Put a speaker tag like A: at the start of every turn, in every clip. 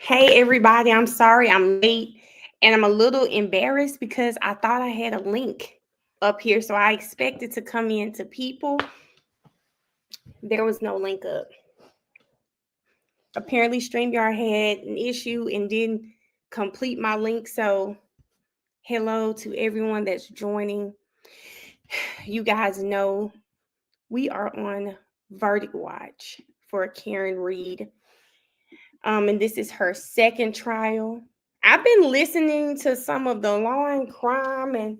A: Hey everybody, I'm sorry I'm late and I'm a little embarrassed because I thought I had a link up here. So I expected to come in to people. There was no link up. Apparently StreamYard had an issue and didn't complete my link. So hello to everyone that's joining. You guys know we are on Verdict Watch for Karen Reed. And this is her second trial. I've been listening to some of the law and crime and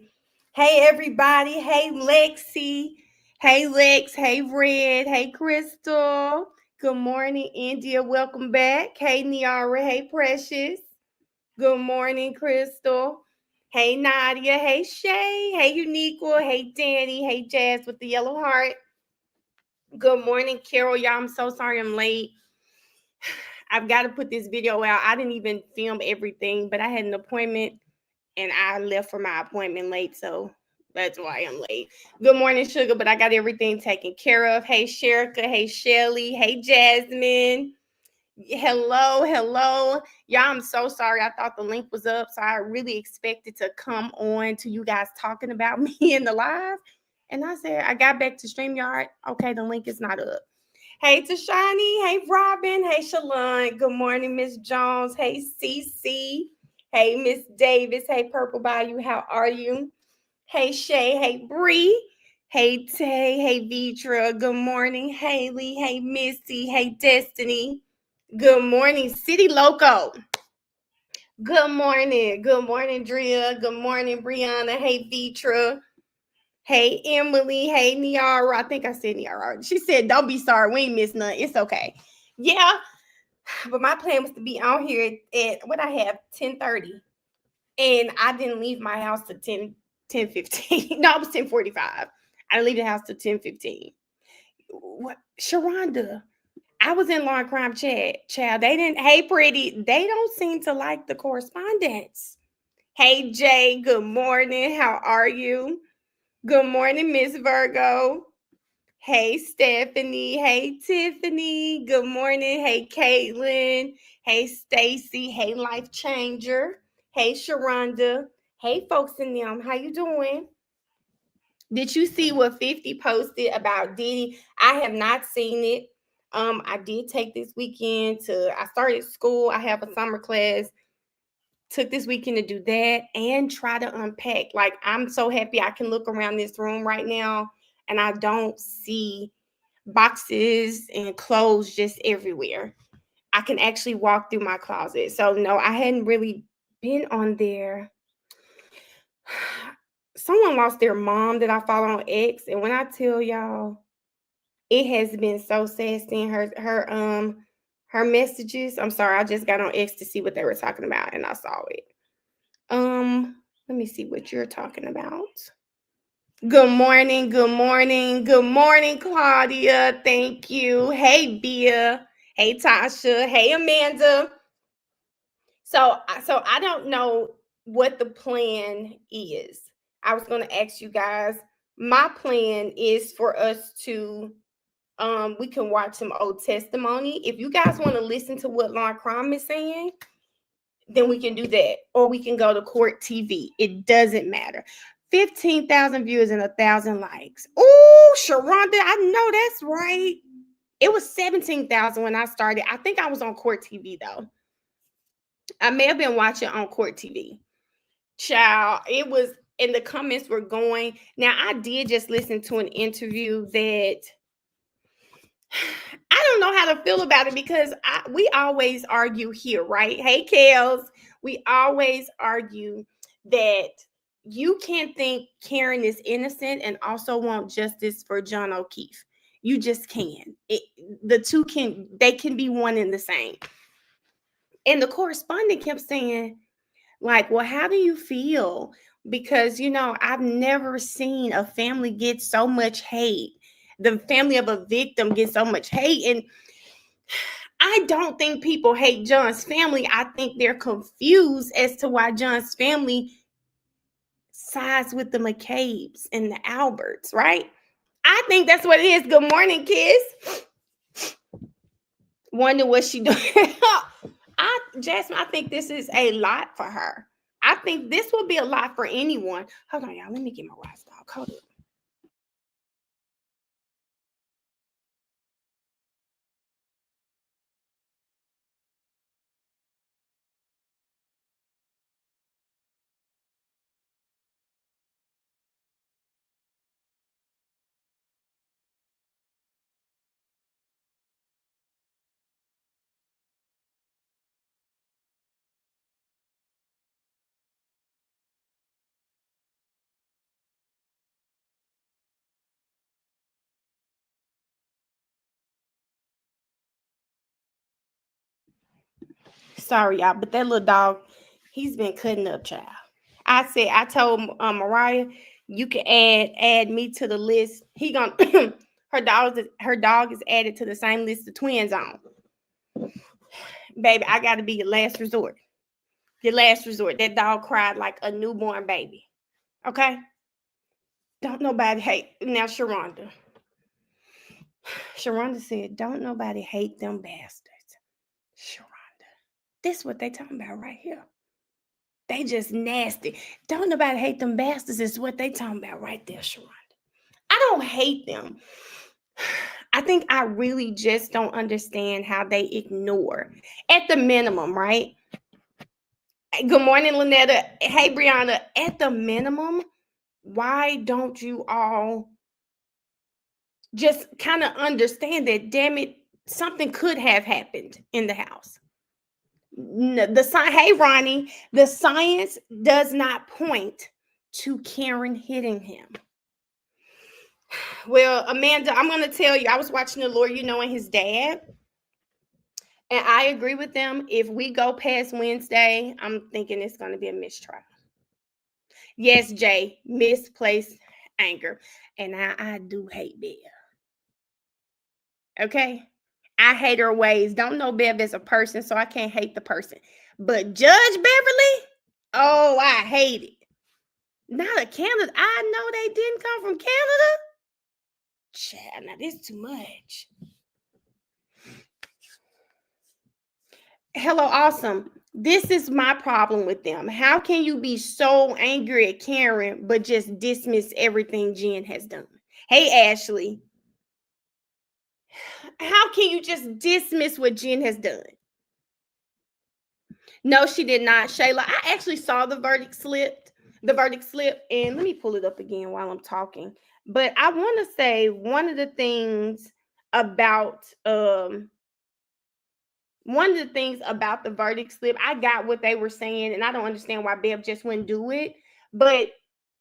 A: hey everybody, hey Lexi, hey Lex, hey Red, hey Crystal. Good morning, India. Welcome back. Hey Niara, hey Precious. Good morning, Crystal. Hey Nadia, hey Shay, hey Uniqua, hey Danny, hey Jazz with the yellow heart. Good morning, Carol. Y'all, I'm so sorry I'm late. I've got to put this video out. I didn't even film everything, but I had an appointment and I left for my appointment late, so that's why I'm late. Good morning, Sugar, but I got everything taken care of. Hey, Sherika. Hey, Shelly. Hey, Jasmine. Hello. Y'all, I'm so sorry. I thought the link was up, so I really expected to come on to you guys talking about me in the live. And I said, I got back to StreamYard. Okay, the link is not up. Hey, Tashani. Hey, Robin. Hey, Shalon. Good morning, Miss Jones. Hey, Cece. Hey, Miss Davis. Hey, Purple Bayou. How are you? Hey, Shay. Hey, Bree. Hey, Tay. Hey, Vitra. Good morning, Haley. Hey, Missy. Hey, Destiny. Good morning, City Loco. Good morning. Good morning, Drea. Good morning, Brianna. Hey, Vitra. Hey, Emily. Hey, Niara. I think I said Niara. She said, don't be sorry. We ain't missed none. It's okay. Yeah. But my plan was to be out here at what I have, 10:30. And I didn't leave my house to 10:15. No, it was 10:45. I didn't leave the house to 10:15. What? Sharonda. I was in law and crime chat. Child, they didn't, hey, pretty, they don't seem to like the correspondence. Hey, Jay, good morning. How are you? Good morning, Miss Virgo. Hey, Stephanie. Hey, Tiffany. Good morning. Hey, Caitlin. Hey, Stacy. Hey, Life Changer. Hey, Sharonda. Hey, folks in them. How you doing? Did you see what 50 posted about Diddy? I have not seen it. I did take this weekend I started school. I have a summer class. Took this weekend to do that and try to unpack. Like, I'm so happy I can look around this room right now and I don't see boxes and clothes just everywhere. I can actually walk through my closet. So no, I hadn't really been on there. Someone lost their mom that I follow on X, and when I tell y'all, it has been so sad seeing her messages. I'm sorry, I just got on X to see what they were talking about and I saw it. Let me see what you're talking about. Good morning, Claudia. Thank you. Hey, Bia. Hey, Tasha. Hey, Amanda. So I don't know what the plan is. I was going to ask you guys. My plan is for us to we can watch some old testimony. If you guys want to listen to what Law and Crime is saying, then we can do that. Or we can go to Court TV. It doesn't matter. 15,000 viewers and 1,000 likes. Oh, Sharonda, I know that's right. It was 17,000 when I started. I think I was on Court TV, though. I may have been watching on Court TV. Child, it was, and the comments were going. Now, I did just listen to an interview that I don't know how to feel about it because we always argue here, right? Hey, Kels, we always argue that you can't think Karen is innocent and also want justice for John O'Keefe. You just can. The two can be one and the same. And the correspondent kept saying, like, well, how do you feel? Because, I've never seen a family get so much hate. The family of a victim gets so much hate. And I don't think people hate John's family. I think they're confused as to why John's family sides with the McCabe's and the Alberts, right? I think that's what it is. Good morning, kids. Wonder what she doing. Jasmine, I think this is a lot for her. I think this will be a lot for anyone. Hold on, y'all. Let me get my wise dog. Hold up. Sorry, y'all, but that little dog, he's been cutting up, child. I told Mariah, you can add me to the list. He gonna her dog is added to the same list the twins on. Baby, I gotta be your last resort. Your last resort. That dog cried like a newborn baby. Okay? Don't nobody hate. Now, Sharonda said, don't nobody hate them bastards. Sharonda, this is what they talking about right here. They just nasty. Don't nobody hate them bastards is what they talking about right there, Sharonda. I don't hate them. I think I really just don't understand how they ignore, at the minimum, right? Good morning, Lynetta. Hey, Brianna. At the minimum, why don't you all just kind of understand that, damn it, something could have happened in the house? Hey, Ronnie, the science does not point to Karen hitting him. Well, Amanda, I'm going to tell you, I was watching The Lawyer, and his dad, and I agree with them. If we go past Wednesday, I'm thinking it's going to be a mistrial. Yes, Jay, misplaced anger. And I do hate Bev. Okay? I hate her ways. Don't know Bev as a person, so I can't hate the person. But Judge Beverly, oh, I hate it. Not a Canada. I know they didn't come from Canada. Child, now this is too much. Hello, awesome. This is my problem with them. How can you be so angry at Karen, but just dismiss everything Jen has done? Hey, Ashley. How can you just dismiss what Jen has done? No, she did not, Shayla. I actually saw the verdict slip, and let me pull it up again while I'm talking. But I want to say one of the things about the verdict slip, I got what they were saying, and I don't understand why Bev just wouldn't do it. But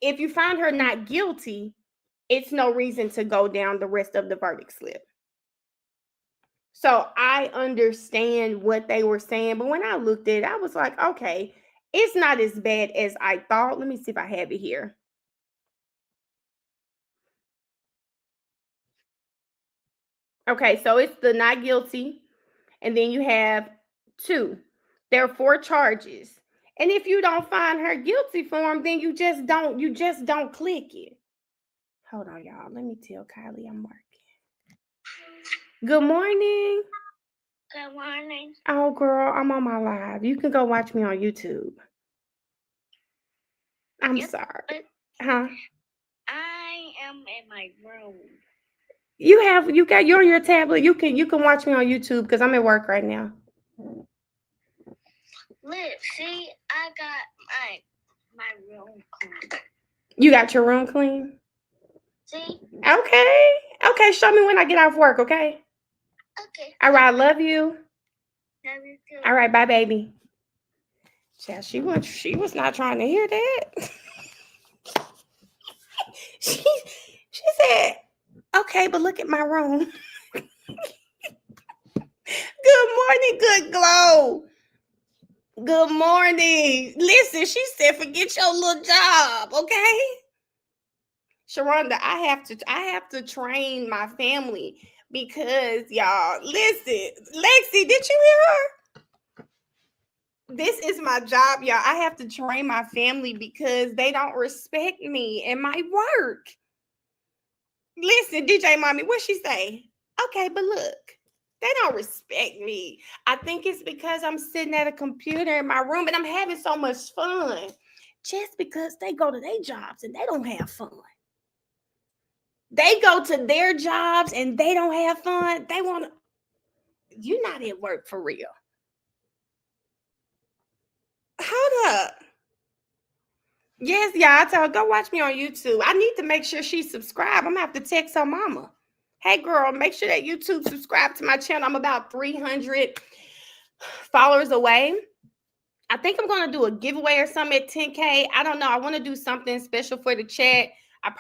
A: if you find her not guilty, it's no reason to go down the rest of the verdict slip. So I understand what they were saying, but when I looked at it, I was like, okay, it's not as bad as I thought. Let me see if I have it here. Okay, so it's the not guilty, and then you have 2. There are 4 charges. And if you don't find her guilty for them, then you just don't click it. Hold on, y'all. Let me tell Kylie I'm working. Good morning.
B: Good morning.
A: Oh, girl, I'm on my live. You can go watch me on YouTube. I'm sorry. Huh?
B: I am in my room.
A: You're on your tablet. You can watch me on YouTube because I'm at work right now.
B: Look, see, I got my room clean.
A: You got your room clean?
B: See?
A: Okay, show me when I get off work, okay?
B: Okay.
A: All right, love you.
B: Love you too.
A: All right, bye, baby. Yeah, she was not trying to hear that. she said, okay, but look at my room. Good morning, good glow. Good morning. Listen, she said, forget your little job, okay? Sharonda, I have to train my family because y'all, listen, Lexi, did you hear her? This is my job, y'all. I have to train my family because they don't respect me and my work. Listen, DJ Mommy, what she say? Okay, but look. They don't respect me. I think it's because I'm sitting at a computer in my room and I'm having so much fun. Just because they go to their jobs and they don't have fun. They go to their jobs and they don't have fun. They want to. You're not at work for real. Hold up. Yes, yeah, I told her, go watch me on YouTube. I need to make sure she's subscribed. I'm gonna have to text her mama. Hey girl, make sure that YouTube subscribe to my channel. I'm about 300 followers away. I think I'm gonna do a giveaway or something at 10K. I don't know. I want to do something special for the chat. I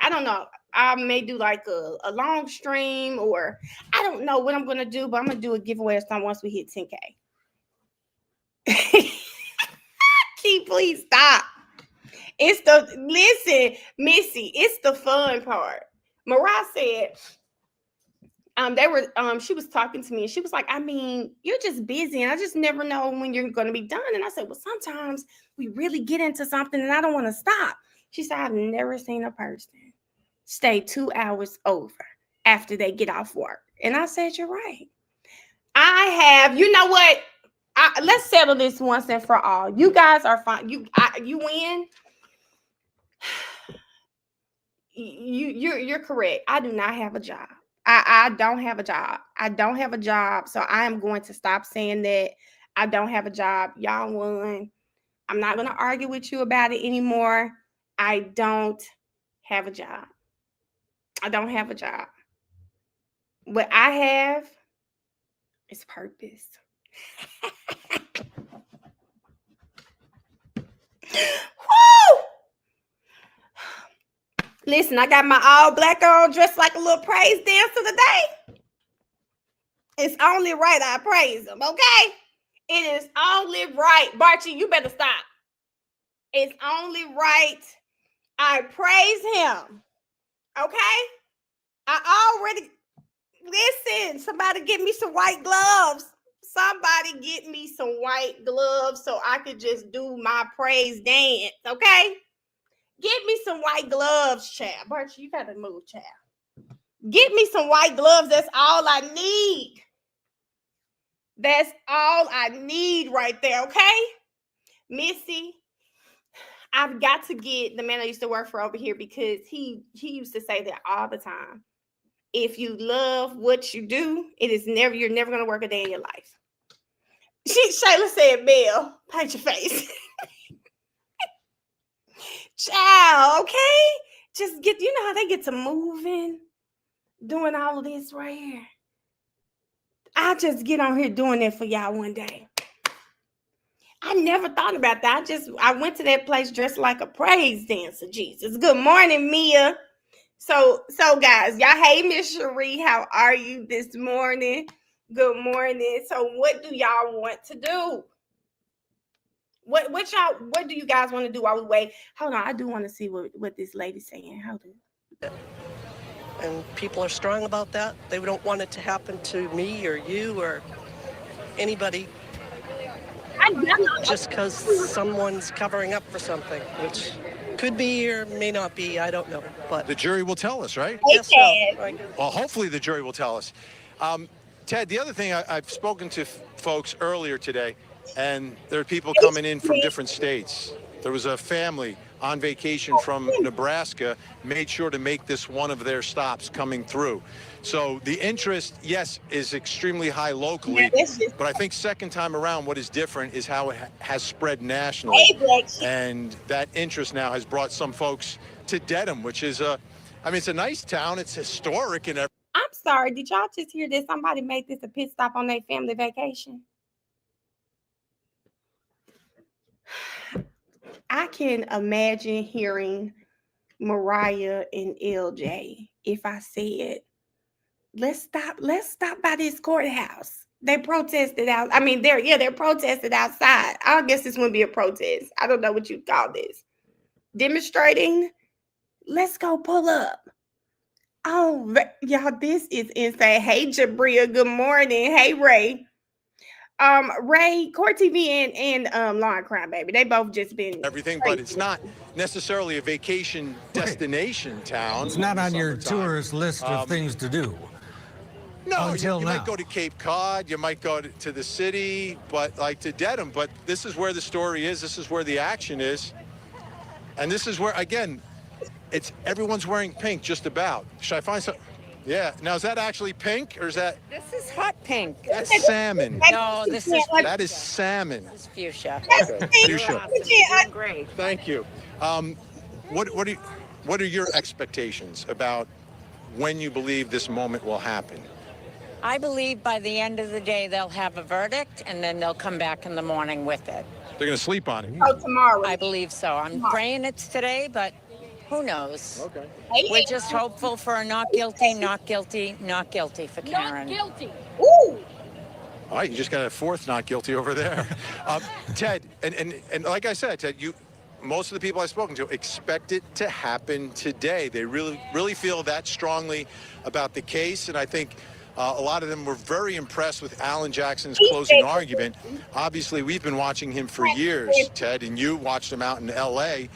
A: don't know. I may do like a long stream, or I don't know what I'm gonna do, but I'm gonna do a giveaway or something once we hit 10K. Keith, please stop. Listen, Missy, it's the fun part. Mariah said, she was talking to me and she was like, I mean, you're just busy and I just never know when you're going to be done. And I said, well, sometimes we really get into something and I don't want to stop. She said, I've never seen a person stay 2 hours over after they get off work. And I said, you're right. I have, you know what? Let's settle this once and for all. You guys are fine. You win. You're correct. I do not have a job. I don't have a job. I don't have a job. So I am going to stop saying that I don't have a job. Y'all won. I'm not going to argue with you about it anymore. I don't have a job. I don't have a job. What I have is purpose. Woo! Listen, I got my all black on, dressed like a little praise dancer today. It's only right I praise him, okay? It is only right. Barchi, you better stop. It's only right I praise him, okay? I already, listen, somebody get me some white gloves. Somebody get me some white gloves so I could just do my praise dance, okay? Get me some white gloves, child. Barchi, you gotta move, child. Get me some white gloves. That's all I need. That's all I need right there, okay? Missy, I've got to get the man I used to work for over here because he used to say that all the time. If you love what you do, you're never gonna work a day in your life. Shayla said, Bill, paint your face. Child, okay? Just you know how they get to moving, doing all of this right here. I'll just get on here doing it for y'all one day. I never thought about that. I went to that place dressed like a praise dancer. Jesus. Good morning, Mia. So guys, y'all, hey, Miss Cherie, how are you this morning? Good morning. So what do y'all want to do? What do you guys want to do while we wait? Hold on, I do want to see what this lady's saying. Hold on.
C: And people are strong about that. They don't want it to happen to me or you or anybody just because someone's covering up for something, which could be or may not be. I don't know. But
D: the jury will tell us, right?
C: Yes, so.
D: Well, hopefully the jury will tell us. Ted, the other thing, I've spoken to folks earlier today, and there are people coming in from different states. There was a family on vacation from Nebraska, made sure to make this one of their stops coming through. So the interest, yes, is extremely high locally, but I think second time around, what is different is how it has spread nationally. And that interest now has brought some folks to Dedham, which is it's a nice town. It's historic and everything.
A: I'm sorry, did y'all just hear that somebody made this a pit stop on their family vacation? I can imagine hearing Mariah and LJ if I said, let's stop by this courthouse. They protested out. I mean, they're protested outside. I guess this wouldn't be a protest. I don't know what you call this. Demonstrating. Let's go pull up. Oh, y'all, this is insane. Hey, Jabria, good morning. Hey, Ray. Ray, Court TV and Law and Crime, baby. They both just been
D: everything,
A: crazy.
D: But it's not necessarily a vacation destination town.
E: It's not on your tourist list of things to do.
D: No,
E: Until
D: you
E: now.
D: might go to Cape Cod, you might go to the city, but like to Dedham. But this is where the story is. This is where the action is, and this is where again, it's everyone's wearing pink, just about. Should I find some? Yeah. Now is that actually pink or is that?
F: This is hot pink.
D: That's salmon.
F: No, this is
D: That is salmon.
F: This is fuchsia.
D: Okay.
F: You're
D: Fuchsia.
F: awesome. You're doing great.
D: Thank you. What are your expectations about when you believe this moment will happen?
F: I believe by the end of the day they'll have a verdict and then they'll come back in the morning with it.
D: They're going to sleep on it.
A: Oh, tomorrow.
F: I believe so. I'm praying it's today, but who knows?
D: Okay.
F: We're just hopeful for a not guilty, not guilty, not guilty for Karen.
A: Ooh.
D: All right, you just got a fourth not guilty over there. Ted, and like I said, Ted, most of the people I've spoken to expect it to happen today. They really feel that strongly about the case, and I think a lot of them were very impressed with Alan Jackson's closing argument. Obviously, we've been watching him for years, Ted, and you watched him out in L.A.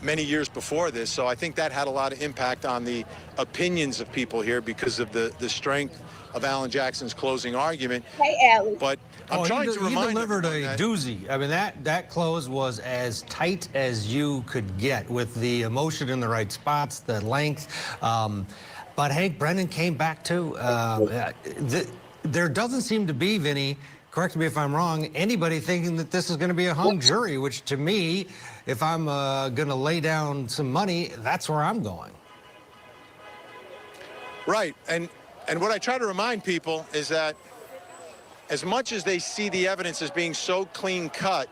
D: Many years before this, so I think that had a lot of impact on the opinions of people here because of the strength of Alan Jackson's closing argument.
A: Hey, Alan.
D: But I'm trying to remind
E: he delivered a
D: everyone that
E: doozy. I mean, that close was as tight as you could get with the emotion in the right spots, the length. But Hank Brennan came back too. There doesn't seem to be, Vinny, correct me if I'm wrong, anybody thinking that this is going to be a hung jury, which to me, if I'm going to lay down some money, that's where I'm going.
D: Right, and what I try to remind people is that as much as they see the evidence as being so clean cut,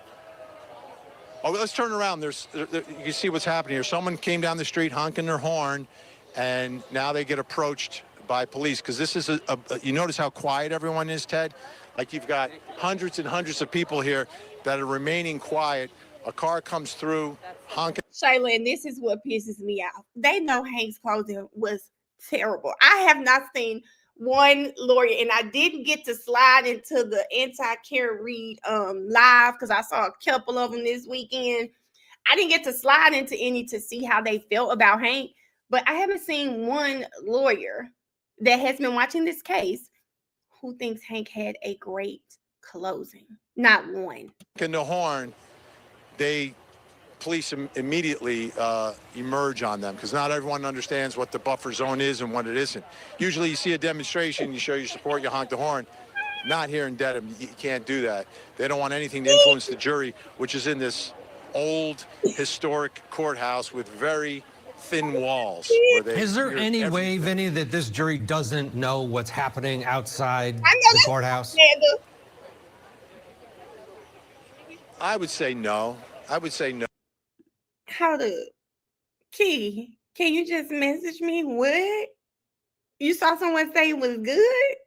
D: let's turn around. You see what's happening here. Someone came down the street honking their horn, and now they get approached by police because this is you notice how quiet everyone is, Ted? Like you've got hundreds and hundreds of people here that are remaining quiet. A car comes through, honking.
A: Shayla, and this is what pisses me off. They know Hank's closing was terrible. I have not seen one lawyer, and I didn't get to slide into the anti-Karen Reed live because I saw a couple of them this weekend. I didn't get to slide into any to see how they felt about Hank, but I haven't seen one lawyer that has been watching this case who thinks Hank had a great closing. Not one.
D: In the horn, police immediately emerge on them because not everyone understands what the buffer zone is and what it isn't. Usually you see a demonstration, you show your support, you honk the horn. Not here in Dedham. You can't do that. They don't want anything to influence the jury, which is in this old historic courthouse with very thin walls.
E: Is there any way, Vinny, that this jury doesn't know what's happening outside the courthouse?
D: I would say no. I would say no.
A: How to Key, can you just message me what? You saw someone say it was good?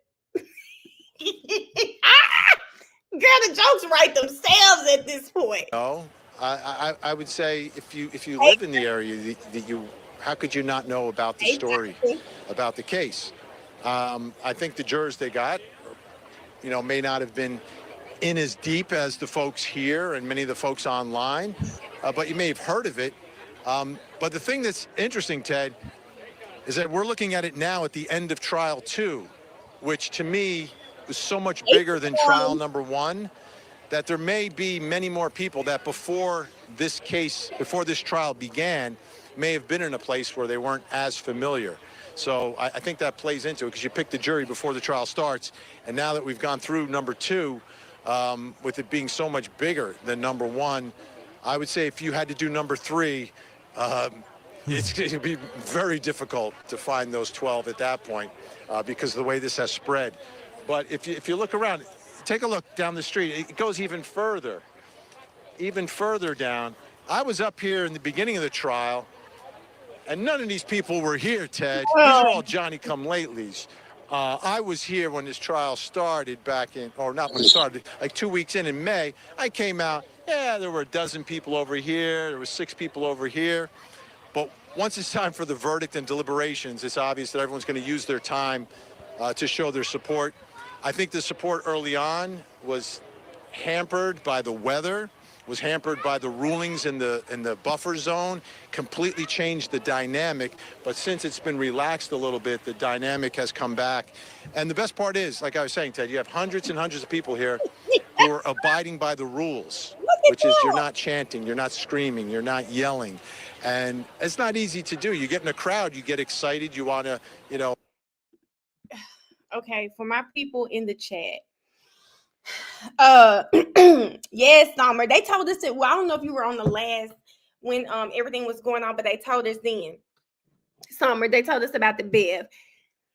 A: Girl, the jokes write themselves at this point.
D: No. I would say if you live in the area, how could you not know about the story, about the case? I think the jurors they got, may not have been in as deep as the folks here and many of the folks online, but you may have heard of it. But the thing that's interesting, Ted, is that we're looking at it now at the end of trial 2, which to me was so much bigger than trial number 1, that there may be many more people that before this trial began, may have been in a place where they weren't as familiar. So I think that plays into it because you pick the jury before the trial starts. And now that we've gone through number 2, with it being so much bigger than number 1, I would say if you had to do number 3, it's going to be very difficult to find those 12 at that point because of the way this has spread. But if you look around, take a look down the street. It goes even further down. I was up here in the beginning of the trial, and none of these people were here, Ted. These are all Johnny-come-latelys. I was here when this trial started not when it started, like 2 weeks in May. I came out, there were a dozen people over here. There were 6 people over here. But once it's time for the verdict and deliberations, it's obvious that everyone's going to use their time to show their support. I think the support early on was hampered by the weather. was hampered by the rulings in the buffer zone, completely changed the dynamic. But since it's been relaxed a little bit, the dynamic has come back. And the best part is, like I was saying, Ted, you have hundreds and hundreds of people here who are abiding by the rules, which is you're not chanting, you're not screaming, you're not yelling. And it's not easy to do. You get in a crowd, you get excited, you want to, you know.
A: Okay, for my people in the chat. Yes, Summer. They told us that, well, I don't know if you were on the last when everything was going on, but they told us then. Summer, they told us about the Bev.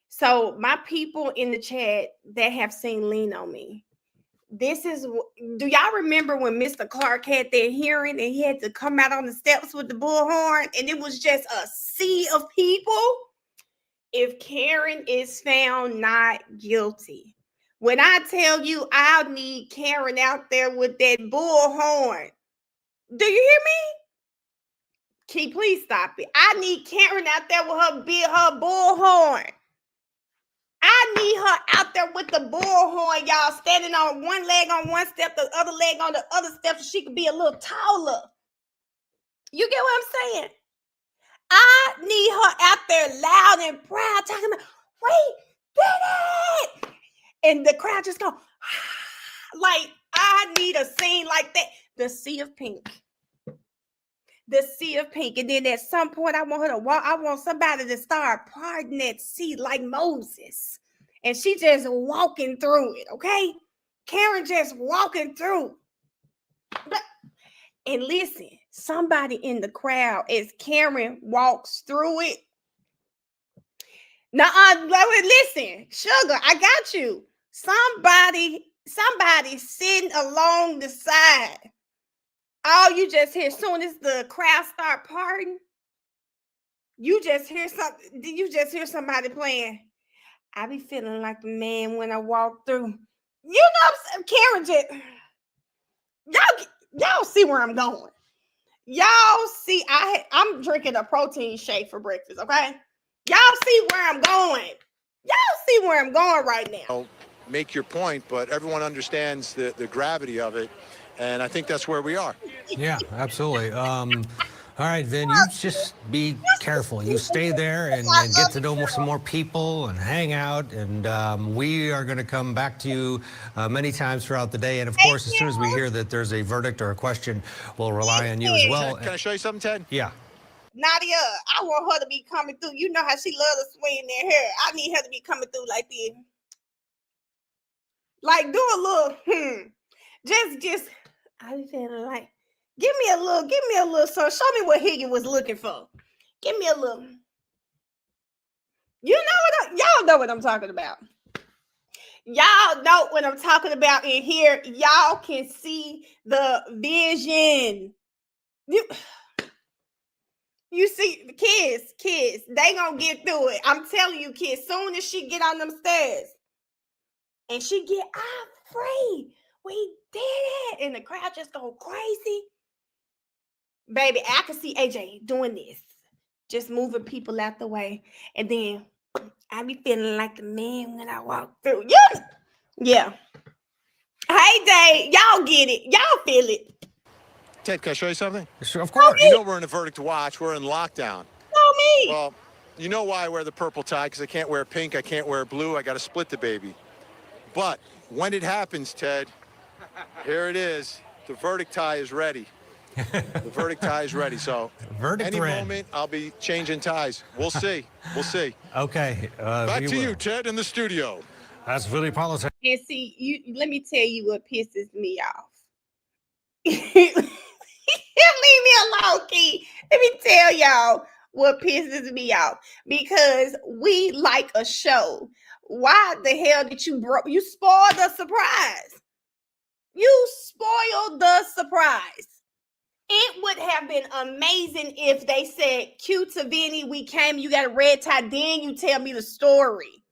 A: So my people in the chat that have seen Lean on Me. This is, do y'all remember when Mr. Clark had that hearing and he had to come out on the steps with the bullhorn and it was just a sea of people? If Karen is found not guilty, when I tell you I'll need Karen out there with that bullhorn, do you hear me? Key, please stop it. I need Karen out there with her bullhorn. I need her out there with the bullhorn, y'all, standing on one leg on one step, the other leg on the other step, so she could be a little taller. You get what I'm saying? I need her out there loud and proud, talking about, wait, did it! And the crowd just go, like, I need a scene like that. The Sea of Pink. The Sea of Pink. And then at some point, I want her to walk. I want somebody to start parting that sea like Moses. And she just walking through it, okay? Karen just walking through. And listen, somebody in the crowd, as Karen walks through it. Now, listen, sugar, I got you. Somebody sitting along the side. All you just hear, as soon as the crowd start partying, you just hear something. You just hear somebody playing. I be feeling like a man when I walk through. You know, Karen just, y'all see where I'm going. Y'all see, I'm drinking a protein shake for breakfast, okay? Y'all see where I'm going. Y'all see where I'm going right now.
D: Make your point, but everyone understands the gravity of it. And I think that's where we are.
E: Yeah, absolutely. All right, Vin, you just be careful. You stay there and get to know some more people and hang out. And we are going to come back to you many times throughout the day. And of course, as soon as we hear that there's a verdict or a question, we'll rely on you as well.
D: Can I show you something, Ted?
E: Yeah.
A: Nadia, I want her to be coming through. You know how she loves to swing their hair. I need her to be coming through like this. Like, do a little, just, I be feeling like, give me a little, so show me what Higgins was looking for. Give me a little. You know what, y'all know what I'm talking about. Y'all know what I'm talking about in here. Y'all can see the vision. You see, the kids, they gonna get through it. I'm telling you, kids, soon as she get on them stairs and she get, I'm free. We did it. And the crowd just go crazy. Baby, I can see AJ doing this. Just moving people out the way. And then I be feeling like the man when I walk through. Yeah. Hey, Dave, y'all get it. Y'all feel it.
D: Ted, can I show you something?
E: Sure, of course.
D: You know we're in a verdict to watch. We're in lockdown.
A: Show me.
D: Well, you know why I wear the purple tie, because I can't wear pink, I can't wear blue, I got to split the baby. But when it happens, Ted, here it is. The verdict tie is ready. The verdict tie is ready. So any moment, I'll be changing ties. We'll see. We'll see.
E: Okay.
D: Back to you, Ted, in the studio.
E: That's really politics.
A: And see, let me tell you what pisses me off. Leave me alone, Key. Let me tell y'all what pisses me off. Because we like a show. Why the hell did you spoil the surprise? You spoiled the surprise. It would have been amazing if they said, Q to Vinny, we came, you got a red tie, then you tell me the story.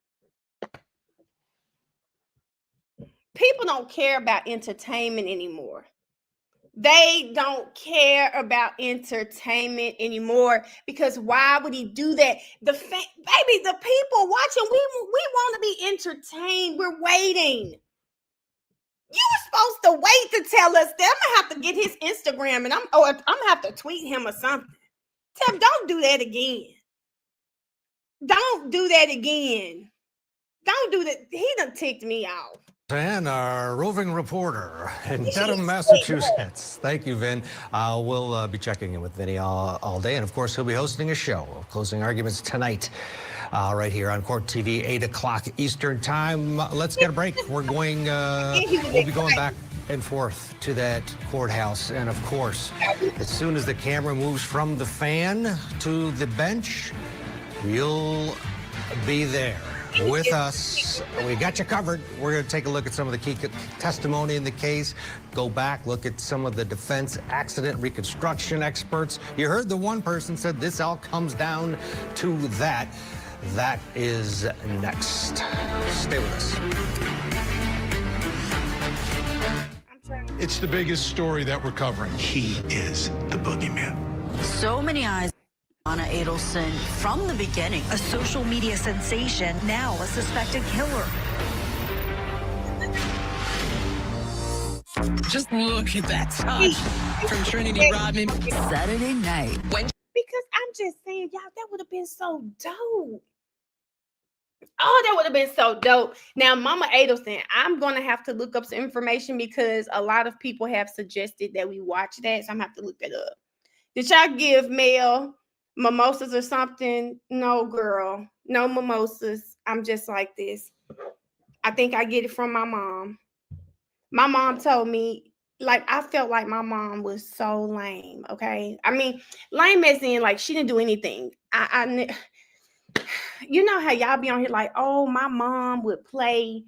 A: People don't care about entertainment anymore. They don't care about entertainment anymore, because why would he do that? Baby, the people watching, we want to be entertained. We're waiting. You were supposed to wait to tell us that. I'm gonna have to get his Instagram and I'm gonna have to tweet him or something. Tell him, don't do that again. Don't do that again. Don't do that. He done ticked me off.
E: And our roving reporter in Dedham, Massachusetts. Thank you, Vin. We'll be checking in with Vinny all day. And of course, he'll be hosting a show of closing arguments tonight, right here on Court TV, 8 o'clock Eastern time. Let's get a break. We're going, we'll be going back and forth to that courthouse. And of course, as soon as the camera moves from the fan to the bench, you'll be there with us. We got you covered. We're going to take a look at some of the key testimony in the case, go back, look at some of the defense accident reconstruction experts. You heard the one person said this all comes down to that. That is next. Stay with us.
G: It's the biggest story that we're covering. He is the boogeyman.
H: So many eyes on Anna Adelson from the beginning.
I: A social media sensation, now a suspected killer.
J: Just look at that touch from Trinity Rodman.
H: Saturday night.
A: Because I'm just saying, y'all, that would have been so dope. Oh, that would have been so dope. Now, Mama Adelson, I'm going to have to look up some information because a lot of people have suggested that we watch that. So I'm going to have to look it up. Did y'all give Mel mimosas or something? No, girl. No mimosas. I'm just like this. I think I get it from my mom. My mom told me, like, I felt like my mom was so lame, okay? I mean, lame as in, like, she didn't do anything. You know how y'all be on here like, oh, my mom would play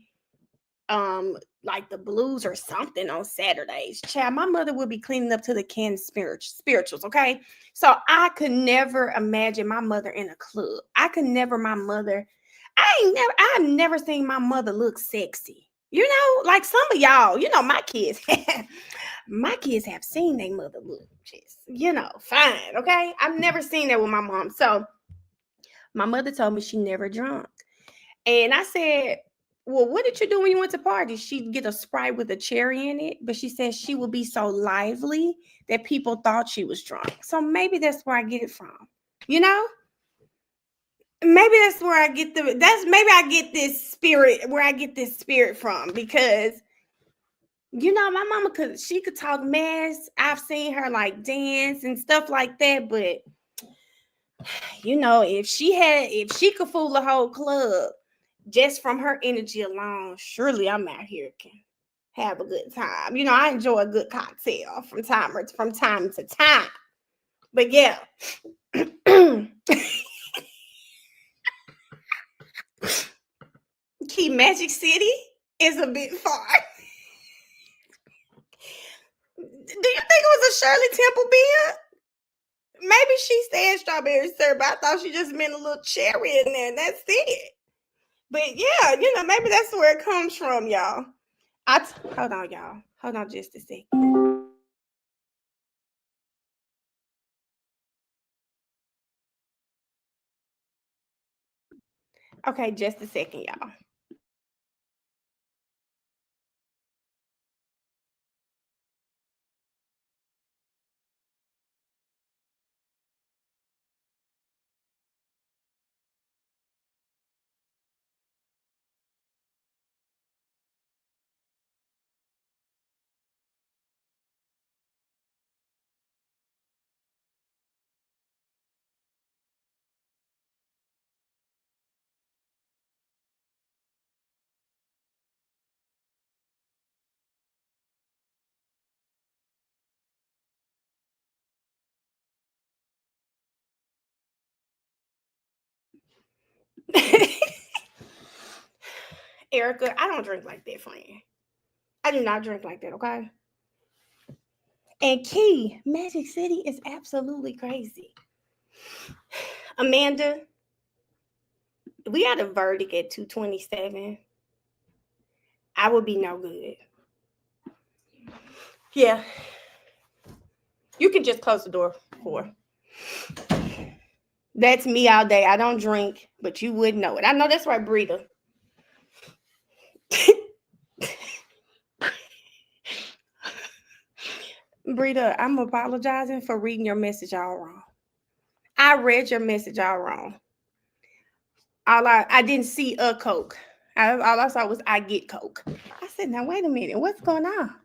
A: like the blues or something on Saturdays. Child, my mother would be cleaning up to the canned spirituals, okay? So I could never imagine my mother in a club. I've never seen my mother look sexy. You know, like some of y'all, you know, my kids have seen their mother look just, you know, fine, okay? I've never seen that with my mom. So my mother told me she never drunk. And I said, well, what did you do when you went to parties? She'd get a Sprite with a cherry in it, but she said she would be so lively that people thought she was drunk. So maybe that's where I get it from, you know? Maybe that's where I get this spirit from, because you know, my mama she could talk mess. I've seen her like dance and stuff like that, but you know, if she could fool a whole club just from her energy alone, surely I'm out here can have a good time. You know, I enjoy a good cocktail from time to time. But yeah. Key Magic City is a bit far. Do you think it was a Shirley Temple bid? Maybe she said strawberry syrup, but I thought she just meant a little cherry in there, and that's it. But yeah, you know, maybe that's where it comes from, y'all. Hold on, y'all. Hold on just a second. Okay, just a second, y'all. Erica, I don't drink like that, friend. I do not drink like that, okay? And Key Magic City is absolutely crazy. Amanda, we got a verdict at 2:27. I would be no good. Yeah. You can just close the door for. That's me all day. I don't drink, but you would know it. I know that's right, breather. Brita, I'm apologizing for reading your message all wrong. I read your message all wrong. I didn't see a Coke. All I saw was I get Coke. I said, now wait a minute, what's going on?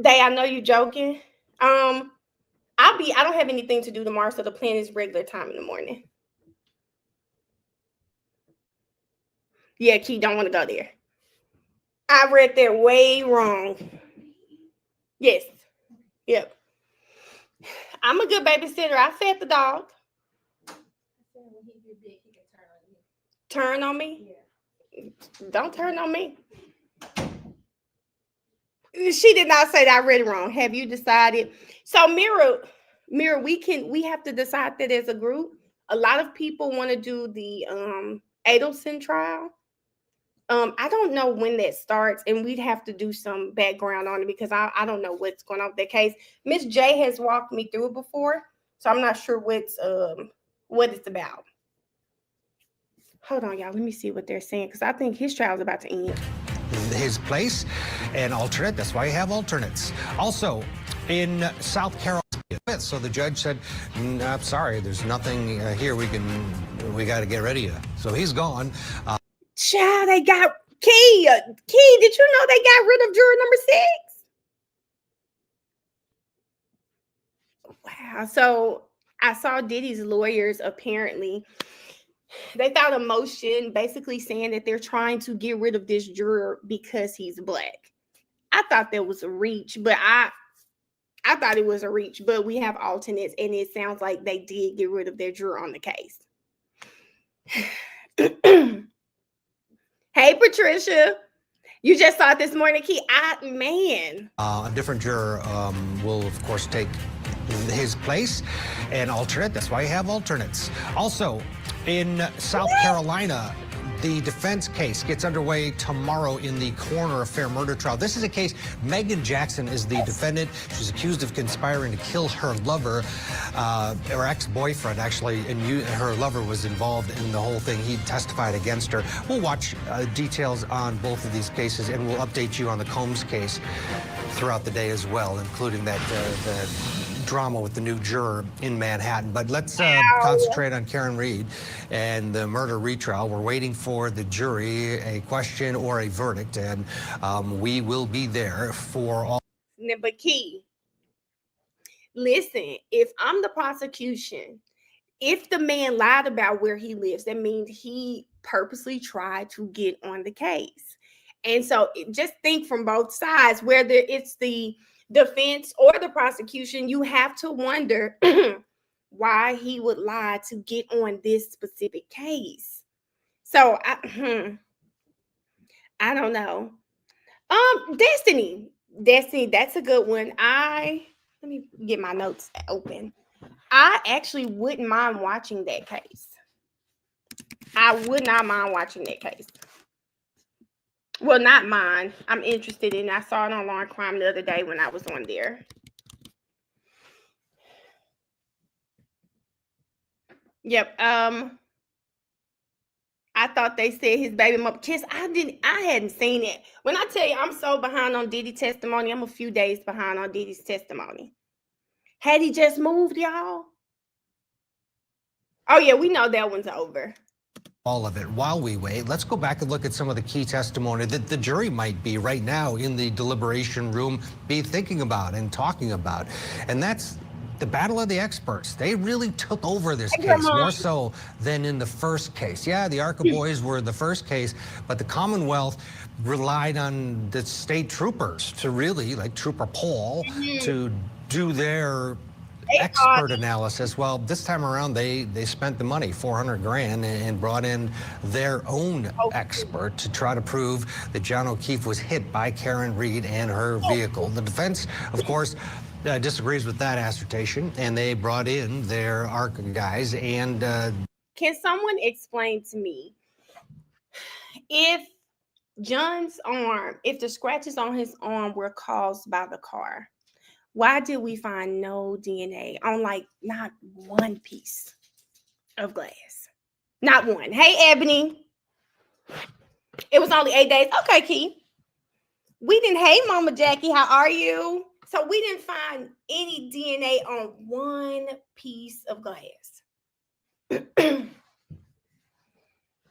A: Day, I know you joking. I don't have anything to do tomorrow, so the plan is regular time in the morning. Yeah, Key don't want to go there. I read that way wrong. Yes. Yep. I'm a good babysitter. I fed the dog. Turn on me? Don't turn on me. She did not say that. I read it wrong. Have you decided? So Mirror, we have to decide that as a group. A lot of people want to do the Adelson trial. I don't know when that starts, and we'd have to do some background on it because I don't know what's going on with that case. Miss J has walked me through it before, so I'm not sure what it's about. Hold on, y'all. Let me see what they're saying because I think his trial is about to end.
E: His place, an alternate. That's why you have alternates. Also, in South Carolina, so the judge said, I'm sorry, there's nothing here we got to get rid of you. So he's gone.
A: Child, they got Key, did you know they got rid of juror number 6? Wow. So I saw Diddy's lawyers apparently. They filed a motion basically saying that they're trying to get rid of this juror because he's Black. I thought that was a reach, but I thought it was a reach, but we have alternates, and it sounds like they did get rid of their juror on the case. Hey, Patricia. You just saw it this morning, Key.
E: A different juror will, of course, take his place, an alternate. That's why you have alternates. Also, in South Carolina, the defense case gets underway tomorrow in the coroner affair murder trial. This is a case, Megan Jackson is the defendant. She's accused of conspiring to kill her lover, or ex-boyfriend, actually, and her lover was involved in the whole thing. He testified against her. We'll watch details on both of these cases, and we'll update you on the Combs case throughout the day as well, including that the drama with the new juror in Manhattan. But let's concentrate on Karen Reed and the murder retrial. We're waiting for the jury, a question or a verdict, and we will be there for all.
A: But Key, listen, if I'm the prosecution, if the man lied about where he lives, that means he purposely tried to get on the case. And so just think from both sides, whether it's the defense or the prosecution, you have to wonder why he would lie to get on this specific case. So I don't know. Destiny, that's a good one. Let me get my notes open. I actually wouldn't mind watching that case. I would not mind watching that case. Well, not mine. I'm interested in. I saw it on Law and Crime the other day when I was on there. Yep. I thought they said his baby mother. Kiss. I hadn't seen it. When I tell you I'm so behind on Diddy's testimony, I'm a few days behind on Diddy's testimony. Had he just moved, y'all? Oh yeah, we know that one's over.
E: All of it. While we wait, let's go back and look at some of the key testimony that the jury might be right now in the deliberation room be thinking about and talking about. And that's the battle of the experts. They really took over this case more so than in the first case. Yeah, the ARCA boys were the first case, but the Commonwealth relied on the state troopers to really, like Trooper Paul, to do their expert analysis. Well, this time around, they spent the money, $400,000, and brought in their own expert to try to prove that John O'Keefe was hit by Karen Reed and her vehicle. The defense, of course, disagrees with that assertion, and they brought in their ARCA guys. And
A: can someone explain to me if John's arm, if the scratches on his arm were caused by the car, why did we find no DNA on like not one piece of glass? Not one. Hey, Ebony. It was only 8 days. Okay, Key. We didn't. Hey, Mama Jackie, how are you? So we didn't find any DNA on one piece of glass.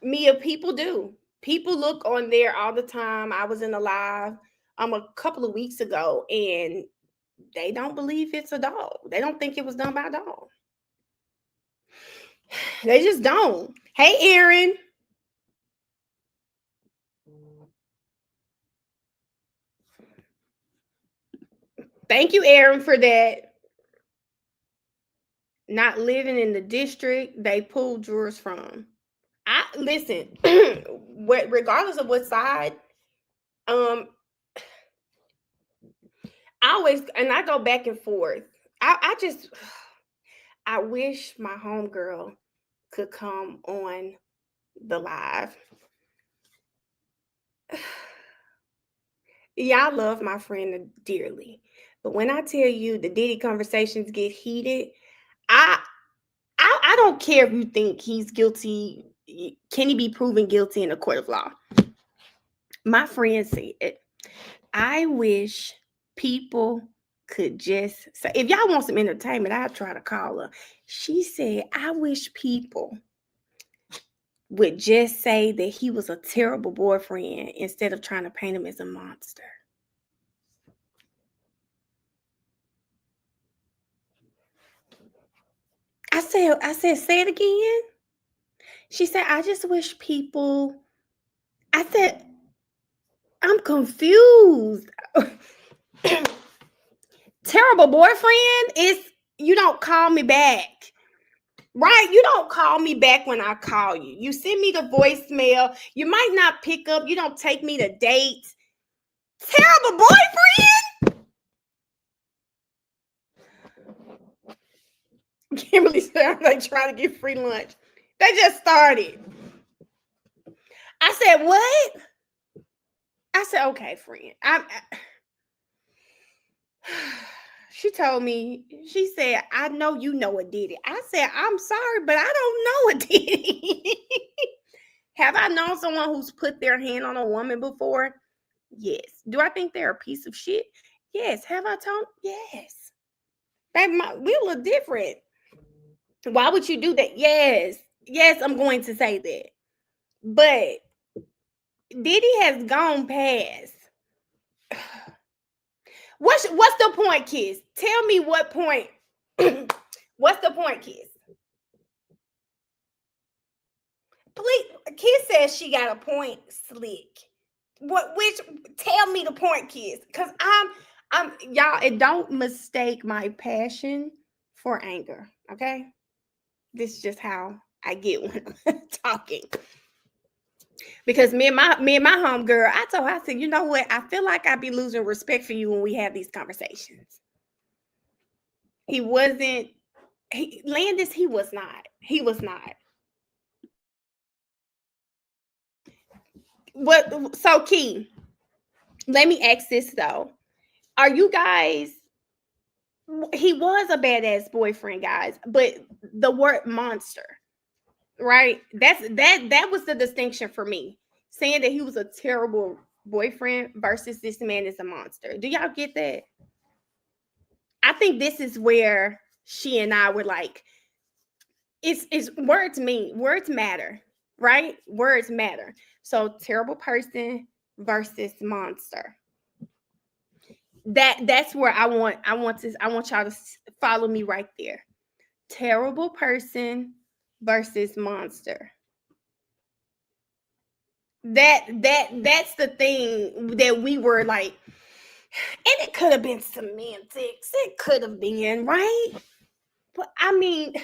A: Mia, people do. People look on there all the time. I was in a live a couple of weeks ago, and they don't believe it's a dog. They don't think it was done by a dog. They just don't. Hey, Aaron. Thank you, Aaron, for that. Not living in the district they pulled jurors from. I listen, regardless of what side, I always, and I go back and forth. I wish my homegirl could come on the live. Yeah, I love my friend dearly, but when I tell you the Diddy conversations get heated, I don't care if you think he's guilty. Can he be proven guilty in a court of law? My friend said, I wish people could just say, if y'all want some entertainment, I'll try to call her. She said, I wish people would just say that he was a terrible boyfriend instead of trying to paint him as a monster. I said, say it again. She said, I just wish people, I said, I'm confused. Terrible boyfriend is you don't call me back. Right? You don't call me back when I call you. You send me the voicemail. You might not pick up. You don't take me to dates. Terrible boyfriend. Kimberly said they trying to get free lunch. They just started. I said, what? I said, okay, friend. She told me, she said, I know you know a Diddy. I said, I'm sorry, but I don't know a Diddy. Have I known someone who's put their hand on a woman before? Yes. Do I think they're a piece of shit? Yes. Have I told? Yes. Baby, we look different. Why would you do that? Yes. Yes, I'm going to say that. But Diddy has gone past. What's the point, Kiss? Tell me what point. What's the point, Kiss? Please, Kiss says she got a point, Slick. Tell me the point, Kiss. Because I'm y'all, and don't mistake my passion for anger. Okay. This is just how I get when I'm talking. Because me and my homegirl, I told her, I said, you know what? I feel like I be losing respect for you when we have these conversations. Landis, he was not. He was not. What? So, Key, let me ask this though. Are you guys, he was a badass boyfriend, guys, but the word monster, right? That was the distinction for me. Saying that he was a terrible boyfriend versus this man is a monster. Do y'all get that? I think this is where she and I were like, it's words matter, right? Words matter. So terrible person versus monster. That's where I want y'all to follow me right there. Terrible person versus monster. That's the thing that we were like, and it could have been semantics. It could have been, right? But I mean,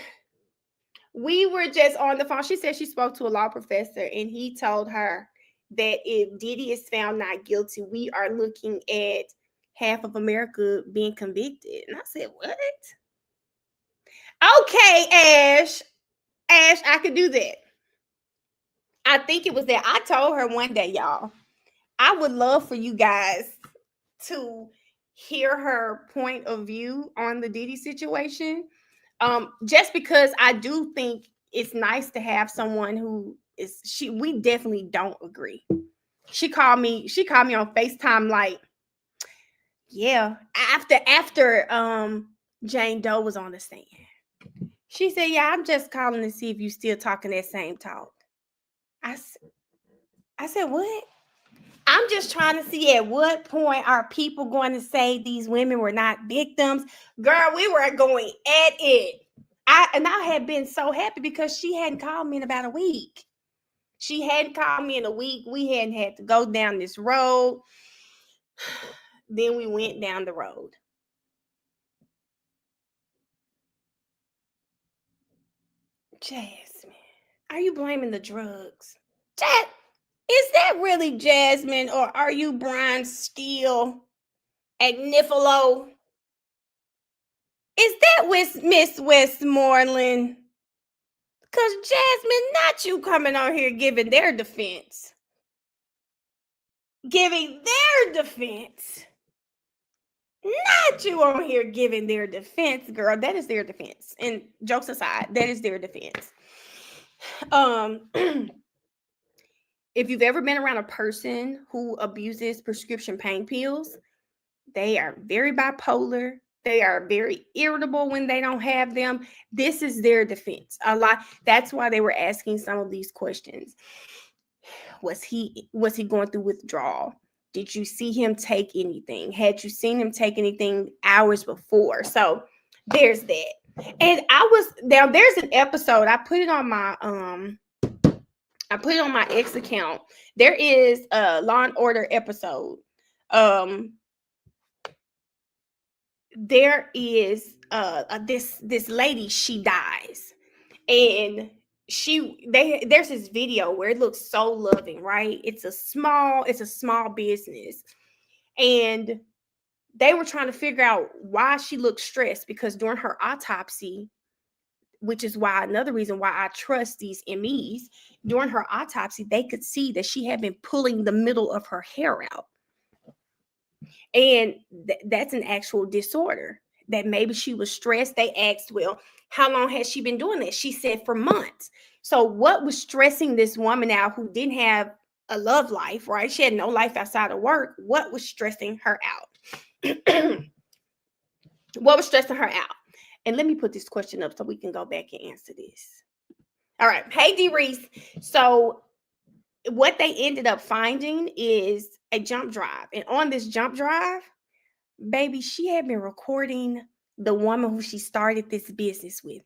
A: we were just on the phone. She said she spoke to a law professor and he told her that if Diddy is found not guilty, we are looking at half of America being convicted. And I said, what? Okay, Ash, I could do that. I think it was that I told her one day, y'all, I would love for you guys to hear her point of view on the Diddy situation. Just because I do think it's nice to have someone who we definitely don't agree. She called me on FaceTime like, yeah, after Jane Doe was on the stand. She said, yeah, I'm just calling to see if you still talking that same talk. I said, what? I'm just trying to see at what point are people going to say these women were not victims. Girl, we were going at it. I had been so happy because she hadn't called me in about a week. She hadn't called me in a week. We hadn't had to go down this road. Then we went down the road. Jasmine, are you blaming the drugs? Is that really Jasmine, or are you Brian Steele at Niffalo? Is that Miss Westmoreland? Because Jasmine, not you coming on here giving their defense. Giving their defense. Not you on here giving their defense, girl. That is their defense. And jokes aside, that is their defense. If you've ever been around a person who abuses prescription pain pills, they are very bipolar. They are very irritable when they don't have them. This is their defense. A lot. That's why they were asking some of these questions. Was he going through withdrawal? Did you see him take anything? Had you seen him take anything hours before? So there's that. And there's an episode. I put it on my X account. There is a Law and Order episode. There is this lady, she dies, and there's this video where it looks so loving, right? It's a small business, and they were trying to figure out why she looked stressed, because during her autopsy, which is another reason why I trust these MEs, during her autopsy, they could see that she had been pulling the middle of her hair out. And that's an actual disorder, that maybe she was stressed. They asked, well, how long has she been doing this? She said for months. So what was stressing this woman out, who didn't have a love life, right? She had no life outside of work. What was stressing her out? What was stressing her out? And let me put this question up so we can go back and answer this. All right. Hey, D. Reese. So what they ended up finding is a jump drive. And on this jump drive, baby, she had been recording the woman who she started this business with.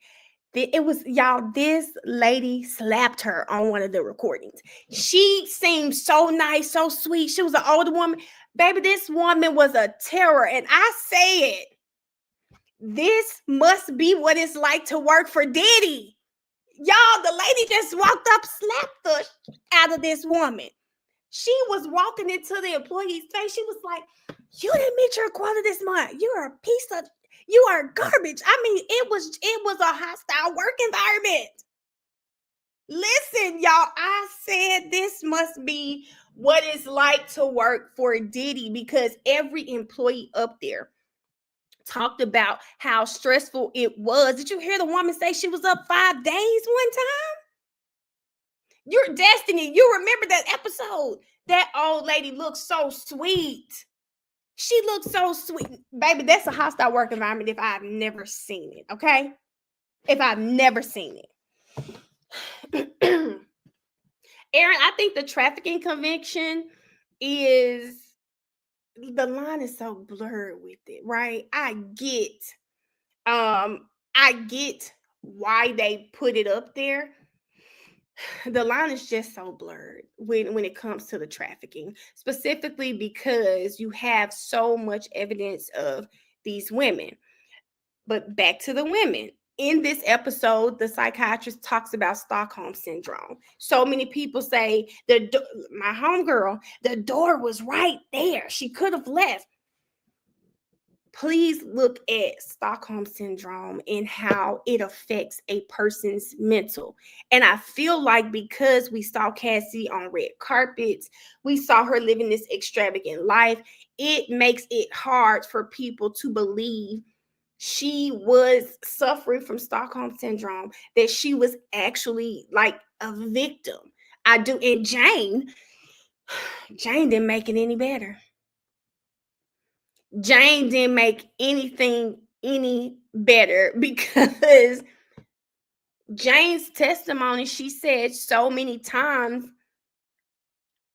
A: It was, y'all, this lady slapped her on one of the recordings. She seemed so nice, so sweet. She was an older woman. Baby, this woman was a terror. And I said, this must be what it's like to work for Diddy. Y'all, the lady just walked up, slapped the out of this woman. She was walking into the employee's face. She was like, you didn't meet your quota this month. You are garbage. I mean, it was a hostile work environment. Listen, y'all, I said this must be what it's like to work for Diddy, because every employee up there talked about how stressful it was. Did you hear the woman say she was up 5 days one time? Your Destiny, you remember that episode? That old lady looked so sweet. She looked so sweet. Baby, that's a hostile work environment if I've never seen it, okay? If I've never seen it. Aaron, I think the trafficking conviction is, the line is so blurred with it, right? I get why they put it up there. The line is just so blurred when it comes to the trafficking, specifically because you have so much evidence of these women. But back to the women. In this episode, the psychiatrist talks about Stockholm syndrome. So many people say, my homegirl, the door was right there. She could have left. Please look at Stockholm syndrome and how it affects a person's mental. And I feel like because we saw Cassie on red carpets, we saw her living this extravagant life, it makes it hard for people to believe she was suffering from Stockholm syndrome, that she was actually like a victim. I do. And Jane, Jane didn't make it any better. Jane didn't make anything any better because Jane's testimony, she said so many times,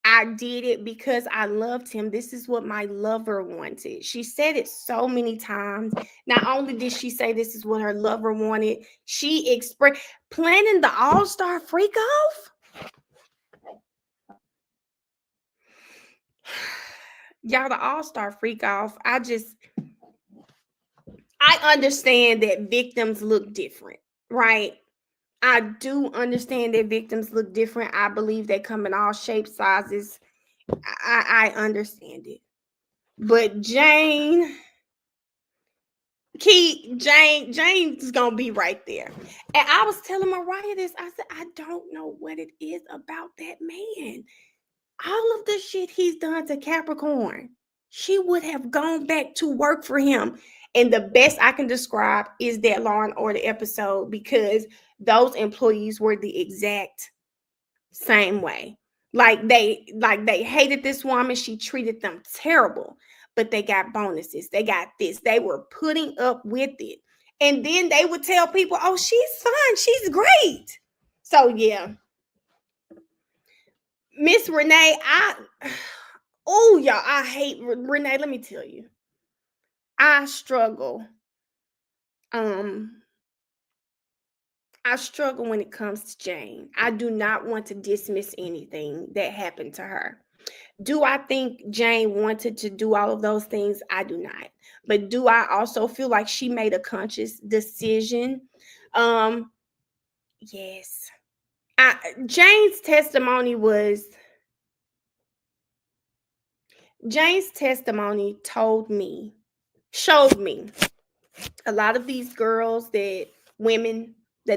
A: I did it because I loved him. This is what my lover wanted. She said it so many times. Not only did she say this is what her lover wanted, she expressed planning the all-star freak off. Y'all, the all-star freak off. I understand that victims look different, right? I do understand that victims look different. I believe they come in all shapes, sizes. I understand it. But Jane's gonna be right there. And I was telling Mariah this. I said, I don't know what it is about that man. All of the shit he's done to Capricorn, she would have gone back to work for him. And the best I can describe is that Law and Order episode, because those employees were the exact same way. Like they hated this woman. She treated them terrible, but they got bonuses. They got this. They were putting up with it. And then they would tell people, oh, she's fine. She's great. So yeah. Miss Renee, y'all, I hate Renee. Let me tell you, I struggle. I struggle when it comes to Jane. I do not want to dismiss anything that happened to her. Do I think Jane wanted to do all of those things? I do not. But do I also feel like she made a conscious decision? Yes. Jane's testimony showed me a lot of these girls that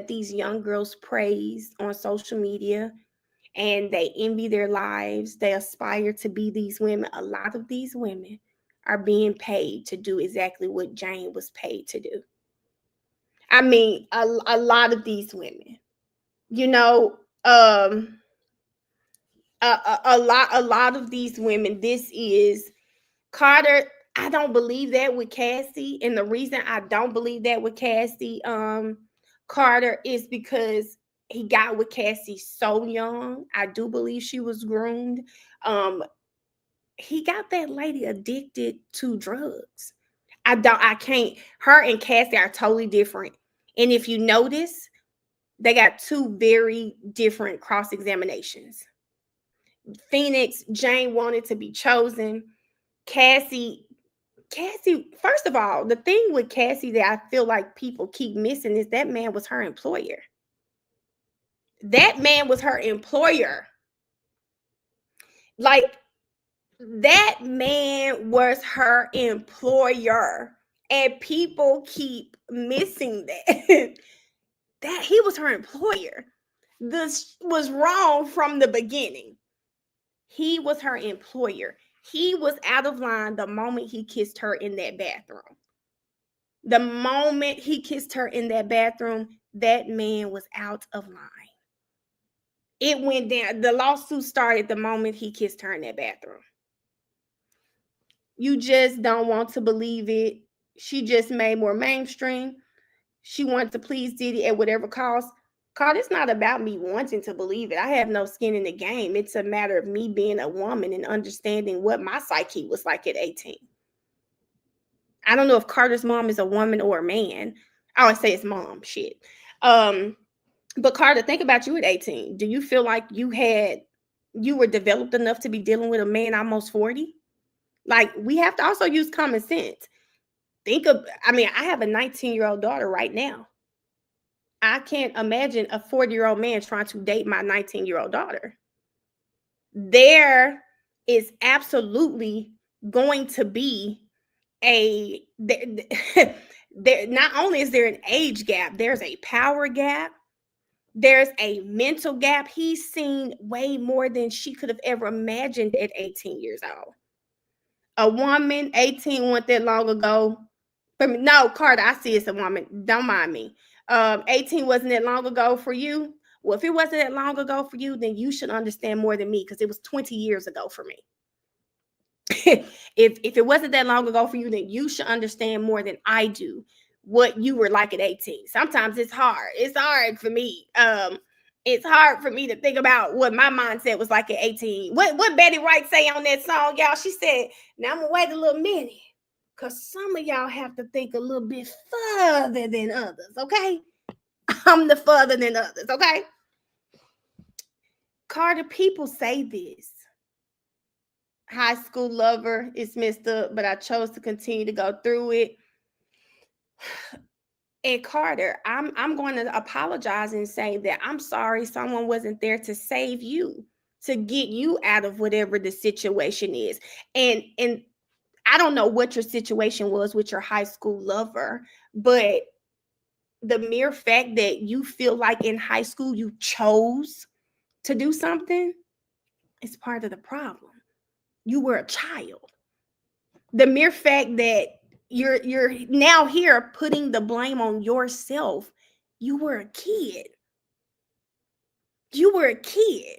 A: these young girls praise on social media, and they envy their lives. They aspire to be these women. A lot of these women are being paid to do exactly what Jane was paid to do. I mean, a lot of these women, you know, a lot of these women. This is Carter. I don't believe that with Cassie, and the reason I don't believe that with Cassie, Carter, is because he got with Cassie so young. I do believe she was groomed. He got that lady addicted to drugs. I can't. Her and Cassie are totally different. And if you notice, they got two very different cross examinations. Phoenix, Jane wanted to be chosen. Cassie, first of all, the thing with Cassie that I feel like people keep missing is that man was her employer. That man was her employer. Like, that man was her employer. And people keep missing that. That he was her employer. This was wrong from the beginning. He was her employer. He was out of line the moment he kissed her in that bathroom. The moment he kissed her in that bathroom, that man was out of line. It went down. The lawsuit started the moment he kissed her in that bathroom. You just don't want to believe it. She just made more mainstream. She wanted to please Diddy at whatever cost. Carl, it's not about me wanting to believe it. I have no skin in the game. It's a matter of me being a woman and understanding what my psyche was like at 18. I don't know if Carter's mom is a woman or a man. I always say it's mom. Shit. But Carter, think about you at 18. Do you feel like you were developed enough to be dealing with a man almost 40? Like, we have to also use common sense. I have a 19-year-old daughter right now. I can't imagine a 40-year-old man trying to date my 19-year-old daughter. There is absolutely going to be not only is there an age gap, there's a power gap, there's a mental gap. He's seen way more than she could have ever imagined at 18 years old. A woman, 18 wasn't that long ago. No, Carter, I see it's a woman. Don't mind me. 18 wasn't that long ago for you. Well, if it wasn't that long ago for you, then you should understand more than me because it was 20 years ago for me. if it wasn't that long ago for you, then you should understand more than I do what you were like at 18. Sometimes it's hard. It's hard for me. It's hard for me to think about what my mindset was like at 18. What Betty Wright say on that song, y'all? She said, now I'm gonna wait a little minute. Because some of y'all have to think a little bit further than others, okay? I'm the further than others, okay? Carter, people say this. High school lover is messed up, but I chose to continue to go through it. And Carter, I'm going to apologize and say that I'm sorry someone wasn't there to save you, to get you out of whatever the situation is. And I don't know what your situation was with your high school lover, but the mere fact that you feel like in high school you chose to do something is part of the problem. You were a child. The mere fact that you're now here putting the blame on yourself. You were a kid. You were a kid.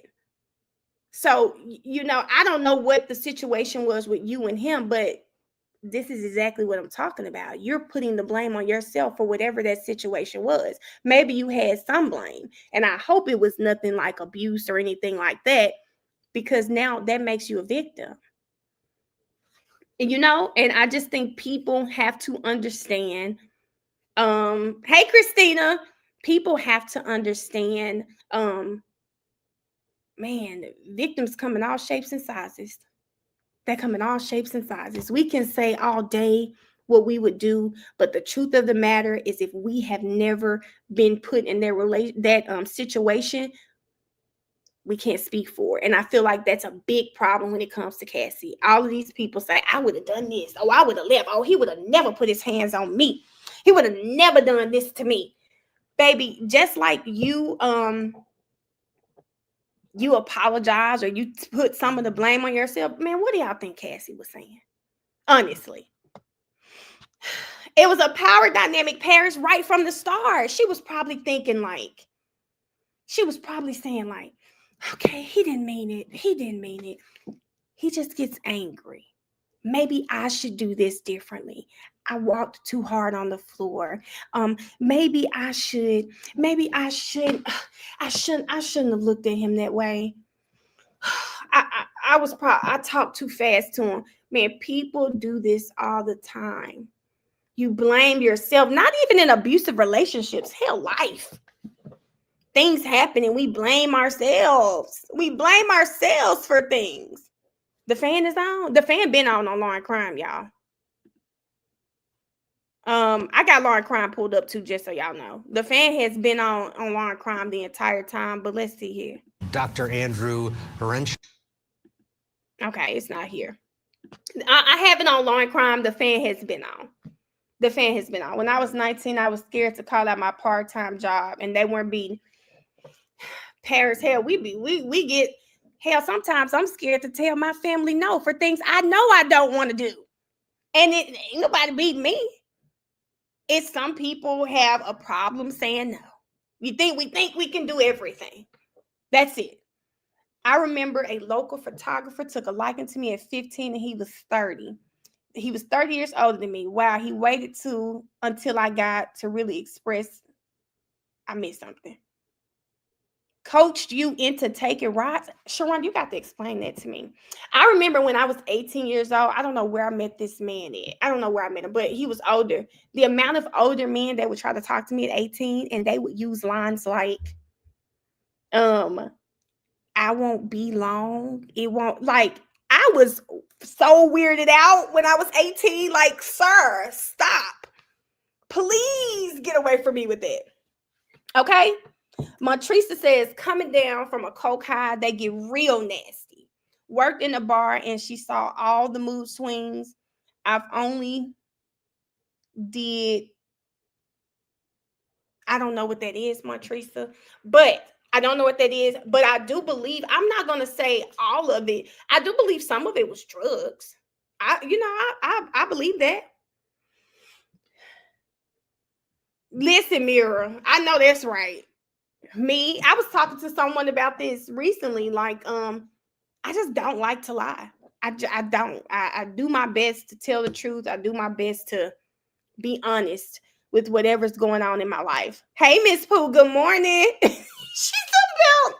A: So, I don't know what the situation was with you and him, but this is exactly what I'm talking about. You're putting the blame on yourself for whatever that situation was. Maybe you had some blame, and I hope it was nothing like abuse or anything like that, because now that makes you a victim. And I just think people have to understand. Hey, Christina, people have to understand. Man, victims come in all shapes and sizes. They come in all shapes and sizes. We can say all day what we would do, but the truth of the matter is, if we have never been put in that situation, we can't speak for it. And I feel like that's a big problem when it comes to Cassie. All of these people say, I would have done this. Oh, I would have left. Oh, he would have never put his hands on me. He would have never done this to me. Baby, just like you apologize or you put some of the blame on yourself, man, what do y'all think Cassie was saying? Honestly. It was a power dynamic, Paris, right from the start. She was probably saying like, okay, he didn't mean it. He just gets angry. Maybe I should do this differently. I walked too hard on the floor. Maybe I shouldn't have looked at him that way. I talked too fast to him. Man, people do this all the time. You blame yourself, not even in abusive relationships, hell, life. Things happen and we blame ourselves. We blame ourselves for things. The fan is on. The fan been on Law and Crime, y'all. I got Law and Crime pulled up too, just so y'all know. The fan has been on Law and Crime the entire time, but let's see here.
E: Dr. Andrew Wrench.
A: Okay, it's not here. I have it on Law and Crime. The fan has been on. The fan has been on. When I was 19, I was scared to call out my part-time job, and they weren't being Paris. Hell, we get hell. Sometimes I'm scared to tell my family no for things I know I don't want to do, and it ain't nobody beat me. It's some people have a problem saying no. We think we can do everything. That's it. I remember a local photographer took a liking to me at 15 and he was 30. He was 30 years older than me. Wow, he waited until I got to really express I missed something. Coached you into taking rides? Sharon, you got to explain that to me. I remember when I was 18 years old, I don't know where I met this man at. I don't know where I met him, but he was older. The amount of older men that would try to talk to me at 18 and they would use lines like, I won't be long. It won't, like, I was so weirded out when I was 18. Like, sir, stop. Please get away from me with that. Okay? Montresa says, coming down from a coke high, they get real nasty. Worked in a bar and she saw all the mood swings. I don't know what that is, Montresa, but I don't know what that is, but I do believe, I'm not going to say all of it. I do believe some of it was drugs. I believe that. Listen, Mira, I know that's right. Me, I was talking to someone about this recently. Like, I just don't like to lie. I don't. I do my best to tell the truth. I do my best to be honest with whatever's going on in my life. Hey, Miss Pooh, good morning. She's about.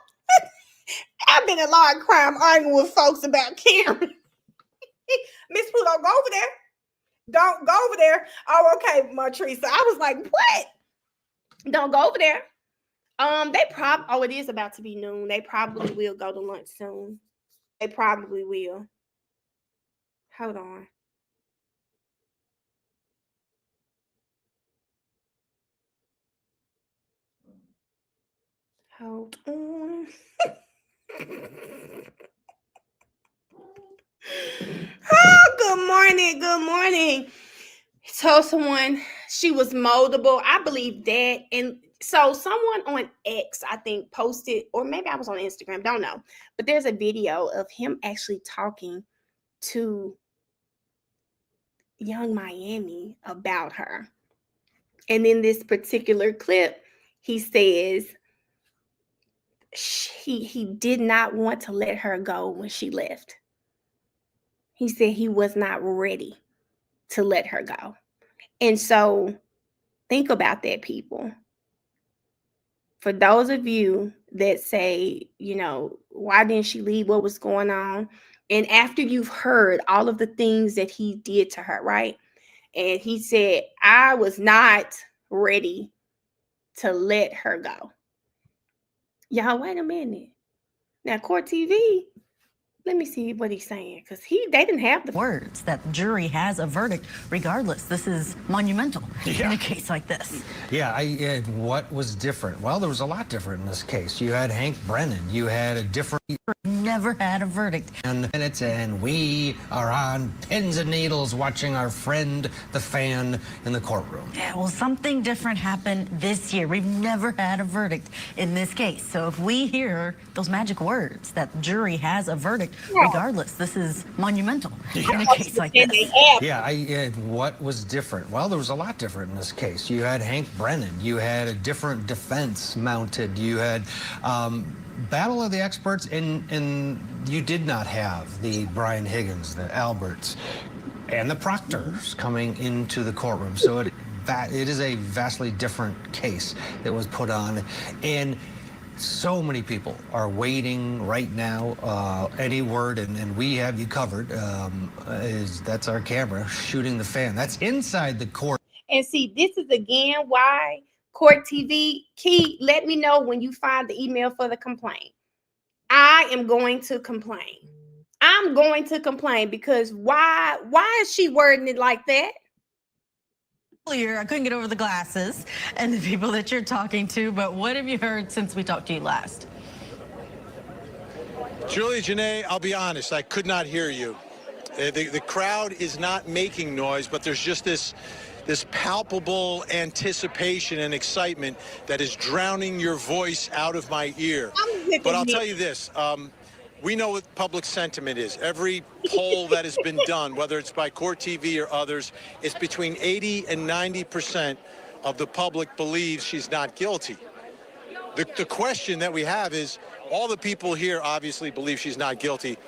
A: I've been a lot of crime arguing with folks about Karen. Miss Pooh, don't go over there. Don't go over there. Oh, okay, Martresa. I was like, what? Don't go over there. It is about to be noon. They probably will go to lunch soon. They probably will. Hold on. Hold on. Oh, good morning. Good morning. Told someone she was moldable. I believe that. And so someone on X, I think, posted, or maybe I was on Instagram, don't know. But there's a video of him actually talking to Young Miami about her. And in this particular clip, he says he did not want to let her go when she left. He said he was not ready to let her go. And so think about that, people. For those of you that say, why didn't she leave? What was going on? And after you've heard all of the things that he did to her, right? And he said, I was not ready to let her go. Y'all, wait a minute. Now, Court TV, let me see what he's saying, because they didn't have the
H: words that the jury has a verdict regardless. This is monumental in a case like this.
E: Yeah, what was different? Well, there was a lot different in this case. You had Hank Brennan. You had a different...
H: Never had a verdict.
E: And we are on pins and needles watching our friend, the fan, in the courtroom.
H: Yeah, well, something different happened this year. We've never had a verdict in this case. So if we hear those magic words that the jury has a verdict regardless, this is monumental in a case like this.
E: Yeah, what was different? Well, there was a lot different in this case. You had Hank Brennan. You had a different defense mounted. You had battle of the experts, and you did not have the Brian Higgins, the Alberts, and the Proctors coming into the courtroom. So it is a vastly different case that was put on, and so many people are waiting right now. Any word, and we have you covered. That's our camera shooting the fan. That's inside the court.
A: And see, this is again why Court TV, Key, let me know when you find the email for the complaint. I am going to complain. I'm going to complain, because why is she wording it like that?
H: Earlier, I couldn't get over the glasses and the people that you're talking to, but what have you heard since we talked to you last?
D: Julia Janae, I'll be honest, I could not hear you. The crowd is not making noise, but there's just this palpable anticipation and excitement that is drowning your voice out of my ear. But I'll tell you this, we know what public sentiment is. Every poll that has been done, whether it's by Court TV or others, it's between 80 and 90% of the public believes she's not guilty. The question that we have is, all the people here obviously believe she's not guilty.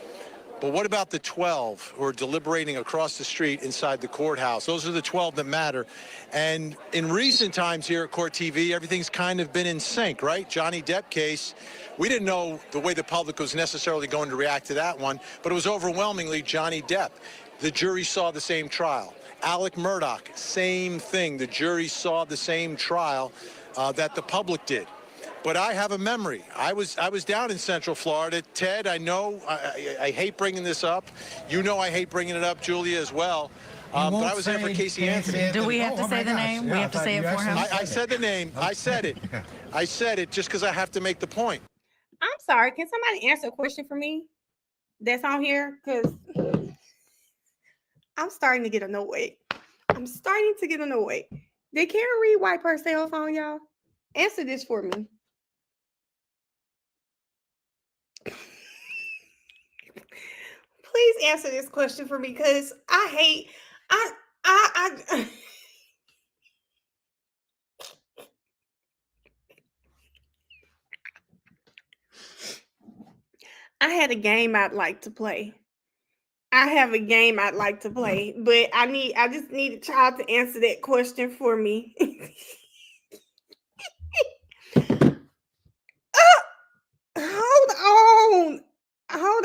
D: But what about the 12 who are deliberating across the street inside the courthouse? Those are the 12 that matter. And in recent times here at Court TV, everything's kind of been in sync, right? Johnny Depp case, we didn't know the way the public was necessarily going to react to that one, but it was overwhelmingly Johnny Depp. The jury saw the same trial. Alec Murdoch, same thing. The jury saw the same trial that the public did. But I have a memory. I was down in Central Florida. Ted, I know I hate bringing this up. You know I hate bringing it up, Julia, as well. But I was there for Casey Anthony.
H: Do we have to say the name? We have to say it for him?
D: I said the name. I said it. I said it just because I have to make the point.
A: I'm sorry. Can somebody answer a question for me that's on here? Because I'm starting to get annoyed. Did Karen Reed wipe her cell phone, y'all? Answer this for me. Please answer this question for me, because I had a game I'd like to play. I have a game I'd like to play, but I just need a child to answer that question for me. Hold on. Hold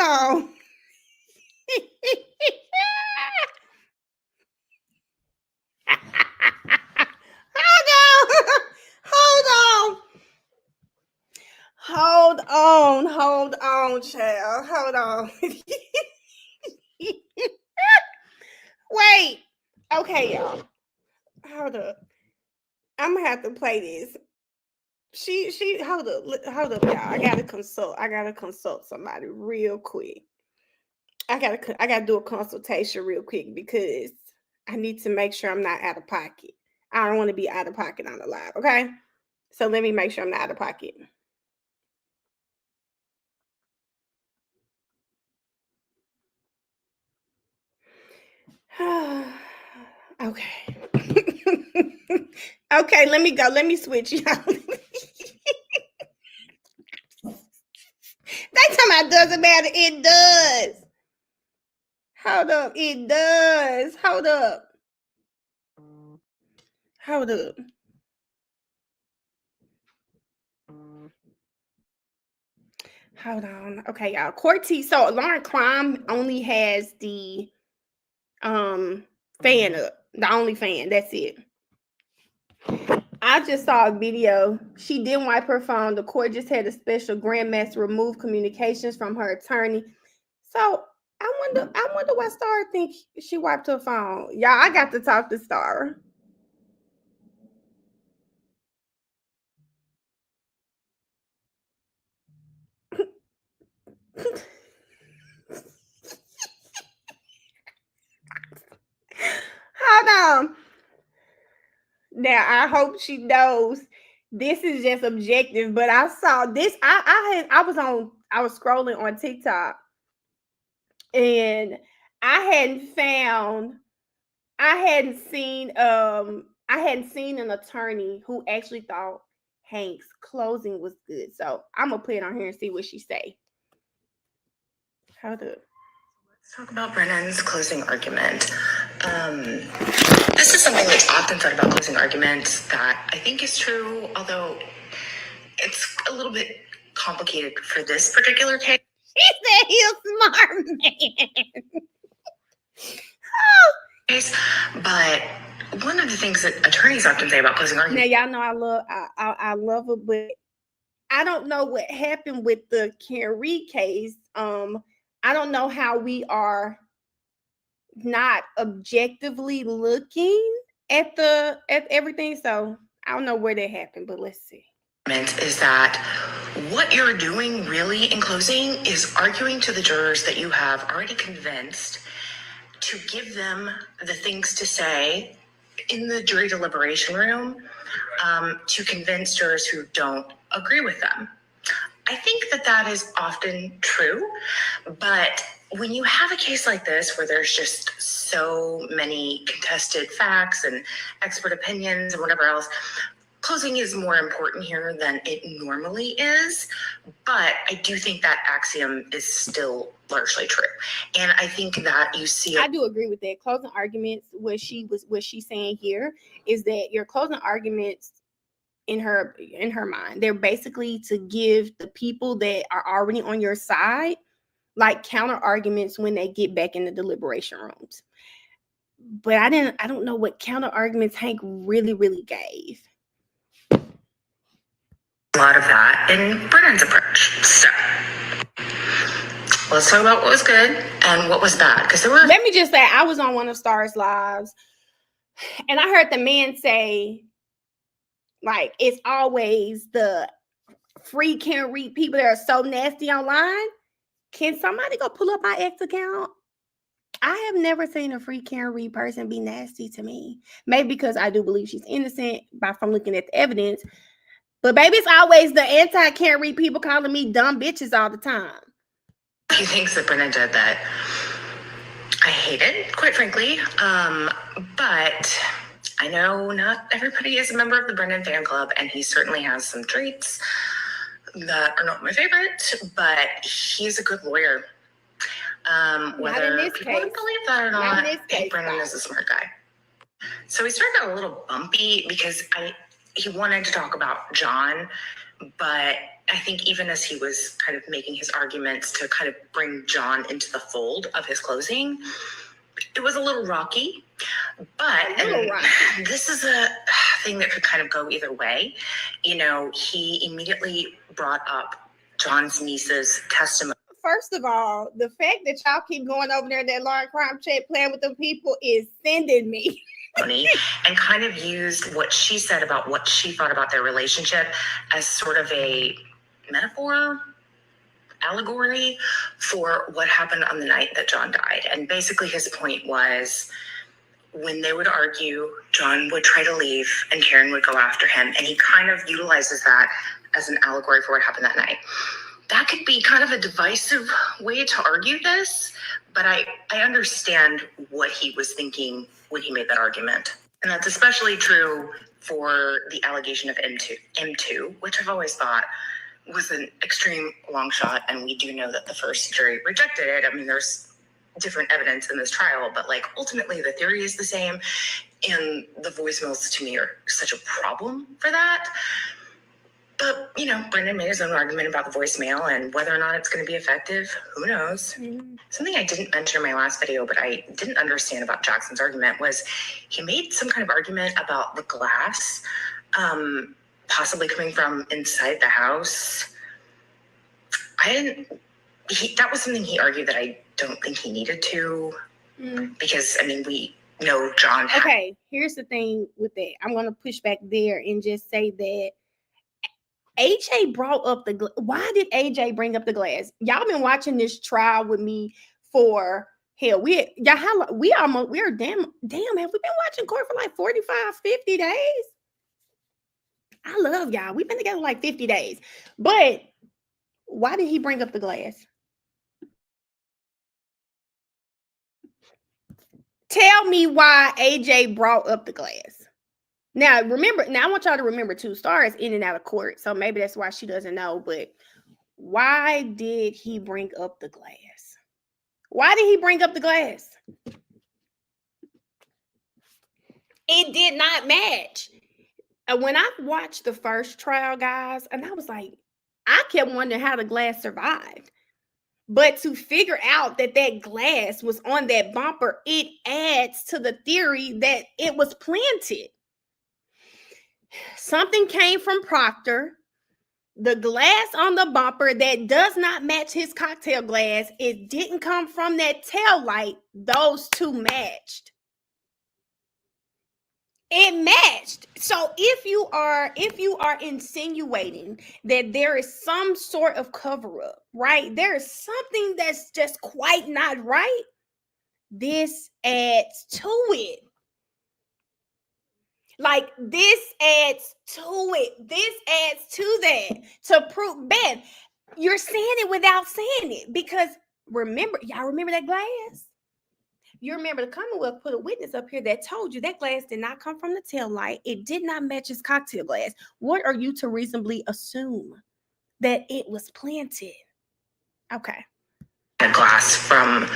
A: on. Hold on, child. Hold on. Wait. Okay, y'all. Hold up. I'm gonna have to play this. She hold up, y'all. I gotta consult somebody real quick. I gotta do a consultation real quick because I need to make sure I'm not out of pocket. I don't want to be out of pocket on the live, okay? So let me make sure I'm not out of pocket. Okay. Okay, let me go. Let me switch, y'all. They talking about doesn't matter. It does. Hold up. It does. Hold up. Hold up. Hold on. Okay, y'all. Corti. So alarm climb only has the fan up. The only fan. That's it. I just saw a video. She didn't wipe her phone. The court just had a special grandmaster remove communications from her attorney. So I wonder what Star think she wiped her phone. Y'all, I got to talk to Star. Hold on. Now I hope she knows this is just objective, but I saw this. I was scrolling on TikTok and I hadn't seen an attorney who actually thought Hank's closing was good. So I'm gonna put it on here and see what she say. Hold up.
K: Let's talk about Brennan's closing argument. This is something that's often said about closing arguments that I think is true, although it's a little bit complicated for this particular case.
A: He said he's a smart man.
K: But one of the things that attorneys often say about closing arguments.
A: Now y'all know I love her, but I don't know what happened with the Carrie case. I don't know how we are not objectively looking at everything. So I don't know where that happened, but let's see.
K: Is that what you're doing really in closing is arguing to the jurors that you have already convinced to give them the things to say in the jury deliberation room to convince jurors who don't agree with them. I think that is often true, but when you have a case like this where there's just so many contested facts and expert opinions and whatever else, closing is more important here than it normally is, but I do think that axiom is still largely true. And I think that you see
A: I do agree with that. Closing arguments, what she's saying here is that your closing arguments in her mind, they're basically to give the people that are already on your side like counter arguments when they get back in the deliberation rooms. But I don't know what counter arguments Hank really gave.
K: A lot of that in Brennan's approach. So let's talk about what was good and what was bad. Because there were.
A: Let me just say, I was on one of Star's lives, and I heard the man say, like, it's always the free can read people that are so nasty online. Can somebody go pull up my ex account? I have never seen a free can read person be nasty to me. Maybe because I do believe she's innocent from looking at the evidence. But baby, it's always the anti-can read people calling me dumb bitches all the time.
K: A few things that Brennan did that I hated, quite frankly. But I know not everybody is a member of the Brennan fan club, and he certainly has some traits that are not my favorite, but he's a good lawyer. Whether people would believe that or not, Hank Brennan is a smart guy. So we started out a little bumpy because he wanted to talk about John, but I think even as he was kind of making his arguments to kind of bring John into the fold of his closing, it was a little rocky. But this is a thing that could kind of go either way. You know, he immediately brought up John's niece's testimony.
A: First of all, the fact that y'all keep going over there in that large crime chat playing with them people is sending me.
K: And kind of used what she said about what she thought about their relationship as sort of a metaphor, allegory for what happened on the night that John died. And basically his point was, when they would argue, John would try to leave and Karen would go after him. And he kind of utilizes that as an allegory for what happened that night. That could be kind of a divisive way to argue this, but I understand what he was thinking when he made that argument. And that's especially true for the allegation of M2, which I've always thought was an extreme long shot. And we do know that the first jury rejected it. I mean, there's different evidence in this trial, but like ultimately the theory is the same. And the voicemails to me are such a problem for that. But, you know, Brendan made his own argument about the voicemail and whether or not it's going to be effective, who knows? Mm-hmm. Something I didn't mention in my last video, but I didn't understand about Jackson's argument was he made some kind of argument about the glass possibly coming from inside the house. That was something he argued that I don't think he needed to, because, I mean, we know John had...
A: Okay, here's the thing with that. I'm going to push back there and just say that AJ brought up why did AJ bring up the glass? Y'all been watching this trial with me for hell. We're damn, have we been watching court for like 45, 50 days? I love y'all. We've been together like 50 days. But why did he bring up the glass? Tell me why AJ brought up the glass. Now, I want y'all to remember too, Star is in and out of court, so maybe that's why she doesn't know, but why did he bring up the glass? Why did he bring up the glass? It did not match. And when I watched the first trial, guys, and I was like, I kept wondering how the glass survived. But to figure out that glass was on that bumper, it adds to the theory that it was planted. Something came from Proctor. The glass on the bumper that does not match his cocktail glass, it didn't come from that tail light. Those two matched. It matched. So if you are insinuating that there is some sort of cover up, right? There is something that's just quite not right. This adds to it. Like this adds to it. This adds to that to prove. Ben, you're saying it without saying it because y'all remember that glass? You remember the Commonwealth put a witness up here that told you that glass did not come from the tail light. It did not match his cocktail glass. What are you to reasonably assume? That it was planted. Okay.
K: A glass from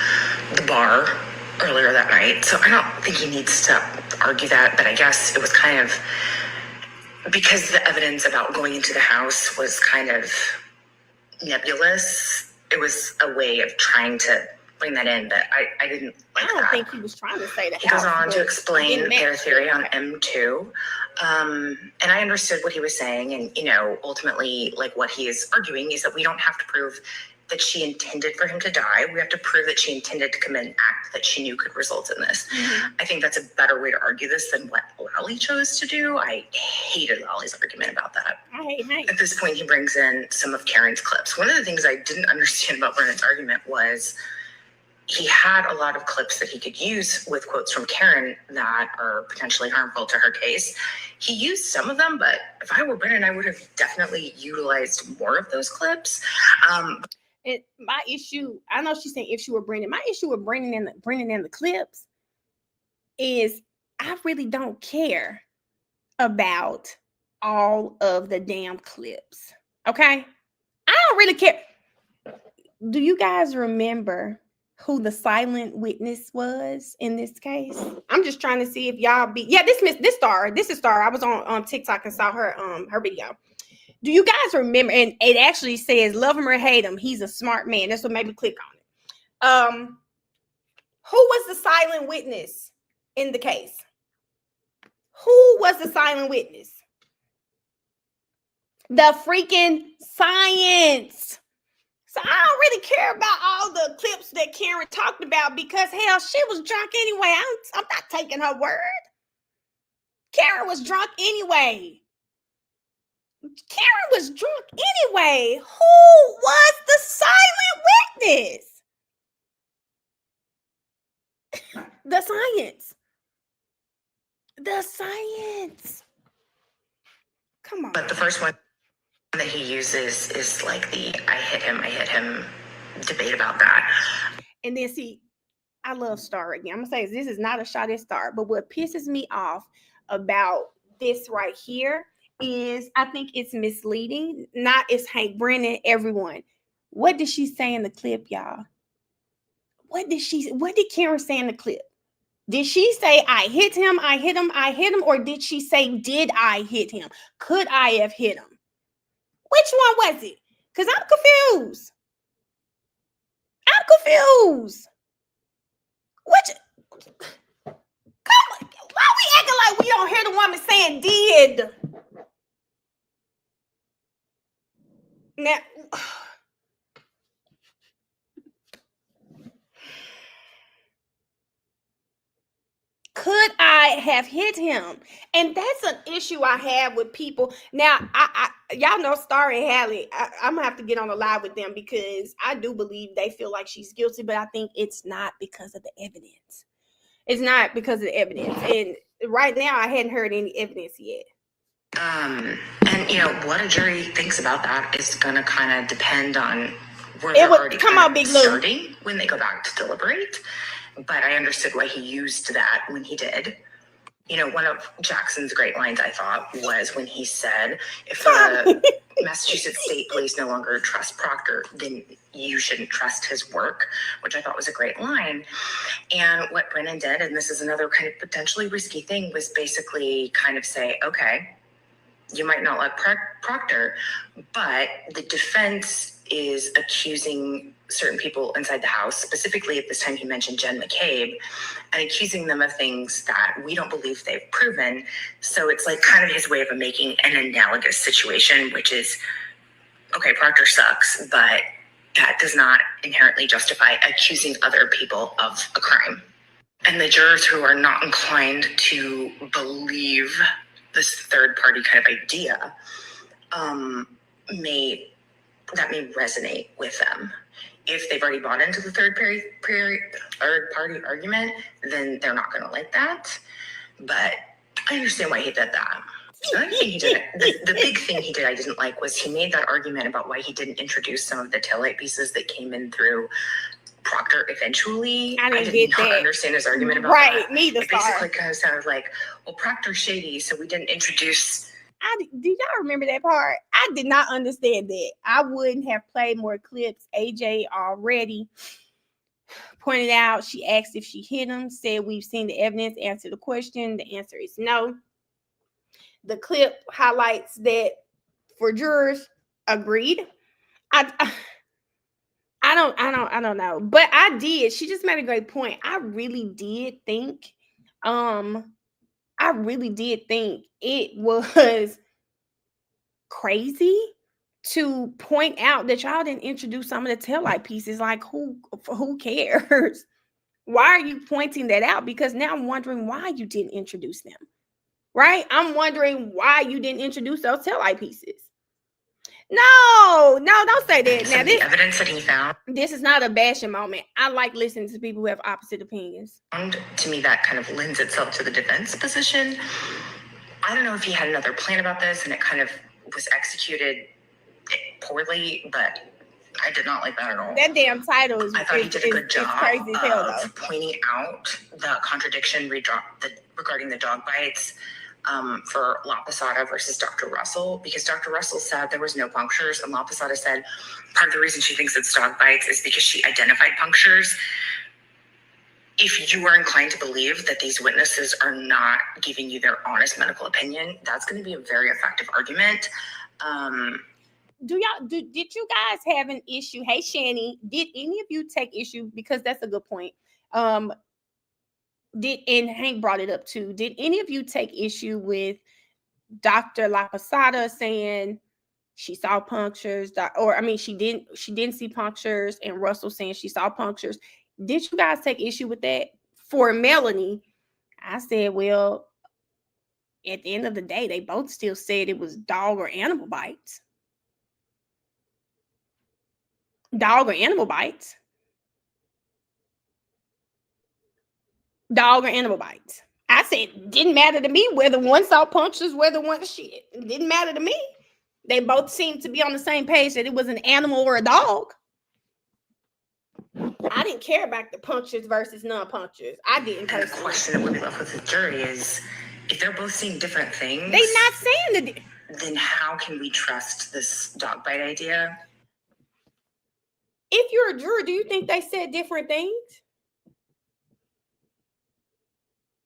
K: the bar earlier that night. So I don't think he needs to argue that, but I guess it was kind of because the evidence about going into the house was kind of nebulous. It was a way of trying to bring that in, but I didn't like that.
A: I don't think he was trying to say that.
K: He goes on to explain their theory on M2. And I understood what he was saying. And, you know, ultimately, like what he is arguing is that we don't have to prove that she intended for him to die. We have to prove that she intended to commit an act that she knew could result in this. Mm-hmm. I think that's a better way to argue this than what Lally chose to do. I hated Lally's argument about that. At this point, he brings in some of Karen's clips. One of the things I didn't understand about Brennan's argument was he had a lot of clips that he could use with quotes from Karen that are potentially harmful to her case. He used some of them, but if I were Brennan, I would have definitely utilized more of those clips.
A: And my issue, I know she's saying if she were Brennan, my issue with Brennan and the clips is I really don't care about all of the damn clips. Okay? don't really care. Do you guys remember who the silent witness was in this case? I'm just trying to see if y'all this is Star. I was on TikTok and saw her video. Do you guys remember? And it actually says, love him or hate him, he's a smart man. That's what made me click on it. Who was the silent witness in the case? Who was the silent witness? The freaking science. So I don't really care about all the clips that Karen talked about because, hell, she was drunk anyway. I'm not taking her word. Karen was drunk anyway. Karen was drunk anyway. Who was the silent witness? The science. The science. Come on.
K: But the first one that he uses is like the I hit him debate about that.
A: And then see, I love Star again. I'm gonna say this is not a shot at Star, but what pisses me off about this right here is I think it's misleading. Not it's Hank Brennan, everyone. What did she say in the clip, y'all? What did Karen say in the clip? Did she say I hit him, or did she say did I hit him? Could I have hit him? Which one was it? Because I'm confused. Come on. Why we acting like we don't hear the woman saying did? Now, could I have hit him? And that's an issue I have with people. Now, I y'all know Star and Hallie. I'm gonna have to get on the live with them because I do believe they feel like she's guilty, but I think it's not because of the evidence. It's not because of the evidence. And right now, I hadn't heard any evidence yet.
K: And what a jury thinks about that is gonna kind of depend on where they're already starting when they go back to deliberate. But I understood why he used that when he did. One of Jackson's great lines, I thought, was when he said, if the Massachusetts State Police no longer trust Proctor, then you shouldn't trust his work, which I thought was a great line. And what Brennan did, and this is another kind of potentially risky thing, was basically kind of say, okay, you might not like Proctor, but the defense is accusing certain people inside the house, specifically at this time he mentioned Jen McCabe, and accusing them of things that we don't believe they've proven. So it's like kind of his way of making an analogous situation, which is, okay, Proctor sucks, but that does not inherently justify accusing other people of a crime. And the jurors who are not inclined to believe this third party kind of idea may resonate with them. If they've already bought into the third party argument, then they're not going to like that. But I understand why he did that. The big thing he did I didn't like was he made that argument about why he didn't introduce some of the taillight pieces that came in through Proctor eventually. I did not understand his argument about that. Right, me the It basically kind of sounded like, well, Proctor's shady, so we didn't introduce.
A: Do y'all remember that part? I did not understand that. I wouldn't have played more clips. AJ already pointed out, she asked if she hit him, said we've seen the evidence, answer the question. The answer is no. The clip highlights that for jurors, agreed. I don't know. But I did. She just made a great point. I really did think it was crazy to point out that y'all didn't introduce some of the taillight pieces. Like, who cares? Why are you pointing that out? Because now I'm wondering why you didn't introduce them. Right? I'm wondering why you didn't introduce those taillight pieces. No, don't say that. Now, this
K: evidence that he found.
A: This is not a bashing moment. I like listening to people who have opposite opinions.
K: To me, that kind of lends itself to the defense position. I don't know if he had another plan about this and it kind of was executed poorly, but I did not like that at all.
A: That damn title is.
K: I thought he did a good job of pointing out the contradiction regarding the dog bites. for La Posada versus Dr. Russell, because Dr. Russell said there was no punctures, and La Posada said part of the reason she thinks it's dog bites is because she identified punctures. If you are inclined to believe that these witnesses are not giving you their honest medical opinion, that's going to be a very effective argument.
A: Did you guys have an issue? Hey, Shani, did any of you take issue? Because that's a good point. And Hank brought it up too. Did any of you take issue with Dr. La Posada saying she saw punctures, she didn't see punctures, and Russell saying she saw punctures? Did you guys take issue with that? For Melanie, I said, well, at the end of the day, they both still said it was dog or animal bites. Dog or animal bites. Dog or animal bites. I said, didn't matter to me whether one saw punctures, whether one shit. It didn't matter to me. They both seemed to be on the same page that it was an animal or a dog. I didn't care about the punctures versus non-punctures. I didn't personally.
K: And the question that would be left with the jury is, if they're both seeing different things,
A: they're not saying that.
K: Then how can we trust this dog bite idea?
A: If you're a juror, do you think they said different things?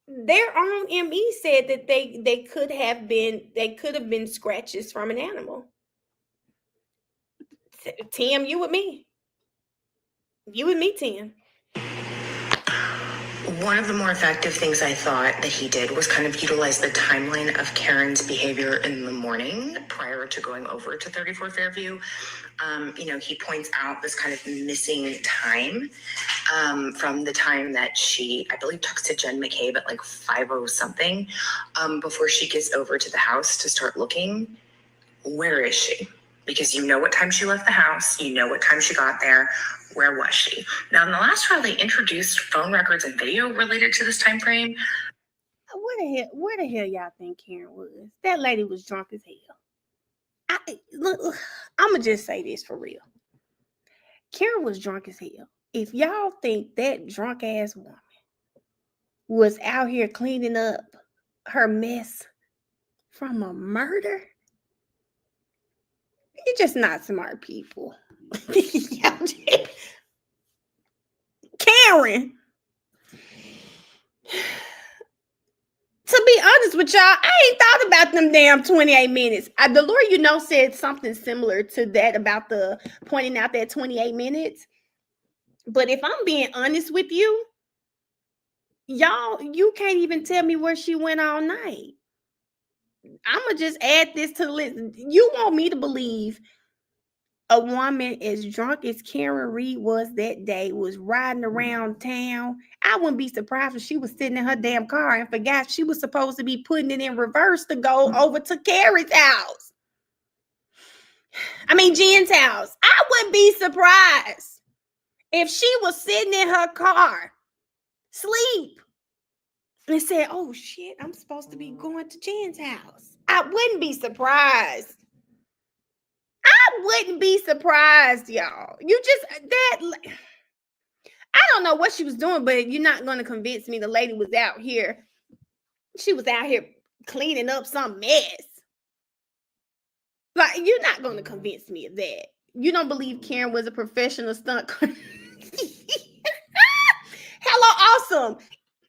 A: Their own ME said that they could have been scratches from an animal. Tim, you with me? You and me, Tim.
K: One of the more effective things I thought that he did was kind of utilize the timeline of Karen's behavior in the morning prior to going over to 34 Fairview. He points out this kind of missing time from the time that she, I believe, talks to Jen McCabe at like 5:00 something before she gets over to the house to start looking. Where is she? Because you know what time she left the house, you know what time she got there. Where was she? Now, in the last trial, they introduced phone records and video related to this time frame.
A: Where the hell y'all think Karen was? That lady was drunk as hell. I'm gonna just say this for real. Karen was drunk as hell. If y'all think that drunk ass woman was out here cleaning up her mess from a murder, you're just not smart people. Karen, to be honest with y'all, I ain't thought about them damn 28 minutes. The lawyer, said something similar to that about the pointing out that 28 minutes. But if I'm being honest with you, y'all, you can't even tell me where she went all night. I'm going to just add this to the list. You want me to believe a woman as drunk as Karen Reed was that day was riding around town? I wouldn't be surprised if she was sitting in her damn car and forgot she was supposed to be putting it in reverse to go over to Carrie's house. Jen's house. I wouldn't be surprised if she was sitting in her car, sleep, and said, oh shit, I'm supposed to be going to Jen's house. I wouldn't be surprised. I wouldn't be surprised, y'all. I don't know what she was doing, but you're not going to convince me the lady was out here. She was out here cleaning up some mess. Like, you're not going to convince me of that. You don't believe Karen was a professional stunt. Hello, awesome.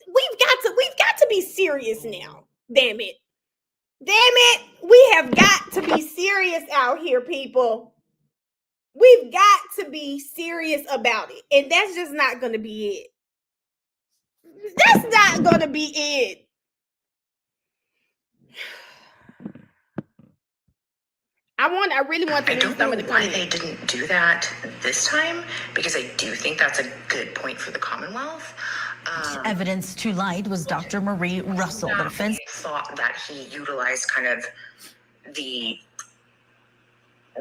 A: We've got to be serious now. Damn it. We have got to be serious out here, people. We've got to be serious about it. And that's just not going to be it. That's not going to be it. I really want to read some of the comments.
K: I don't know why they didn't do that this time, because I do think that's a good point for the Commonwealth.
H: Evidence to light was Dr. Marie Russell. The defense
K: thought that he utilized kind of the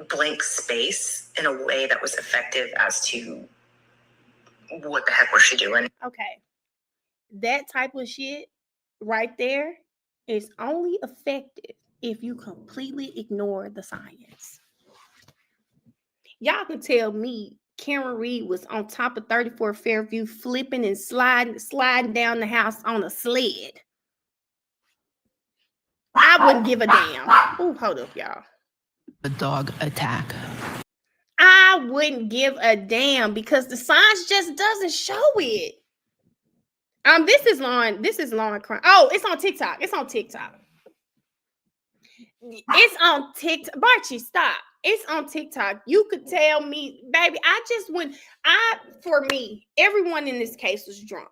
K: blank space in a way that was effective as to what the heck was she doing.
A: Okay. That type of shit right there is only effective if you completely ignore the science. Y'all can tell me Karen Reed was on top of 34 Fairview flipping and sliding down the house on a sled. I wouldn't give a damn. Oh, hold up, y'all.
J: A dog attack.
A: I wouldn't give a damn because the science just doesn't show it. This is law and crime. Oh, it's on TikTok. It's on TikTok. It's on TikTok. Barchi, stop. It's on TikTok. You could tell me, baby, for me, everyone in this case was drunk.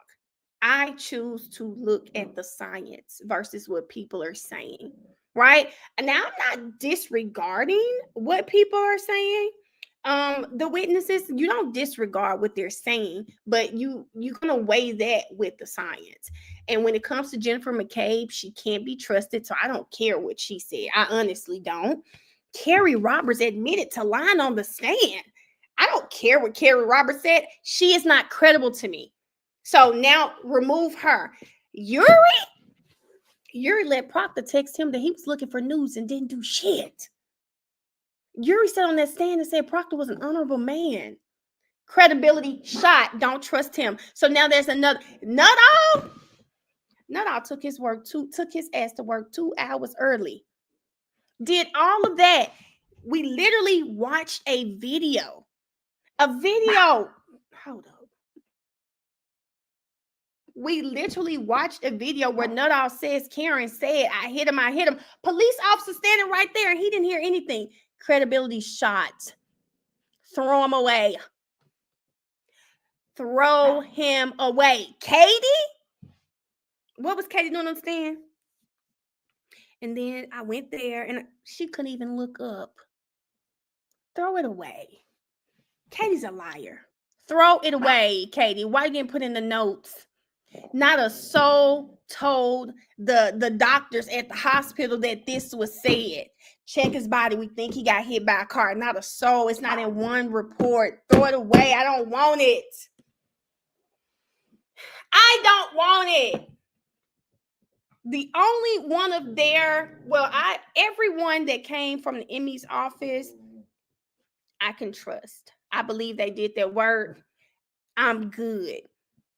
A: I choose to look at the science versus what people are saying, right? And now I'm not disregarding what people are saying. The witnesses, you don't disregard what they're saying, but you're gonna weigh that with the science. And when it comes to Jennifer McCabe, she can't be trusted, so I don't care what she said. I honestly don't. Carrie Roberts admitted to lying on the stand. I don't care what Carrie Roberts said. She is not credible to me. So now remove her. Yuri let Proctor text him that he was looking for news and didn't do shit. Yuri sat on that stand and said Proctor was an honorable man. Credibility shot. Don't trust him. So now there's another. Nuttall took his ass to work 2 hours early. Did all of that. We literally watched a video. Hold up. We literally watched a video where Nuttall says Karen said, I hit him. Police officer standing right there and he didn't hear anything. Credibility shot. Throw him away. Throw him away. Katie? What was Katie doing on the stand? And then I went there and she couldn't even look up. Throw it away. Katie's a liar. Throw it away, Katie. Why you didn't put in the notes? Not a soul told the doctors at the hospital that this was said. Check his body. We think he got hit by a car. Not a soul. It's not in one report. Throw it away. I don't want it. I don't want it. The only one of everyone that came from the Emmy's office, I can trust. I believe they did their work. I'm good.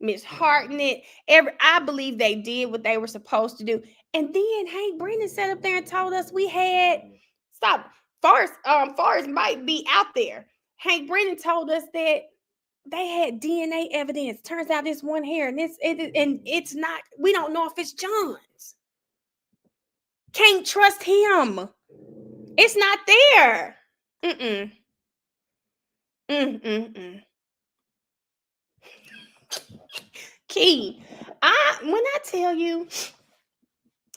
A: Miss Hartnett, I believe they did what they were supposed to do. And then Hank Brennan sat up there and told us Forrest might be out there. Hank Brennan told us that they had DNA evidence. Turns out it's one hair, and it's not. We don't know if it's John's. Can't trust him. It's not there. Key, when I tell you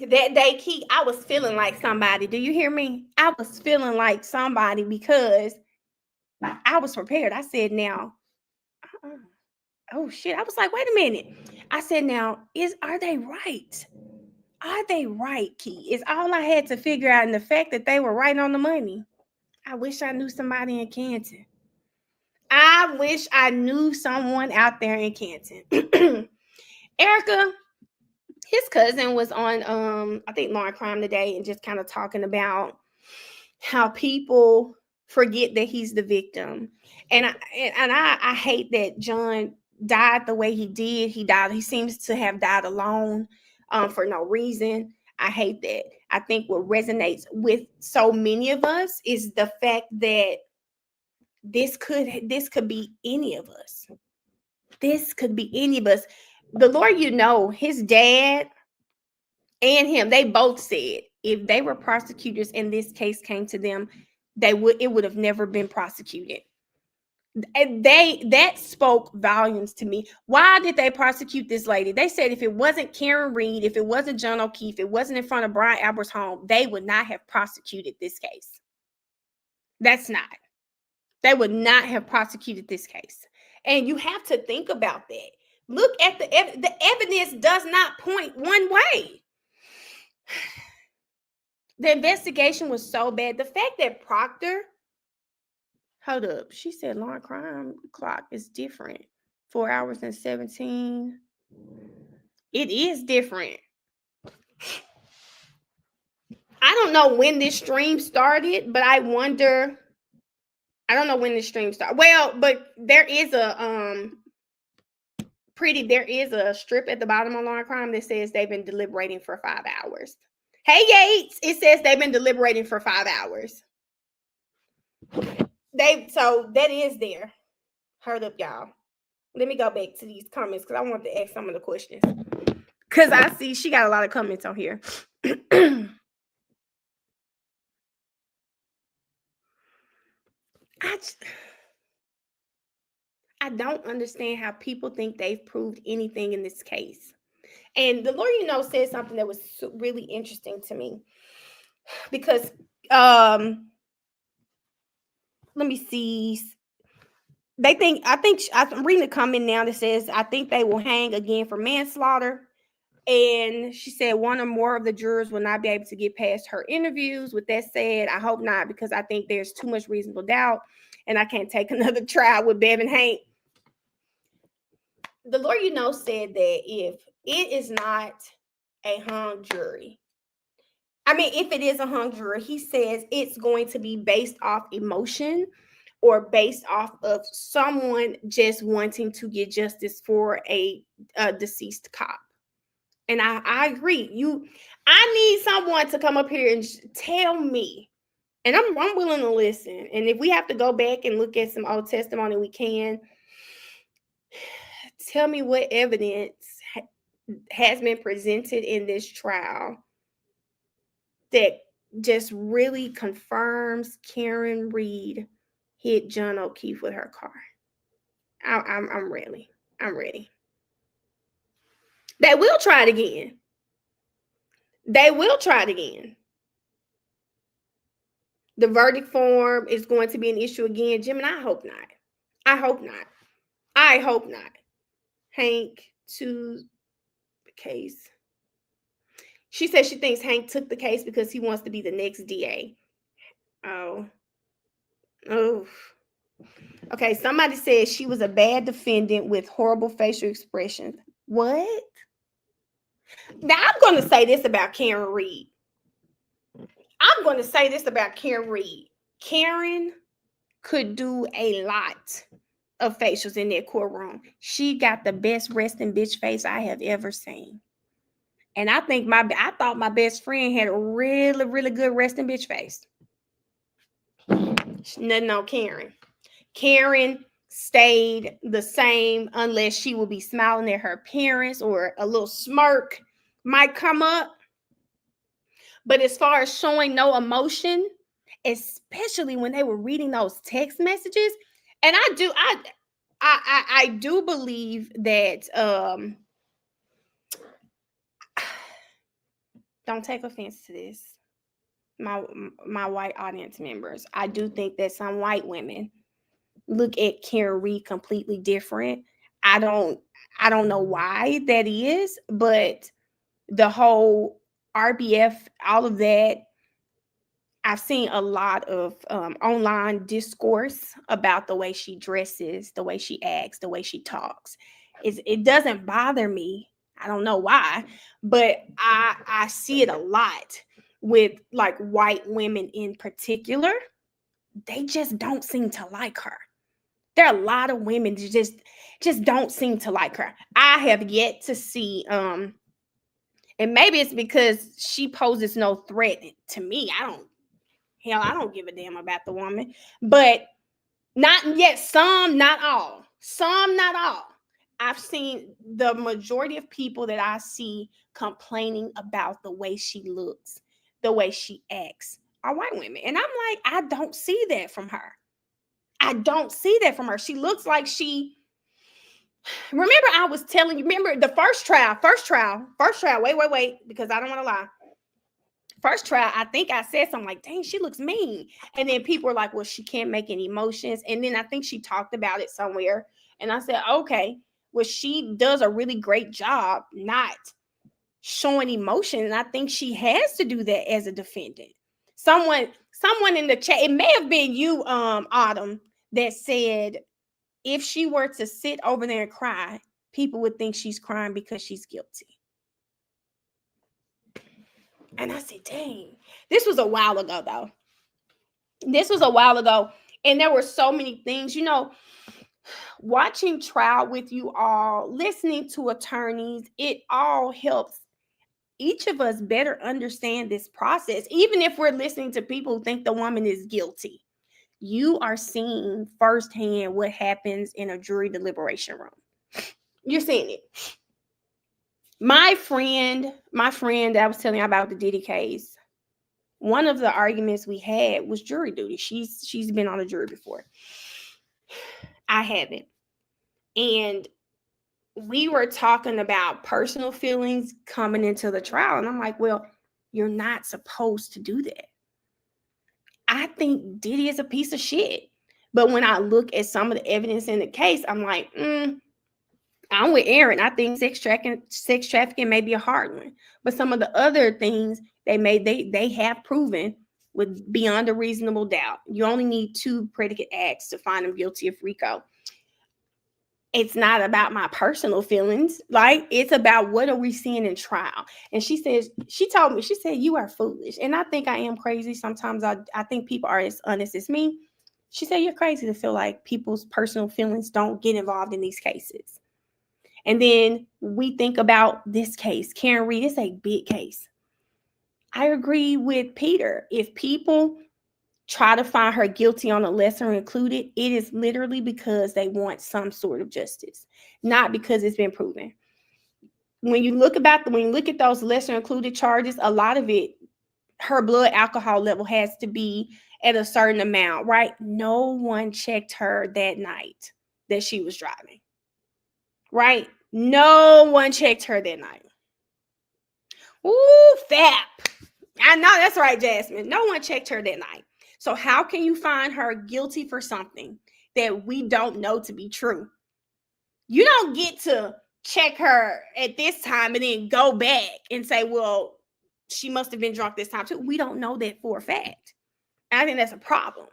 A: that day, Key, I was feeling like somebody. Do you hear me? I was feeling like somebody because I was prepared. I said, now, oh shit. I was like, wait a minute. I said, now, are they right? Are they right, Key? Is all I had to figure out, and the fact that they were right on the money. I wish I knew somebody in Canton. I wish I knew someone out there in Canton. Erica, his cousin was on I think Law and Crime today and just kind of talking about how people forget that he's the victim. And I hate that John died the way he did. He seems to have died alone for no reason. I hate that. I think what resonates with so many of us is the fact that this could be any of us. This could be any of us. The Lord, his dad and him, they both said if they were prosecutors and this case came to them, it would have never been prosecuted. And that spoke volumes to me. Why did they prosecute this lady? They said if it wasn't Karen Reed, if it wasn't John O'Keefe, it wasn't in front of Brian Albert's home, they would not have prosecuted this case. They would not have prosecuted this case. And you have to think about that. Look at the evidence does not point one way. The investigation was so bad. The fact that Proctor, hold up, she said Law and Crime clock is different. 4 hours and 17. It is different. I don't know when this stream started, but I wonder. I don't know when the stream started. Well, but there is a strip at the bottom of Law and Crime that says they've been deliberating for 5 hours. Hey, Yates. It says they've been deliberating for 5 hours. So that is there. Heard up, y'all. Let me go back to these comments because I want to ask some of the questions. Because I see she got a lot of comments on here. I don't understand how people think they've proved anything in this case. And the lawyer, said something that was really interesting to me. Because, let me see. I'm reading a comment now that says, I think they will hang again for manslaughter. And she said one or more of the jurors will not be able to get past her interviews. With that said, I hope not, because I think there's too much reasonable doubt and I can't take another trial with Bev and Hank. The lawyer, said that if it is not a hung jury, if it is a hung jury, he says it's going to be based off emotion or based off of someone just wanting to get justice for a deceased cop. And I agree. I need someone to come up here and tell me, and I'm willing to listen. And if we have to go back and look at some old testimony, we can. Tell me what evidence has been presented in this trial that just really confirms Karen Reed hit John O'Keefe with her car. I'm ready. I'm ready. They will try it again. They will try it again. The verdict form is going to be an issue again, Jim, and I hope not. I hope not. I hope not. Hank to the case. She says she thinks Hank took the case because he wants to be the next DA. Oh. Okay, somebody said she was a bad defendant with horrible facial expressions. What? Now, I'm going to say this about Karen Reed. Karen could do a lot of facials in that courtroom. She got the best resting bitch face I have ever seen. And I thought my best friend had a really, really good resting bitch face. Nothing on Karen. Karen stayed the same unless she will be smiling at her parents or a little smirk might come up. But as far as showing no emotion, especially when they were reading those text messages, and I do believe that don't take offense to this, my white audience members. I do think that some white women look at Karen Reed completely different. I don't know why that is, but the whole RBF, all of that, I've seen a lot of online discourse about the way she dresses, the way she acts, the way she talks. It doesn't bother me. I don't know why, but I see it a lot with like white women in particular. They just don't seem to like her. There are a lot of women that just don't seem to like her. I have yet to see, and maybe it's because she poses no threat to me. I don't give a damn about the woman, but not yet. Some, not all. I've seen the majority of people that I see complaining about the way she looks, the way she acts, are white women. And I'm like, I don't see that from her. She looks like remember I was telling you, remember the first trial, wait, because I don't want to lie. First trial, I think I said something like, dang, she looks mean. And then people were like, well, she can't make any emotions. And then I think she talked about it somewhere. And I said, okay, well, she does a really great job not showing emotion. And I think she has to do that as a defendant. Someone in the chat, it may have been you, Autumn, that said, if she were to sit over there and cry, people would think she's crying because she's guilty. And I said, dang, this was a while ago, though. And there were so many things, watching trial with you all, listening to attorneys, it all helps. each of us better understand this process, even if we're listening to people who think the woman is guilty. You are seeing firsthand what happens in a jury deliberation room. You're seeing it. My friend that I was telling you about the Diddy case, one of the arguments we had was jury duty. She's been on a jury before. I haven't. And we were talking about personal feelings coming into the trial. And I'm like, well, you're not supposed to do that. I think Diddy is a piece of shit. But when I look at some of the evidence in the case, I'm like, I'm with Aaron. I think sex trafficking may be a hard one. But some of the other things they have proven with beyond a reasonable doubt. You only need 2 predicate acts to find them guilty of RICO. It's not about my personal feelings. Like, it's about what are we seeing in trial. And she told me, she said, you are foolish. And I think I am crazy. Sometimes I think people are as honest as me. She said, you're crazy to feel like people's personal feelings don't get involved in these cases. And then we think about this case. Karen Reed, it's a big case. I agree with Peter. If people try to find her guilty on a lesser included, it is literally because they want some sort of justice, not because it's been proven. When you look at those lesser included charges, a lot of it, her blood alcohol level has to be at a certain amount, right? No one checked her that night that she was driving, right? No one checked her that night. Ooh, FAP. I know that's right, Jasmine. No one checked her that night. So how can you find her guilty for something that we don't know to be true? You don't get to check her at this time and then go back and say, well, she must have been drunk this time too. We don't know that for a fact. And I think that's a problem.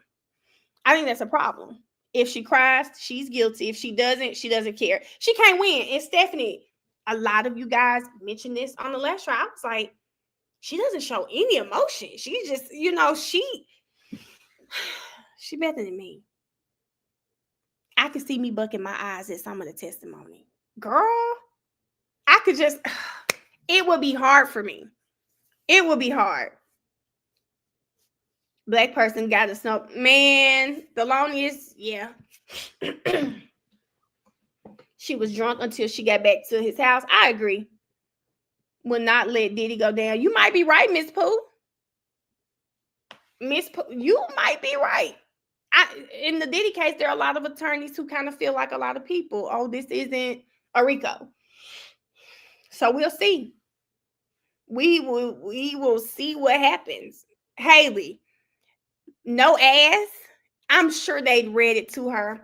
A: If she cries, she's guilty. If she doesn't care. She can't win. And Stephanie, a lot of you guys mentioned this on the last trial. It's like, she doesn't show any emotion. She just, she better than me. I could see me bucking my eyes at some of the testimony. Girl, I could just, it would be hard for me. It would be hard. Black person got to know, man, the longest, yeah. She was drunk until she got back to his house. I agree. Will not let Diddy go down. You might be right, Miss Pooh. You might be right. In the Diddy case, there are a lot of attorneys who kind of feel like a lot of people. Oh, this isn't a RICO. So we'll see. We will see what happens. Haley, no ass. I'm sure they'd read it to her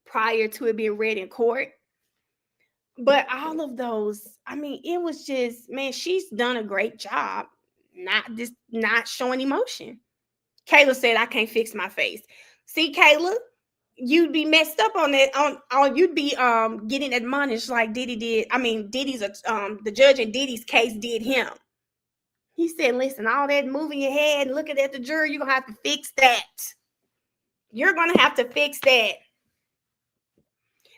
A: prior to it being read in court. But all of those, I mean, it was just, man, she's done a great job not showing emotion. Kayla said, I can't fix my face. See, Kayla, you'd be messed up on that. You'd be getting admonished like Diddy did. I mean, the judge in Diddy's case did him. He said, listen, all that moving your head and looking at the jury, you're going to have to fix that. You're going to have to fix that.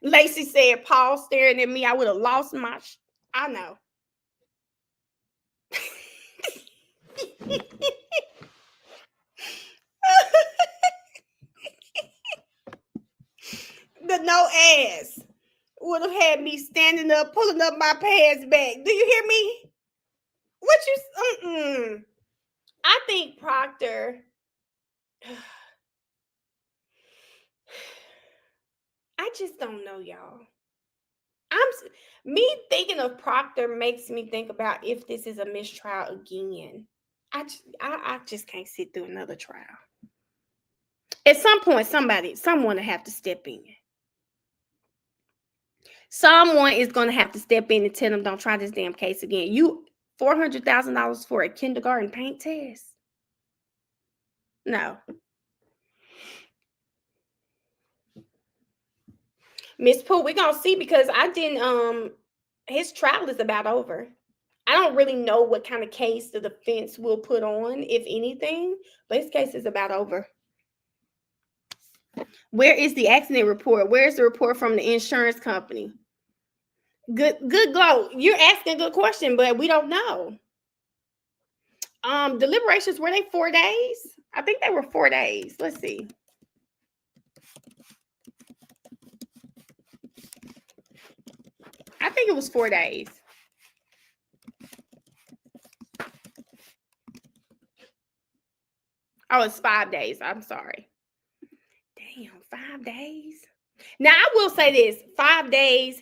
A: Lacey said, Paul staring at me, I would have lost my... I know. The no ass would have had me standing up, pulling up my pants back. Do you hear me? I think Proctor... I just don't know, y'all. Me thinking of Proctor makes me think about if this is a mistrial again. I just can't sit through another trial. At some point, someone will have to step in. Someone is going to have to step in and tell them, don't try this damn case again. You $400,000 for a kindergarten paint test? No. Miss Pooh, we're going to see, because I didn't, his trial is about over. I don't really know what kind of case the defense will put on, if anything, but his case is about over. Where is the accident report? Where's the report from the insurance company? Good glow. You're asking a good question, but we don't know. Deliberations, were they 4 days? I think they were 4 days. Let's see. I think it was 4 days. Oh, it's 5 days. I'm sorry. Damn, 5 days. Now, I will say this, 5 days.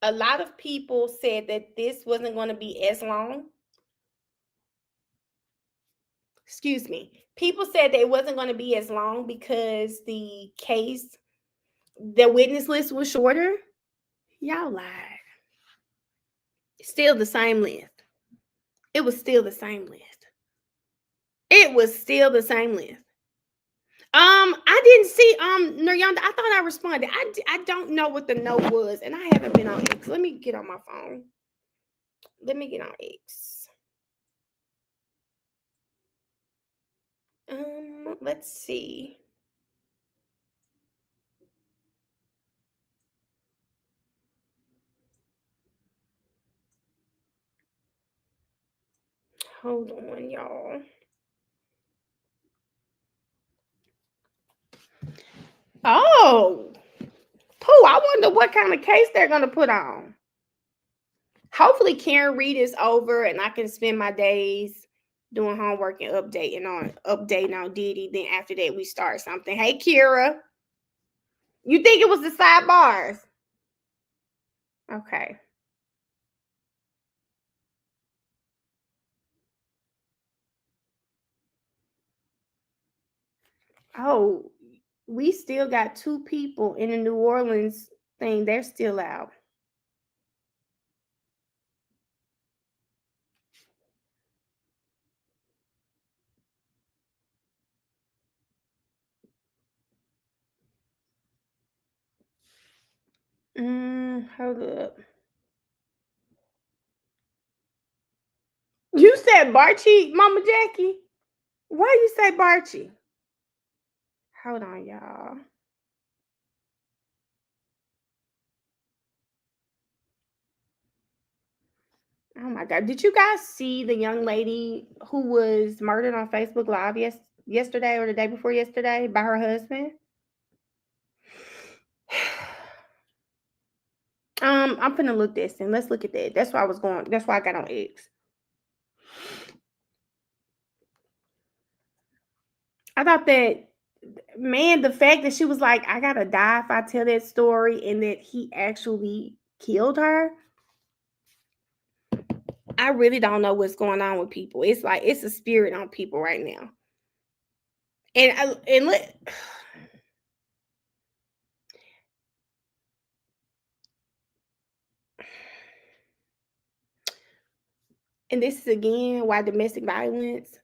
A: A lot of people said that this wasn't going to be as long. Excuse me. People said that it wasn't going to be as long because the witness list was shorter. Y'all lied. Still the same list. It was still the same list. It was still the same list. I didn't see Nuryanda. I thought I responded. I don't know what the note was, and I haven't been on X. Let me get on my phone. Let me get on X. Let's see. Hold on, y'all. Oh, I wonder what kind of case they're gonna put on. Hopefully, Karen Reed is over, and I can spend my days doing homework and updating on Diddy. Then after that, we start something. Hey, Kira, you think it was the sidebars? Okay. Oh, we still got 2 people in the New Orleans thing. They're still out. Hold up. You said Barchi, Mama Jackie? Why you say Barchi? Hold on, y'all. Oh my God. Did you guys see the young lady who was murdered on Facebook Live yesterday or the day before yesterday by her husband? I'm finna look this and let's look at that. That's why I got on X. I thought that, man, the fact that she was like, I gotta die if I tell that story, and that he actually killed her. I really don't know what's going on with people. It's like it's a spirit on people right now. And this is again why domestic violence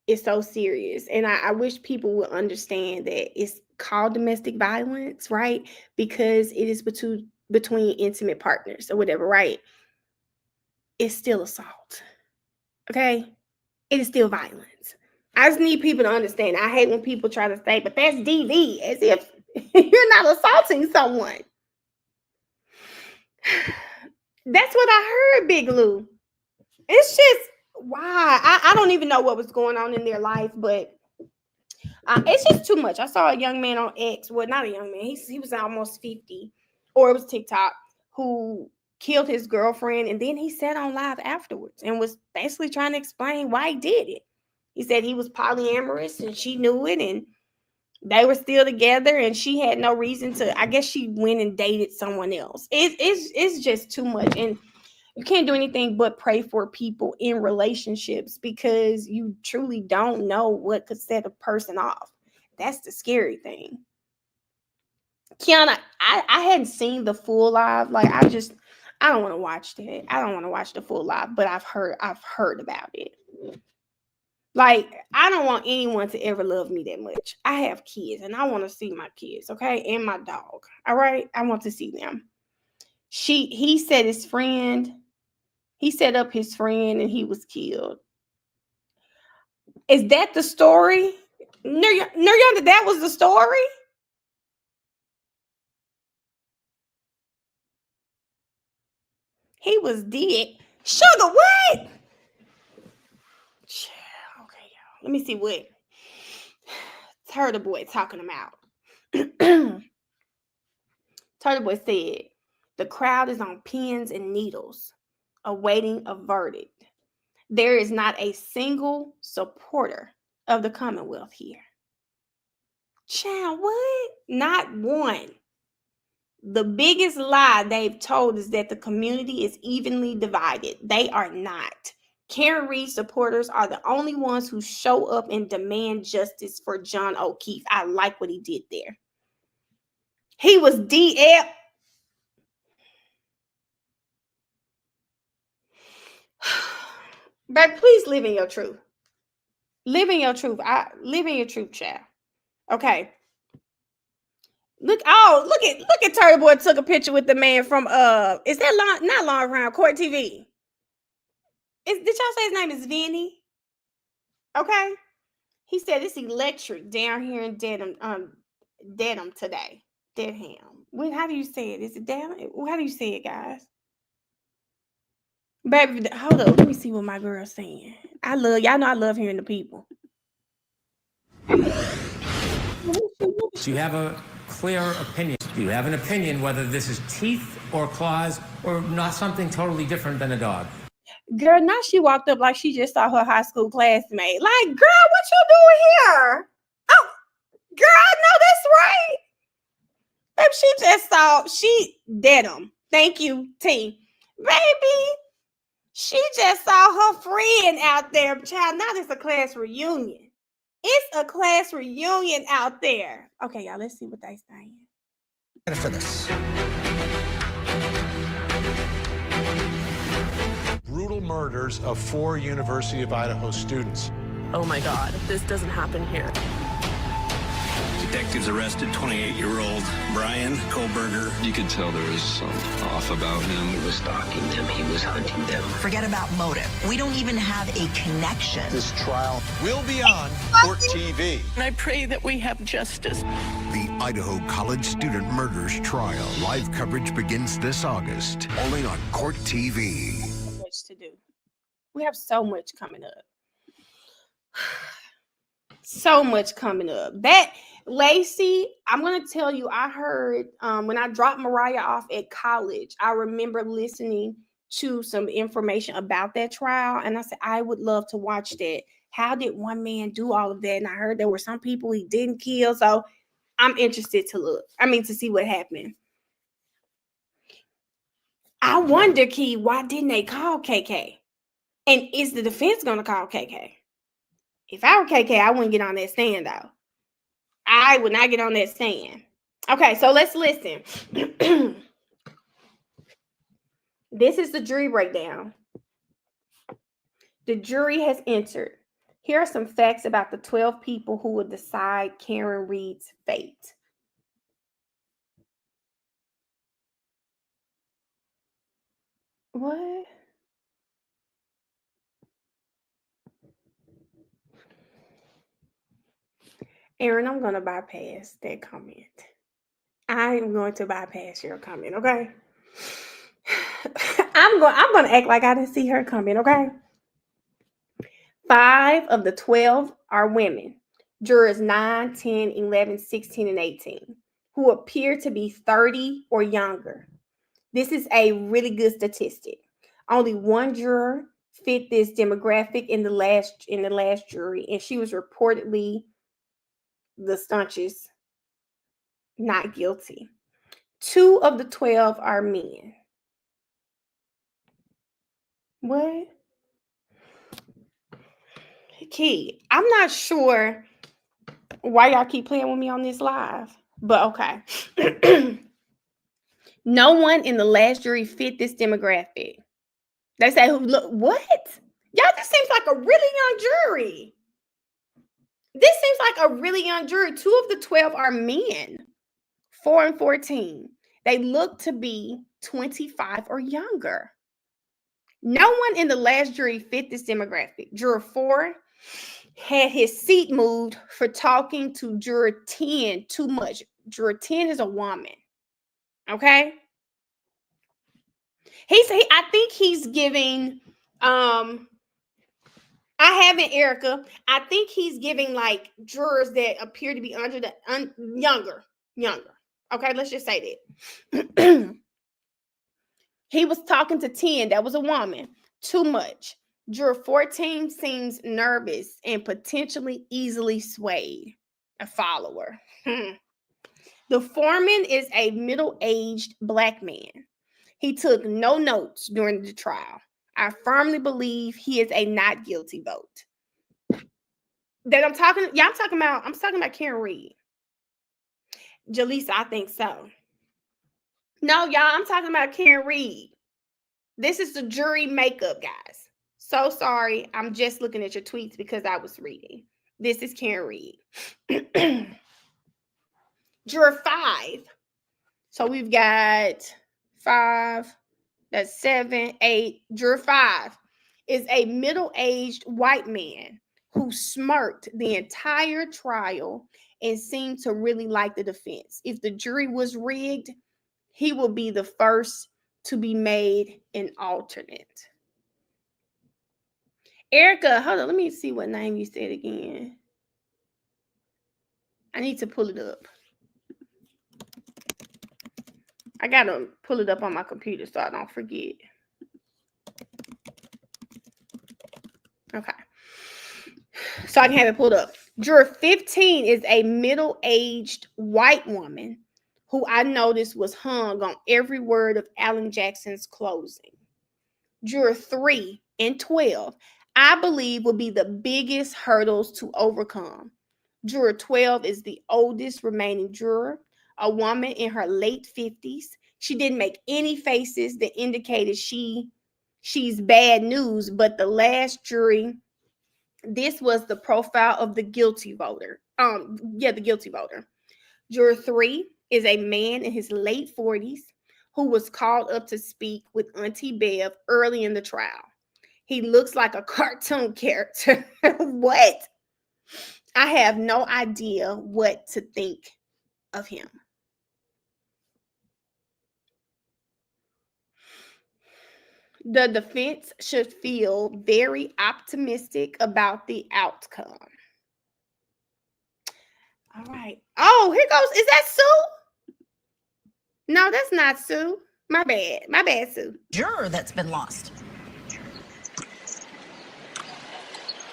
A: is so serious. And I wish people would understand that it's called domestic violence, right? Because it is between intimate partners or whatever, right? It's still assault. Okay? It is still violence. I just need people to understand. I hate when people try to say, but that's DV, as if you're not assaulting someone. That's what I heard, Big Lou. It's just why I don't even know what was going on in their life, but it's just too much. I saw a young man on X, well, not a young man, he was almost 50, or it was TikTok, who killed his girlfriend, and then he sat on live afterwards and was basically trying to explain why he did it. He said he was polyamorous and she knew it, and they were still together, and she had no reason to. I guess she went and dated someone else. It's just too much, and you can't do anything but pray for people in relationships because you truly don't know what could set a person off. That's the scary thing. Kiana, I hadn't seen the full live. Like I don't want to watch that. I don't want to watch the full live, but I've heard about it. Like, I don't want anyone to ever love me that much. I have kids and I want to see my kids, okay? And my dog. All right? I want to see them. He said his friend, he set up his friend and he was killed. Is that the story? Nuryanda, that was the story? He was dead. Sugar, what? Okay, y'all. Let me see what Turtle Boy talking about. Turtle Boy said, the crowd is on pins and needles, awaiting a verdict. There is not a single supporter of the Commonwealth here. Child, what? Not one. The biggest lie they've told is that the community is evenly divided. They are not. Karen Reed supporters are the only ones who show up and demand justice for John O'Keefe. I like what he did there. He was DL. But please live in your truth. Live in your truth. Live in your truth, child. Okay. Look at Turtle Boy took a picture with the man from is that not Long Round Court TV? Did y'all say his name is Vinny? Okay. He said it's electric down here in Dedham today. Dedham. How do you say it? Is it down? How do you say it, guys? Baby, hold up. Let me see what my girl's saying. Y'all know I love hearing the people.
L: Do you have a clear opinion? Do you have an opinion whether this is teeth or claws or not something totally different than a dog?
A: Girl, now she walked up like she just saw her high school classmate. Like, girl, what you doing here? Oh, girl, I know that's right. Baby, she just saw, Dedham. Thank you, T. Baby, she just saw her friend out there. Child, now it's a class reunion. It's a class reunion out there. Okay, y'all, let's see what they saying.
E: For this.
G: Brutal murders of 4 University of Idaho students.
C: Oh my God, this doesn't happen here.
J: Detectives arrested 28-year-old Brian Kohlberger.
M: You could tell there was some off about him. He was stalking them. He was hunting them.
I: Forget about motive. We don't even have a connection.
D: This trial will be on Court TV.
C: And I pray that we have justice.
N: The Idaho College student murders trial. Live coverage begins this August, only on Court TV.
A: Much to do. We have so much coming up. So much coming up. That Lacey, I'm going to tell you, I heard when I dropped Mariah off at college, I remember listening to some information about that trial. And I said, I would love to watch that. How did one man do all of that? And I heard there were some people he didn't kill. So I'm interested to see what happened. I wonder, Key, why didn't they call KK? And is the defense going to call KK? If I were KK, I wouldn't get on that stand, though. I would not get on that stand. Okay, so let's listen. This is the jury breakdown. The jury has entered. Here are some facts about the 12 people who will decide Karen Reed's fate. What? Aaron, I'm going to bypass that comment. I am going to bypass your comment, okay? I'm going to act like I didn't see her comment, okay? 5 of the 12 are women, jurors 9, 10, 11, 16, and 18, who appear to be 30 or younger. This is a really good statistic. Only one juror fit this demographic in the last jury, and she was reportedly the staunchest not guilty. 2 of the 12 are men. What? Key, I'm not sure why y'all keep playing with me on this live, but okay. No one in the last jury fit this demographic. They say, look, what? Y'all, this seems like a really young jury. This seems like a really young jury. 2 of the 12 are men, 4 and 14. They look to be 25 or younger. No one in the last jury fit this demographic. Juror 4 had his seat moved for talking to juror 10 too much. Juror 10 is a woman. Okay? I think he's giving I haven't, Erica. I think he's giving like jurors that appear to be under the younger. Okay, let's just say that. He was talking to 10. That was a woman. Too much. Juror 14 seems nervous and potentially easily swayed. A follower. The foreman is a middle-aged black man. He took no notes during the trial. I firmly believe he is a not guilty vote. I'm talking about Karen Reed. Jaleesa, I think so. No, y'all, I'm talking about Karen Reed. This is the jury makeup, guys. So sorry. I'm just looking at your tweets because I was reading. This is Karen Reed. Juror 5. So we've got 5. That's 7, 8. Juror 5 is a middle-aged white man who smirked the entire trial and seemed to really like the defense. If the jury was rigged, he will be the first to be made an alternate. Erica, hold on. Let me see what name you said again. I need to pull it up. I got to pull it up on my computer so I don't forget. Okay. So I can have it pulled up. Juror 15 is a middle-aged white woman who I noticed was hung on every word of Alan Jackson's closing. Juror 3 and 12, I believe, will be the biggest hurdles to overcome. Juror 12 is the oldest remaining juror, a woman in her late 50s. She didn't make any faces that indicated she's bad news, but the last jury, this was the profile of the guilty voter. The guilty voter. Juror 3 is a man in his late 40s who was called up to speak with Auntie Bev early in the trial. He looks like a cartoon character. What? I have no idea what to think of him. The defense should feel very optimistic about the outcome. All right. Oh, here goes. Is that Sue? No, that's not Sue. My bad. My bad, Sue.
H: Juror that's been lost.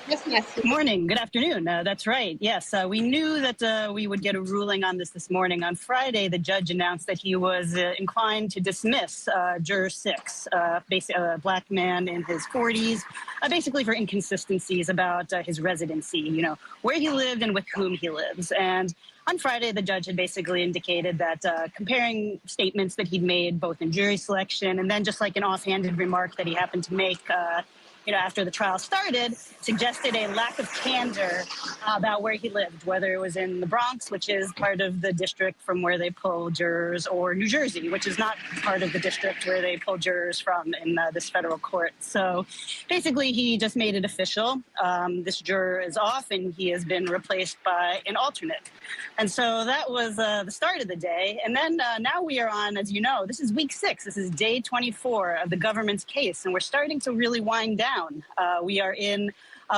O: Good morning. Good afternoon. That's right. Yes, we knew that we would get a ruling on this morning. On Friday, the judge announced that he was inclined to dismiss Juror 6, basically a black man in his 40s, basically for inconsistencies about his residency, where he lived and with whom he lives. And on Friday, the judge had basically indicated that comparing statements that he'd made both in jury selection and then just like an offhanded remark that he happened to make after the trial started, suggested a lack of candor about where he lived, whether it was in the Bronx, which is part of the district from where they pull jurors, or New Jersey, which is not part of the district where they pull jurors from in this federal court. So basically, he just made it official. This juror is off, and he has been replaced by an alternate. And so that was the start of the day. And then now we are on, as you know, this is week 6. This is day 24 of the government's case, and we're starting to really wind down. We are in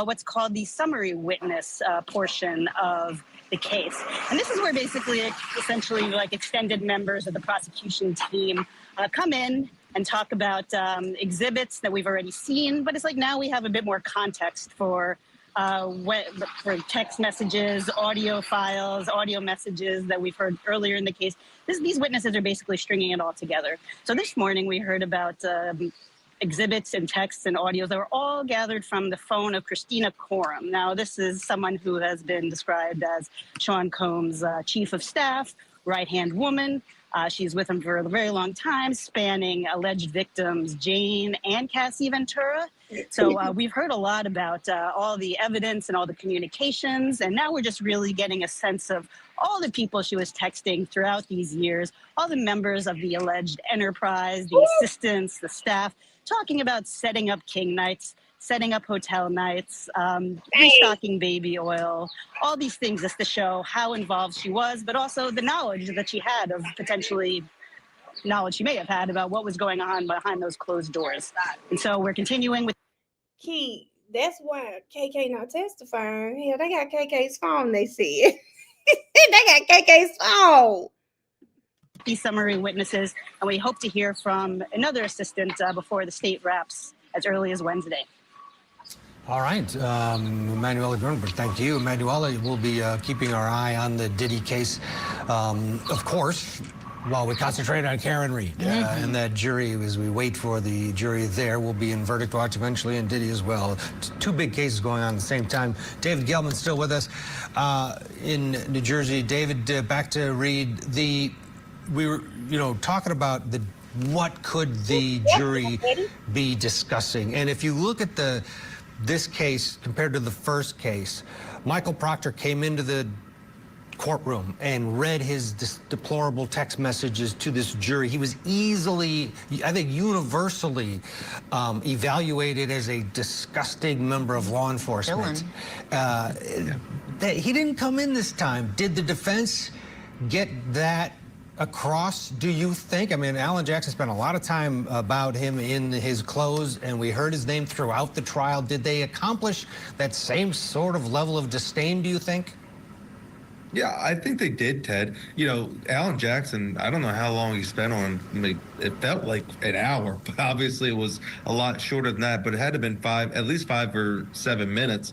O: what's called the summary witness portion of the case. And this is where basically, essentially, like extended members of the prosecution team come in and talk about exhibits that we've already seen. But it's like now we have a bit more context for text messages, audio files, audio messages that we've heard earlier in the case. These witnesses are basically stringing it all together. So this morning we heard about exhibits and texts and audios that were all gathered from the phone of Christina Coram. Now, this is someone who has been described as Sean Combs' chief of staff, right-hand woman. She's with him for a very long time, spanning alleged victims Jane and Cassie Ventura. So we've heard a lot about all the evidence and all the communications, and now we're just really getting a sense of all the people she was texting throughout these years, all the members of the alleged enterprise, the assistants, the staff, talking about setting up king nights, setting up hotel nights, restocking baby oil, all these things just to show how involved she was, but also the knowledge that she had of potentially knowledge she may have had about what was going on behind those closed doors. And so we're continuing with
A: Key. That's why KK not testifying. Hell, they got KK's phone, they said. They got KK's phone.
O: these summary witnesses, and we hope to hear from another assistant before the state wraps as early as Wednesday.
E: All right, Emanuela Grunberg, thank you. Emanuela, we'll be keeping our eye on the Diddy case, of course, while we concentrate on Karen Reed and that jury. As we wait for the jury there, we'll be in verdict watch eventually, and Diddy as well. Two big cases going on at the same time. David Gelman still with us in New Jersey. David, back to Reed. We were, talking about what could the jury be discussing, and if you look at this case compared to the first case, Michael Proctor came into the courtroom and read his deplorable text messages to this jury. He was easily, I think, universally evaluated as a disgusting member of law enforcement. He didn't come in this time. Did the defense get that across, do you think? I mean, Alan Jackson spent a lot of time about him in his clothes, and we heard his name throughout the trial. Did they accomplish that same sort of level of disdain, do you think?
P: Yeah, I think they did, Ted. Alan Jackson, I don't know how long he spent on him. It felt like an hour, but obviously it was a lot shorter than that. But it had to have been at least 5 or 7 minutes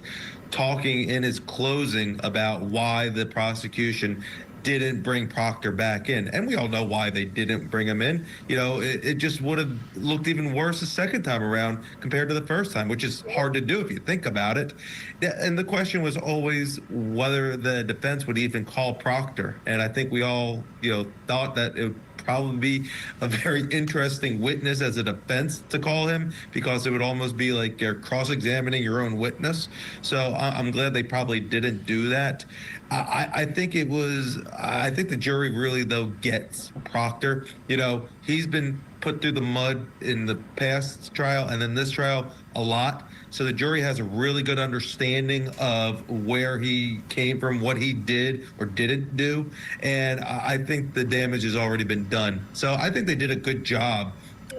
P: talking in his closing about why the prosecution didn't bring Proctor back in. And we all know why they didn't bring him in. It just would have looked even worse the second time around compared to the first time, which is hard to do if you think about it. And the question was always whether the defense would even call Proctor. And I think we all, thought that it would probably be a very interesting witness as a defense to call him, because it would almost be like you're cross-examining your own witness. So I'm glad they probably didn't do that. I think the jury really, though, gets Proctor. He's been put through the mud in the past trial and then this trial a lot. So the jury has a really good understanding of where he came from, what he did or didn't do. And I think the damage has already been done. So I think they did a good job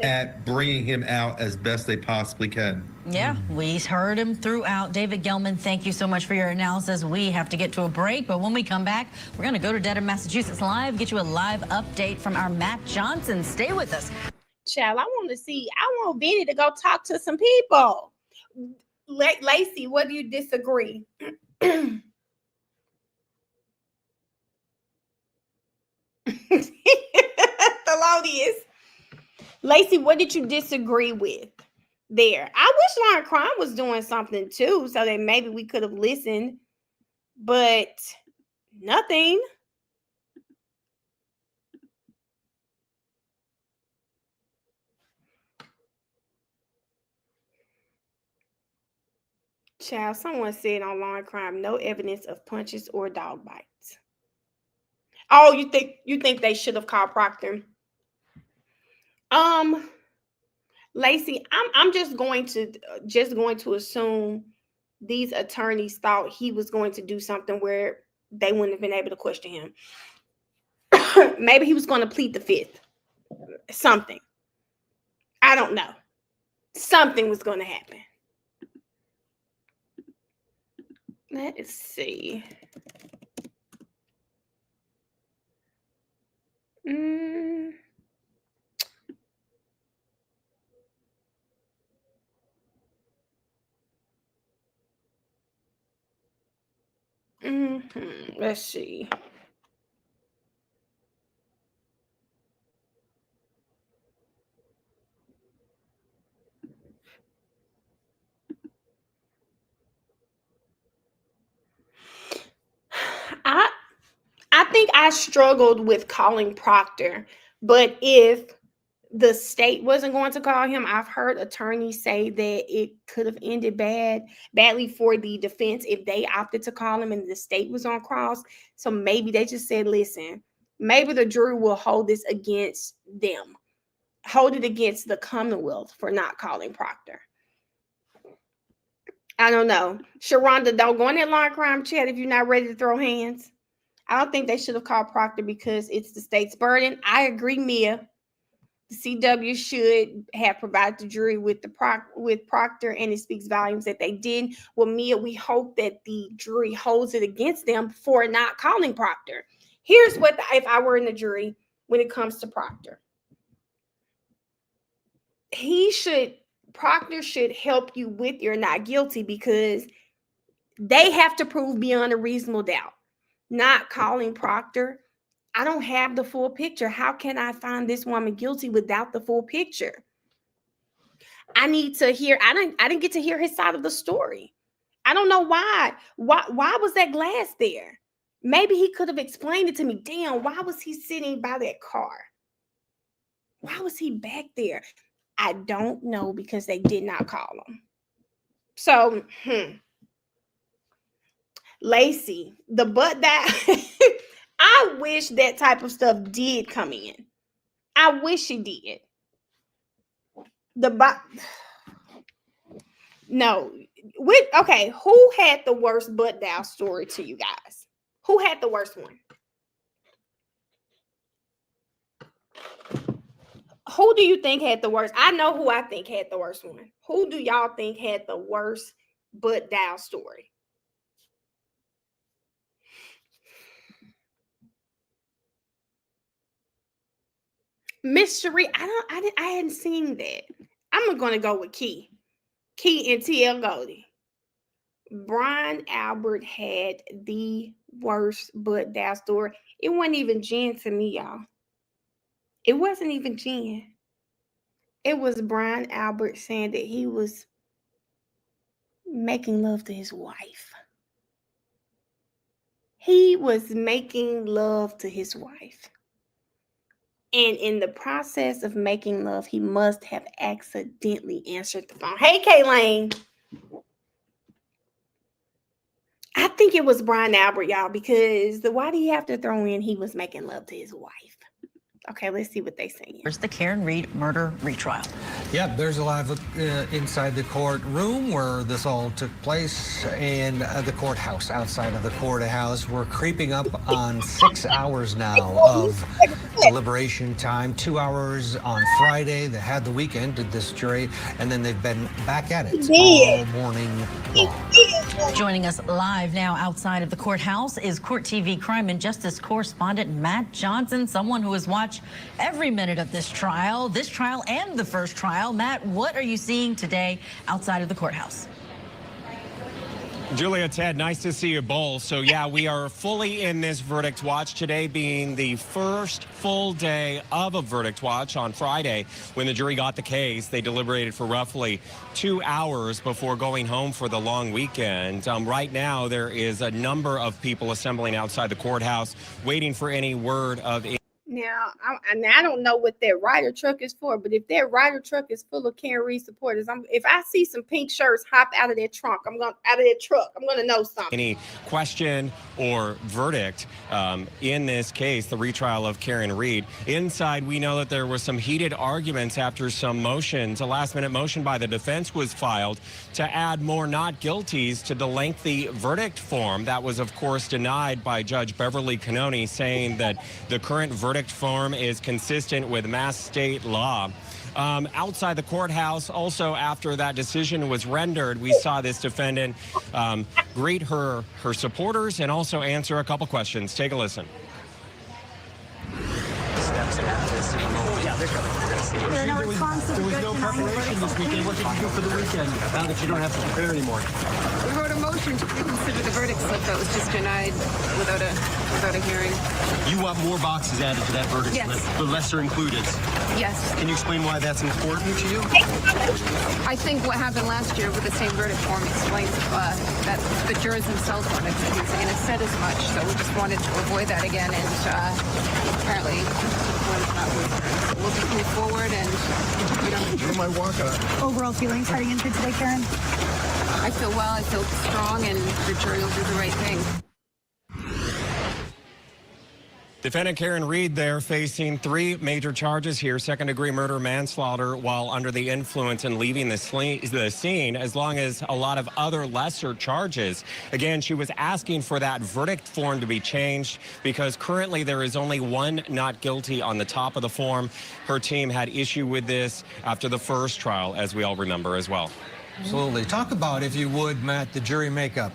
P: at bringing him out as best they possibly can.
H: Yeah, we heard him throughout. David Gelman, thank you so much for your analysis. We have to get to a break, but when we come back, we're going to go to Dedham, Massachusetts Live, get you a live update from our Matt Johnson. Stay with us.
A: Child, I want Vinny to go talk to some people. Lacey, what do you disagree? Thelonious. Lacey, what did you disagree with there? I wish Lauren Crime was doing something too, so that maybe we could have listened, but nothing. Child, someone said on Lauren Crime, no evidence of punches or dog bites. Oh, you think they should have called Proctor? Lacey, I'm just going to assume these attorneys thought he was going to do something where they wouldn't have been able to question him. Maybe he was going to plead the fifth. Something. I don't know. Something was going to happen. Let's see. Let's see. I think I struggled with calling Proctor, but if the state wasn't going to call him, I've heard attorneys say that it could have ended badly for the defense if they opted to call him and the state was on cross. So maybe they just said, listen, maybe the jury will hold this against them, hold it against the Commonwealth for not calling Proctor. I don't know. Sharonda, don't go in that line crime chat if you're not ready to throw hands. I don't think they should have called Proctor because it's the state's burden. I agree, Mia. The CW should have provided the jury with Proctor, and it speaks volumes that they didn't. Well, Mia, we hope that the jury holds it against them for not calling Proctor. Here's what, if I were in the jury when it comes to Proctor. Proctor should help you with your not guilty, because they have to prove beyond a reasonable doubt. Not calling Proctor, I don't have the full picture. How can I find this woman guilty without the full picture? I need to hear, I didn't get to hear his side of the story. I don't know why. Why was that glass there? Maybe he could have explained it to me. Damn, why was he sitting by that car? Why was he back there? I don't know, because they did not call him. So, Lacey, the butt that I wish that type of stuff did come in. I wish it did. Okay, who had the worst butt dial story to you guys? Who had the worst one? Who do you think had the worst? I know who I think had the worst one. Who do y'all think had the worst butt dial story? Miss Cherie, I hadn't seen that. I'm gonna go with Key and TL Goldie. Brian Albert had the worst butt dial story. It wasn't even Jen to me, y'all. It wasn't even Jen. It was Brian Albert saying that he was making love to his wife. He was making love to his wife. And in the process of making love, he must have accidentally answered the phone. Hey, Kaylane. I think it was Brian Albert, y'all, because why do you have to throw in he was making love to his wife? Okay, let's see what they say.
H: Where's the Karen Reed murder retrial?
E: Yeah, there's a live look inside the courtroom where this all took place, and the courthouse. Outside of the courthouse, we're creeping up on 6 hours now of deliberation time. 2 hours on Friday. They had the weekend, did this jury, and then they've been back at it all morning long.
H: Joining us live now outside of the courthouse is Court TV crime and justice correspondent Matt Johnson, someone who has watched every minute of this trial and the first trial. Matt, what are you seeing today outside of the courthouse?
Q: Julia, Ted, nice to see you both. So yeah, we are fully in this verdict watch, today being the first full day of a verdict watch. On Friday, when the jury got the case, they deliberated for roughly 2 hours before going home for the long weekend. Right now, there is a number of people assembling outside the courthouse, waiting for any word of.
A: Now, I don't know what that rider truck is for, but if that rider truck is full of Karen Reed supporters, if I see some pink shirts hop out of that truck, I'm gonna know something.
Q: Any question or verdict in this case, the retrial of Karen Reed. Inside, we know that there were some heated arguments after some motions. A last-minute motion by the defense was filed to add more not guilties to the lengthy verdict form. That was, of course, denied by Judge Beverly Cannoni, saying that the current verdict form is consistent with Mass state law. Outside the courthouse, also after that decision was rendered, we saw this defendant greet her supporters and also answer a couple questions. Take a listen.
R: There was no preparation this weekend. What did you do for the weekend now that you don't have to prepare anymore?
S: We wrote a motion to reconsider the verdict slip that was just denied without a hearing.
R: You want more boxes added to that verdict slip, the lesser included.
S: Yes.
R: Can you explain why that's important to you?
S: I think what happened last year with the same verdict form explains that the jurors themselves wanted to use it, and it said as much. So we just wanted to avoid that again, and apparently we'll just move forward and
R: my walkout.
T: Overall feelings heading into today, Karen?
S: I feel well, I feel strong, and the jury will do the right thing.
Q: Defendant Karen Reed there facing 3 major charges here: second-degree murder, manslaughter while under the influence and leaving the scene, as long as a lot of other lesser charges. Again, she was asking for that verdict form to be changed because currently there is only 1 not guilty on the top of the form. Her team had issue with this after the first trial, as we all remember as well.
E: Absolutely. Talk about, if you would, Matt, the jury makeup.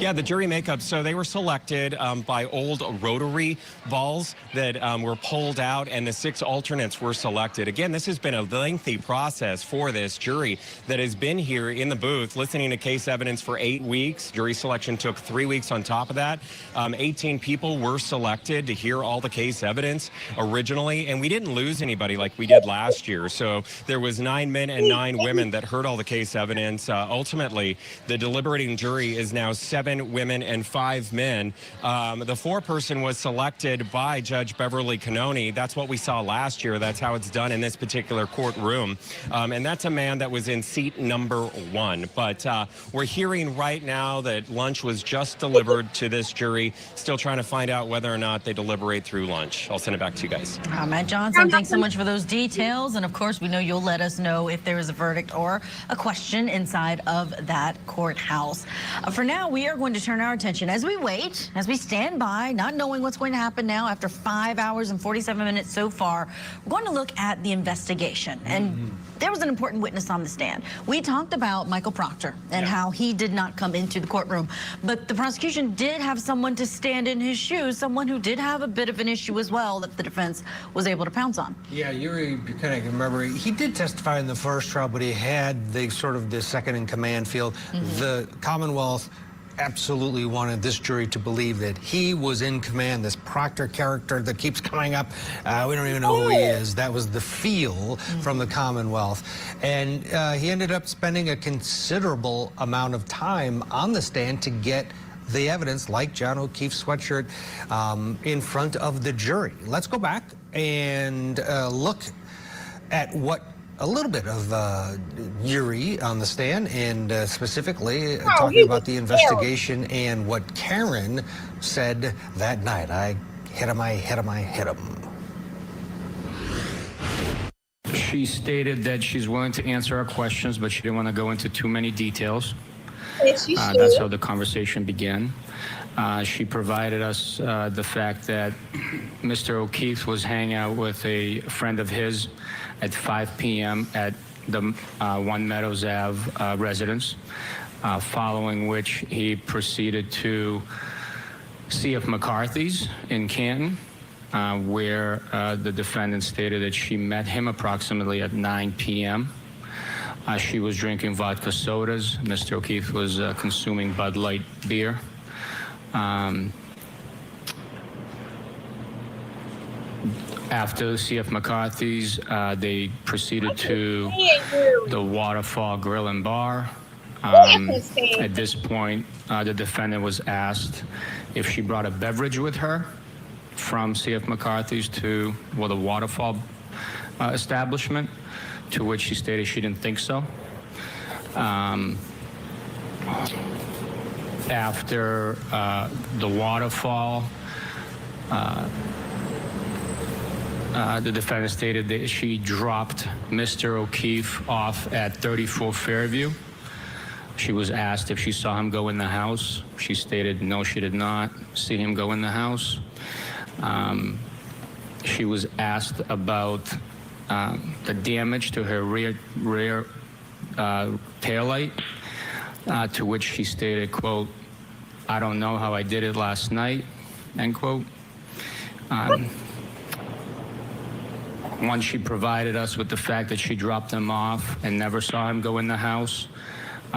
Q: Yeah, the jury makeup. So they were selected by old rotary balls that were pulled out, and the 6 alternates were selected. Again, this has been a lengthy process for this jury that has been here in the booth listening to case evidence for 8 weeks. Jury selection took 3 weeks on top of that. 18 people were selected to hear all the case evidence originally, and we didn't lose anybody like we did last year. So there was 9 men and 9 women that heard all the case evidence. Ultimately, the deliberating jury is now 7 women and 5 men. The 4-person was selected by Judge Beverly Canoni. That's what we saw last year. That's how it's done in this particular courtroom. And that's a man that was in seat number 1. But we're hearing right now that lunch was just delivered to this jury. Still trying to find out whether or not they deliberate through lunch. I'll send it back to you guys.
H: Matt Johnson, thanks so much for those details. And of course, we know you'll let us know if there is a verdict or a question inside of that courthouse. For now, we are going to turn our attention as we wait, as we stand by, not knowing what's going to happen now after 5 hours and 47 minutes so far. We're going to look at the investigation. And there was an important witness on the stand. We talked about Michael Proctor and how he did not come into the courtroom. But the prosecution did have someone to stand in his shoes, someone who did have a bit of an issue as well that the defense was able to pounce on.
E: Yeah, you kind of remember, he did testify in the first trial, but he had the sort of the second-in-command feel. The Commonwealth absolutely wanted this jury to believe that he was in command. This Proctor character that keeps coming up, we don't even know who he is. That was the feel from the Commonwealth. And he ended up spending a considerable amount of time on the stand to get the evidence, like John O'Keefe's sweatshirt, in front of the jury. Let's go back and look at what a little bit of Yuri on the stand, and specifically talking about the investigation and what Karen said that night. I hit him, I hit him, I hit him.
U: She stated that she's willing to answer our questions, but she didn't want to go into too many details. That's how the conversation began. She provided us the fact that Mr. O'Keefe was hanging out with a friend of his at 5 p.m. at the One Meadows Ave residence, following which he proceeded to C.F. McCarthy's in Canton, where the defendant stated that she met him approximately at 9 p.m. She was drinking vodka sodas. Mr. O'Keefe was consuming Bud Light beer. After C.F. McCarthy's, they proceeded to the Waterfall Grill and Bar. At this point, the defendant was asked if she brought a beverage with her from C.F. McCarthy's to the Waterfall establishment, to which she stated she didn't think so. After the Waterfall, the defendant stated that she dropped Mr. O'Keefe off at 34 Fairview. She was asked if she saw him go in the house. She stated no, she did not see him go in the house. She was asked about the damage to her rear taillight, to which she stated, quote, "I don't know how I did it last night," end quote. Once she provided us with the fact that she dropped him off and never saw him go in the house,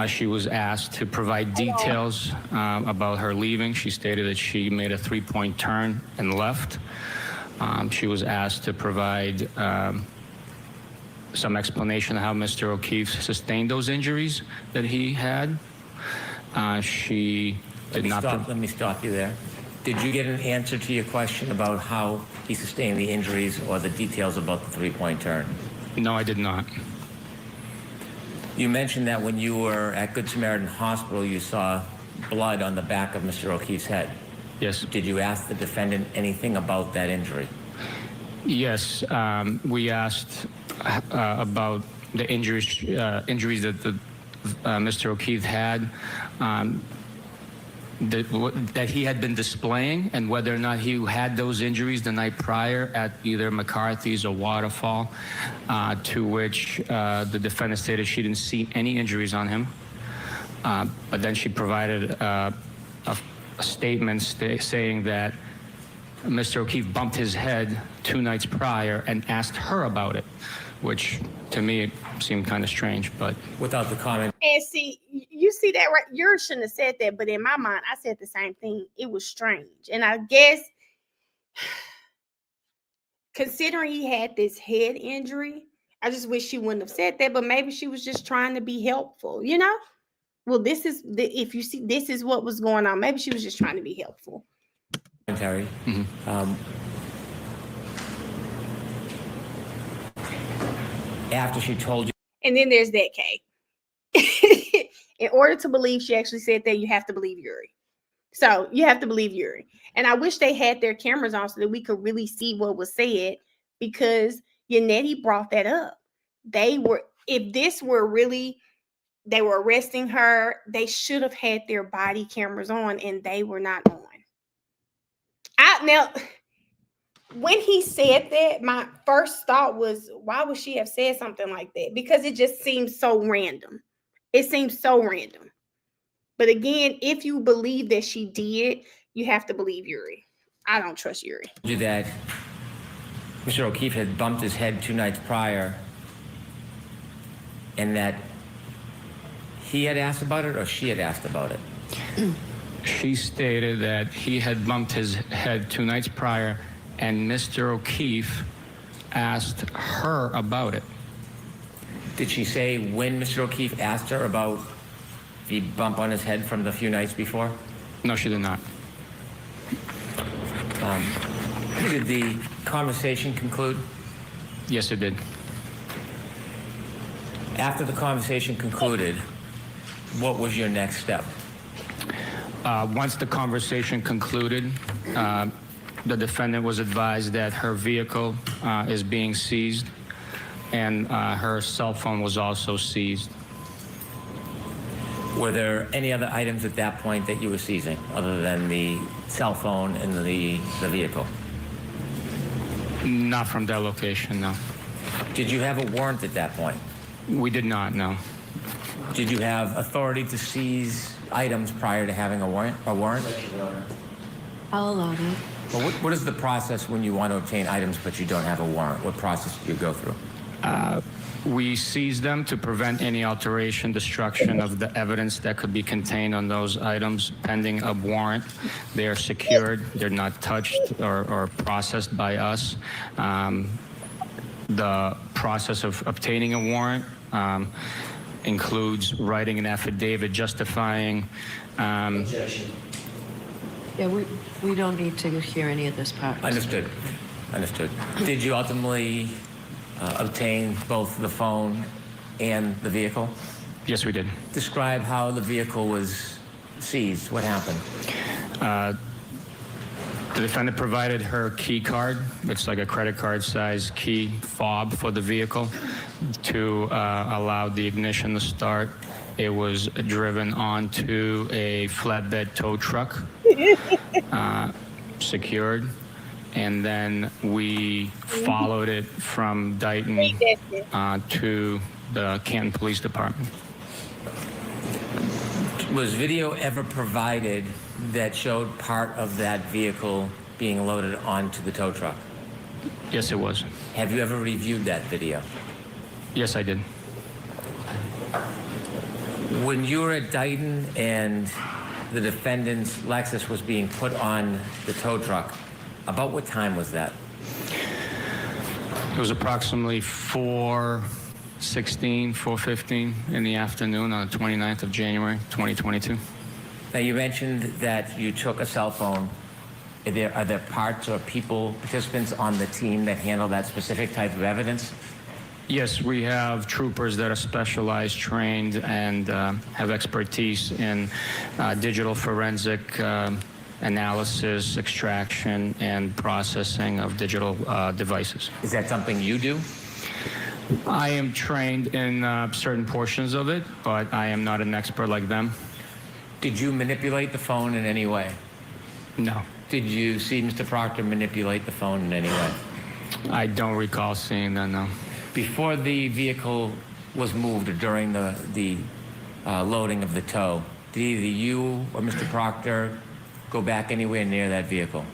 U: she was asked to provide details about her leaving. She stated that she made a 3-point turn and left. She was asked to provide some explanation of how Mr. O'Keefe sustained those injuries that he had. She did not.
L: Let me stop you there. Did you get an answer to your question about how he sustained the injuries or the details about the 3-point turn?
U: No, I did not.
L: You mentioned that when you were at Good Samaritan Hospital, you saw blood on the back of Mr. O'Keefe's head.
U: Yes.
L: Did you ask the defendant anything about that injury?
U: Yes, we asked about the injuries that Mr. O'Keefe had, that he had been displaying, and whether or not he had those injuries the night prior at either McCarthy's or Waterfall, to which the defendant stated she didn't see any injuries on him. But then she provided a statement saying that Mr. O'Keefe bumped his head 2 nights prior and asked her about it, which to me it seemed kind of strange, but
L: without the comment.
A: And see, you see that right? You shouldn't have said that, but in my mind, I said the same thing. It was strange. And I guess considering he had this head injury, I just wish she wouldn't have said that, but maybe she was just trying to be helpful, you know? Well, this is if you see, this is what was going on. Maybe she was just trying to be helpful.
L: Terry, after she told you.
A: And then there's that Kay. In order to believe she actually said that, you have to believe Yuri. So you have to believe Yuri. And I wish they had their cameras on so that we could really see what was said, because Yannetti brought that up. If this were really, they were arresting her, they should have had their body cameras on, and they were not on. Now, when he said that, my first thought was, why would she have said something like that? Because it just seems so random. It seems so random. But again, if you believe that she did, you have to believe Yuri. I don't trust Yuri.
L: That Mr. O'Keefe had bumped his head 2 nights prior, and that he had asked about it or she had asked about it?
U: She stated that he had bumped his head 2 nights prior, and Mr. O'Keefe asked her about it.
L: Did she say when Mr. O'Keefe asked her about the bump on his head from the few nights before?
U: No, she did not.
L: Did the conversation conclude?
U: Yes, it did.
L: After the conversation concluded, what was your next step?
U: Once the conversation concluded, the defendant was advised that her vehicle is being seized, and her cell phone was also seized.
L: Were there any other items at that point that you were seizing other than the cell phone and the vehicle?
U: Not from that location, no.
L: Did you have a warrant at that point?
U: We did not, no.
L: Did you have authority to seize items prior to having a warrant?
B: I'll allow it.
L: Well, what is the process when you want to obtain items but you don't have a warrant? What process do you go through?
U: We seize them to prevent any alteration, destruction of the evidence that could be contained on those items pending a warrant. They are secured. They're not touched or processed by us. The process of obtaining a warrant includes writing an affidavit justifying.
B: Yeah, we don't need to hear any of this part.
L: Understood. Understood. Did you ultimately obtain both the phone and the vehicle?
U: Yes, we did.
L: Describe how the vehicle was seized. What happened?
U: The defendant provided her key card. It's like a credit card size key fob for the vehicle to allow the ignition to start. It was driven onto a flatbed tow truck, secured, and then we followed it from Dighton to the Canton Police Department.
L: Was video ever provided that showed part of that vehicle being loaded onto the tow truck?
U: Yes, it was.
L: Have you ever reviewed that video?
U: Yes, I did.
L: When you were at Dighton and the defendant's Lexus was being put on the tow truck, about what time was that?
U: It was approximately 4:16, 4:15 in the afternoon on the 29th of January, 2022.
L: Now, you mentioned that you took a cell phone. Are there parts or participants on the team that handle that specific type of evidence?
U: Yes, we have troopers that are specialized, trained, and have expertise in digital forensic analysis, extraction, and processing of digital devices.
L: Is that something you do?
U: I am trained in certain portions of it, but I am not an expert like them.
L: Did you manipulate the phone in any way?
U: No.
L: Did you see Mr. Proctor manipulate the phone in any way?
U: I don't recall seeing that, no.
L: Before the vehicle was moved or during the loading of the tow, did either you or Mr. Proctor go back anywhere near that vehicle?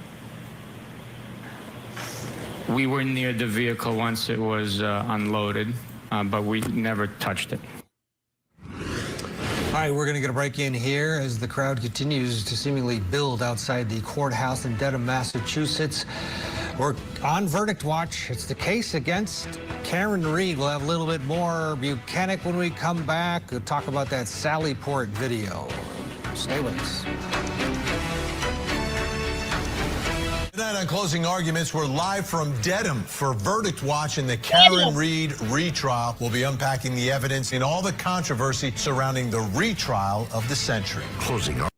U: We were near the vehicle once it was unloaded, but we never touched it.
E: All right, we're going to get a break in here as the crowd continues to seemingly build outside the courthouse in Dedham, Massachusetts. We're on verdict watch. It's the case against Karen Reed. We'll have a little bit more Buchanan when we come back. We'll talk about that Sallyport video. Stay with us.
F: Tonight on Closing Arguments, we're live from Dedham for Verdict Watch in the Karen Reed retrial. We'll be unpacking the evidence and all the controversy surrounding the retrial of the century.
N: Closing Arguments.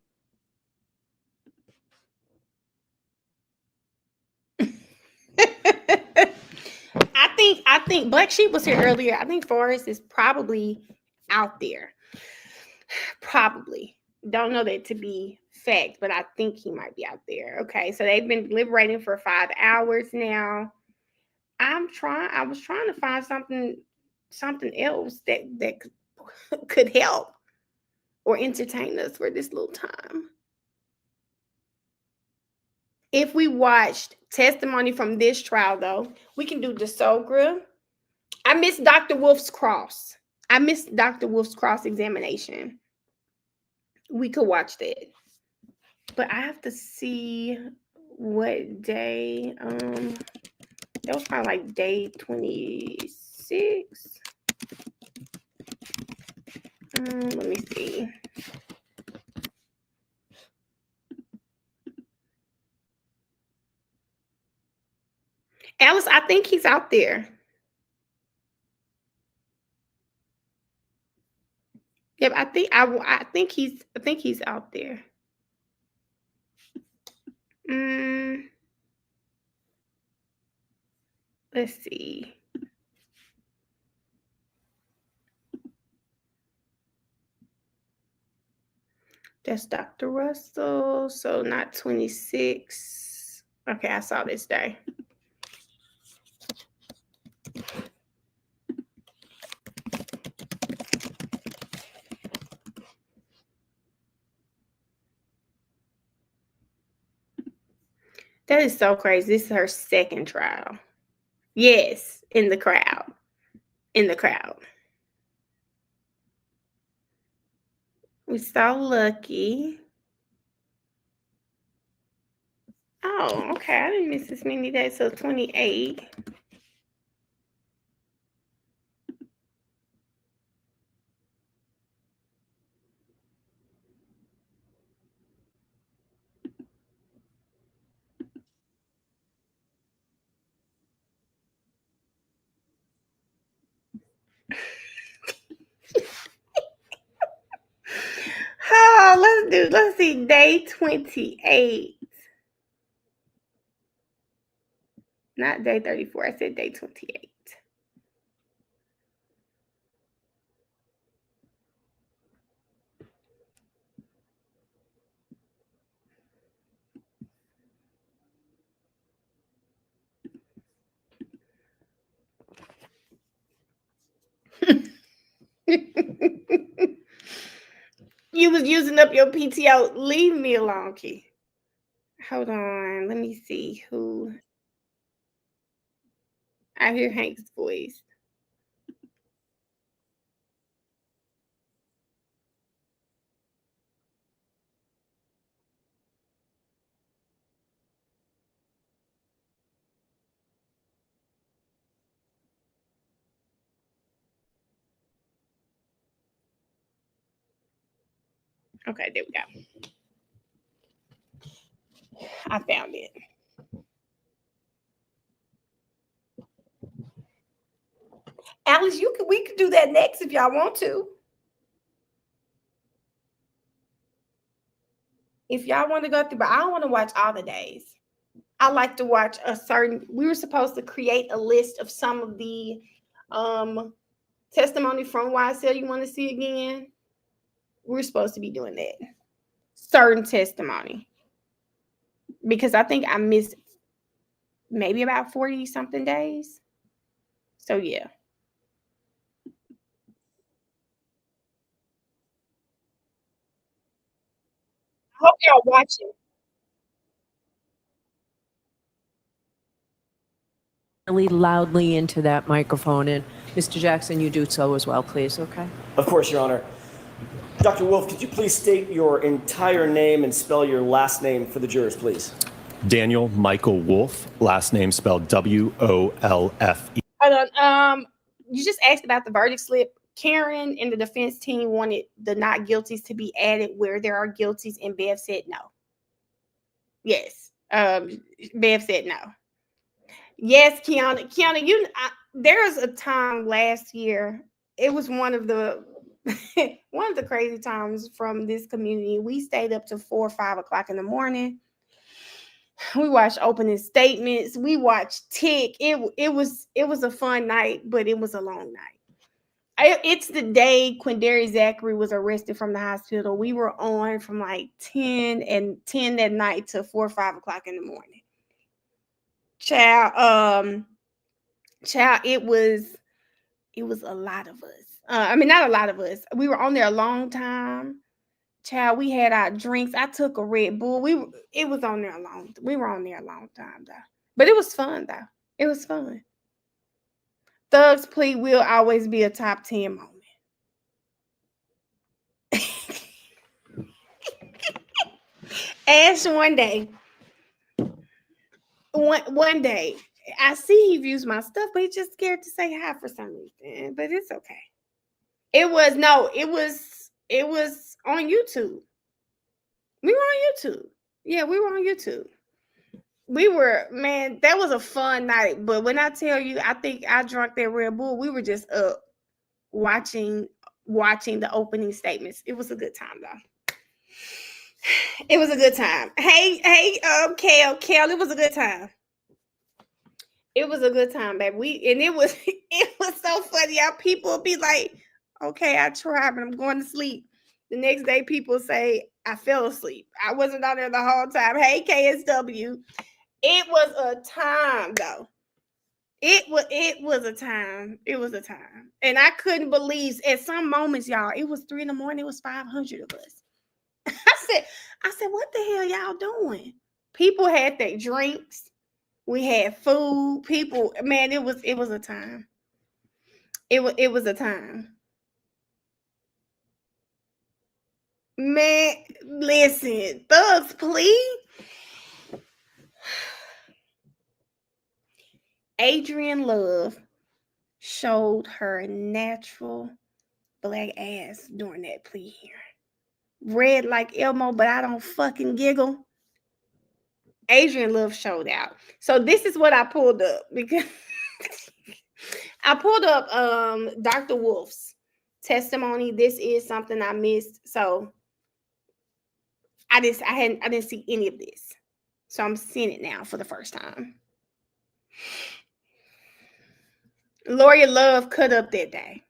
A: I think Black Sheep was here earlier. I think Forrest is probably out there. Probably. Don't know that to be fact, but I think he might be out there. Okay, so they've been deliberating for 5 hours now. I was trying to find something else that could help or entertain us for this little time. If we watched testimony from this trial, though, we can do DeSogra. I missed Dr. Wolf's cross. I missed Dr. Wolf's cross-examination. We could watch that. But I have to see what day. That was probably like day 26. Let me see. Alice, I think he's out there. Yep, I think he's out there. Let's see. That's Dr. Russell. So not 26. Okay, I saw this day. That is so crazy. This is her second trial. Yes, in the crowd. In the crowd. We saw Lucky. Oh, okay. I didn't miss this many days. So 28. Oh, let's see, day 28. Not day 34. I said day 28. You was using up your PTO. Leave me alone, Key. Hold on. Let me see who. I hear Hank's voice. Okay, there we go. I found it. Alice, we could do that next if y'all want to. If y'all want to go through, but I don't want to watch all the days. I like to watch we were supposed to create a list of some of the testimony from YSL you want to see again. We're supposed to be doing that. Certain testimony. Because I think I missed maybe about 40 something days. So yeah. I hope y'all watching.
B: Really loudly into that microphone, and Mr. Jackson, you do so as well, please, okay?
K: Of course, Your Honor. Dr. Wolf, could you please state your entire name and spell your last name for the jurors, please?
V: Daniel Michael Wolf, last name spelled W-O-L-F-E.
A: Hold on. You just asked about the verdict slip. Karen and the defense team wanted the not guilties to be added where there are guilties, and Bev said no. Yes. Bev said no. Yes, Kiana. Kiana, there was a time last year. It was one of the crazy times from this community. We stayed up to 4 or 5 o'clock in the morning. We watched opening statements. We watched Tick. It was a fun night, but it was a long night. It's the day Quindary Zachary was arrested from the hospital. We were on from like 10 that night to 4 or 5 o'clock in the morning. Child, it was a lot of us. Not a lot of us. We were on there a long time. Child, we had our drinks. I took a Red Bull. We were on there a long time though. But it was fun though. It was fun. Thug's plea will always be a top 10 moment. Ash one day, I see he views my stuff, but he's just scared to say hi for some reason. But it's okay. It was on YouTube. We were on YouTube. Yeah, we were on YouTube. That was a fun night. But when I tell you, I think I drank that Red Bull, we were just up watching the opening statements. It was a good time though. It was a good time. Hey, Kel, it was a good time. It was a good time, baby. It was so funny how people would be like, okay, I tried, but I'm going to sleep. The next day, people say, I fell asleep. I wasn't on there the whole time. Hey, KSW. It was a time, though. It was a time. It was a time. And I couldn't believe, at some moments, y'all, it was 3 a.m. It was 500 of us. I said, what the hell y'all doing? People had their drinks. We had food. People, man, it was a time. It was a time. Man, listen, Thug's plea. Adrian Love showed her natural black ass during that plea hearing. Red like Elmo, but I don't fucking giggle. Adrian Love showed out. So this is what I pulled up, because I pulled up Dr. Wolf's testimony. This is something I missed. So I didn't see any of this. So I'm seeing it now for the first time. Lawyer Love cut up that day.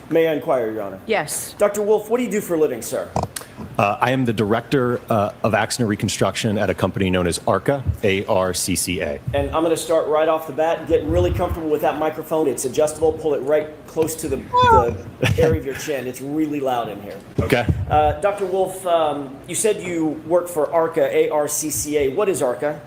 K: May I inquire, Your Honor?
B: Yes.
K: Dr. Wolf, what do you do for a living, sir?
V: I am the director of accident reconstruction at a company known as ARCA, A-R-C-C-A.
K: And I'm going to start right off the bat. Get really comfortable with that microphone. It's adjustable. Pull it right close to the area of your chin. It's really loud in here.
V: Okay.
K: Dr. Wolf, you said you work for ARCA, A-R-C-C-A. What is ARCA?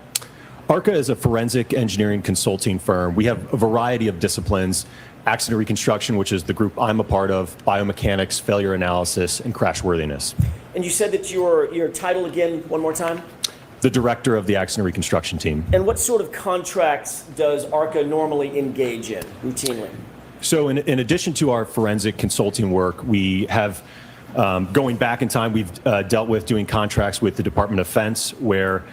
V: ARCA is a forensic engineering consulting firm. We have a variety of disciplines: accident reconstruction, which is the group I'm a part of, biomechanics, failure analysis, and crashworthiness.
K: And you said that your title again, one more time?
V: The director of the accident reconstruction team.
K: And what sort of contracts does ARCA normally engage in routinely?
V: So in addition to our forensic consulting work, we have Going back in time, we've dealt with doing contracts with the Department of Defense where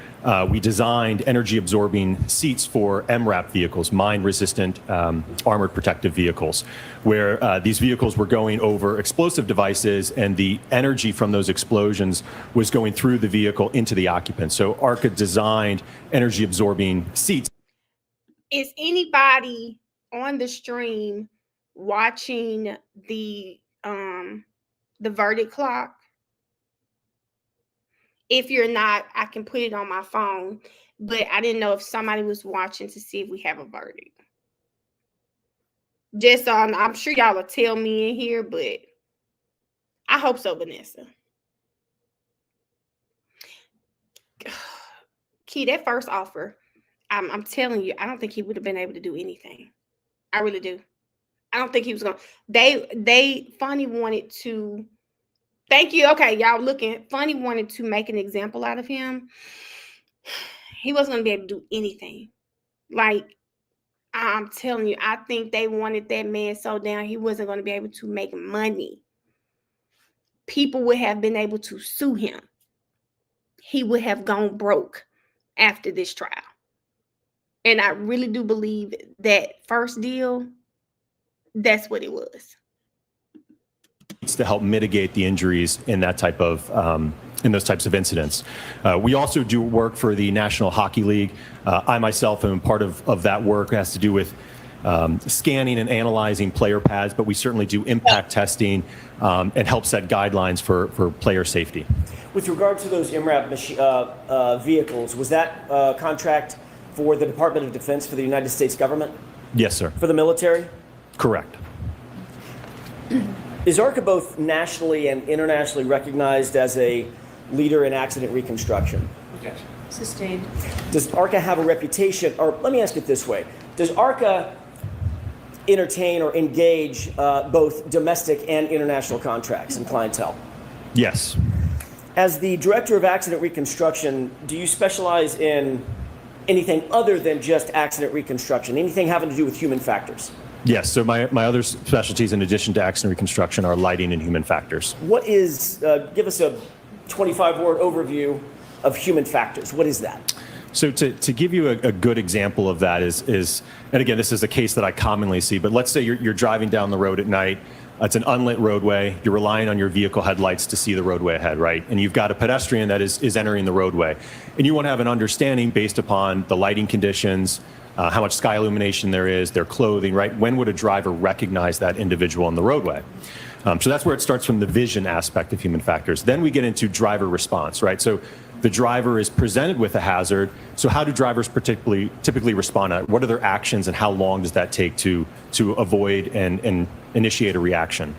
V: we designed energy-absorbing seats for MRAP vehicles, mine-resistant armored protective vehicles, where these vehicles were going over explosive devices and the energy from those explosions was going through the vehicle into the occupant. So ARCA designed energy-absorbing seats.
A: Is anybody on the stream watching the verdict clock? If you're not, I can put it on my phone, but I didn't know if somebody was watching to see if we have a verdict. Just I'm sure y'all will tell me in here, but I hope so, Vanessa. Key, that first offer, I'm telling you, I don't think he would have been able to do anything. I really do. I don't think he was gonna. Funny wanted to. Thank you. Okay, y'all looking. Funny wanted to make an example out of him. He wasn't gonna be able to do anything. Like, I'm telling you, I think they wanted that man so down he wasn't gonna be able to make money. People would have been able to sue him. He would have gone broke after this trial. And I really do believe that first deal, that's what it was.
V: To help mitigate the injuries in that type of in those types of incidents. We also do work for the National Hockey League. I myself am part of that work. It has to do with scanning and analyzing player pads, but we certainly do impact testing and help set guidelines for player safety.
K: With regard to those MRAP vehicles, was that contract for the Department of Defense for the United States government?
V: Yes, sir.
K: For the military?
V: Correct.
K: Is ARCA both nationally and internationally recognized as a leader in accident reconstruction?
B: Yes. Sustained.
K: Does ARCA have a reputation, or let me ask it this way, does ARCA entertain or engage both domestic and international contracts and clientele?
V: Yes.
K: As the Director of Accident Reconstruction, do you specialize in anything other than just accident reconstruction, anything having to do with human factors?
V: Yes, so my other specialties in addition to accident reconstruction are lighting and human factors.
K: What is, give us a 25-word overview of human factors. What is that?
V: So to give you a good example of that is, and again, this is a case that I commonly see, but let's say you're driving down the road at night. It's an unlit roadway. You're relying on your vehicle headlights to see the roadway ahead, right? And you've got a pedestrian that is entering the roadway. And you want to have an understanding based upon the lighting conditions, how much sky illumination there is, their clothing, right? When would a driver recognize that individual on the roadway? So that's where it starts from the vision aspect of human factors. Then we get into driver response, right? So the driver is presented with a hazard. So how do drivers typically respond? What are their actions and how long does that take to avoid and initiate a reaction?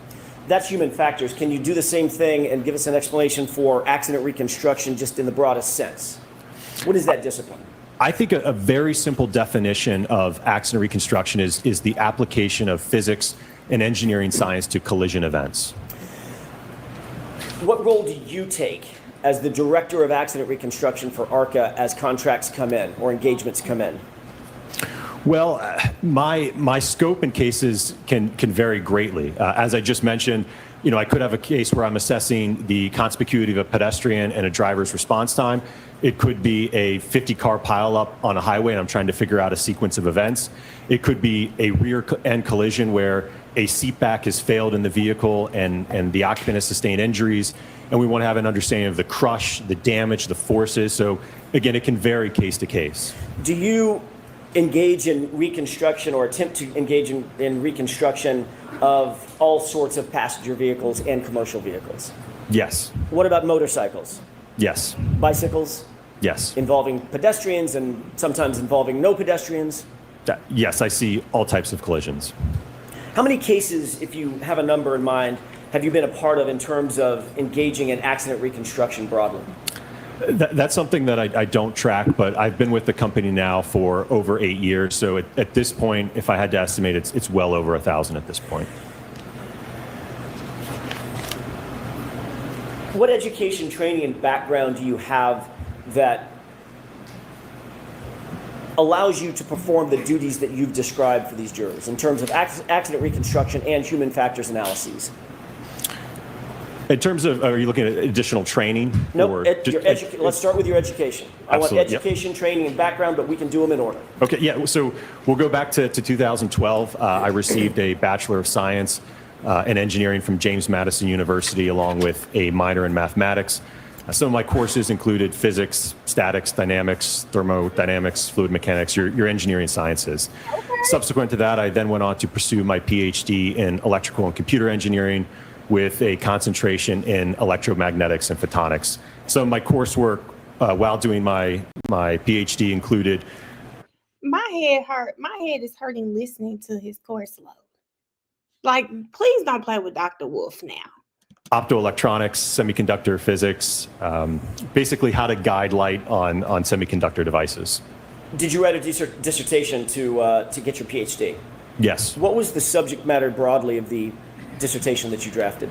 K: That's human factors. Can you do the same thing and give us an explanation for accident reconstruction just in the broadest sense? What is that discipline?
V: I think a very simple definition of accident reconstruction is the application of physics and engineering science to collision events.
K: What role do you take as the Director of Accident Reconstruction for ARCA as contracts come in or engagements come in?
V: Well, my scope in cases can vary greatly. As I just mentioned, I could have a case where I'm assessing the conspicuity of a pedestrian and a driver's response time. It could be a 50-car pileup on a highway and I'm trying to figure out a sequence of events. It could be a rear-end collision where a seat back has failed in the vehicle and the occupant has sustained injuries, and we want to have an understanding of the crush, the damage, the forces. So again, it can vary case to case.
K: Do you engage in reconstruction or attempt to engage in reconstruction of all sorts of passenger vehicles and commercial vehicles?
V: Yes.
K: What about motorcycles?
V: Yes.
K: Bicycles?
V: Yes.
K: Involving pedestrians and sometimes involving no pedestrians?
V: Yes, I see all types of collisions.
K: How many cases, if you have a number in mind, have you been a part of in terms of engaging in accident reconstruction broadly?
V: That's something that I don't track, but I've been with the company now for over 8 years. So at this point, if I had to estimate, it's well over 1,000 at this point.
K: What education, training, and background do you have that allows you to perform the duties that you've described for these jurors in terms of accident reconstruction and human factors analyses?
V: In terms of, are you looking at additional training?
K: No,
V: or
K: let's start with your education. I want
V: Absolutely,
K: education, training, and background, but we can do them in order.
V: Okay, yeah, so we'll go back to 2012. I received a Bachelor of Science in Engineering from James Madison University, along with a minor in mathematics. Some of my courses included physics, statics, dynamics, thermodynamics, fluid mechanics, your engineering sciences. Okay. Subsequent to that, I then went on to pursue my PhD in electrical and computer engineering with a concentration in electromagnetics and photonics. So my coursework while doing my PhD included.
A: My head is hurting listening to his course load. Like, please don't play with Dr. Wolf now.
V: Optoelectronics, semiconductor physics, basically how to guide light on semiconductor devices.
K: Did you write a dissertation to get your PhD?
V: Yes.
K: What was the subject matter broadly of the dissertation that you drafted?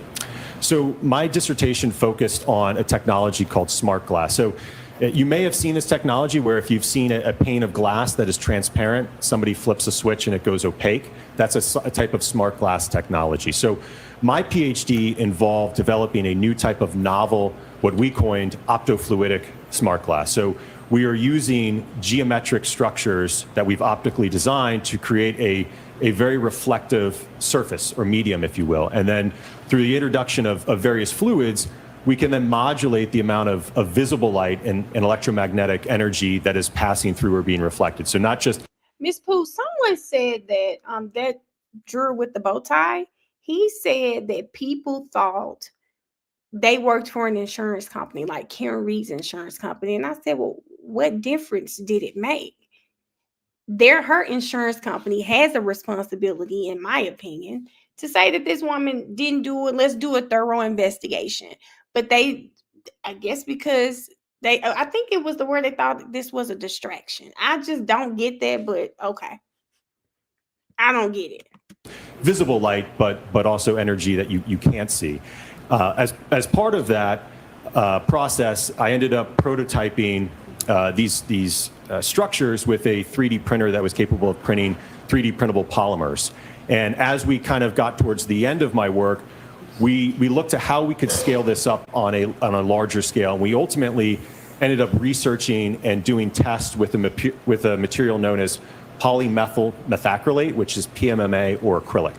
V: So my dissertation focused on a technology called smart glass. So you may have seen this technology where if you've seen a pane of glass that is transparent, somebody flips a switch and it goes opaque. That's a type of smart glass technology. So my PhD involved developing a new type of novel, what we coined optofluidic smart glass. So we are using geometric structures that we've optically designed to create a very reflective surface or medium, if you will. And then through the introduction of various fluids, we can then modulate the amount of visible light and electromagnetic energy that is passing through or being reflected. So not just...
A: Ms. Pooh, someone said that that juror with the bow tie, he said that people thought they worked for an insurance company, like Karen Reed's insurance company. And I said, well, what difference did it make? Her insurance company has a responsibility, in my opinion, to say that this woman didn't do it. Let's do a thorough investigation. But I guess because I think it was the word they thought this was a distraction. I just don't get that, but okay. I don't get it.
V: Visible light, but also energy that you can't see. As part of that process, I ended up prototyping these structures with a 3D printer that was capable of printing 3D printable polymers. And as we kind of got towards the end of my work, we looked to how we could scale this up on a larger scale. And we ultimately ended up researching and doing tests with a material known as polymethyl methacrylate, which is PMMA or acrylic.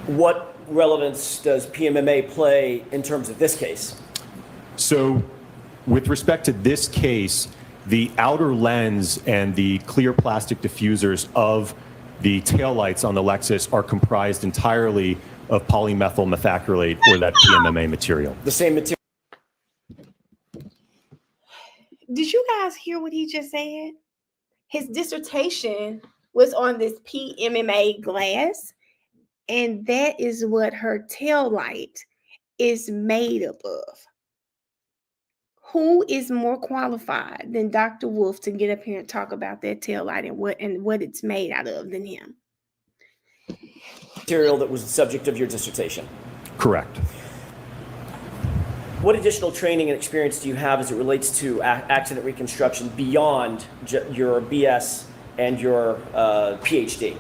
K: What relevance does PMMA play in terms of this case?
V: So with respect to this case, the outer lens and the clear plastic diffusers of the taillights on the Lexus are comprised entirely of polymethyl methacrylate, or that PMMA material.
K: The same material.
A: Did you guys hear what he just said? His dissertation was on this PMMA glass, and that is what her tail light is made up of. Who is more qualified than Dr. Wolf to get up here and talk about that tail light and what it's made out of than him?
K: Material that was the subject of your dissertation.
V: Correct.
K: What additional training and experience do you have as it relates to accident reconstruction beyond your BS and your PhD?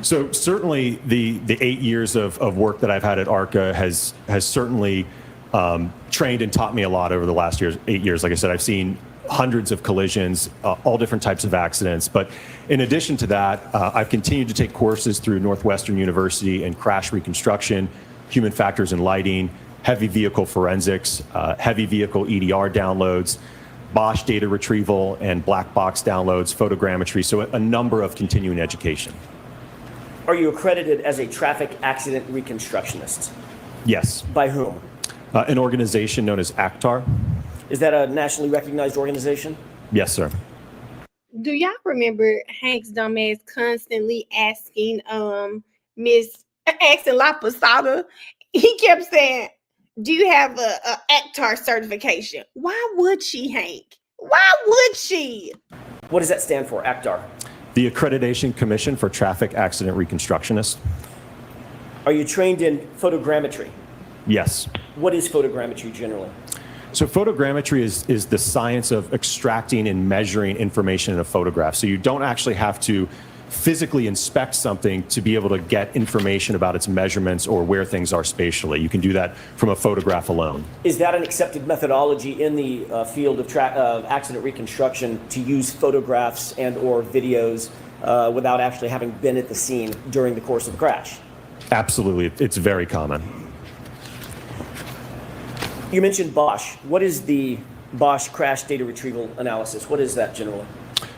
V: So certainly the 8 years of work that I've had at ARCA has certainly trained and taught me a lot over the last 8 years. Like I said, I've seen hundreds of collisions, all different types of accidents. But in addition to that, I've continued to take courses through Northwestern University in crash reconstruction, human factors and lighting, heavy vehicle forensics, heavy vehicle EDR downloads, Bosch data retrieval and black box downloads, photogrammetry, so a number of continuing education.
K: Are you accredited as a traffic accident reconstructionist?
V: Yes.
K: By whom?
V: An organization known as ACTAR.
K: Is that a nationally recognized organization?
V: Yes, sir.
A: Do y'all remember Hank's dumbass constantly asking asking La Posada? He kept saying, do you have a ACTAR certification? Why would she, Hank? Why would she?
K: What does that stand for, ACTAR?
V: The Accreditation Commission for Traffic Accident Reconstructionists.
K: Are you trained in photogrammetry?
V: Yes.
K: What is photogrammetry generally?
V: So photogrammetry is the science of extracting and measuring information in a photograph. So you don't actually have to physically inspect something to be able to get information about its measurements or where things are spatially. You can do that from a photograph alone.
K: Is that an accepted methodology in the field of accident reconstruction to use photographs and or videos without actually having been at the scene during the course of the crash?
V: Absolutely. It's very common.
K: You mentioned Bosch. What is the Bosch crash data retrieval analysis? What is that generally?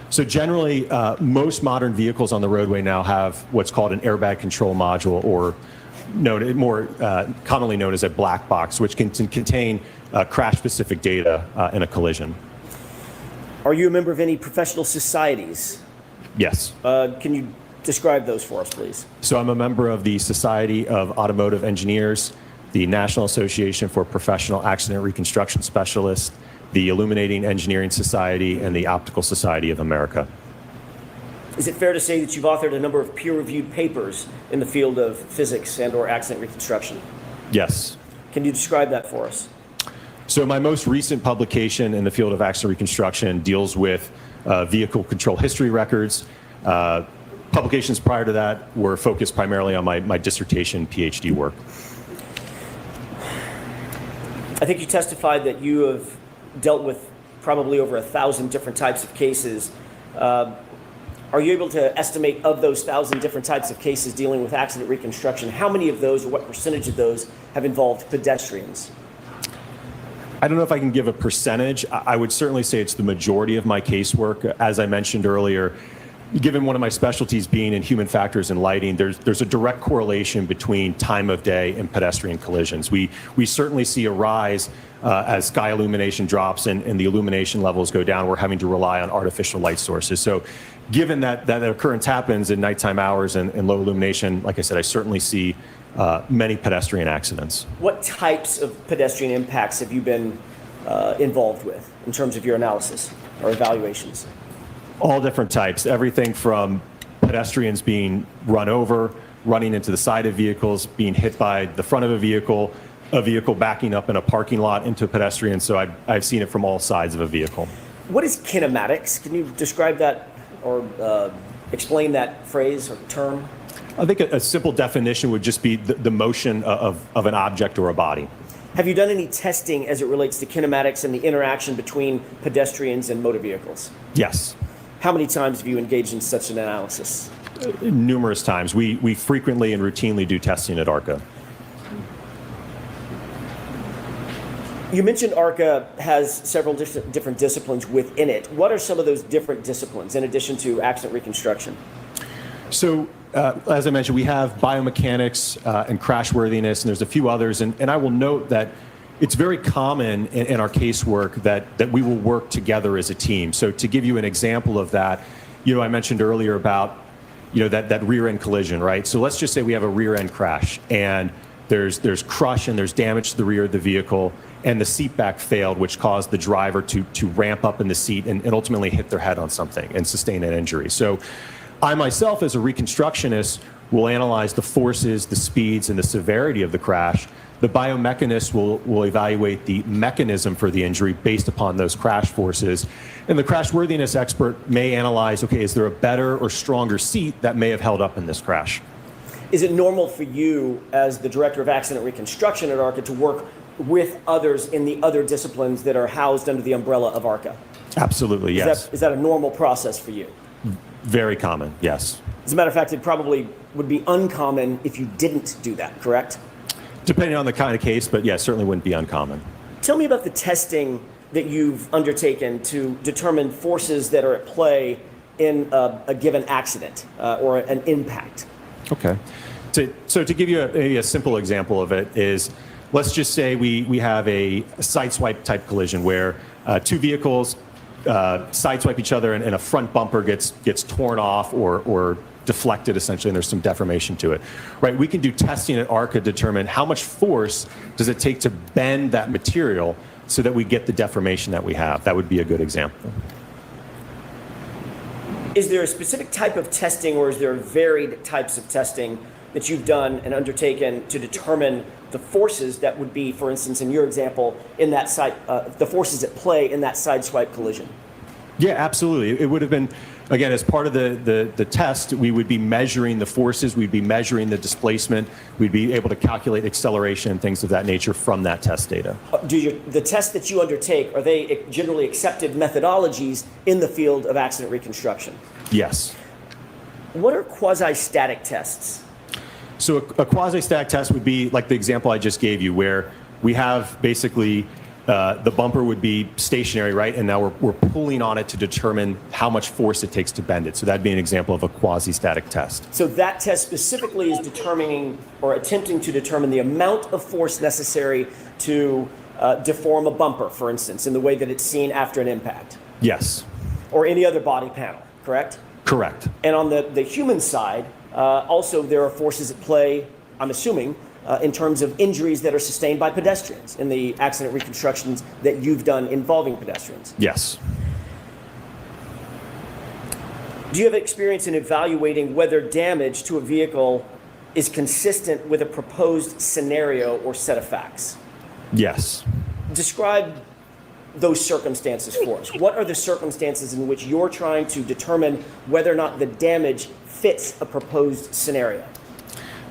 V: So generally, most modern vehicles on the roadway now have what's called an airbag control module, or more commonly known as a black box, which can contain crash-specific data in a collision.
K: Are you a member of any professional societies?
V: Yes.
K: Can you describe those for us, please?
V: So I'm a member of the Society of Automotive Engineers, the National Association for Professional Accident Reconstruction Specialists, the Illuminating Engineering Society, and the Optical Society of America.
K: Is it fair to say that you've authored a number of peer-reviewed papers in the field of physics and or accident reconstruction?
V: Yes.
K: Can you describe that for us?
V: So my most recent publication in the field of accident reconstruction deals with vehicle control history records. Publications prior to that were focused primarily on my dissertation PhD work.
K: I think you testified that you have dealt with probably over 1,000 different types of cases. Are you able to estimate, of those 1,000 different types of cases dealing with accident reconstruction, how many of those or what percentage of those have involved pedestrians?
V: I don't know if I can give a percentage. I would certainly say it's the majority of my casework. As I mentioned earlier, given one of my specialties being in human factors and lighting, there's a direct correlation between time of day and pedestrian collisions. We certainly see a rise as sky illumination drops and the illumination levels go down. We're having to rely on artificial light sources. So given that occurrence happens in nighttime hours and low illumination, like I said, I certainly see many pedestrian accidents.
K: What types of pedestrian impacts have you been involved with in terms of your analysis or evaluations?
V: All different types, everything from pedestrians being run over, running into the side of vehicles, being hit by the front of a vehicle backing up in a parking lot into a pedestrian. So I've seen it from all sides of a vehicle.
K: What is kinematics? Can you describe that or explain that phrase or term?
V: I think a simple definition would just be the motion of an object or a body.
K: Have you done any testing as it relates to kinematics and the interaction between pedestrians and motor vehicles?
V: Yes.
K: How many times have you engaged in such an analysis?
V: Numerous times. We frequently and routinely do testing at ARCA.
K: You mentioned ARCA has several different disciplines within it. What are some of those different disciplines in addition to accident reconstruction?
V: So, as I mentioned, we have biomechanics and crashworthiness, and there's a few others. And I will note that it's very common in our casework that we will work together as a team. So to give you an example of that, I mentioned earlier about, that rear end collision, right? So let's just say we have a rear end crash and there's crush and there's damage to the rear of the vehicle, and the seat back failed, which caused the driver to ramp up in the seat and ultimately hit their head on something and sustain an injury. So I myself, as a reconstructionist, will analyze the forces, the speeds, and the severity of the crash. The biomechanist will evaluate the mechanism for the injury based upon those crash forces. And the crashworthiness expert may analyze, okay, is there a better or stronger seat that may have held up in this crash?
K: Is it normal for you, as the director of accident reconstruction at ARCA, to work with others in the other disciplines that are housed under the umbrella of ARCA?
V: Absolutely, yes.
K: Is that a normal process for you?
V: Very common, yes.
K: As a matter of fact, it probably would be uncommon if you didn't do that, correct?
V: Depending on the kind of case, but yes, certainly wouldn't be uncommon.
K: Tell me about the testing that you've undertaken to determine forces that are at play in a given accident or an impact.
V: Okay. So to give you a simple example of it is, let's just say we have a sideswipe type collision where two vehicles sideswipe each other and a front bumper gets torn off or deflected, essentially, and there's some deformation to it, right? We can do testing at ARCA to determine how much force does it take to bend that material so that we get the deformation that we have. That would be a good example.
K: Is there a specific type of testing, or is there varied types of testing that you've done and undertaken to determine the forces that would be, for instance, in your example, in that the forces at play in that sideswipe collision?
V: Yeah, absolutely. It would have been Again, as part of the test, we would be measuring the forces, we'd be measuring the displacement, we'd be able to calculate acceleration and things of that nature from that test data.
K: The tests that you undertake, are they generally accepted methodologies in the field of accident reconstruction?
V: Yes.
K: What are quasi-static tests?
V: So a quasi-static test would be like the example I just gave you, where we have basically the bumper would be stationary, right? And now we're pulling on it to determine how much force it takes to bend it. So that'd be an example of a quasi-static test.
K: So that test specifically is determining or attempting to determine the amount of force necessary to deform a bumper, for instance, in the way that it's seen after an impact.
V: Yes.
K: Or any other body panel, correct?
V: Correct.
K: And on the human side, also there are forces at play, I'm assuming, in terms of injuries that are sustained by pedestrians in the accident reconstructions that you've done involving pedestrians.
V: Yes.
K: Do you have experience in evaluating whether damage to a vehicle is consistent with a proposed scenario or set of facts?
V: Yes.
K: Describe those circumstances for us. What are the circumstances in which you're trying to determine whether or not the damage fits a proposed scenario?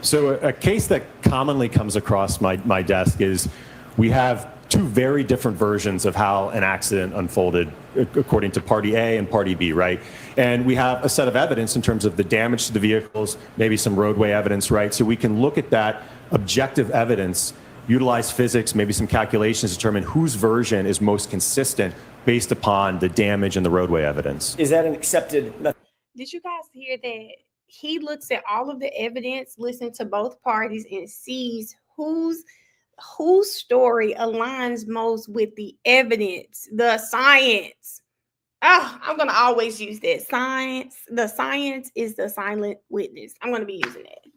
V: So a case that commonly comes across my desk is we have two very different versions of how an accident unfolded according to party A and party B, right? And we have a set of evidence in terms of the damage to the vehicles, maybe some roadway evidence, right? So we can look at that objective evidence, utilize physics, maybe some calculations, determine whose version is most consistent based upon the damage and the roadway evidence.
K: Is that an accepted method?
A: Did you guys hear that? He looks at all of the evidence, listens to both parties, and sees whose story aligns most with the evidence, the science. Oh, I'm going to always use that. Science. The science is the silent witness. I'm going to be using it.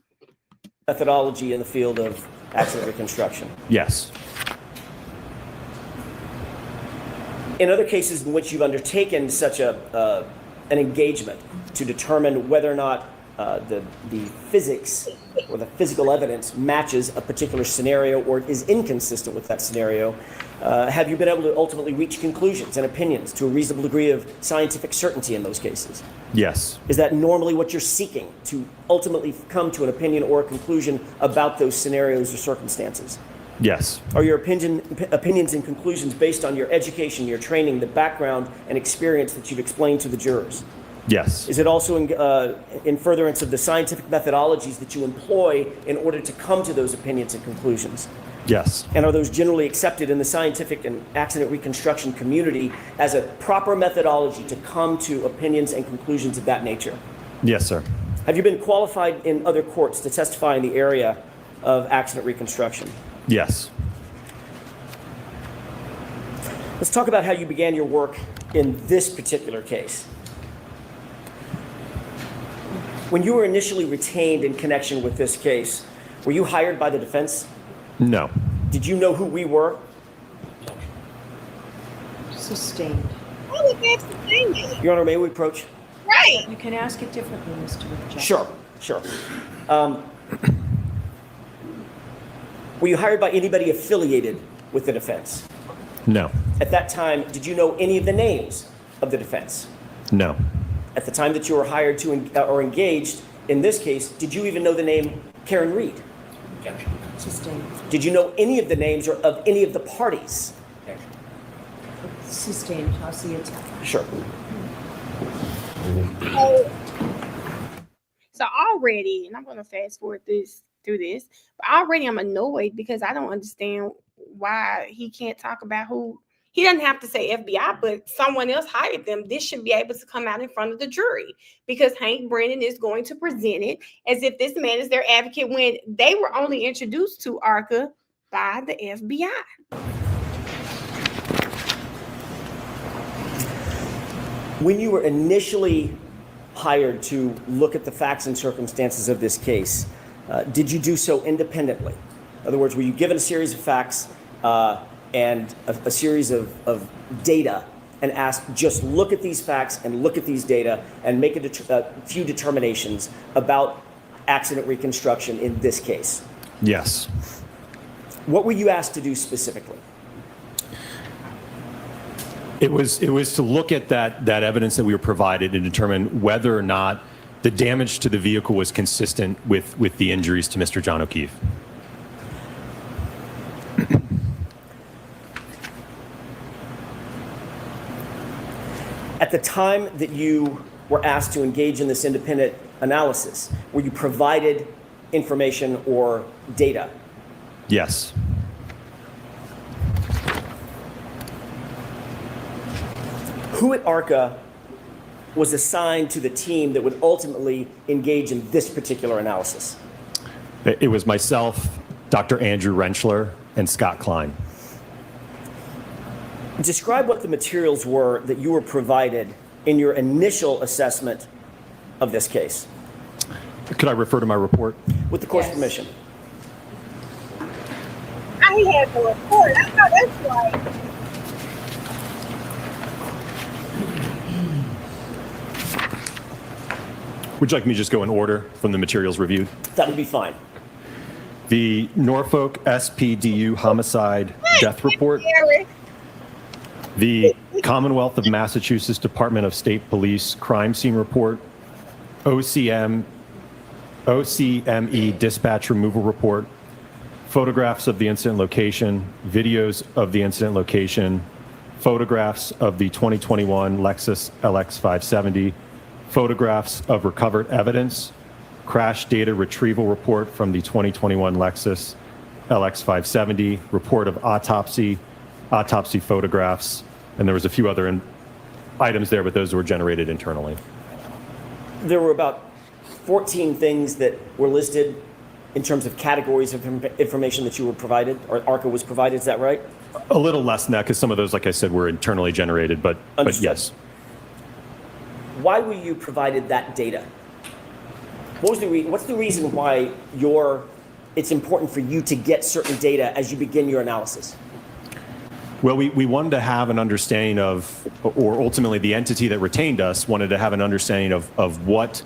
K: Methodology in the field of accident reconstruction.
V: Yes.
K: In other cases in which you've undertaken such an engagement to determine whether or not the physics or the physical evidence matches a particular scenario or is inconsistent with that scenario, have you been able to ultimately reach conclusions and opinions to a reasonable degree of scientific certainty in those cases?
V: Yes.
K: Is that normally what you're seeking, to ultimately come to an opinion or a conclusion about those scenarios or circumstances?
V: Yes.
K: Are your opinions and conclusions based on your education, your training, the background and experience that you've explained to the jurors?
V: Yes.
K: Is it also in furtherance of the scientific methodologies that you employ in order to come to those opinions and conclusions?
V: Yes.
K: And are those generally accepted in the scientific and accident reconstruction community as a proper methodology to come to opinions and conclusions of that nature?
V: Yes, sir.
K: Have you been qualified in other courts to testify in the area of accident reconstruction?
V: Yes.
K: Let's talk about how you began your work in this particular case. When you were initially retained in connection with this case, were you hired by the defense?
V: No.
K: Did you know who we were?
B: Sustained.
A: Oh, that's sustained.
K: Your Honor, may we approach?
A: Right.
B: You can ask it differently, Mr. Jackson.
K: Sure. Were you hired by anybody affiliated with the defense?
V: No.
K: At that time, did you know any of the names of the defense?
V: No.
K: At the time that you were hired to or engaged in this case, did you even know the name Karen Reed?
B: Sustained.
K: Did you know any of the names or of any of the parties?
B: Sustained. I'll see it.
K: Sure.
A: So already, and I'm going to fast forward through this, but already I'm annoyed because I don't understand why he can't talk about who. He doesn't have to say FBI, but someone else hired them. This should be able to come out in front of the jury because Hank Brennan is going to present it as if this man is their advocate when they were only introduced to ARCA by the FBI.
K: When you were initially hired to look at the facts and circumstances of this case, did you do so independently? In other words, were you given a series of facts and a series of data and asked, just look at these facts and look at these data and make a few determinations about accident reconstruction in this case?
V: Yes.
K: What were you asked to do specifically?
V: It was to look at that evidence that we were provided and determine whether or not the damage to the vehicle was consistent with the injuries to Mr. John O'Keefe.
K: At the time that you were asked to engage in this independent analysis, were you provided information or data?
V: Yes.
K: Who at ARCA was assigned to the team that would ultimately engage in this particular analysis?
V: It was myself, Dr. Andrew Rentschler, and Scott Klein.
K: Describe what the materials were that you were provided in your initial assessment of this case.
V: Could I refer to my report?
K: With the court's permission.
A: I had the report. I know that's right.
V: Would you like me to just go in order from the materials reviewed?
K: That would be fine.
V: The Norfolk SPDU homicide death report. The Commonwealth of Massachusetts Department of State Police crime scene report. OCME dispatch removal report. Photographs of the incident location. Videos of the incident location. Photographs of the 2021 Lexus LX 570. Photographs of recovered evidence, crash data retrieval report from the 2021 Lexus LX 570, report of autopsy photographs, and there was a few other items there, but those were generated internally.
K: There were about 14 things that were listed in terms of categories of information that you were provided, or ARCA was provided, is that right?
V: A little less than that, because some of those, like I said, were internally generated, but yes.
K: Why were you provided that data? What's the reason why it's important for you to get certain data as you begin your analysis?
V: Well, we wanted to have an understanding of, or ultimately the entity that retained us wanted to have an understanding of what.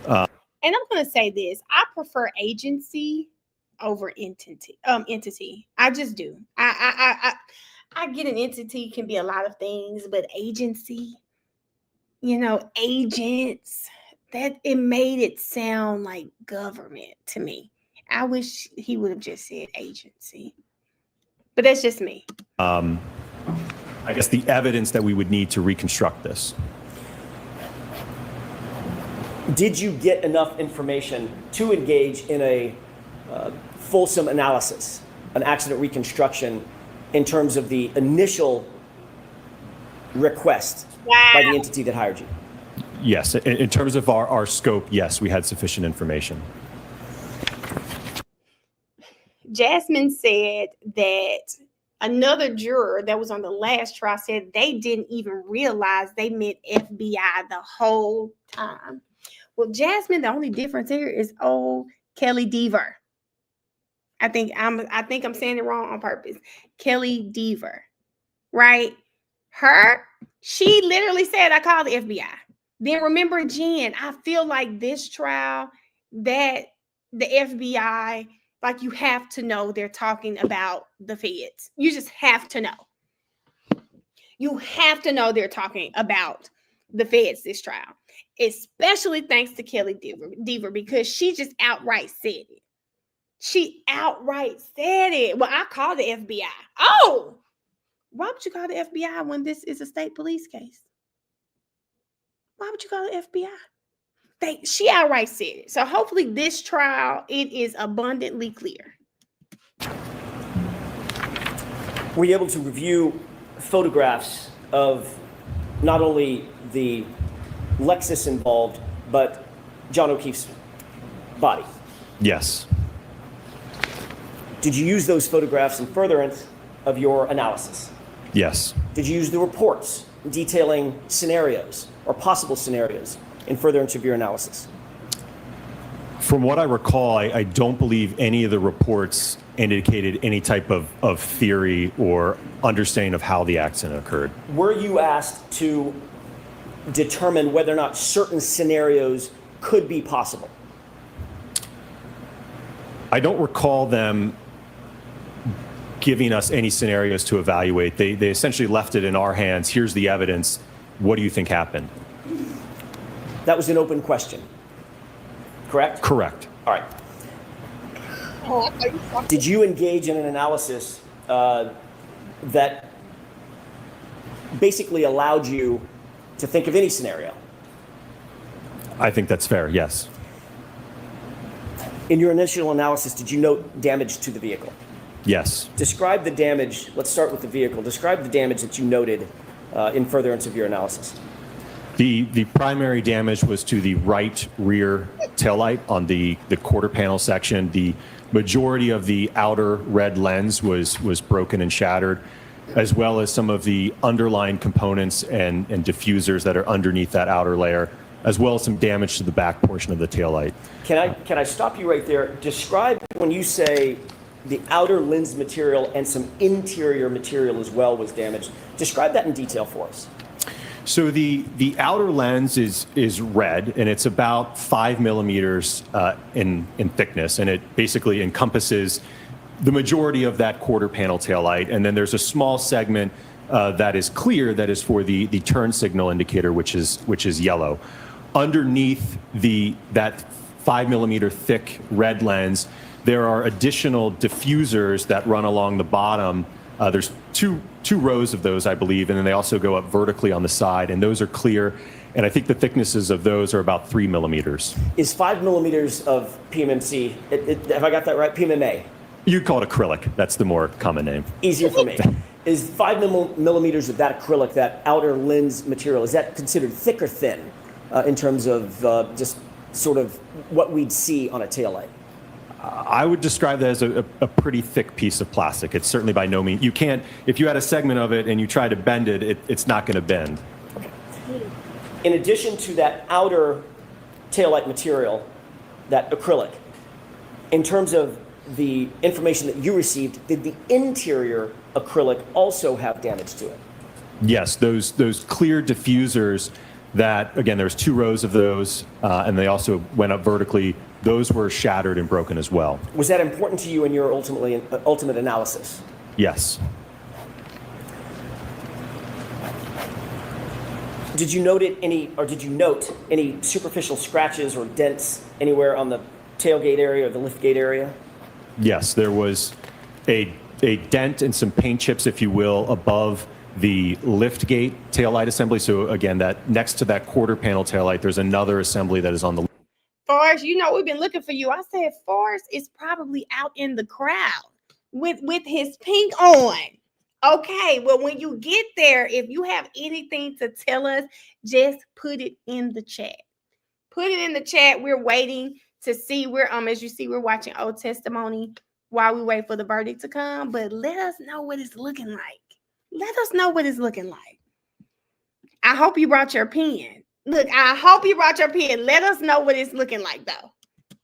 A: And I'm going to say this: I prefer agency over entity. I just do. I get an entity can be a lot of things, but agency. Agents, that it made it sound like government to me. I wish he would have just said agency, but that's just me.
V: I guess the evidence that we would need to reconstruct this.
K: Did you get enough information to engage in a fulsome analysis, an accident reconstruction, in terms of the initial request by the entity that hired you?
V: Yes, in terms of our scope, yes, we had sufficient information.
A: Jasmine said that another juror that was on the last trial said they didn't even realize they meant FBI the whole time. Well, Jasmine, the only difference here is old Kelly Deaver. I think I'm saying it wrong on purpose. Kelly Deaver, right? She literally said, I called the FBI. Then remember, Jen, I feel like this trial, that the FBI, like you have to know they're talking about the feds. You just have to know. You have to know they're talking about the feds this trial. Especially thanks to Kelly Deaver, because she just outright said it. She outright said it. Well, I called the FBI. Oh! Why would you call the FBI when this is a state police case? Why would you call the FBI? She outright said it. So hopefully this trial, it is abundantly clear.
K: Were you able to review photographs of not only the Lexus involved, but John O'Keefe's body?
V: Yes.
K: Did you use those photographs in furtherance of your analysis?
V: Yes.
K: Did you use the reports detailing scenarios or possible scenarios in furtherance of your analysis?
V: From what I recall, I don't believe any of the reports indicated any type of theory or understanding of how the accident occurred.
K: Were you asked to determine whether or not certain scenarios could be possible?
V: I don't recall them giving us any scenarios to evaluate. They essentially left it in our hands. Here's the evidence. What do you think happened?
K: That was an open question, correct?
V: Correct.
K: All right. Did you engage in an analysis that basically allowed you to think of any scenario?
V: I think that's fair, yes.
K: In your initial analysis, did you note damage to the vehicle?
V: Yes.
K: Describe the damage. Let's start with the vehicle. Describe the damage that you noted in furtherance of your analysis.
V: The primary damage was to the right rear taillight on the quarter panel section. The majority of the outer red lens was broken and shattered, as well as some of the underlying components and diffusers that are underneath that outer layer, as well as some damage to the back portion of the taillight.
K: Can I stop you right there? Describe when you say the outer lens material and some interior material as well was damaged. Describe that in detail for us.
V: So the outer lens is red, and it's about 5 millimeters in thickness, and it basically encompasses the majority of that quarter panel taillight. And then there's a small segment that is clear, that is for the turn signal indicator, which is yellow. Underneath that 5 millimeter thick red lens, there are additional diffusers that run along the bottom. There's two rows of those, I believe, and then they also go up vertically on the side, and those are clear. And I think the thicknesses of those are about 3 millimeters.
K: Is 5 millimeters of PMMC, have I got that right? PMMA?
V: You'd call it acrylic. That's the more common name.
K: Easier for me. Is 5 millimeters of that acrylic, that outer lens material, is that considered thick or thin in terms of just sort of what we'd see on a taillight?
V: I would describe that as a pretty thick piece of plastic. It's certainly by no means. You can't, if you had a segment of it and you try to bend it, it's not going to bend.
K: Okay. In addition to that outer taillight material, that acrylic, in terms of the information that you received, did the interior acrylic also have damage to it?
V: Yes, those clear diffusers that, again, there's 2 rows of those, and they also went up vertically. Those were shattered and broken as well.
K: Was that important to you in your ultimate analysis?
V: Yes.
K: Did you note any superficial scratches or dents anywhere on the tailgate area or the liftgate area?
V: Yes, there was a dent and some paint chips, if you will, above the liftgate taillight assembly. So again, that next to that quarter panel taillight, there's another assembly that is on the.
A: Forrest, we've been looking for you. I said Forrest is probably out in the crowd with his pink on. Okay, well, when you get there, if you have anything to tell us, just put it in the chat. Put it in the chat. We're waiting to see. As you see, we're watching old testimony while we wait for the verdict to come. But let us know what it's looking like. Let us know what it's looking like. I hope you brought your pen. Look, I hope you brought your pen. Let us know what it's looking like, though.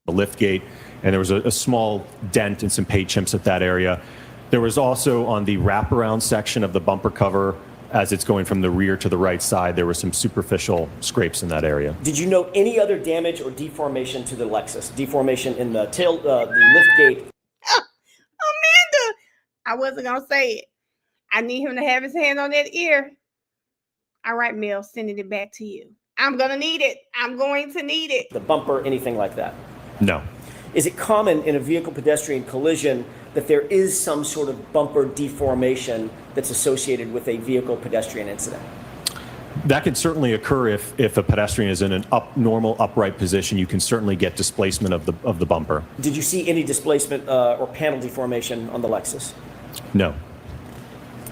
V: The lift gate, and there was a small dent and some paint chips at that area. There was also on the wraparound section of the bumper cover, as it's going from the rear to the right side, there were some superficial scrapes in that area.
K: Did you note any other damage or deformation to the Lexus? Deformation in the the lift gate?
A: Amanda, I wasn't going to say it. I need him to have his hand on that ear. All right, Mel, sending it back to you. I'm going to need it. I'm going to need it.
K: The bumper, anything like that?
V: No.
K: Is it common in a vehicle-pedestrian collision that there is some sort of bumper deformation that's associated with a vehicle-pedestrian incident?
V: That can certainly occur if a pedestrian is in an normal upright position. You can certainly get displacement of the bumper.
K: Did you see any displacement or panel deformation on the Lexus?
V: No.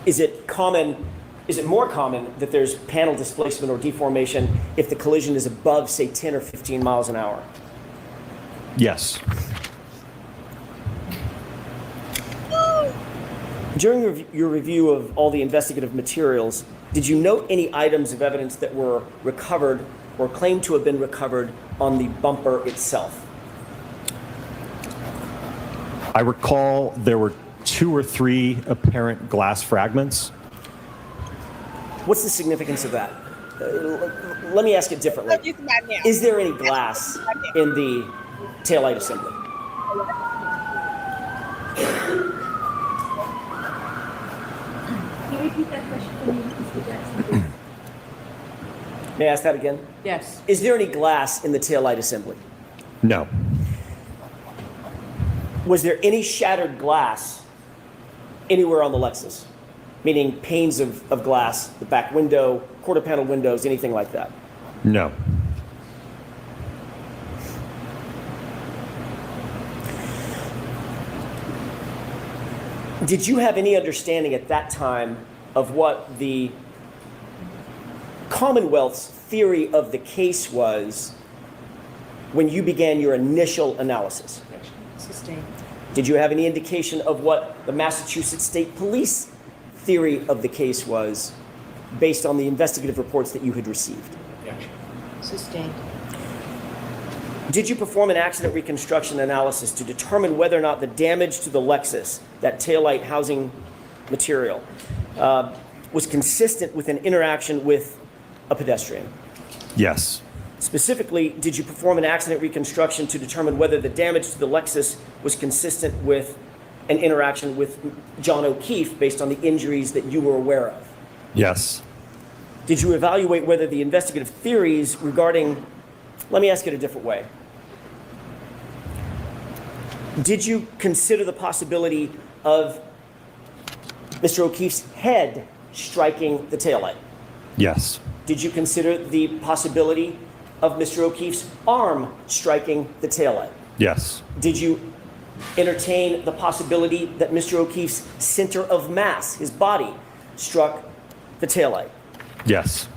K: Is it more common that there's panel displacement or deformation if the collision is above, say, 10 or 15 miles an hour?
V: Yes.
K: During your review of all the investigative materials, did you note any items of evidence that were recovered or claimed to have been recovered on the bumper itself?
V: I recall there were 2 or 3 apparent glass fragments.
K: What's the significance of that? Let me ask it differently. Is there any glass in the taillight assembly?
B: repeat that question for me, Mr. Jackson?
K: May I ask that again?
B: Yes.
K: Is there any glass in the taillight assembly?
V: No.
K: Was there any shattered glass anywhere on the Lexus? Meaning panes of glass, the back window, quarter panel windows, anything like that?
V: No.
K: Did you have any understanding at that time of what the Commonwealth's theory of the case was when you began your initial analysis?
B: Sustained.
K: Did you have any indication of what the Massachusetts State Police theory of the case was based on the investigative reports that you had received?
B: Sustained.
K: Did you perform an accident reconstruction analysis to determine whether or not the damage to the Lexus, that taillight housing material, was consistent with an interaction with a pedestrian?
V: Yes.
K: Specifically, did you perform an accident reconstruction to determine whether the damage to the Lexus was consistent with an interaction with John O'Keefe based on the injuries that you were aware of?
V: Yes.
K: Did you evaluate whether the investigative theories regarding, let me ask it a different way. Did you consider the possibility of Mr. O'Keefe's head striking the taillight?
V: Yes.
K: Did you consider the possibility of Mr. O'Keefe's arm striking the taillight?
V: Yes.
K: Did you entertain the possibility that Mr. O'Keefe's center of mass, his body, struck the taillight?
V: Yes.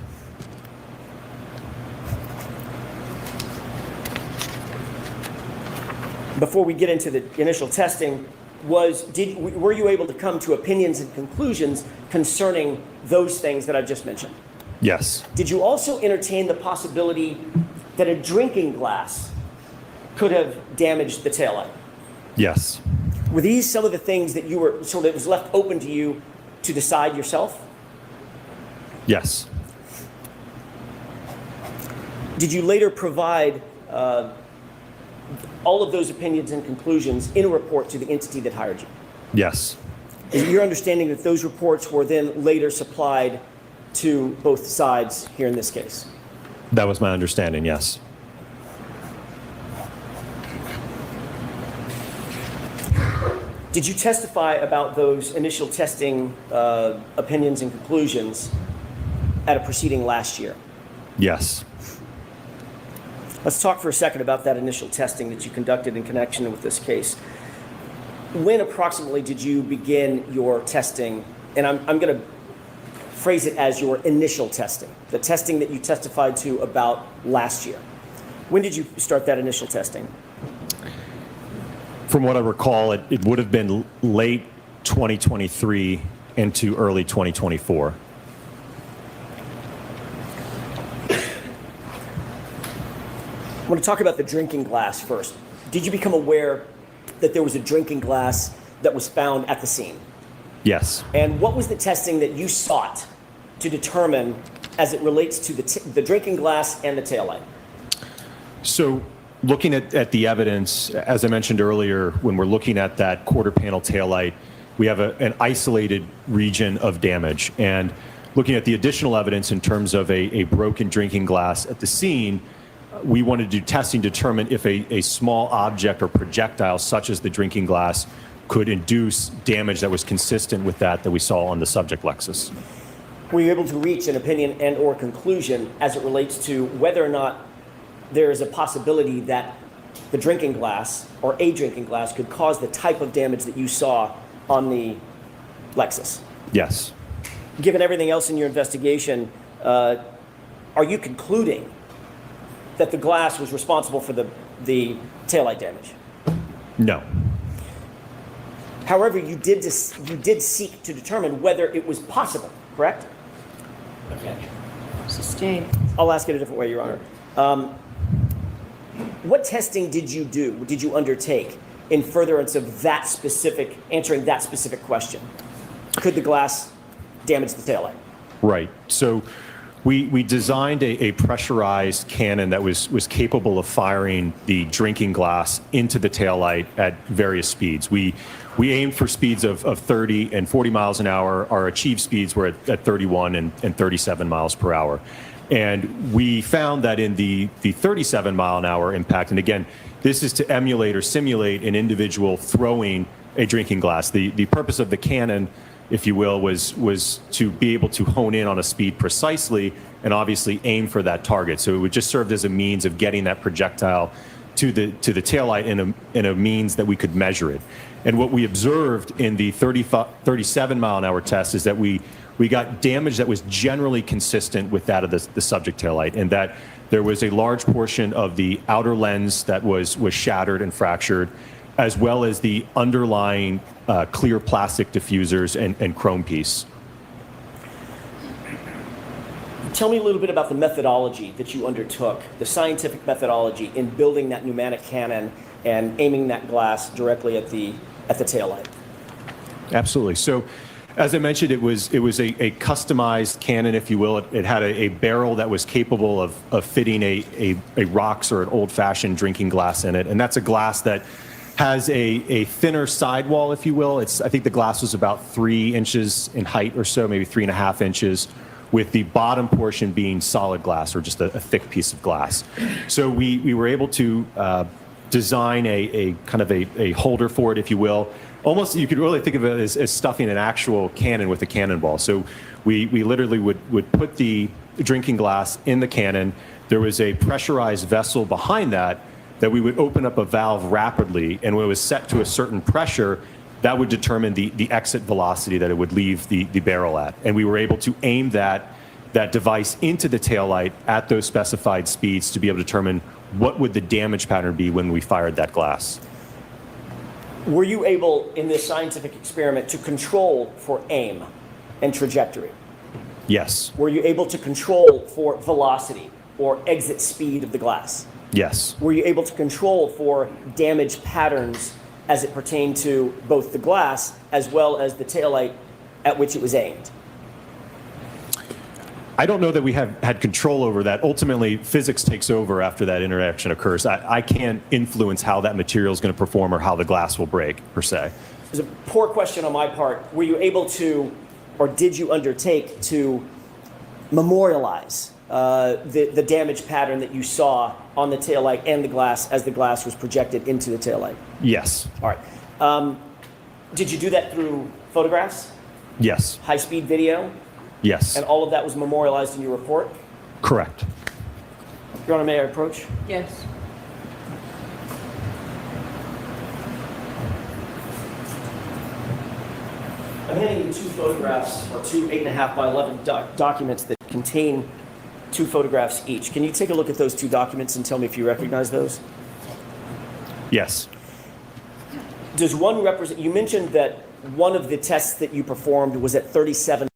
K: Before we get into the initial testing, were you able to come to opinions and conclusions concerning those things that I've just mentioned?
V: Yes.
K: Did you also entertain the possibility that a drinking glass could have damaged the taillight?
V: Yes.
K: Were these some of the things that you were sort of was left open to you to decide yourself?
V: Yes.
K: Did you later provide all of those opinions and conclusions in a report to the entity that hired you?
V: Yes.
K: Is it your understanding that those reports were then later supplied to both sides here in this case?
V: That was my understanding, yes.
K: Did you testify about those initial testing opinions and conclusions at a proceeding last year?
V: Yes.
K: Let's talk for a second about that initial testing that you conducted in connection with this case. When approximately did you begin your testing? And I'm going to phrase it as your initial testing, the testing that you testified to about last year. When did you start that initial testing?
V: From what I recall, it would have been late 2023 into early 2024.
K: I want to talk about the drinking glass first. Did you become aware that there was a drinking glass that was found at the scene?
V: Yes.
K: And what was the testing that you sought to determine as it relates to the drinking glass and the taillight?
V: So looking at the evidence, as I mentioned earlier, when we're looking at that quarter panel taillight, we have an isolated region of damage. And looking at the additional evidence in terms of a broken drinking glass at the scene, we wanted to do testing to determine if a small object or projectile such as the drinking glass could induce damage that was consistent with that we saw on the subject Lexus.
K: Were you able to reach an opinion and or conclusion as it relates to whether or not there is a possibility that the drinking glass or a drinking glass could cause the type of damage that you saw on the Lexus?
V: Yes.
K: Given everything else in your investigation, are you concluding that the glass was responsible for the taillight damage?
V: No.
K: However, you did seek to determine whether it was possible, correct?
B: Okay. Sustained.
K: I'll ask it a different way, Your Honor. What testing did you do, did you undertake in furtherance of answering that specific question? Could the glass damage the taillight?
V: Right. So We designed a pressurized cannon that was capable of firing the drinking glass into the taillight at various speeds. We aimed for speeds of 30 and 40 miles an hour. Our achieved speeds were at 31 and 37 miles per hour. And we found that in the 37 mile an hour impact, and again, this is to emulate or simulate an individual throwing a drinking glass. The purpose of the cannon, if you will, was to be able to hone in on a speed precisely and obviously aim for that target. So it would just serve as a means of getting that projectile to the taillight in a means that we could measure it. And what we observed in the 37 mile an hour test is that we got damage that was generally consistent with that of the subject taillight, and that there was a large portion of the outer lens that was shattered and fractured, as well as the underlying clear plastic diffusers and chrome piece.
K: Tell me a little bit about the methodology that you undertook, the scientific methodology in building that pneumatic cannon and aiming that glass directly at the taillight.
V: Absolutely. So, as I mentioned, it was a customized cannon, if you will. It had a barrel that was capable of fitting a rocks or an old-fashioned drinking glass in it, and that's a glass that has a thinner sidewall, if you will. I think the glass was about 3 inches in height or so, maybe 3.5 inches, with the bottom portion being solid glass or just a thick piece of glass. So we were able to design a kind of a holder for it, if you will. Almost, you could really think of it as stuffing an actual cannon with a cannonball. So we literally would put the drinking glass in the cannon. There was a pressurized vessel behind that we would open up a valve rapidly, and when it was set to a certain pressure, that would determine the exit velocity that it would leave the barrel at. And we were able to aim that device into the taillight at those specified speeds to be able to determine what would the damage pattern be when we fired that glass.
K: Were you able, in this scientific experiment, to control for aim and trajectory?
V: Yes.
K: Were you able to control for velocity or exit speed of the glass?
V: Yes.
K: Were you able to control for damage patterns as it pertained to both the glass as well as the taillight at which it was aimed?
V: I don't know that we had control over that. Ultimately, physics takes over after that interaction occurs. I can't influence how that material is going to perform or how the glass will break, per se.
K: There's a poor question on my part. Were you able to, or did you undertake to memorialize the damage pattern that you saw on the taillight and the glass as the glass was projected into the taillight?
V: Yes.
K: All right. Did you do that through photographs?
V: Yes.
K: High-speed video?
V: Yes.
K: And all of that was memorialized in your report?
V: Correct.
K: Your Honor, may I approach?
B: Yes.
K: I'm handing you 2 photographs, or 2 8.5 by 11 documents that contain 2 photographs each. Can you take a look at those 2 documents and tell me if you recognize those?
V: Yes.
K: Does one represent, you mentioned that one of the tests that you performed was at 37.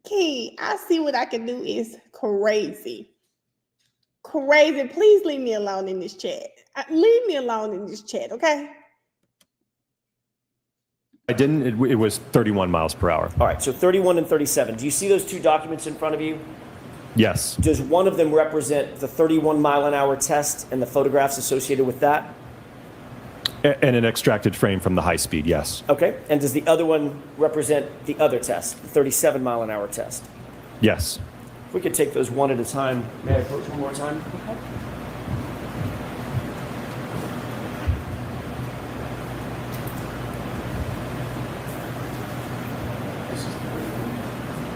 A: Key, I see what I can do is crazy. Crazy. Please leave me alone in this chat. Leave me alone in this chat, okay?
V: I didn't. It was 31 miles per hour.
K: All right, so 31 and 37. Do you see those 2 documents in front of you?
V: Yes.
K: Does one of them represent the 31 mile an hour test and the photographs associated with that?
V: And an extracted frame from the high speed, yes.
K: Okay, and does the other one represent the other test, the 37 mile an hour test?
V: Yes.
K: If we could take those one at a time. May I approach one more time? Okay.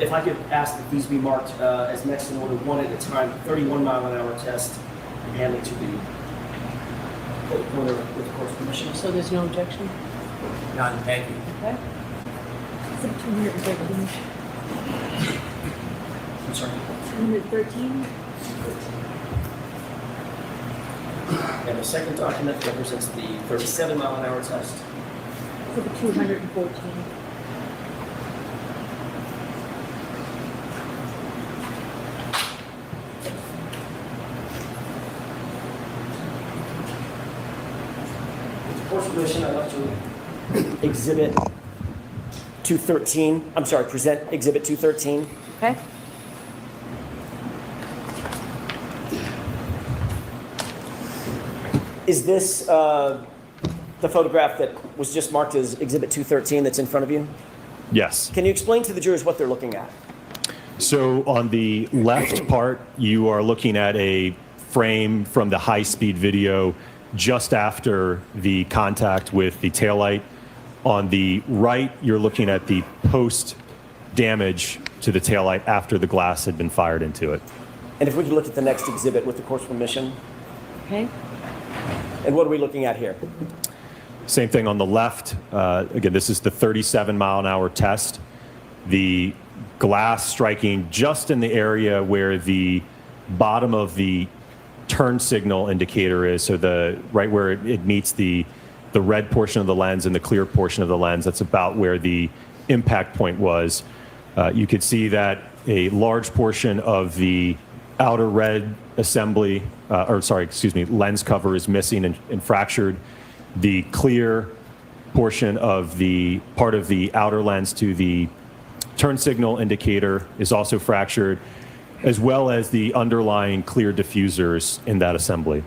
K: If I could ask that these be marked as next in order, one at a time, 31 mile an hour test, and handing to the corner with the court's permission.
B: So there's no objection?
K: None, thank you.
B: Okay. Is it 213?
K: I'm sorry.
B: 213?
K: And the second document represents the 37 mile an hour test.
B: Is it 214?
K: With the court's permission, I'd like to Exhibit 213. I'm sorry, present Exhibit 213.
B: Okay.
K: Is this the photograph that was just marked as Exhibit 213 that's in front of you?
V: Yes.
K: Can you explain to the jurors what they're looking at?
V: So on the left part, you are looking at a frame from the high-speed video just after the contact with the taillight. On the right, you're looking at the post-damage to the taillight after the glass had been fired into it.
K: And if we could look at the next exhibit with the court's permission.
B: Okay.
K: And what are we looking at here?
V: Same thing on the left. Again, this is the 37-mile-an-hour test. The glass striking just in the area where the bottom of the turn signal indicator is, so right where it meets the red portion of the lens and the clear portion of the lens. That's about where the impact point was. You could see that a large portion of the outer red assembly, lens cover is missing and fractured. The clear portion of the part of the outer lens to the turn signal indicator is also fractured, as well as the underlying clear diffusers in that assembly.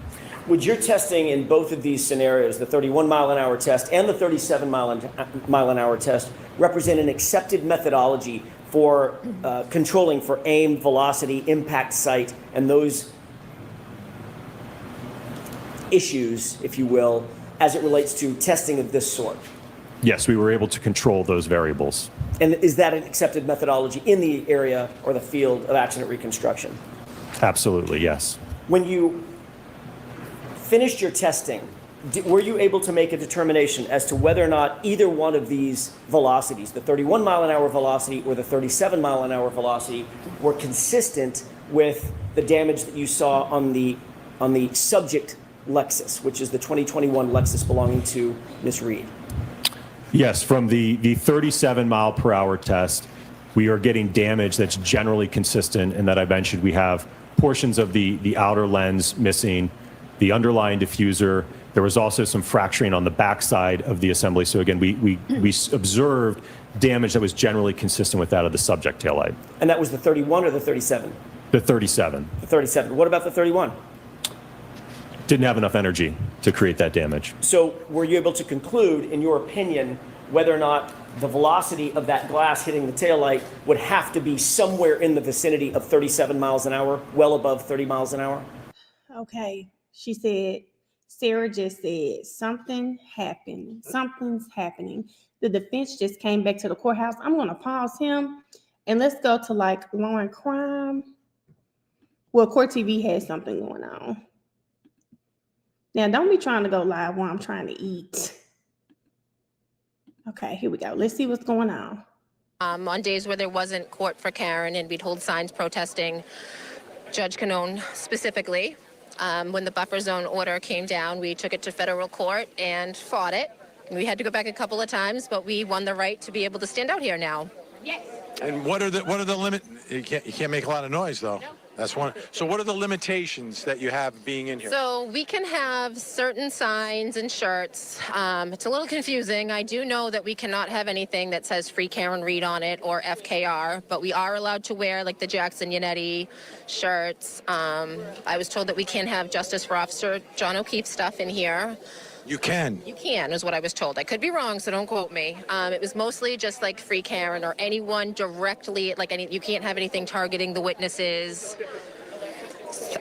K: Would your testing in both of these scenarios, the 31-mile-an-hour test and the 37-mile-an-hour test, represent an accepted methodology for controlling for aim, velocity, impact site, and those issues, if you will, as it relates to testing of this sort?
V: Yes, we were able to control those variables.
K: And is that an accepted methodology in the area or the field of accident reconstruction?
V: Absolutely, yes.
K: When you finished your testing, were you able to make a determination as to whether or not either one of these velocities, the 31-mile-an-hour velocity or the 37-mile-an-hour velocity, were consistent with the damage that you saw on the subject Lexus, which is the 2021 Lexus belonging to Ms. Reed?
V: Yes, from the 37-mile-per-hour test, we are getting damage that's generally consistent, and that I mentioned we have portions of the outer lens missing, the underlying diffuser. There was also some fracturing on the backside of the assembly. So again, we observed damage that was generally consistent with that of the subject taillight.
K: And that was the 31 or the 37?
V: The 37.
K: The 37. What about the 31?
V: Didn't have enough energy to create that damage.
K: So were you able to conclude, in your opinion, whether or not the velocity of that glass hitting the taillight would have to be somewhere in the vicinity of 37 miles an hour, well above 30 miles an hour?
A: Okay. She said, Sarah just said, something happened. Something's happening. The defense just came back to the courthouse. I'm going to pause him and let's go to like law and crime. Well, Court TV has something going on. Now, don't be trying to go live while I'm trying to eat. Okay, here we go. Let's see what's going on.
G: On days where there wasn't court for Karen and we'd hold signs protesting Judge Canone specifically, when the buffer zone order came down, we took it to federal court and fought it. We had to go back a couple of times, but we won the right to be able to stand out here now. Yes.
D: And what are the limit? You can't make a lot of noise though. No. That's one. So what are the limitations that you have being in here?
G: So we can have certain signs and shirts. It's a little confusing. I do know that we cannot have anything that says Free Karen Reed on it or FKR, but we are allowed to wear like the Jackson Yannetti shirts. I was told that we can't have Justice for Officer John O'Keefe stuff in here.
D: You can.
G: You can, is what I was told. I could be wrong, so don't quote me. It was mostly just like Free Karen or anyone directly, like you can't have anything targeting the witnesses.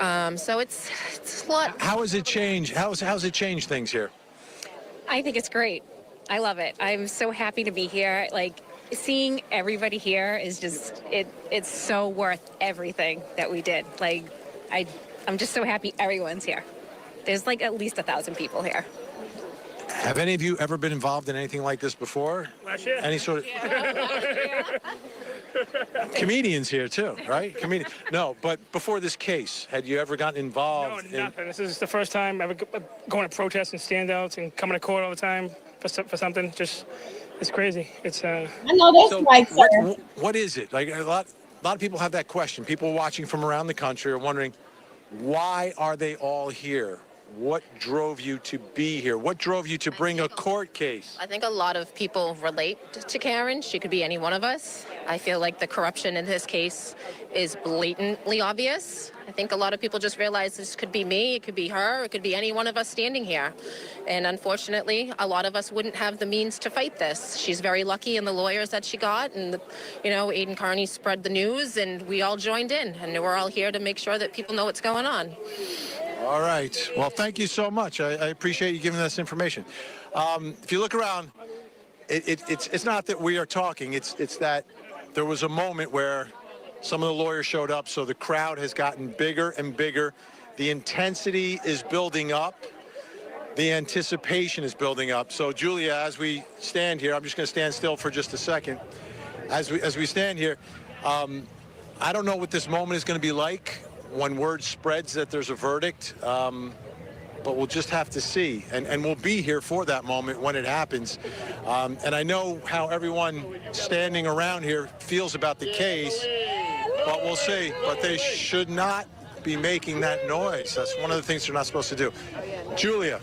G: So it's a lot.
D: How has it changed? How's it changed things here?
J: I think it's great. I love it. I'm so happy to be here. Like seeing everybody here is just it's so worth everything that we did. Like I'm just so happy everyone's here. There's like at least 1,000 people here.
D: Have any of you ever been involved in anything like this before?
R: Last year.
D: Any sort of comedians here too, right? No, but before this case, had you ever gotten involved?
R: No, nothing. This is the first time ever going to protests and standouts and coming to court all the time for something. Just it's crazy. It's
A: I know that's right, sir.
D: What is it? Like a lot of people have that question. People watching from around the country are wondering, why are they all here? What drove you to be here? What drove you to bring a court case?
G: I think a lot of people relate to Karen. She could be any one of us. I feel like the corruption in this case is blatantly obvious. I think a lot of people just realize this could be me, it could be her, it could be any one of us standing here. And unfortunately, a lot of us wouldn't have the means to fight this. She's very lucky in the lawyers that she got, and Aidan Carney spread the news, and we all joined in, and we're all here to make sure that people know what's going on.
D: All right. Well, thank you so much. I appreciate you giving us information. If you look around, it's not that we are talking. It's that there was a moment where some of the lawyers showed up, so the crowd has gotten bigger and bigger. The intensity is building up. The anticipation is building up. So, Julia, as we stand here, I'm just going to stand still for just a second. As we stand here, I don't know what this moment is going to be like when word spreads that there's a verdict, but we'll just have to see. And we'll be here for that moment when it happens. And I know how everyone standing around here feels about the case, but we'll see. But they should not be making that noise. That's one of the things they're not supposed to do. Julia.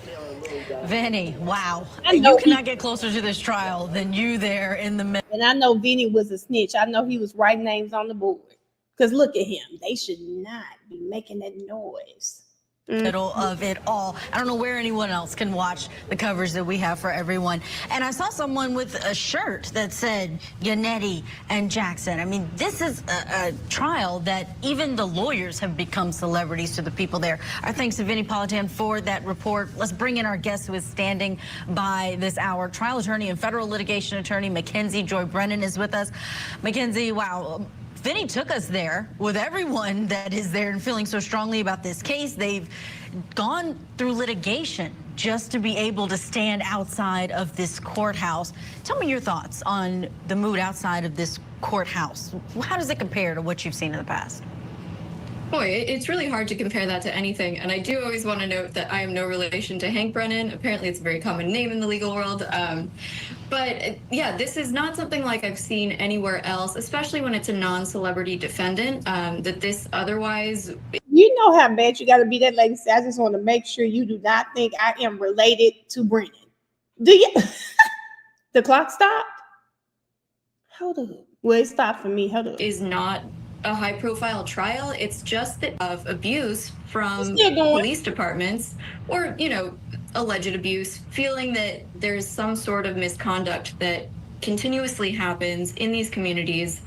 H: Vinny, wow. You cannot get closer to this trial than you there in the middle.
A: And I know Vinny was a snitch. I know he was writing names on the board. Because look at him. They should not be making that noise.
H: Middle of it all. I don't know where anyone else can watch the coverage that we have for everyone. And I saw someone with a shirt that said Yannetti and Jackson. I mean, this is a trial that even the lawyers have become celebrities to the people there. Our thanks to Vinny Politan for that report. Let's bring in our guest who is standing by this hour. Trial attorney and federal litigation attorney Mackenzie Joy Brennan is with us. Mackenzie, wow. Vinny took us there with everyone that is there and feeling so strongly about this case. They've gone through litigation just to be able to stand outside of this courthouse. Tell me your thoughts on the mood outside of this courthouse. How does it compare to what you've seen in the past?
I: Boy, it's really hard to compare that to anything. And I do always want to note that I am no relation to Hank Brennan. Apparently, it's a very common name in the legal world. But yeah, this is not something like I've seen anywhere else, especially when it's a non-celebrity defendant, that this otherwise...
A: You know how bad you got to be. That lady said, I just want to make sure you do not think I am related to Brennan. Do you? The clock stopped? Hold up. Well, it stopped for me. Hold up.
I: Is not a high-profile trial. It's just that of abuse from police departments or, alleged abuse, feeling that there's some sort of misconduct that continuously happens in these communities.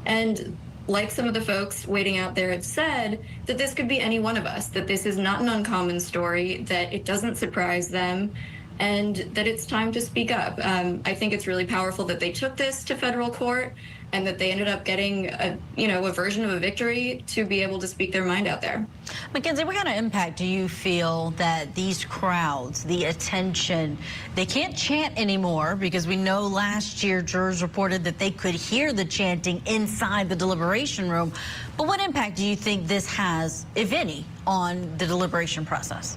I: And like some of the folks waiting out there have said, that this could be any one of us, that this is not an uncommon story, that it doesn't surprise them, and that it's time to speak up. I think it's really powerful that they took this to federal court and that they ended up getting a version of a victory to be able to speak their mind out there.
H: Mackenzie, what kind of impact do you feel that these crowds, the attention, they can't chant anymore because we know last year jurors reported that they could hear the chanting inside the deliberation room. But what impact do you think this has, if any, on the deliberation process?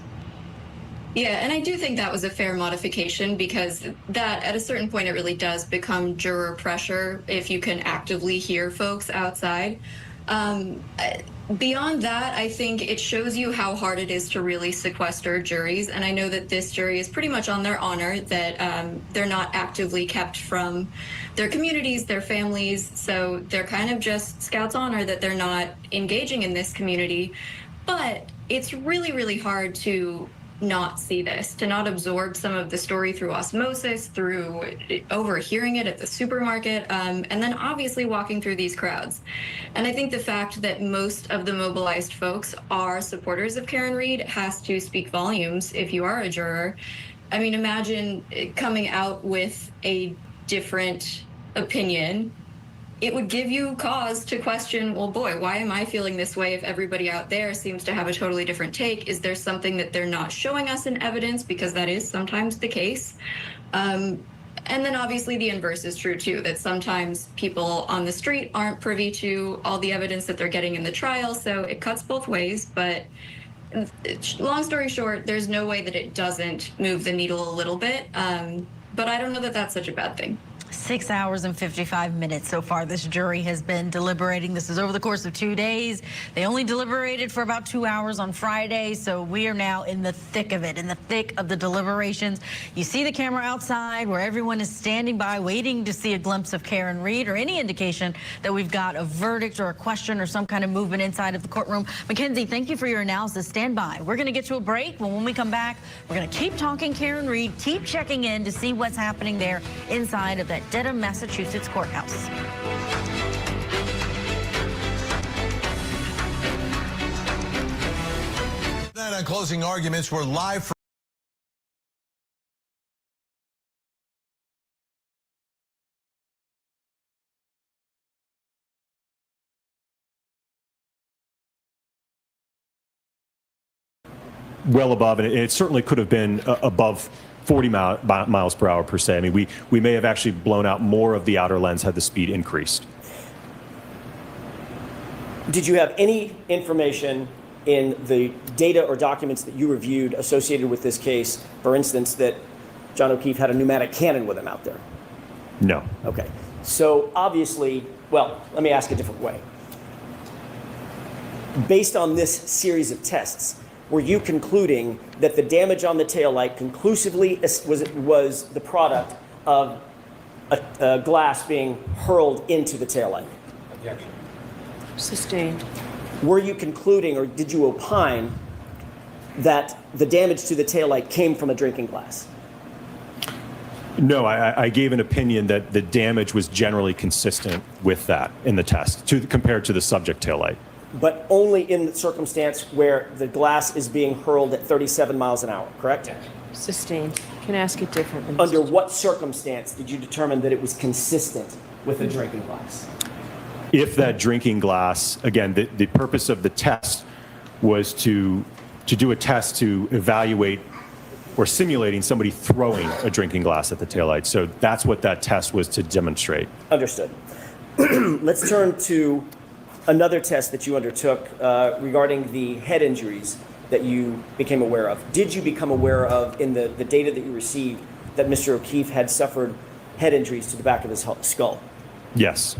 I: Yeah, and I do think that was a fair modification because that at a certain point it really does become juror pressure if you can actively hear folks outside. Beyond that, I think it shows you how hard it is to really sequester juries. And I know that this jury is pretty much on their honor that they're not actively kept from their communities, their families. So they're kind of just Scouts' honor that they're not engaging in this community. But it's really, really hard to not see this, to not absorb some of the story through osmosis, through overhearing it at the supermarket, and then obviously walking through these crowds. And I think the fact that most of the mobilized folks are supporters of Karen Read has to speak volumes if you are a juror. I mean, imagine coming out with a different opinion. It would give you cause to question, well, boy, why am I feeling this way if everybody out there seems to have a totally different take? Is there something that they're not showing us in evidence? Because that is sometimes the case. And then obviously the inverse is true too, that sometimes people on the street aren't privy to all the evidence that they're getting in the trial. So it cuts both ways. But long story short, there's no way that it doesn't move the needle a little bit. But I don't know that that's such a bad thing.
H: 6 hours and 55 minutes so far. This jury has been deliberating. This is over the course of 2 days. They only deliberated for about 2 hours on Friday, so we are now in the thick of it, in the thick of the deliberations. You see the camera outside where everyone is standing by waiting to see a glimpse of Karen Reed or any indication that we've got a verdict or a question or some kind of movement inside of the courtroom. Mackenzie, thank you for your analysis. Stand by. We're going to get to a break. When we come back, we're going to keep talking Karen Reed, keep checking in to see what's happening there inside of that Dedham, Massachusetts courthouse.
F: Tonight on Closing Arguments, we're live from
V: well above, and it certainly could have been above 40 miles per hour per se. I mean, we may have actually blown out more of the outer lens had the speed increased.
K: Did you have any information in the data or documents that you reviewed associated with this case, for instance, that John O'Keefe had a pneumatic cannon with him out there?
V: No.
K: Okay. So obviously, well, let me ask a different way. Based on this series of tests, were you concluding that the damage on the taillight conclusively was the product of a glass being hurled into the taillight?
B: Objection. Sustained.
K: Were you concluding, or did you opine, that the damage to the taillight came from a drinking glass?
V: No, I gave an opinion that the damage was generally consistent with that in the test, compared to the subject taillight.
K: But only in the circumstance where the glass is being hurled at 37 miles an hour, correct?
B: Sustained. Can I ask it differently?
K: Under what circumstance did you determine that it was consistent with a drinking glass?
V: If that drinking glass, again, the purpose of the test was to do a test to evaluate or simulating somebody throwing a drinking glass at the taillight. So that's what that test was to demonstrate.
K: Understood. Let's turn to another test that you undertook regarding the head injuries that you became aware of. Did you become aware of, in the data that you received, that Mr. O'Keefe had suffered head injuries to the back of his skull?
V: Yes.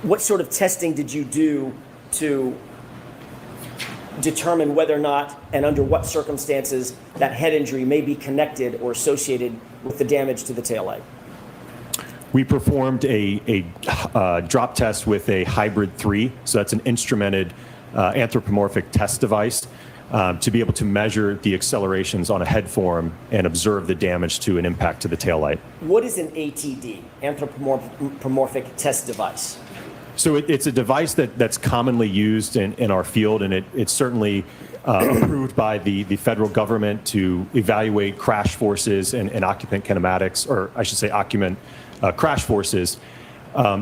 K: What sort of testing did you do to determine whether or not and under what circumstances that head injury may be connected or associated with the damage to the taillight?
V: We performed a drop test with a hybrid 3, so that's an instrumented anthropomorphic test device to be able to measure the accelerations on a head form and observe the damage to an impact to the taillight.
K: What is an ATD, anthropomorphic test device?
V: So it's a device that's commonly used in our field, and it's certainly approved by the federal government to evaluate crash forces and occupant kinematics, or I should say occupant crash forces.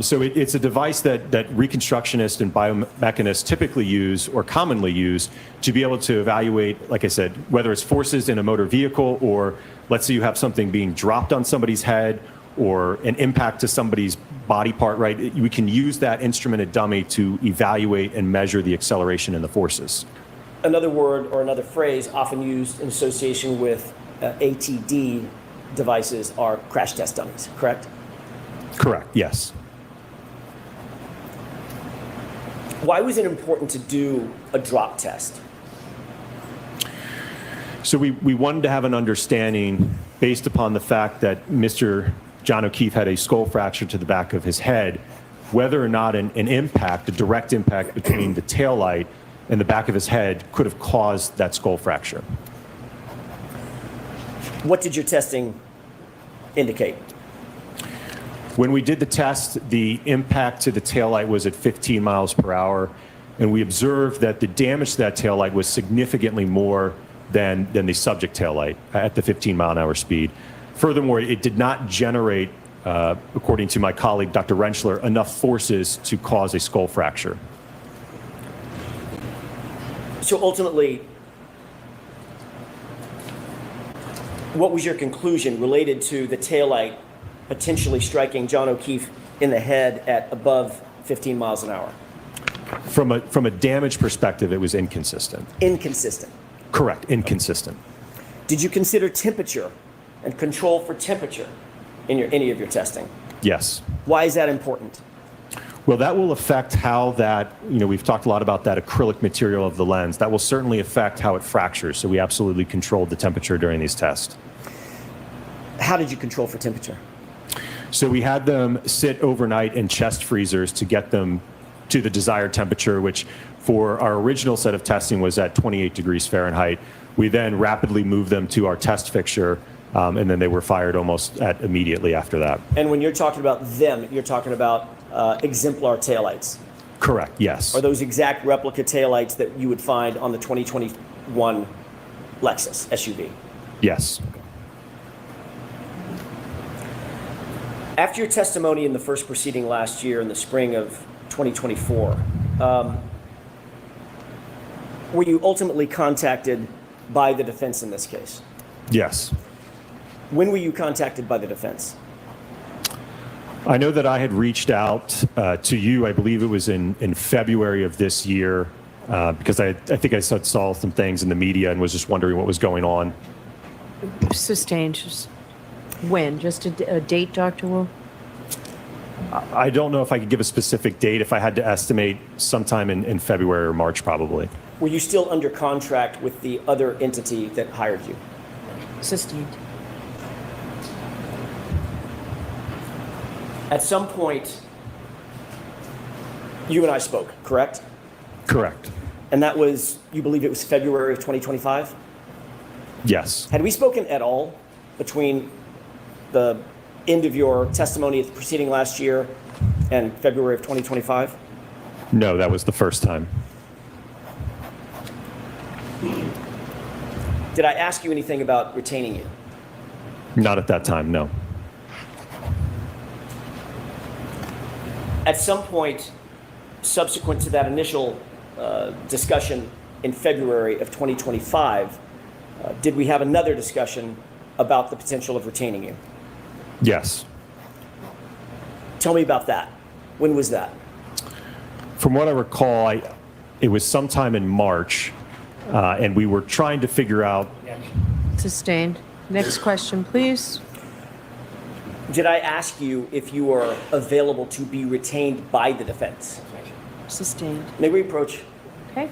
V: So it's a device that reconstructionists and biomechanists typically use or commonly use to be able to evaluate, like I said, whether it's forces in a motor vehicle, or let's say you have something being dropped on somebody's head or an impact to somebody's body part, right? We can use that instrumented dummy to evaluate and measure the acceleration and the forces.
K: Another word or another phrase often used in association with ATD devices are crash test dummies, correct?
V: Correct, yes.
K: Why was it important to do a drop test?
V: So we wanted to have an understanding based upon the fact that Mr. John O'Keefe had a skull fracture to the back of his head, whether or not an impact, a direct impact between the taillight and the back of his head could have caused that skull fracture.
K: What did your testing indicate?
V: When we did the test, the impact to the taillight was at 15 miles per hour, and we observed that the damage to that taillight was significantly more than the subject taillight at the 15 mile an hour speed. Furthermore, it did not generate, according to my colleague, Dr. Rentschler, enough forces to cause a skull fracture.
K: So ultimately, what was your conclusion related to the taillight potentially striking John O'Keefe in the head at above 15 miles an hour?
V: From a damage perspective, it was inconsistent.
K: Inconsistent.
V: Correct, inconsistent.
K: Did you consider temperature and control for temperature in any of your testing.
V: Yes.
K: Why is that important?
V: Well, that will affect how that, we've talked a lot about that acrylic material of the lens. That will certainly affect how it fractures. So we absolutely controlled the temperature during these tests.
K: How did you control for temperature?
V: So we had them sit overnight in chest freezers to get them to the desired temperature, which for our original set of testing was at 28 degrees Fahrenheit. We then rapidly moved them to our test fixture, and then they were fired almost immediately after that.
K: And when you're talking about them, you're talking about exemplar taillights.
V: Correct, yes.
K: Are those exact replica taillights that you would find on the 2021 Lexus SUV?
V: Yes.
K: After your testimony in the first proceeding last year in the spring of 2024, were you ultimately contacted by the defense in this case?
V: Yes.
K: When were you contacted by the defense?
V: I know that I had reached out to you, I believe it was in February of this year, because I think I saw some things in the media and was just wondering what was going on.
B: Sustained. Just when? Just a date, Dr. Wolf?
V: I don't know if I could give a specific date. If I had to estimate, sometime in February or March, probably.
K: Were you still under contract with the other entity that hired you?
B: Sustained.
K: At some point, you and I spoke, correct?
V: Correct.
K: And that was, you believe it was February of 2025?
V: Yes.
K: Had we spoken at all between the end of your testimony at the proceeding last year and February of 2025?
V: No, that was the first time.
K: Did I ask you anything about retaining you?
V: Not at that time, no.
K: At some point, subsequent to that initial discussion in February of 2025, did we have another discussion about the potential of retaining you?
V: Yes.
K: Tell me about that. When was that?
V: From what I recall, it was sometime in March, and we were trying to figure out.
B: Sustained. Next question, please.
K: Did I ask you if you are available to be retained by the defense?
B: Sustained.
K: May we approach?
B: Okay.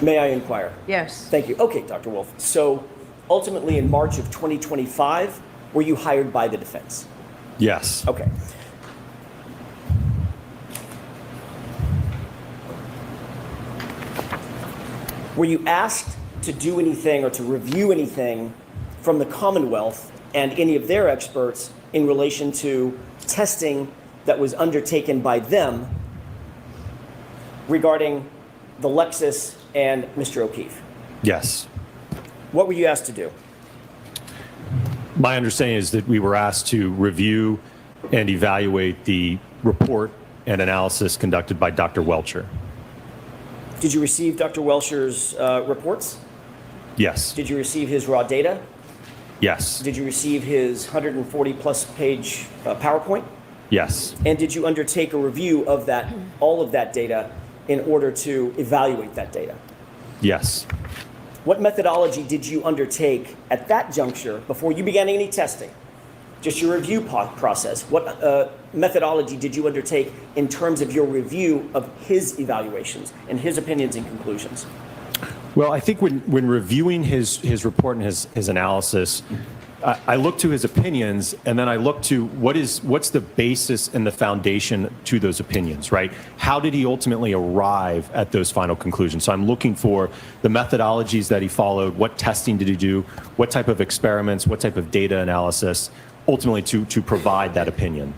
K: May I inquire?
B: Yes.
K: Thank you. Okay, Dr. Wolf. So ultimately in March of 2025, were you hired by the defense?
V: Yes.
K: Okay. Were you asked to do anything or to review anything from the Commonwealth and any of their experts in relation to testing that was undertaken by them regarding the Lexus and Mr. O'Keefe?
V: Yes.
K: What were you asked to do?
V: My understanding is that we were asked to review and evaluate the report and analysis conducted by Dr. Welcher.
K: Did you receive Dr. Welcher's reports?
V: Yes.
K: Did you receive his raw data?
V: Yes.
K: Did you receive his 140 plus page PowerPoint?
V: Yes.
K: And did you undertake a review of that, all of that data, in order to evaluate that data?
V: Yes.
K: What methodology did you undertake at that juncture before you began any testing? Just your review process. What methodology did you undertake in terms of your review of his evaluations and his opinions and conclusions?
V: Well, I think when reviewing his report and his analysis, I look to his opinions, and then I look to what's the basis and the foundation to those opinions, right? How did he ultimately arrive at those final conclusions? So I'm looking for the methodologies that he followed, what testing did he do, what type of experiments, what type of data analysis, ultimately to provide that opinion.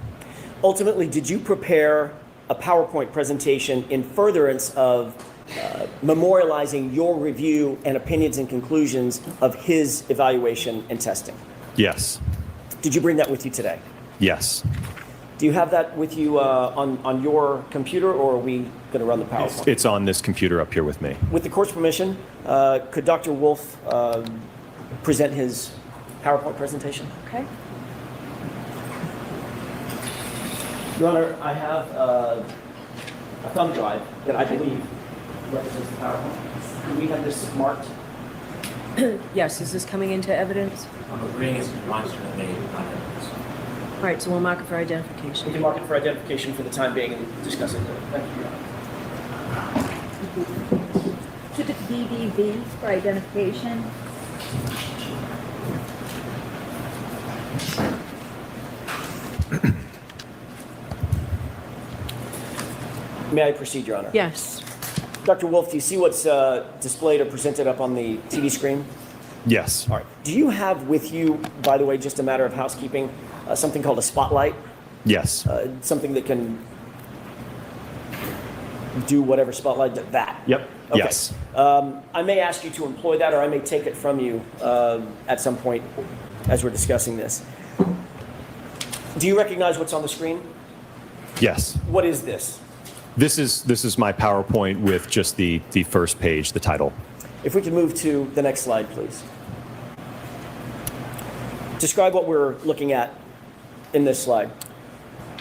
K: Ultimately, did you prepare a PowerPoint presentation in furtherance of memorializing your review and opinions and conclusions of his evaluation and testing?
V: Yes.
K: Did you bring that with you today?
V: Yes.
K: Do you have that with you on your computer, or are we going to run the PowerPoint?
V: It's on this computer up here with me.
K: With the court's permission, could Dr. Wolf present his PowerPoint presentation.
B: Okay.
K: Your Honor, I have a thumb drive that I believe represents the PowerPoint. Do we have this marked?
B: Yes, is this coming into evidence?
L: I'm agreeing it's demonstrably made on evidence.
B: All right, so we'll mark it for identification.
K: We can mark it for identification for the time being and discuss it. Thank you, Your Honor.
C: To the DDV for identification.
K: May I proceed, Your Honor?
B: Yes.
K: Dr. Wolf, do you see what's displayed or presented up on the TV screen?
V: Yes.
K: All right. Do you have with you, by the way, just a matter of housekeeping, something called a spotlight?
V: Yes.
K: Something that can do whatever spotlight that?
V: Yep.
K: Okay.
V: Yes.
K: I may ask you to employ that, or I may take it from you at some point as we're discussing this. Do you recognize what's on the screen?
V: Yes.
K: What is this?
V: This is my PowerPoint with just the first page, the title.
K: If we could move to the next slide, please. Describe what we're looking at in this slide.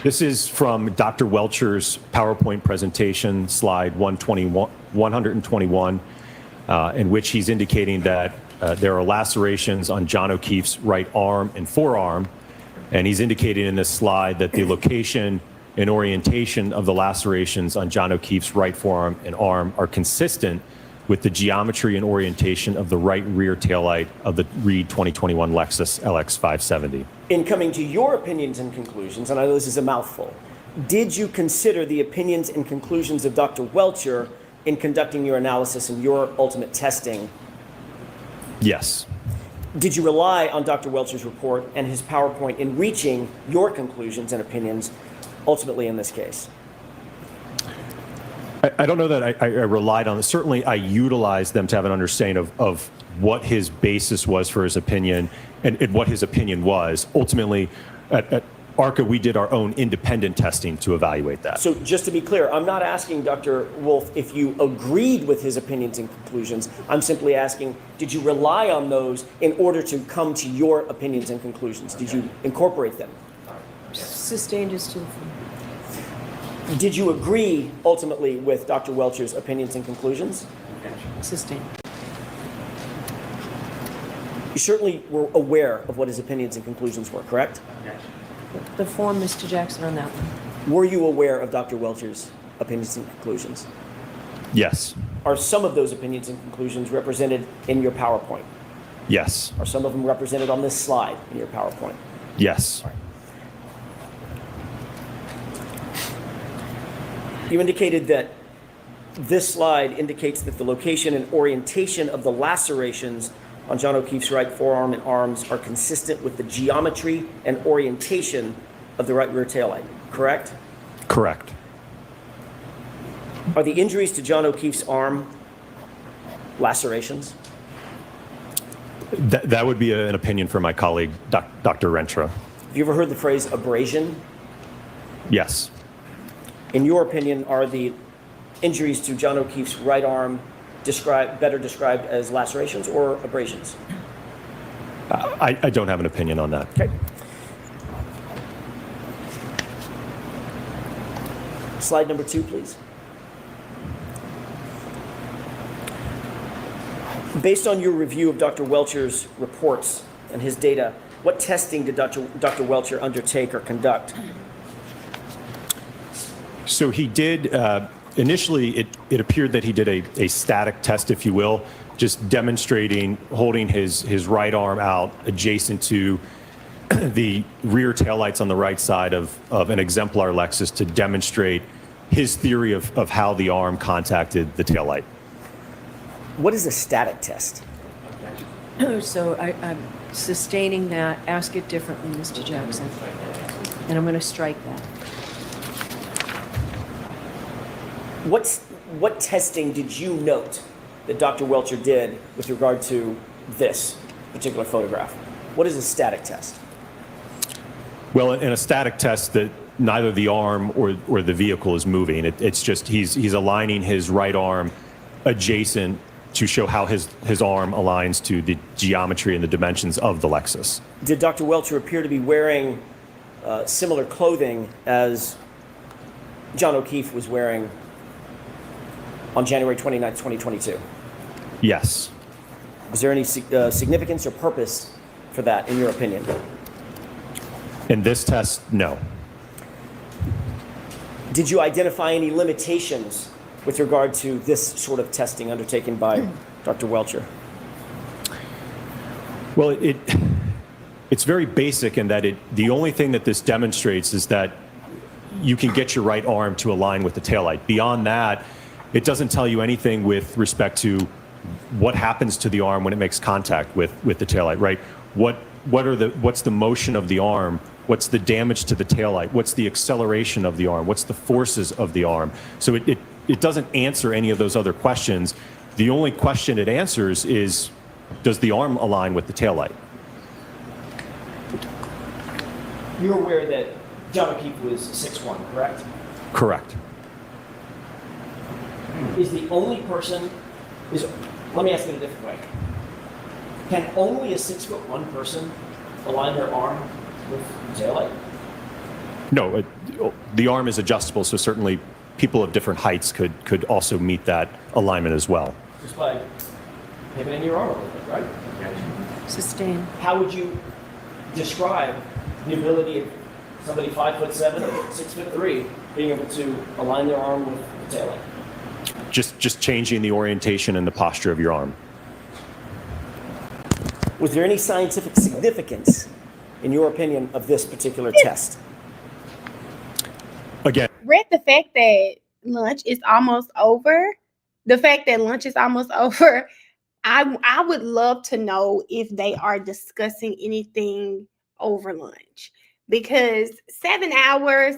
V: This is from Dr. Welcher's PowerPoint presentation, slide 121, in which he's indicating that there are lacerations on John O'Keefe's right arm and forearm. And he's indicating in this slide that the location and orientation of the lacerations on John O'Keefe's right forearm and arm are consistent with the geometry and orientation of the right rear taillight of the Reed 2021 Lexus LX 570.
K: In coming to your opinions and conclusions, and I know this is a mouthful, did you consider the opinions and conclusions of Dr. Welcher in conducting your analysis and your ultimate testing?
V: Yes.
K: Did you rely on Dr. Welcher's report and his PowerPoint in reaching your conclusions and opinions ultimately in this case?
V: I don't know that I relied on it. Certainly, I utilized them to have an understanding of what his basis was for his opinion and what his opinion was. Ultimately, at ARCA, we did our own independent testing to evaluate that.
K: So just to be clear, I'm not asking Dr. Wolf if you agreed with his opinions and conclusions. I'm simply asking, did you rely on those in order to come to your opinions and conclusions? Did you incorporate them?
B: Sustained is to the full.
K: Did you agree ultimately with Dr. Welcher's opinions and conclusions?
B: Sustained.
K: You certainly were aware of what his opinions and conclusions were, correct?
B: The form, Mr. Jackson, on that one.
K: Were you aware of Dr. Welcher's opinions and conclusions?
V: Yes.
K: Are some of those opinions and conclusions represented in your PowerPoint?
V: Yes.
K: Are some of them represented on this slide in your PowerPoint?
V: Yes.
K: You indicated that this slide indicates that the location and orientation of the lacerations on John O'Keefe's right forearm and arms are consistent with the geometry and orientation of the right rear taillight, correct?
V: Correct.
K: Are the injuries to John O'Keefe's arm lacerations?
V: That would be an opinion for my colleague, Dr. Rentra.
K: Have you ever heard the phrase abrasion?
V: Yes.
K: In your opinion, are the injuries to John O'Keefe's right arm better described as lacerations or abrasions?
V: I don't have an opinion on that.
K: Okay. Slide number 2, please. Based on your review of Dr. Welcher's reports and his data, what testing did Dr. Welcher undertake or conduct?
V: So he did, initially it appeared that he did a static test, if you will, just demonstrating holding his right arm out adjacent to the rear taillights on the right side of an exemplar Lexus to demonstrate his theory of how the arm contacted the taillight.
K: What is a static test?
B: So I'm sustaining that. Ask it differently, Mr. Jackson. And I'm going to strike that.
K: What testing did you note that Dr. Welcher did with regard to this particular photograph? What is a static test?
V: Well, in a static test, that neither the arm or the vehicle is moving. It's just he's aligning his right arm adjacent to show how his arm aligns to the geometry and the dimensions of the Lexus.
K: Did Dr. Welcher appear to be wearing similar clothing as John O'Keefe was wearing on January 29th, 2022?
V: Yes.
K: Is there any significance or purpose for that, in your opinion?
V: In this test, no.
K: Did you identify any limitations with regard to this sort of testing undertaken by Dr. Welcher?
V: Well, it's very basic in that the only thing that this demonstrates is that you can get your right arm to align with the taillight. Beyond that, it doesn't tell you anything with respect to what happens to the arm when it makes contact with the taillight, right? What's the motion of the arm? What's the damage to the taillight? What's the acceleration of the arm? What's the forces of the arm? So it doesn't answer any of those other questions. The only question it answers is, does the arm align with the taillight?
K: You're aware that John O'Keefe was 6'1", correct?
V: Correct.
K: Is the only person, let me ask it a different way. Can only a 6'1" person align their arm with the taillight?
V: No, the arm is adjustable, so certainly people of different heights could also meet that alignment as well.
K: Just by pivoting your arm a little bit, right?
B: Sustain.
K: How would you describe the ability of somebody 5'7" or 6'3" being able to align their arm with the taillight?
V: Just changing the orientation and the posture of your arm.
K: Was there any scientific significance, in your opinion, of this particular test?
V: Again,
A: Read the fact that lunch is almost over. The fact that lunch is almost over. I would love to know if they are discussing anything over lunch, because 7 hours,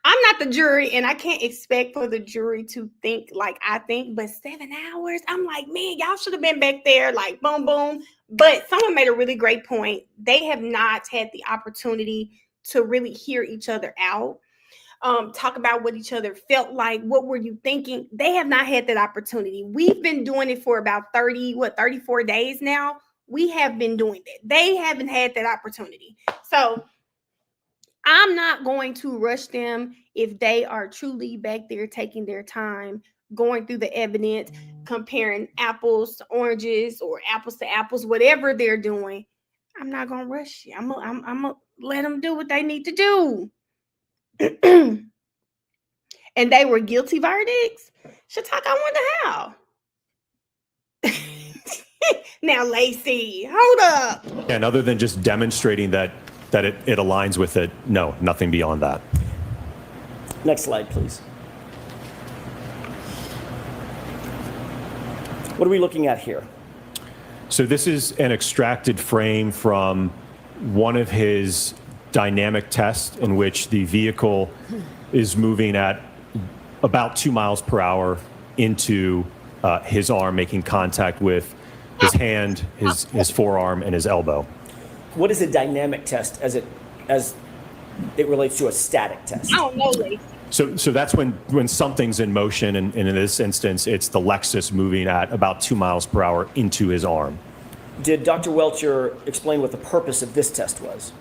A: I'm not the jury and I can't expect for the jury to think like I think, but 7 hours, I'm like, man, y'all should have been back there like boom, boom. But someone made a really great point. They have not had the opportunity to really hear each other out, talk about what each other felt like. What were you thinking? They have not had that opportunity. We've been doing it for about 34 days now. We have been doing it. They haven't had that opportunity. So I'm not going to rush them if they are truly back there taking their time, going through the evidence, comparing apples to oranges or apples to apples, whatever they're doing. I'm not going to rush you. I'm going to let them do what they need to do. And they were guilty verdicts. Shataka, I wonder how. Now, Lacey, hold up.
V: And other than just demonstrating that it aligns with it, no, nothing beyond that.
K: Next slide, please. What are we looking at here?
V: So this is an extracted frame from one of his dynamic tests in which the vehicle is moving at about 2 miles per hour into his arm, making contact with his hand, his forearm, and his elbow.
K: What is a dynamic test as it relates to a static test?
A: I don't know, Lacey.
V: So that's when something's in motion, and in this instance, it's the Lexus moving at about 2 miles per hour into his arm.
K: Did Dr. Welcher explain what the purpose of this test was?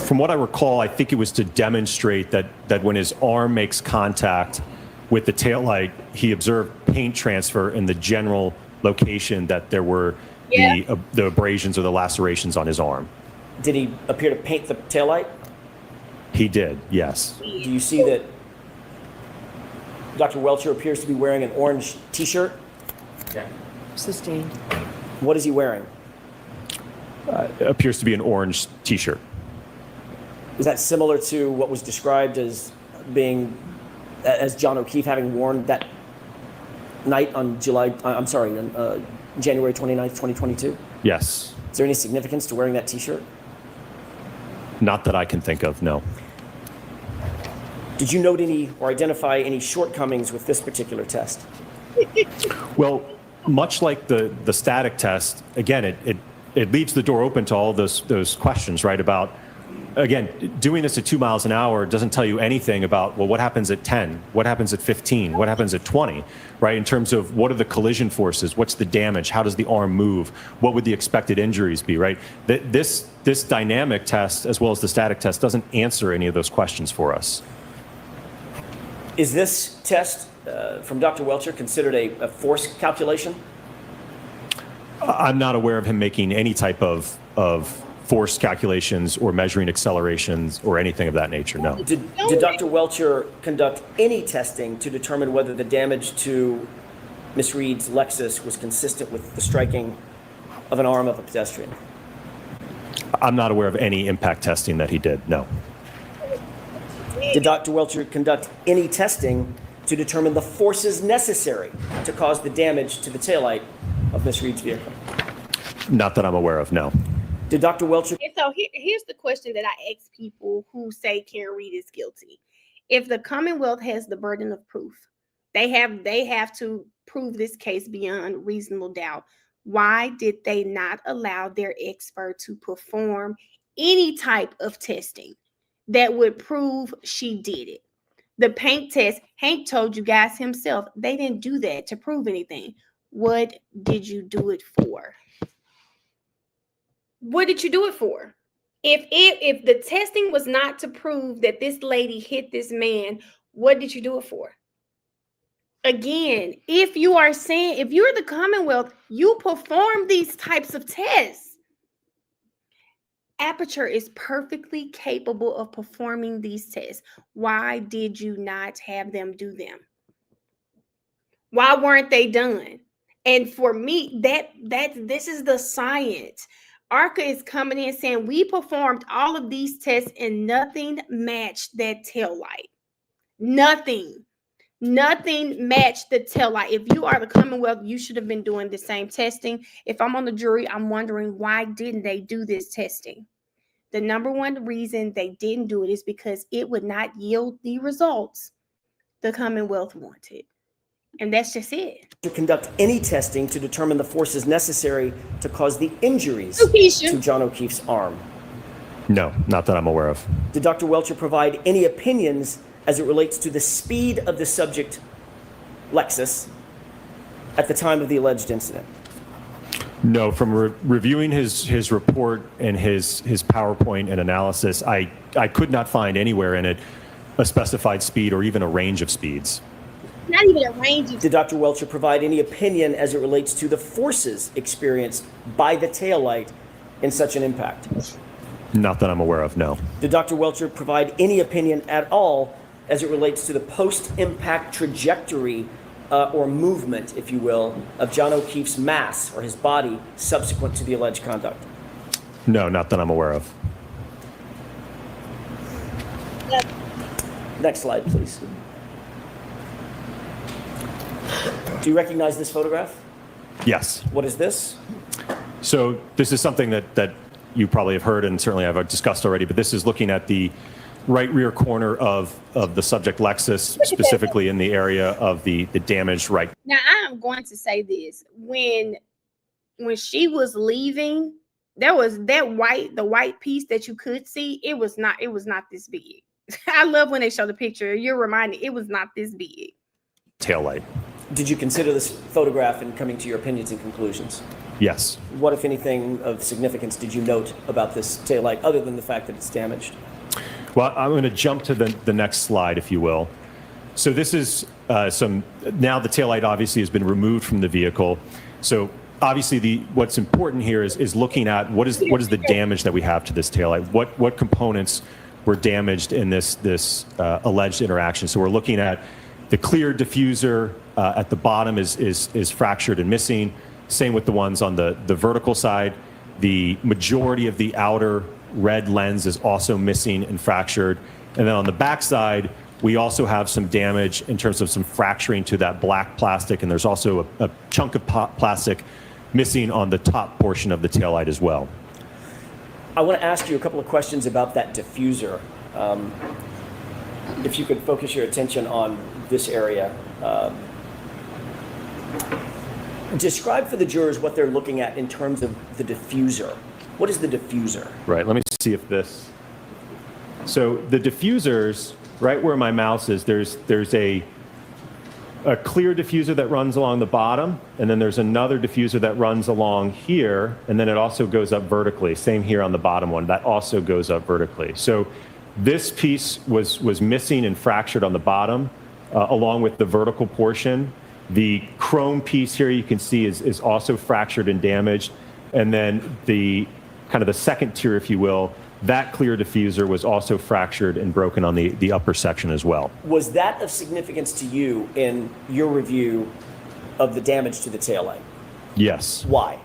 V: From what I recall, I think it was to demonstrate that when his arm makes contact with the taillight, he observed paint transfer in the general location that there were the abrasions or the lacerations on his arm.
K: Did he appear to paint the taillight?
V: He did, yes.
K: Do you see that Dr. Welcher appears to be wearing an orange T-shirt?
B: Yeah. Sustained.
K: What is he wearing?
V: Appears to be an orange T-shirt.
K: Is that similar to what was described as John O'Keefe having worn that night on January 29th, 2022?
V: Yes.
K: Is there any significance to wearing that T-shirt?
V: Not that I can think of, no.
K: Did you note any or identify any shortcomings with this particular test?
V: Well, much like the static test, again, it leaves the door open to all those questions, right, about again, doing this at 2 miles an hour doesn't tell you anything about, well, what happens at 10? What happens at 15? What happens at 20, right? In terms of what are the collision forces? What's the damage? How does the arm move? What would the expected injuries be, right? This dynamic test, as well as the static test, doesn't answer any of those questions for us.
K: Is this test from Dr. Welcher considered a force calculation?
V: I'm not aware of him making any type of force calculations or measuring accelerations or anything of that nature, no.
K: Did Dr. Welcher conduct any testing to determine whether the damage to Ms. Reed's Lexus was consistent with the striking of an arm of a pedestrian?
V: I'm not aware of any impact testing that he did, no.
K: Did Dr. Welcher conduct any testing to determine the forces necessary to cause the damage to the taillight of Ms. Reed's vehicle?
V: Not that I'm aware of, no.
K: Did Dr. Welcher?
A: And so here's the question that I ask people who say Karen Reed is guilty. If the Commonwealth has the burden of proof, they have to prove this case beyond reasonable doubt. Why did they not allow their expert to perform any type of testing that would prove she did it? The paint test, Hank told you guys himself, they didn't do that to prove anything. What did you do it for? What did you do it for? If the testing was not to prove that this lady hit this man, what did you do it for? Again, if you're the Commonwealth, you perform these types of tests. Aperture is perfectly capable of performing these tests. Why did you not have them do them? Why weren't they done? And for me, this is the science. ARCA is coming in saying we performed all of these tests and nothing matched that tail light. Nothing matched the tail light. If you are the Commonwealth, you should have been doing the same testing. If I'm on the jury, I'm wondering why didn't they do this testing? The number one reason they didn't do it is because it would not yield the results the Commonwealth wanted. And that's just it.
K: To conduct any testing to determine the forces necessary to cause the injuries to John O'Keefe's arm?
V: No, not that I'm aware of.
K: Did Dr. Welcher provide any opinions as it relates to the speed of the subject Lexus at the time of the alleged incident?
V: No, from reviewing his report and his PowerPoint and analysis, I could not find anywhere in it a specified speed or even a range of speeds.
A: Not even a range.
K: Did Dr. Welcher provide any opinion as it relates to the forces experienced by the taillight in such an impact?
V: Not that I'm aware of, no.
K: Did Dr. Welcher provide any opinion at all as it relates to the post-impact trajectory or movement, if you will, of John O'Keefe's mass or his body subsequent to the alleged conduct?
V: No, not that I'm aware of.
A: Yep.
K: Next slide, please. Do you recognize this photograph?
V: Yes.
K: What is this?
V: So this is something that you probably have heard and certainly I've discussed already, but this is looking at the right rear corner of the subject Lexus, specifically in the area of the damaged right.
A: Now I am going to say this. When she was leaving, there was the white piece that you could see. It was not this big. I love when they show the picture. You're reminded it was not this big.
V: Taillight.
K: Did you consider this photograph in coming to your opinions and conclusions?
V: Yes.
K: What, if anything, of significance did you note about this taillight, other than the fact that it's damaged?
V: Well, I'm going to jump to the next slide, if you will. So this is now the taillight obviously has been removed from the vehicle. So obviously what's important here is looking at what is the damage that we have to this taillight. What components were damaged in this alleged interaction. So we're looking at the clear diffuser at the bottom is fractured and missing. Same with the ones on the vertical side. The majority of the outer red lens is also missing and fractured. And then on the back side, we also have some damage in terms of some fracturing to that black plastic. And there's also a chunk of plastic missing on the top portion of the taillight as well.
K: I want to ask you a couple of questions about that diffuser. If you could focus your attention on this area. Describe for the jurors what they're looking at in terms of the diffuser. What is the diffuser?
V: Right, let me see if this So the diffusers, right where my mouse is, there's a clear diffuser that runs along the bottom, and then there's another diffuser that runs along here, and then it also goes up vertically. Same here on the bottom one, that also goes up vertically. So this piece was missing and fractured on the bottom, along with the vertical portion. The chrome piece here you can see is also fractured and damaged. And then the kind of the second tier, if you will, that clear diffuser was also fractured and broken on the upper section as well.
K: Was that of significance to you in your review of the damage to the taillight?
V: Yes.
K: Why?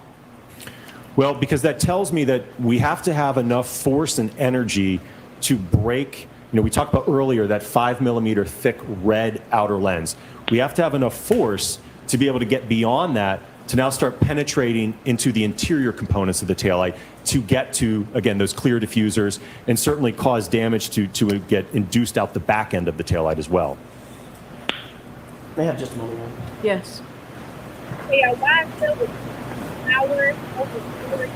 V: Well, because that tells me that we have to have enough force and energy to break, we talked about earlier that 5mm thick red outer lens. We have to have enough force to be able to get beyond that to now start penetrating into the interior components of the taillight to get to, again, those clear diffusers and certainly cause damage to get induced out the back end of the taillight as well.
K: May I have just a moment?
B: Yes.
A: Yeah, why fill with power over?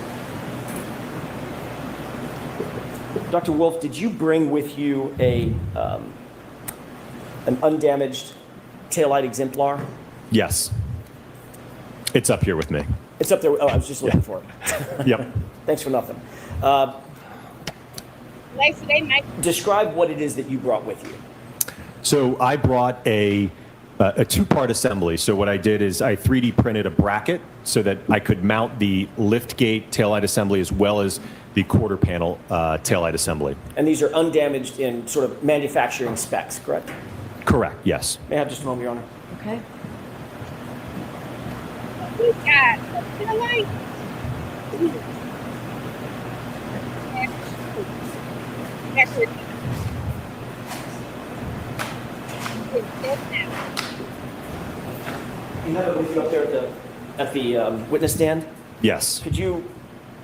K: Dr. Wolf, did you bring with you an undamaged taillight exemplar?
V: Yes. It's up here with me.
K: It's up there. Oh, I was just looking for it.
V: Yep.
K: Thanks for nothing. Describe what it is that you brought with you.
V: So I brought a two-part assembly. So what I did is I 3D printed a bracket so that I could mount the lift gate taillight assembly as well as the quarter panel taillight assembly.
K: And these are undamaged in sort of manufacturing specs, correct?
V: Correct, yes.
K: May I have just a moment, Your Honor?
B: Okay.
K: You have it with you up there at the witness stand?
V: Yes.
K: Could you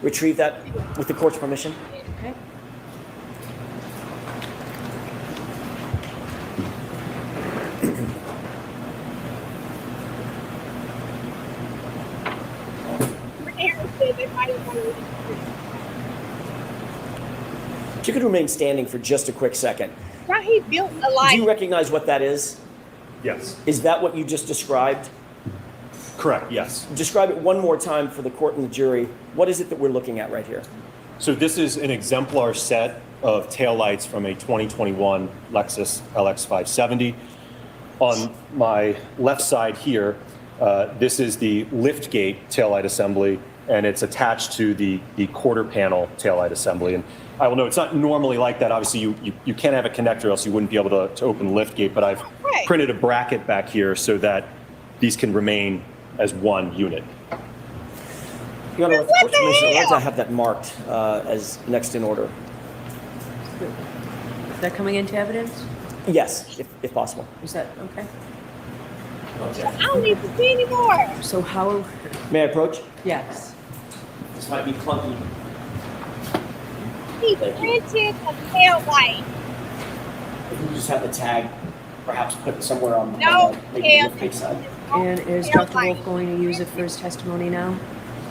K: retrieve that with the court's permission?
B: Okay.
K: If you could remain standing for just a quick second.
A: Why he built a light?
K: Do you recognize what that is?
V: Yes.
K: Is that what you just described?
V: Correct, yes.
K: Describe it one more time for the court and the jury. What is it that we're looking at right here?
V: So this is an exemplar set of taillights from a 2021 Lexus LX 570. On my left side here, this is the lift gate taillight assembly, and it's attached to the quarter panel taillight assembly. And I will know it's not normally like that. Obviously, you can't have a connector, else you wouldn't be able to open the lift gate, but I've printed a bracket back here so that these can remain as one unit.
K: Your Honor, with the court's permission, I'd like to have that marked as next in order.
B: Is that coming into evidence?
K: Yes, if possible.
B: Is that okay?
A: I don't need to see anymore.
B: So how?
K: May I approach?
B: Yes.
K: This might be clunky.
A: He printed a tail light.
K: If you just have the tag, perhaps put somewhere on
A: No
K: the
A: tail.
K: face side.
B: And is Dr. Wolf going to use it for his testimony now?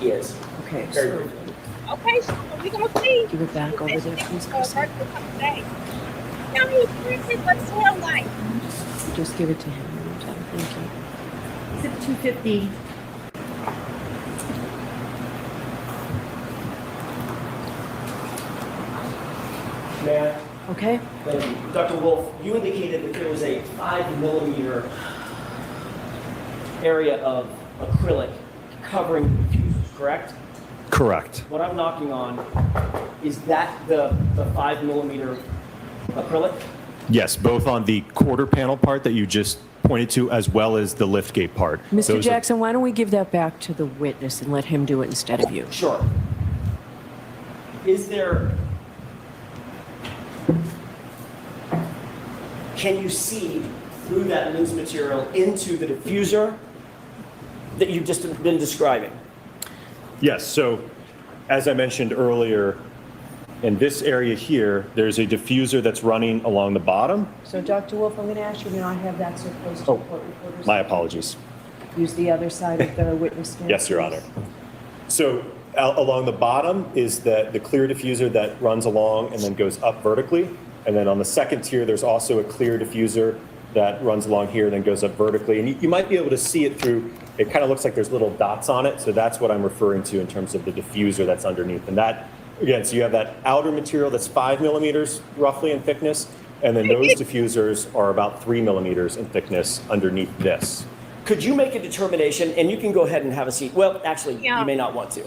K: He is.
B: Okay,
K: Very
B: so
K: briefly.
A: Okay, so we're gonna see.
B: give it back over there, please. Kristen.
A: Now he printed a tail light.
B: Just give it to him. Thank you.
C: Is it 250?
K: May I?
B: Okay.
K: Thank you. Dr. Wolf, you indicated that there was a 5mm area of acrylic covering the diffusers, correct?
V: Correct.
K: What I'm knocking on, is that the 5mm acrylic?
V: Yes, both on the quarter panel part that you just pointed to, as well as the lift gate part.
B: Mr.
V: Those
B: Jackson, why don't we give that back to the witness and let him do it instead of you?
K: Sure. Is there... Can you see through that lens material into the diffuser that you've just been describing?
V: Yes, so as I mentioned earlier, in this area here, there's a diffuser that's running along the bottom.
B: So, Dr. Wolf, I'm going to ask you to not have that so close to court reporters.
V: My apologies.
B: Use the other side of the witness stand.
V: Yes, Your Honor. So along the bottom is the clear diffuser that runs along and then goes up vertically. And then on the second tier, there's also a clear diffuser that runs along here and then goes up vertically. And you might be able to see it through, it kind of looks like there's little dots on it. So that's what I'm referring to in terms of the diffuser that's underneath. And that, again, so you have that outer material that's 5 millimeters roughly in thickness. And then those diffusers are about 3 millimeters in thickness underneath this.
K: Could you make a determination, and you can go ahead and have a seat. Well, actually, you may not want to.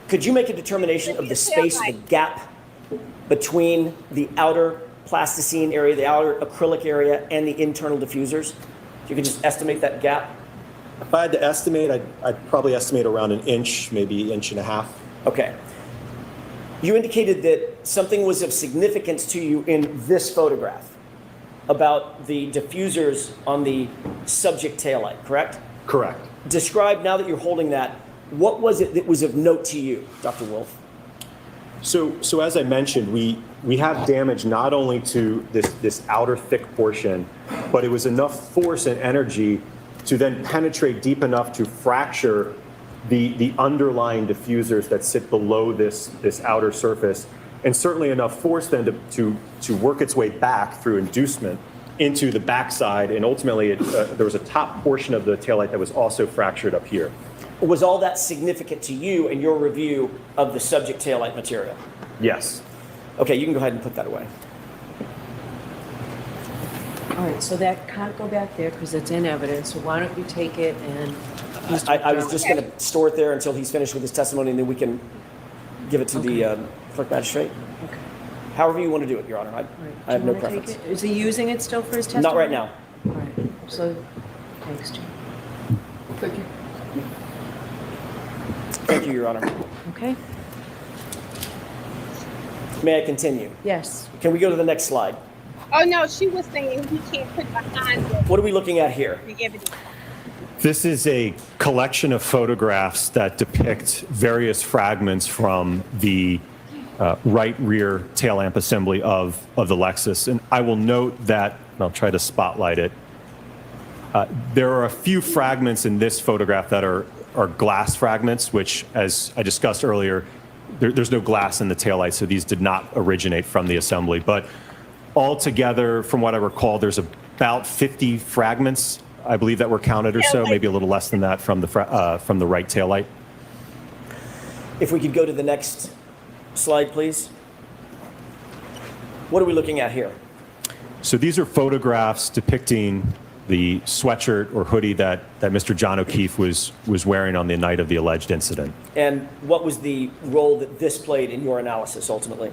K: Could you make a determination of the space, the gap between the outer plasticine area, the outer acrylic area, and the internal diffusers? If you could just estimate that gap.
V: If I had to estimate, I'd probably estimate around an inch, maybe inch and a half.
K: Okay. You indicated that something was of significance to you in this photograph about the diffusers on the subject taillight, correct?
V: Correct.
K: Describe, now that you're holding that, what was it that was of note to you, Dr. Wolf?
V: So as I mentioned, we have damage not only to this outer thick portion, but it was enough force and energy to then penetrate deep enough to fracture the underlying diffusers that sit below this outer surface, and certainly enough force then to work its way back through inducement into the backside, and ultimately there was a top portion of the taillight that was also fractured up here.
K: Was all that significant to you in your review of the subject taillight material?
V: Yes.
K: Okay, you can go ahead and put that away.
B: All right, so that can't go back there because it's in evidence. So why don't you take it and...
K: I was just going to store it there until he's finished with his testimony, and then we can give it to the clerk magistrate.
B: Okay.
K: However you want to do it, Your Honor. I have no preference.
B: Is he using it still for his testimony?
K: Not right now.
B: All right, so thanks, Jim.
K: Thank you. Thank you, Your Honor.
B: Okay.
K: May I continue?
B: Yes.
K: Can we go to the next slide?
A: Oh, no, she was saying he can't put behind it.
K: What are we looking at here?
A: The evidence.
V: This is a collection of photographs that depict various fragments from the right rear tail lamp assembly of the Lexus. And I will note that, and I'll try to spotlight it, there are a few fragments in this photograph that are glass fragments, which, as I discussed earlier, there's no glass in the taillight, so these did not originate from the assembly. But altogether, from what I recall, there's about 50 fragments, I believe, that were counted or so, maybe a little less than that from the right taillight.
K: If we could go to the next slide, please. What are we looking at here?
V: So these are photographs depicting the sweatshirt or hoodie that Mr. John O'Keefe was wearing on the night of the alleged incident.
K: And what was the role that this played in your analysis, ultimately?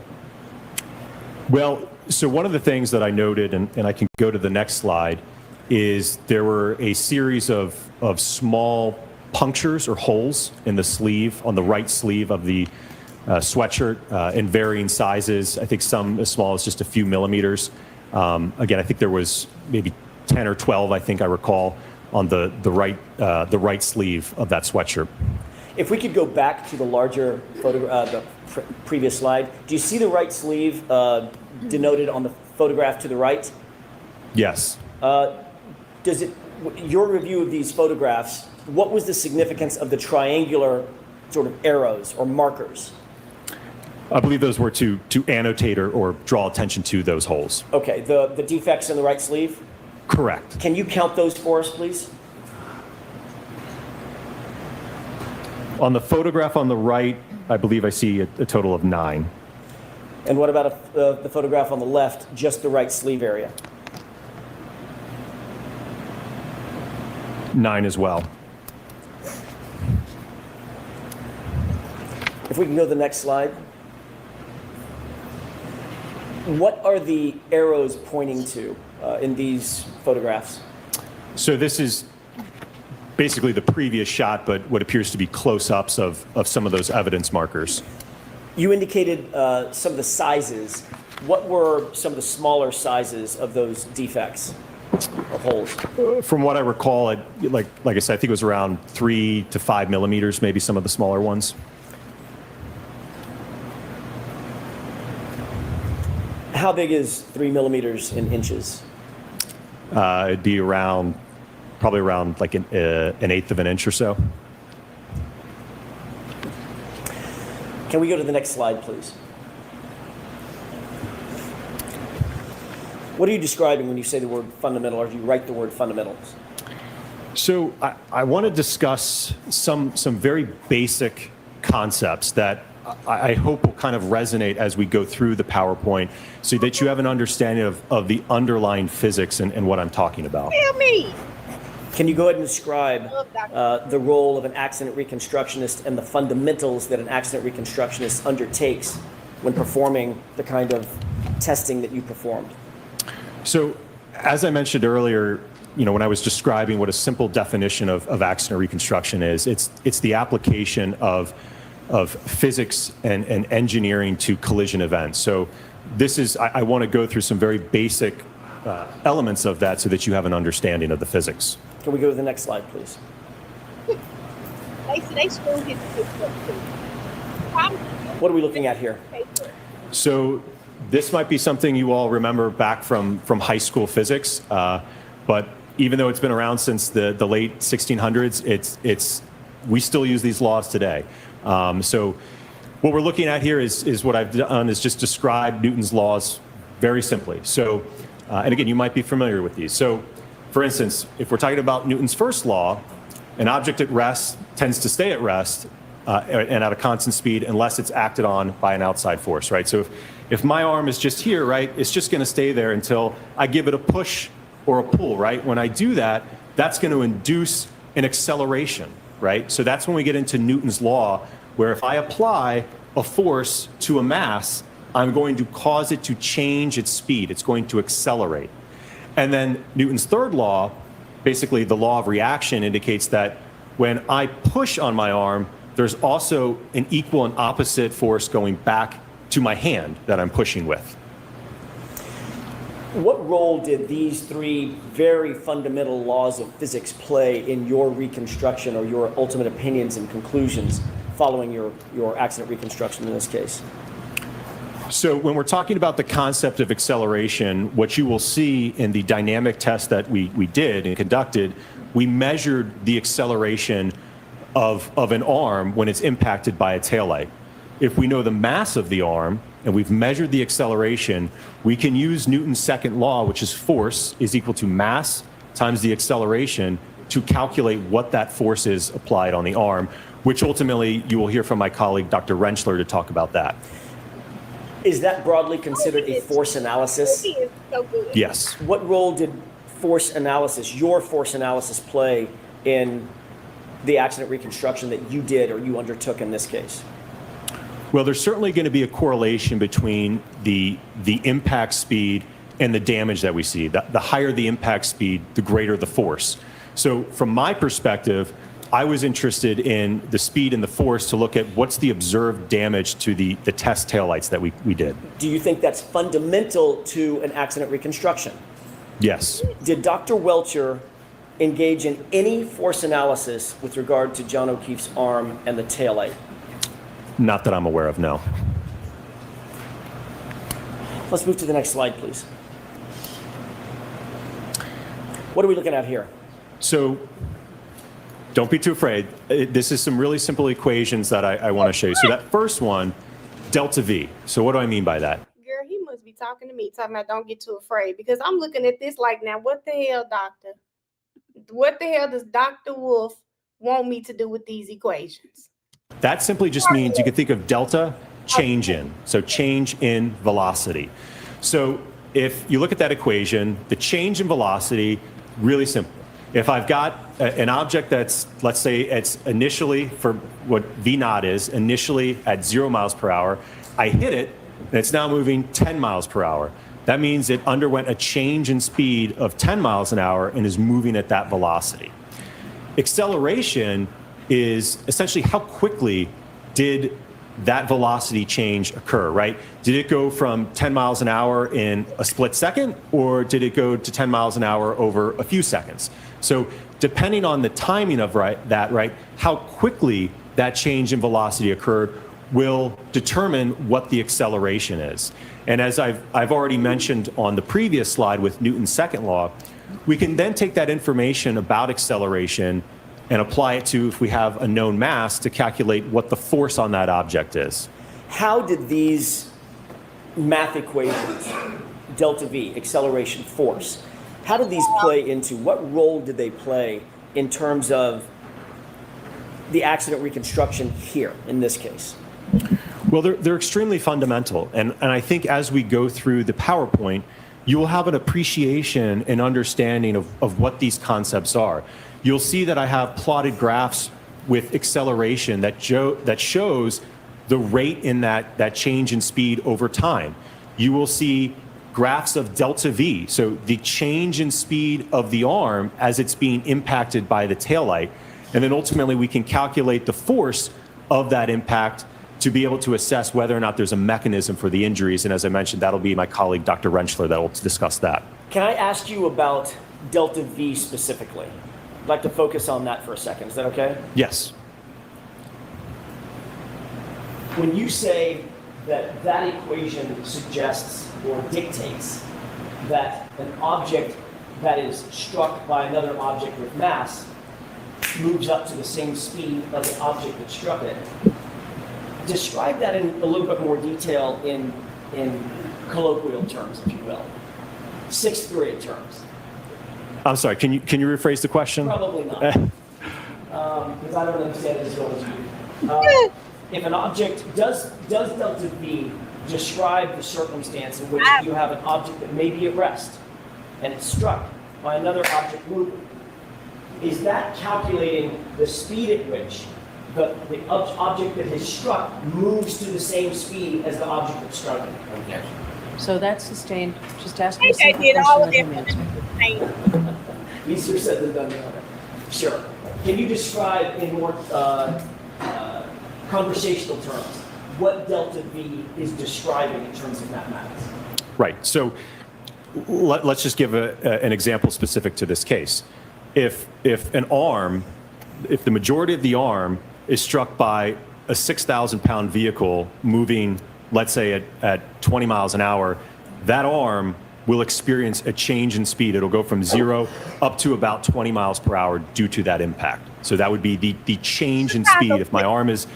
V: Well, so one of the things that I noted, and I can go to the next slide, is there were a series of small punctures or holes in the sleeve, on the right sleeve of the sweatshirt in varying sizes. I think some as small as just a few millimeters. Again, I think there was maybe 10 or 12, I think I recall, on the right sleeve of that sweatshirt.
K: If we could go back to the larger photo, previous slide, do you see the right sleeve denoted on the photograph to the right?
V: Yes.
K: Your review of these photographs, what was the significance of the triangular sort of arrows or markers?
V: I believe those were to annotate or draw attention to those holes.
K: Okay, the defects in the right sleeve?
V: Correct.
K: Can you count those for us, please?
V: On the photograph on the right, I believe I see a total of 9.
K: And what about the photograph on the left, just the right sleeve area?
V: 9 as well.
K: If we can go to the next slide. What are the arrows pointing to in these photographs?
V: So this is basically the previous shot, but what appears to be close-ups of some of those evidence markers.
K: You indicated some of the sizes. What were some of the smaller sizes of those defects or holes?
V: From what I recall, like I said, I think it was around 3 to 5 millimeters, maybe some of the smaller ones.
K: How big is 3 millimeters in inches?
V: It'd be probably around like an eighth of an inch or so.
K: Can we go to the next slide, please? What are you describing when you say the word fundamental, or do you write the word fundamentals?
V: So I want to discuss some very basic concepts that I hope will kind of resonate as we go through the PowerPoint so that you have an understanding of the underlying physics and what I'm talking about.
A: Tell me.
K: Can you go ahead and describe the role of an accident reconstructionist and the fundamentals that an accident reconstructionist undertakes when performing the kind of testing that you performed?
V: So, as I mentioned earlier, when I was describing what a simple definition of accident reconstruction is, it's the application of physics and engineering to collision events. So this is, I want to go through some very basic elements of that so that you have an understanding of the physics.
K: Can we go to the next slide, please? What are we looking at here?
V: So this might be something you all remember back from high school physics, but even though it's been around since the late 1600s, we still use these laws today. So what we're looking at here is what I've done is just describe Newton's laws very simply. So, and again, you might be familiar with these. So, for instance, if we're talking about Newton's first law, an object at rest tends to stay at rest and at a constant speed unless it's acted on by an outside force, right? So if my arm is just here, right, it's just going to stay there until I give it a push or a pull, right? When I do that, that's going to induce an acceleration, right? So that's when we get into Newton's law, where if I apply a force to a mass, I'm going to cause it to change its speed. It's going to accelerate. And then Newton's third law, basically the law of reaction, indicates that when I push on my arm, there's also an equal and opposite force going back to my hand that I'm pushing with.
K: What role did these three very fundamental laws of physics play in your reconstruction or your ultimate opinions and conclusions following your accident reconstruction in this case?
V: So when we're talking about the concept of acceleration, what you will see in the dynamic test that we did and conducted, we measured the acceleration of an arm when it's impacted by a taillight. If we know the mass of the arm and we've measured the acceleration, we can use Newton's second law, which is force is equal to mass times the acceleration, to calculate what that force is applied on the arm, which ultimately you will hear from my colleague, Dr. Rentschler, to talk about that.
K: Is that broadly considered a force analysis?
V: Yes.
K: What role did your force analysis play in the accident reconstruction that you did or you undertook in this case?
V: Well, there's certainly going to be a correlation between the impact speed and the damage that we see. The higher the impact speed, the greater the force. So from my perspective, I was interested in the speed and the force to look at what's the observed damage to the test taillights that we did.
K: Do you think that's fundamental to an accident reconstruction?
V: Yes.
K: Did Dr. Welcher engage in any force analysis with regard to John O'Keefe's arm and the taillight?
V: Not that I'm aware of, no.
K: Let's move to the next slide, please. What are we looking at here?
V: So don't be too afraid. This is some really simple equations that I want to show you. So that first one, delta V. So what do I mean by that?
A: Girl, he must be talking to me, talking about don't get too afraid, because I'm looking at this like, now what the hell, doctor? What the hell does Dr. Wolf want me to do with these equations?
V: That simply just means you can think of delta, change in. So change in velocity. So if you look at that equation, the change in velocity, really simple. If I've got an object that's, let's say it's initially, for what V naught is, initially at 0 miles per hour, I hit it, and it's now moving 10 miles per hour. That means it underwent a change in speed of 10 miles an hour and is moving at that velocity. Acceleration is essentially how quickly did that velocity change occur, right? Did it go from 10 miles an hour in a split second, or did it go to 10 miles an hour over a few seconds? So depending on the timing of how quickly that change in velocity occurred will determine what the acceleration is. And as I've already mentioned on the previous slide with Newton's second law, we can then take that information about acceleration and apply it to, if we have a known mass, to calculate what the force on that object is.
K: How did these math equations delta V, acceleration, force. How did these play into, what role did they play in terms of the accident reconstruction here in this case?
V: Well, they're extremely fundamental. And I think as we go through the PowerPoint, you will have an appreciation and understanding of what these concepts are. You'll see that I have plotted graphs with acceleration that shows the rate in that change in speed over time. You will see graphs of delta V, so the change in speed of the arm as it's being impacted by the taillight. And then ultimately we can calculate the force of that impact to be able to assess whether or not there's a mechanism for the injuries. And as I mentioned, that'll be my colleague, Dr. Rentschler, that will discuss that.
K: Can I ask you about delta V specifically? I'd like to focus on that for a second. Is that okay?
V: Yes.
K: When you say that that equation suggests or dictates that an object that is struck by another object with mass moves up to the same speed of the object that struck it, describe that in a little bit more detail in colloquial terms, if you will. Sixth grade terms.
V: I'm sorry, can you rephrase the question?
K: Probably not. Because I don't understand it as well as you. If an object, does delta V describe the circumstance in which you have an object that may be at rest and it's struck by another object moving? Is that calculating the speed at which the object that has struck moves to the same speed as the object that struck it? Okay.
B: So that's sustained. Just ask me a
A: I
B: simple
A: did all of
B: question.
A: it.
K: Easier said than done. Sure. Can you describe in more conversational terms what delta V is describing in terms of mathematics?
V: Right. So let's just give an example specific to this case. If the majority of the arm is struck by a 6,000-pound vehicle moving, let's say at 20 miles an hour, that arm will experience a change in speed. It'll go from 0 up to about 20 miles per hour due to that impact. So that would be the change in speed. If my arm is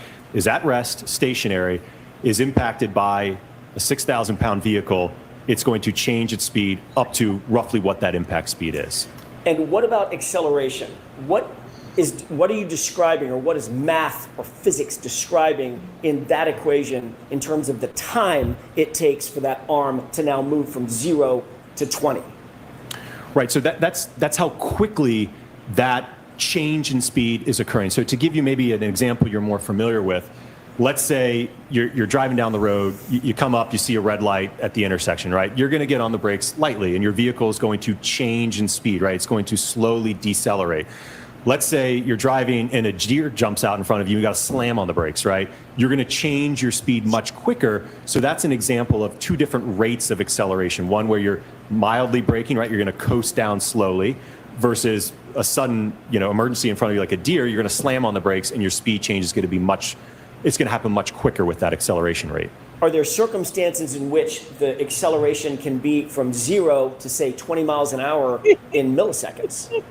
V: at rest, stationary, is impacted by a 6,000-pound vehicle, it's going to change its speed up to roughly what that impact speed is.
K: And what about acceleration? What are you describing, or what is math or physics describing in that equation in terms of the time it takes for that arm to now move from 0 to 20?
V: Right, so that's how quickly that change in speed is occurring. So to give you maybe an example you're more familiar with, let's say you're driving down the road, you come up, you see a red light at the intersection, right? You're going to get on the brakes lightly, and your vehicle is going to change in speed, right? It's going to slowly decelerate. Let's say you're driving and a deer jumps out in front of you, you got to slam on the brakes, right? You're going to change your speed much quicker. So that's an example of two different rates of acceleration. One where you're mildly braking, right? You're going to coast down slowly, versus a sudden, emergency in front of you like a deer, you're going to slam on the brakes and your speed change is going to be it's going to happen much quicker with that acceleration rate.
K: Are there circumstances in which the acceleration can be from 0 to, say, 20 miles an hour in milliseconds?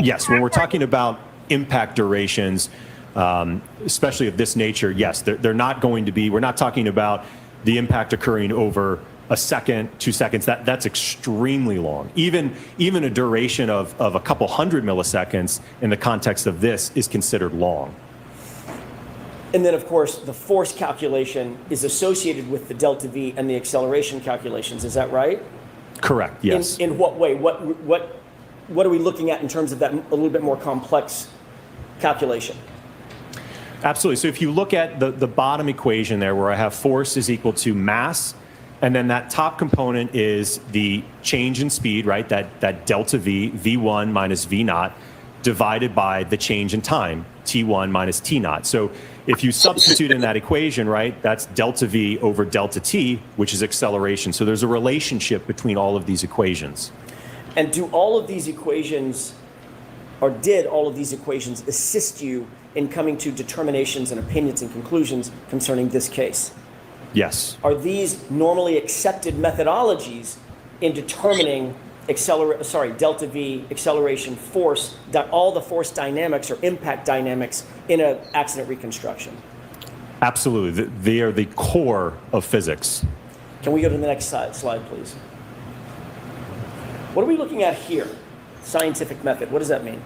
V: Yes, when we're talking about impact durations, especially of this nature, yes, they're not going to be, we're not talking about the impact occurring over a second, 2 seconds. That's extremely long. Even a duration of a couple hundred milliseconds in the context of this is considered long.
K: And then, of course, the force calculation is associated with the delta V and the acceleration calculations. Is that right?
V: Correct, yes.
K: In what way? What are we looking at in terms of that a little bit more complex calculation?
V: Absolutely. So if you look at the bottom equation there, where I have force is equal to mass, and then that top component is the change in speed, right? That delta V, V1 minus V naught, divided by the change in time, T1 minus T naught. So if you substitute in that equation, right, that's delta V over delta T, which is acceleration. So there's a relationship between all of these equations.
K: And do all of these equations, or did all of these equations assist you in coming to determinations and opinions and conclusions concerning this case?
V: Yes.
K: Are these normally accepted methodologies in determining delta V, acceleration, force, all the force dynamics or impact dynamics in an accident reconstruction?
V: Absolutely. They are the core of physics.
K: Can we go to the next slide, please? What are we looking at here? Scientific method. What does that mean?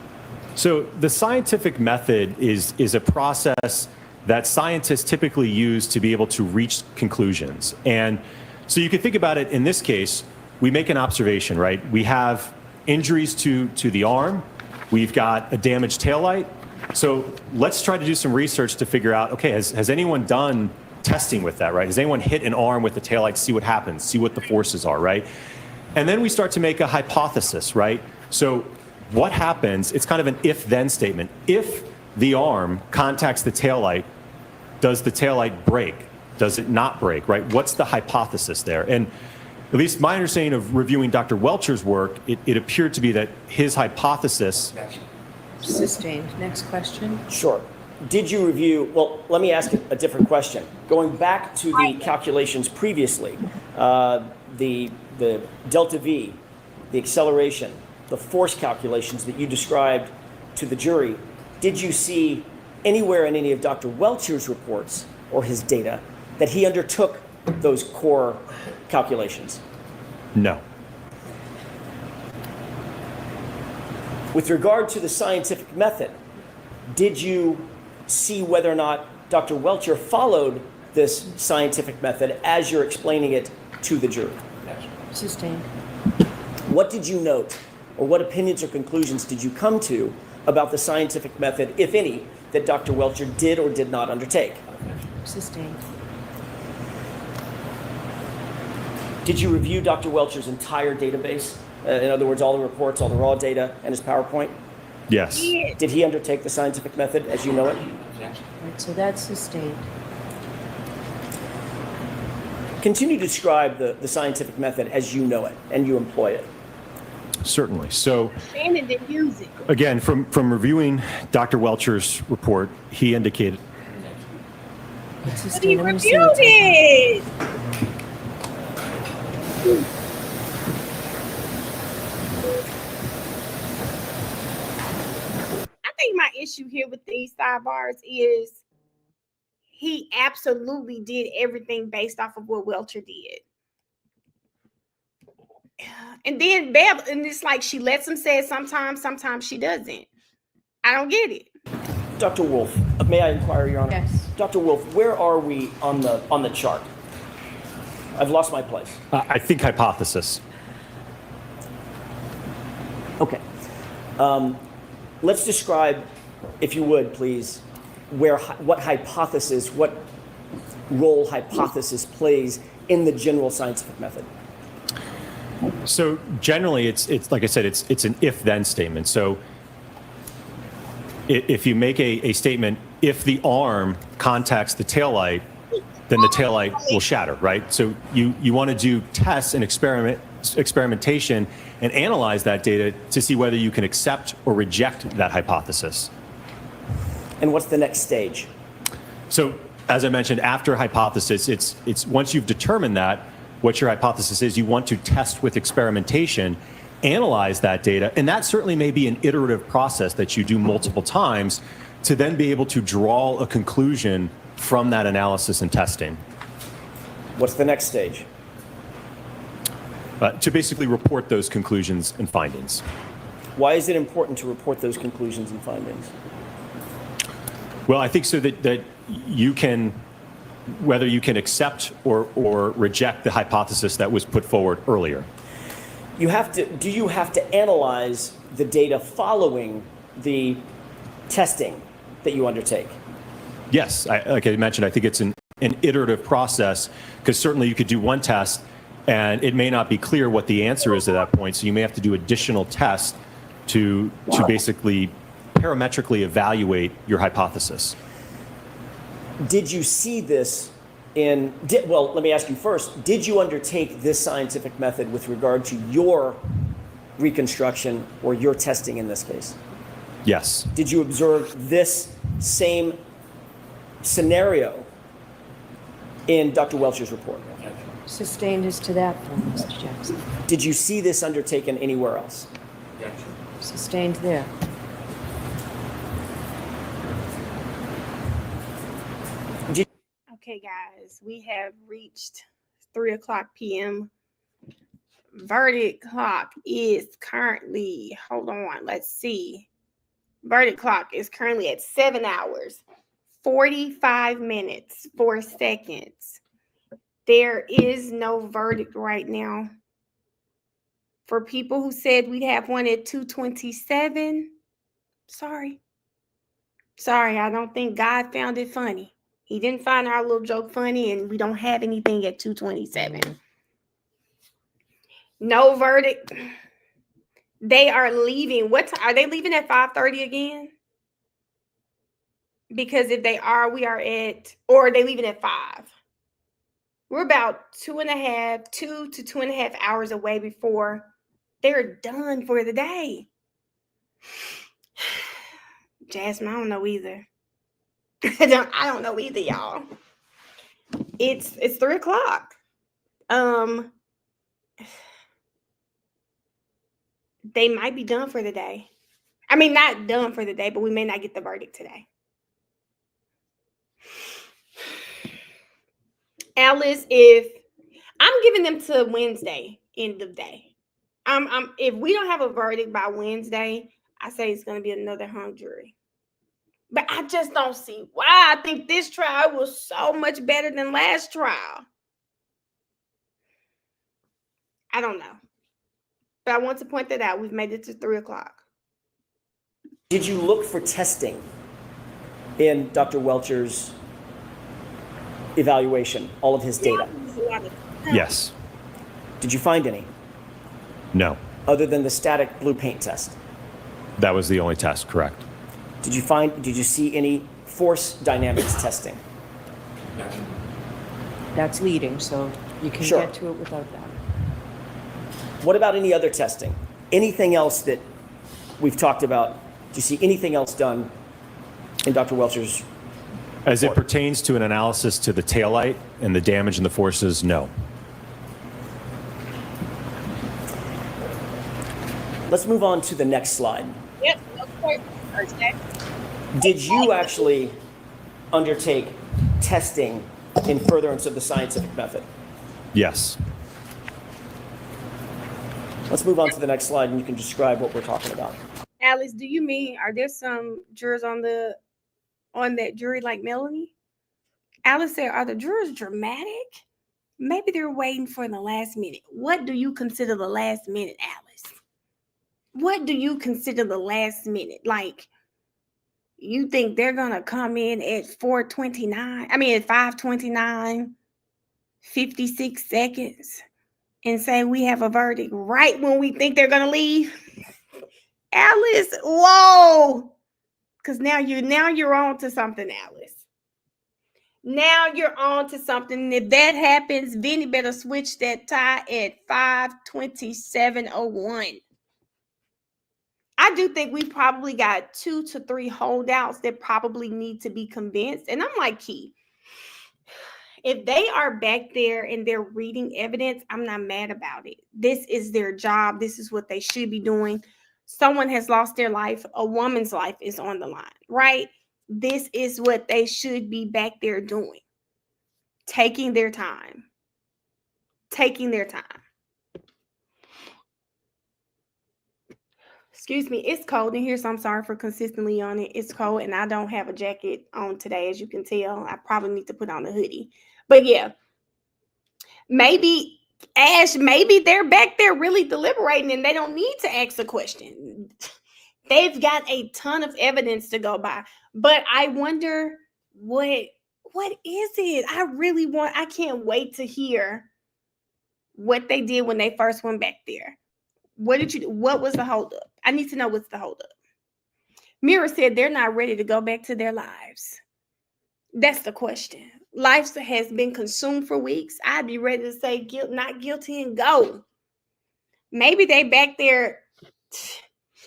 V: So the scientific method is a process that scientists typically use to be able to reach conclusions. And so you can think about it in this case, we make an observation, right? We have injuries to the arm. We've got a damaged taillight. So let's try to do some research to figure out, okay, has anyone done testing with that, right? Has anyone hit an arm with the taillight, see what happens, see what the forces are, right? And then we start to make a hypothesis, right? So what happens, it's kind of an if-then statement. If the arm contacts the taillight, does the taillight break? Does it not break, right? What's the hypothesis there? And at least my understanding of reviewing Dr. Welcher's work, it appeared to be that his hypothesis...
B: Sustained. Next question.
K: Sure. Did you review, well, let me ask a different question. Going back to the calculations previously, the delta V, the acceleration, the force calculations that you described to the jury, did you see anywhere in any of Dr. Welcher's reports or his data that he undertook those core calculations?
V: No.
K: With regard to the scientific method, did you see whether or not Dr. Welcher followed this scientific method as you're explaining it to the jury?
B: Sustained.
K: What did you note, or what opinions or conclusions did you come to about the scientific method, if any, that Dr. Welcher did or did not undertake?
B: Sustained.
K: Did you review Dr. Welcher's entire database? In other words, all the reports, all the raw data, and his PowerPoint?
V: Yes.
K: Did he undertake the scientific method as you know it?
B: Right, so that's sustained.
K: Continue to describe the scientific method as you know it and you employ it.
V: Certainly. So,
A: Shannon didn't use it.
V: again, from reviewing Dr. Welcher's report, he indicated...
A: But he reviewed it. I think my issue here with these sidebars is he absolutely did everything based off of what Welcher did. And then Bev, and it's like she lets him say it sometimes she doesn't. I don't get it.
K: Dr. Wolf, may I inquire, Your Honor?
B: Yes.
K: Dr. Wolf, where are we on the chart? I've lost my place.
V: I think hypothesis.
K: Okay. Let's describe, if you would, please, what role hypothesis plays in the general scientific method.
V: So generally, it's like I said, it's an if-then statement. So if you make a statement, if the arm contacts the taillight, then the taillight will shatter, right? So you want to do tests and experimentation and analyze that data to see whether you can accept or reject that hypothesis.
K: And what's the next stage?
V: So as I mentioned, after hypothesis, it's once you've determined that, what your hypothesis is, you want to test with experimentation, analyze that data, and that certainly may be an iterative process that you do multiple times to then be able to draw a conclusion from that analysis and testing.
K: What's the next stage?
V: To basically report those conclusions and findings.
K: Why is it important to report those conclusions and findings?
V: Well, I think so that you can, whether you can accept or reject the hypothesis that was put forward earlier.
K: Do you have to analyze the data following the testing that you undertake?
V: Yes, like I mentioned, I think it's an iterative process, because certainly you could do one test and it may not be clear what the answer is at that point, so you may have to do additional tests to basically parametrically evaluate your hypothesis.
K: Did you see this well, let me ask you first, did you undertake this scientific method with regard to your reconstruction or your testing in this case?
V: Yes.
K: Did you observe this same scenario in Dr. Welcher's report?
B: Sustained as to that point, Mr. Jackson.
K: Did you see this undertaken anywhere else?
B: Sustained there.
A: Okay, guys, we have reached 3:00 p.m. Verdict clock is currently, hold on, let's see. Verdict clock is currently at 7 hours, 45 minutes, 4 seconds. There is no verdict right now. For people who said we'd have one at 2:27, sorry, I don't think God found it funny. He didn't find our little joke funny, and we don't have anything at 2:27. No verdict. They are leaving. What time are they leaving? At 5:30 again? Because if they are, we are at, or are they leaving at 5? We're about 2 to 2.5 hours away before they're done for the day. Jasmine, I don't know either. I don't know either, y'all. It's 3:00. They might be done for the day. I mean, not done for the day, but we may not get the verdict today. Alice, if I'm giving them to Wednesday, end of day. If we don't have a verdict by Wednesday, I say it's going to be another hung jury. But I just don't see why. I think this trial was so much better than last trial. I don't know. But I want to point that out. We've made it to 3:00.
K: Did you look for testing in Dr. Welcher's evaluation, all of his data?
V: Yes.
K: Did you find any?
V: No.
K: Other than the static blue paint test?
V: That was the only test, correct.
K: Did you see any force dynamics testing?
B: That's leading, so you can
K: Sure.
B: get to it without that.
K: What about any other testing? Anything else that we've talked about? Do you see anything else done in Dr. Welcher's
V: As it pertains to an analysis to the taillight and the damage and the forces, no.
K: Let's move on to the next slide.
A: Yep, of course. Thursday.
K: Did you actually undertake testing in furtherance of the scientific method?
V: Yes.
K: Let's move on to the next slide and you can describe what we're talking about.
A: Alice, do you mean, are there some jurors on that jury like Melanie? Alice said, are the jurors dramatic? Maybe they're waiting for the last minute. What do you consider the last minute, Alice? What do you consider the last minute? Like, you think they're going to come in at 5:29, 56 seconds and say we have a verdict right when we think they're going to leave? Alice, whoa. Because now you're on to something, Alice. Now you're on to something. If that happens, Vinny better switch that tie at 5:27:01. I do think we probably got 2 to 3 holdouts that probably need to be convinced. And I'm like, Key, if they are back there and they're reading evidence, I'm not mad about it. This is their job. This is what they should be doing. Someone has lost their life. A woman's life is on the line, right? This is what they should be back there doing. Taking their time. Excuse me, it's cold in here, so I'm sorry for consistently on it. It's cold, and I don't have a jacket on today, as you can tell. I probably need to put on a hoodie. But yeah, maybe, Ash, maybe they're back there really deliberating, and they don't need to ask a question. They've got a ton of evidence to go by. But I wonder, what is it? I can't wait to hear what they did when they first went back there. What did you do? What was the holdup? I need to know what's the holdup. Mira said they're not ready to go back to their lives. That's the question. Life has been consumed for weeks. I'd be ready to say not guilty and go. Maybe they back there.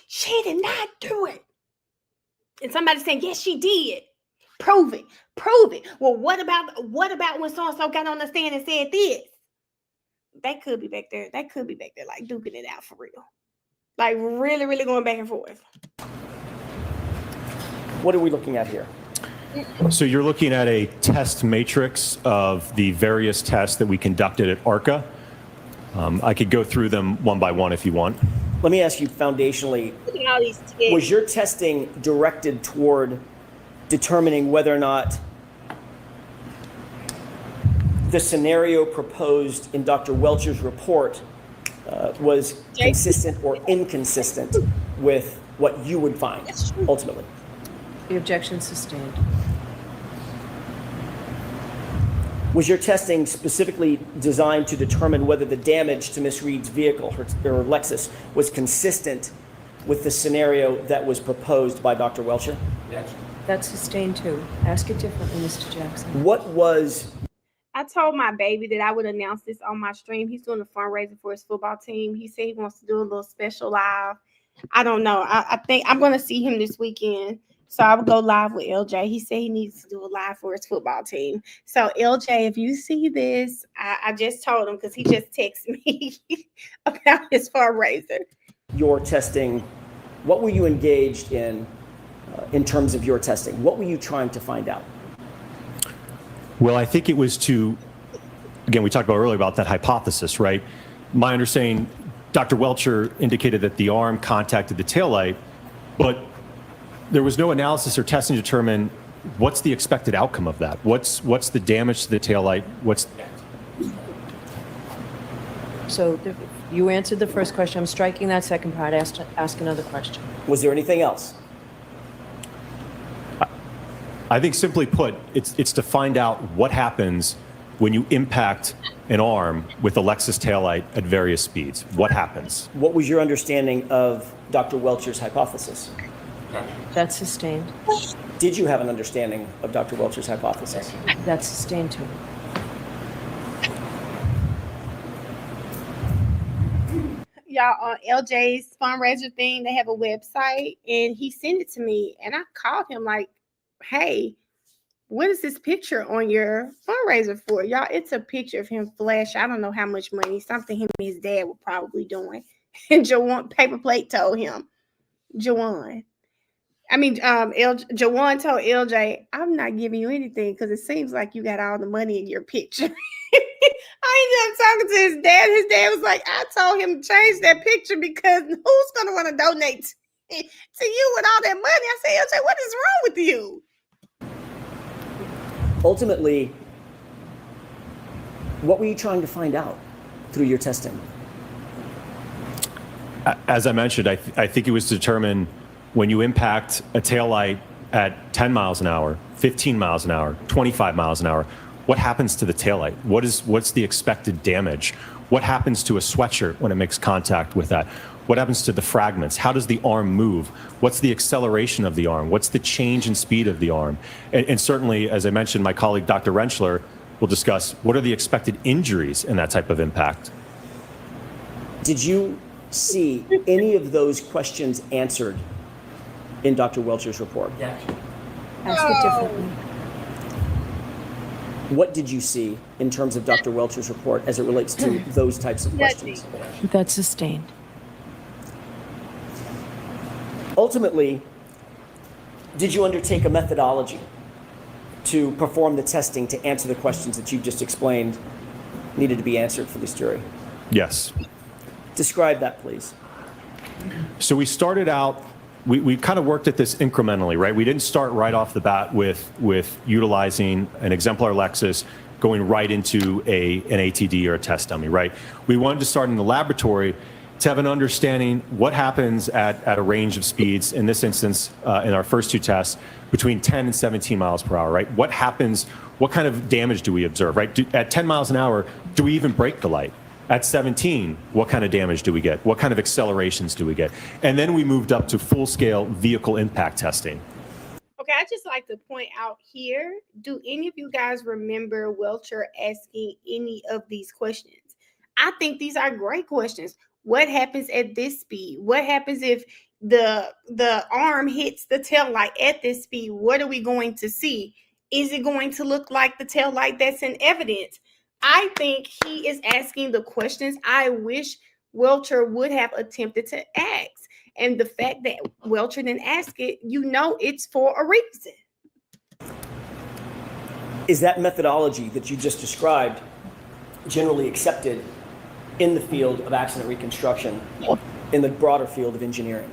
A: She did not do it. And somebody saying, yes, she did. Prove it. Well, what about when so-and-so got on the stand and said this? They could be back there. Like duking it out for real. Like really, really going back and forth.
K: What are we looking at here?
V: So you're looking at a test matrix of the various tests that we conducted at ARCA. I could go through them one by one if you want.
K: Let me ask you foundationally,
A: Look at all these tests.
K: was your testing directed toward determining whether or not the scenario proposed in Dr. Welcher's report was consistent or inconsistent with what you would find ultimately?
B: The objection sustained.
K: Was your testing specifically designed to determine whether the damage to Ms. Reed's vehicle, her Lexus, was consistent with the scenario that was proposed by Dr. Welcher?
B: Yes. That's sustained too. Ask it differently, Mr. Jackson.
K: What was...
A: I told my baby that I would announce this on my stream. He's doing a fundraiser for his football team. He said he wants to do a little special live. I don't know. I think I'm going to see him this weekend. So I would go live with LJ. He said he needs to do a live for his football team. So LJ, if you see this, I just told him because he just texted me about his fundraiser.
K: Your testing, what were you engaged in terms of your testing? What were you trying to find out?
V: Well, I think it was to, again, we talked about earlier about that hypothesis, right? My understanding, Dr. Welcher indicated that the arm contacted the taillight, but there was no analysis or testing to determine what's the expected outcome of that. What's the damage to the taillight?
B: So you answered the first question. I'm striking that second part. Ask another question.
K: Was there anything else?
V: I think simply put, it's to find out what happens when you impact an arm with a Lexus taillight at various speeds. What happens?
K: What was your understanding of Dr. Welcher's hypothesis?
B: That's sustained.
K: Did you have an understanding of Dr. Welcher's hypothesis?
B: That's sustained too.
A: Y'all, on LJ's fundraiser thing, they have a website, and he sent it to me, and I called him like, hey, what is this picture on your fundraiser for? Y'all, it's a picture of him flash. I don't know how much money, something him and his dad were probably doing. And Jawan, Paper Plate told him, Jawan told LJ, I'm not giving you anything because it seems like you got all the money in your picture. I ended up talking to his dad. His dad was like, I told him to change that picture because who's going to want to donate to you with all that money? I said, LJ, what is wrong with you?
K: Ultimately, what were you trying to find out through your testing?
V: As I mentioned, I think it was to determine when you impact a taillight at 10 miles an hour, 15 miles an hour, 25 miles an hour, what happens to the taillight? What's the expected damage? What happens to a sweatshirt when it makes contact with that? What happens to the fragments? How does the arm move? What's the acceleration of the arm? What's the change in speed of the arm? And certainly, as I mentioned, my colleague, Dr. Rentschler, will discuss what are the expected injuries in that type of impact.
K: Did you see any of those questions answered in Dr. Welcher's report?
B: Yes. Ask it differently.
K: What did you see in terms of Dr. Welcher's report as it relates to those types of questions?
B: That's sustained.
K: Ultimately, did you undertake a methodology to perform the testing to answer the questions that you've just explained needed to be answered for this jury?
V: Yes.
K: Describe that, please.
V: So we started out, we kind of worked at this incrementally, right? We didn't start right off the bat with utilizing an exemplar Lexus going right into an ATD or a test dummy, right? We wanted to start in the laboratory to have an understanding what happens at a range of speeds, in this instance, in our first two tests, between 10 and 17 miles per hour, right? What happens, what kind of damage do we observe, right? At 10 miles an hour, do we even break the light? At 17, what kind of damage do we get? What kind of accelerations do we get? And then we moved up to full-scale vehicle impact testing.
A: Okay, I just like to point out here, do any of you guys remember Welcher asking any of these questions? I think these are great questions. What happens at this speed? What happens if the arm hits the tail light at this speed? What are we going to see? Is it going to look like the tail light that's in evidence? I think he is asking the questions I wish Welcher would have attempted to ask. And the fact that Welcher didn't ask it, you know it's for a reason.
K: Is that methodology that you just described generally accepted in the field of accident reconstruction, in the broader field of engineering?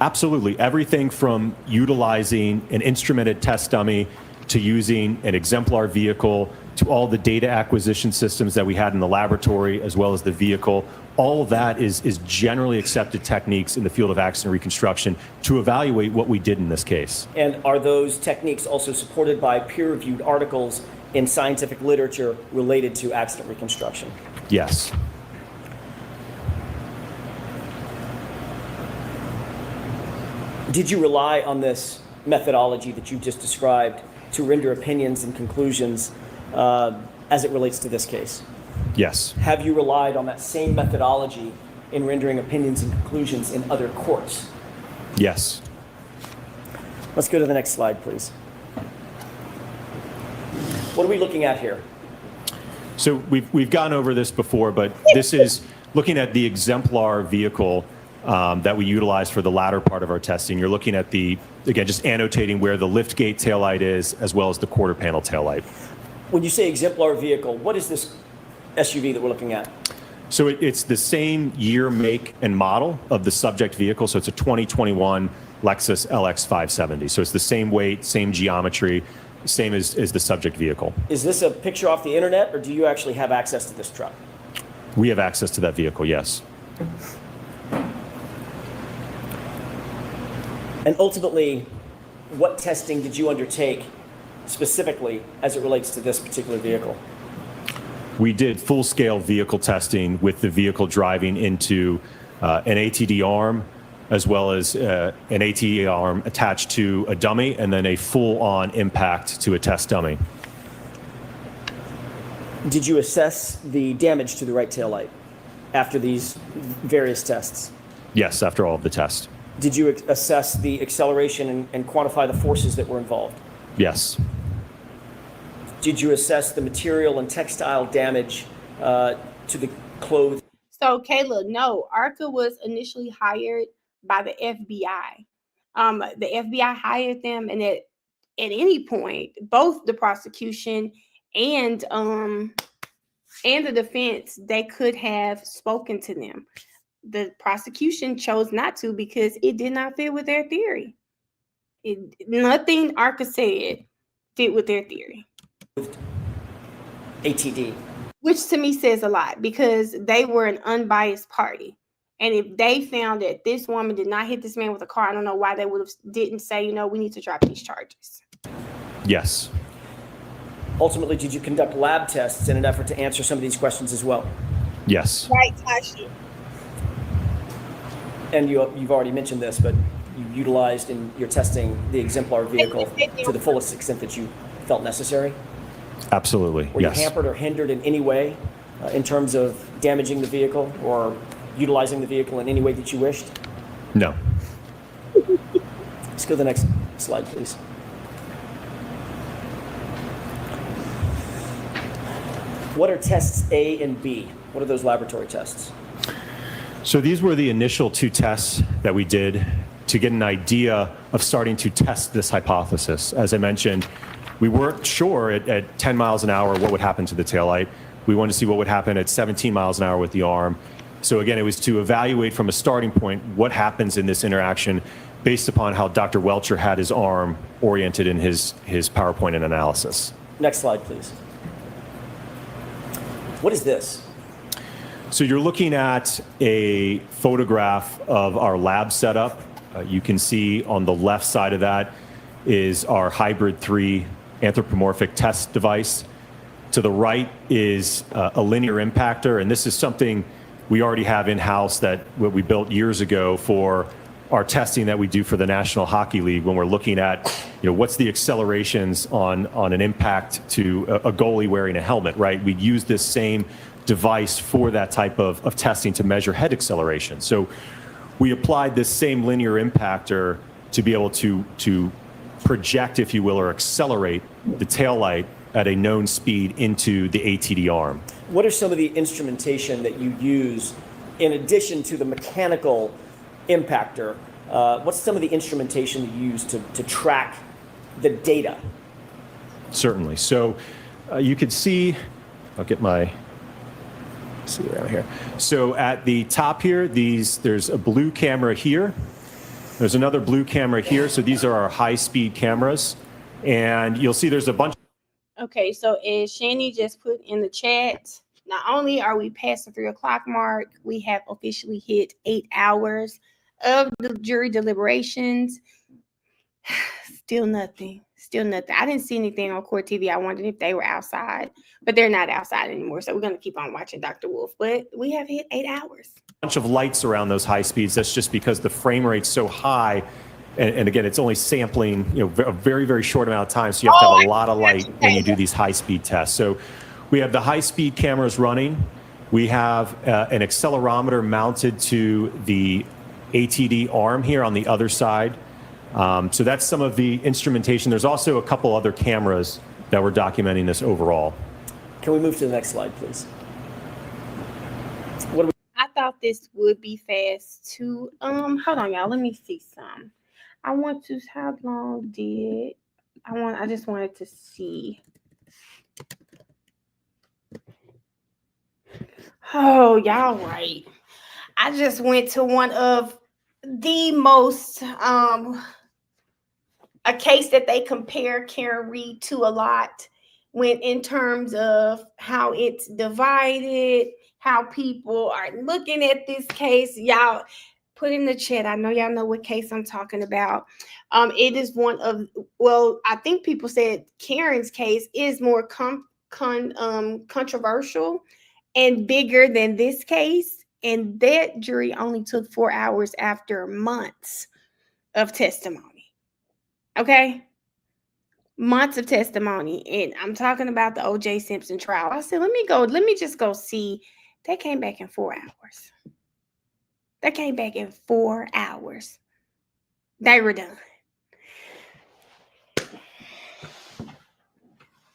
V: Absolutely. Everything from utilizing an instrumented test dummy to using an exemplar vehicle to all the data acquisition systems that we had in the laboratory as well as the vehicle. All of that is generally accepted techniques in the field of accident reconstruction to evaluate what we did in this case.
K: And are those techniques also supported by peer-reviewed articles in scientific literature related to accident reconstruction?
V: Yes.
K: Did you rely on this methodology that you just described to render opinions and conclusions as it relates to this case?
V: Yes.
K: Have you relied on that same methodology in rendering opinions and conclusions in other courts?
V: Yes.
K: Let's go to the next slide, please. What are we looking at here?
V: So we've gone over this before, but this is looking at the exemplar vehicle that we utilize for the latter part of our testing. You're looking at again, just annotating where the liftgate taillight is as well as the quarter panel taillight.
K: When you say exemplar vehicle, what is this SUV that we're looking at?
V: So it's the same year, make, and model of the subject vehicle. So it's a 2021 Lexus LX 570. So it's the same weight, same geometry, same as the subject vehicle.
K: Is this a picture off the internet, or do you actually have access to this truck?
V: We have access to that vehicle, yes.
K: And ultimately, what testing did you undertake specifically as it relates to this particular vehicle?
V: We did full-scale vehicle testing with the vehicle driving into an ATD arm, as well as an ATD arm attached to a dummy, and then a full-on impact to a test dummy.
K: Did you assess the damage to the right taillight after these various tests?
V: Yes, after all of the tests.
K: Did you assess the acceleration and quantify the forces that were involved?
V: Yes.
K: Did you assess the material and textile damage to the clothes?
A: So, Kayla, no, ARCA was initially hired by the FBI. The FBI hired them, and at any point, both the prosecution and the defense, they could have spoken to them. The prosecution chose not to because it did not fit with their theory. Nothing ARCA said fit with their theory.
K: ATD.
A: Which to me says a lot, because they were an unbiased party. And if they found that this woman did not hit this man with a car, I don't know why they didn't say, we need to drop these charges.
V: Yes.
K: Ultimately, did you conduct lab tests in an effort to answer some of these questions as well?
V: Yes.
A: Right, Tashi.
K: And you've already mentioned this, but you utilized in your testing the exemplar vehicle to the fullest extent that you felt necessary?
V: Absolutely,
K: Were
V: yes.
K: you hampered or hindered in any way in terms of damaging the vehicle or utilizing the vehicle in any way that you wished?
V: No.
K: Let's go to the next slide, please. What are tests A and B? What are those laboratory tests?
V: So these were the initial two tests that we did to get an idea of starting to test this hypothesis. As I mentioned, we weren't sure at 10 miles an hour what would happen to the taillight. We wanted to see what would happen at 17 miles an hour with the arm. So again, it was to evaluate from a starting point what happens in this interaction based upon how Dr. Welcher had his arm oriented in his PowerPoint and analysis.
K: Next slide, please. What is this?
V: So you're looking at a photograph of our lab setup. You can see on the left side of that is our Hybrid 3 anthropomorphic test device. To the right is a linear impactor, and this is something we already have in-house that we built years ago for our testing that we do for the National Hockey League when we're looking at, what's the accelerations on an impact to a goalie wearing a helmet, right? We use this same device for that type of testing to measure head acceleration. So we applied this same linear impactor to be able to project, if you will, or accelerate the taillight at a known speed into the ATD arm.
K: What are some of the instrumentation that you use in addition to the mechanical impactor? What's some of the instrumentation you use to track the data
V: Certainly. So you could see, I'll get my, see around here. So at the top here, there's a blue camera here. There's another blue camera here. So these are our high-speed cameras. And you'll see there's a bunch.
A: Okay, so as Shani just put in the chat, not only are we past the 3 o'clock mark, we have officially hit 8 hours of the jury deliberations. Still nothing. Still nothing. I didn't see anything on court TV. I wondered if they were outside, but they're not outside anymore. So we're going to keep on watching Dr. Wolf. But we have hit 8 hours.
V: Bunch of lights around those high speeds. That's just because the frame rate's so high. And again, it's only sampling, a very, very short amount of time. So you have to have a lot of light when you do these high-speed tests. So we have the high-speed cameras running. We have an accelerometer mounted to the ATD arm here on the other side. So that's some of the instrumentation. There's also a couple other cameras that were documenting this overall.
K: Can we move to the next slide, please?
A: I thought this would be fast too. Hold on, y'all. Let me see some. I want to. How long did I just wanted to see. Oh, y'all right. I just went to one of the most a case that they compare Karen Reed to a lot when in terms of how it's divided, how people are looking at this case. Y'all put in the chat. I know y'all know what case I'm talking about. It is one of, well, I think people said Karen's case is more controversial and bigger than this case. And that jury only took 4 hours after months of testimony. Okay? Months of testimony. And I'm talking about the O.J. Simpson trial. I said, let me just go see. They came back in 4 hours. They came back in 4 hours. They were done.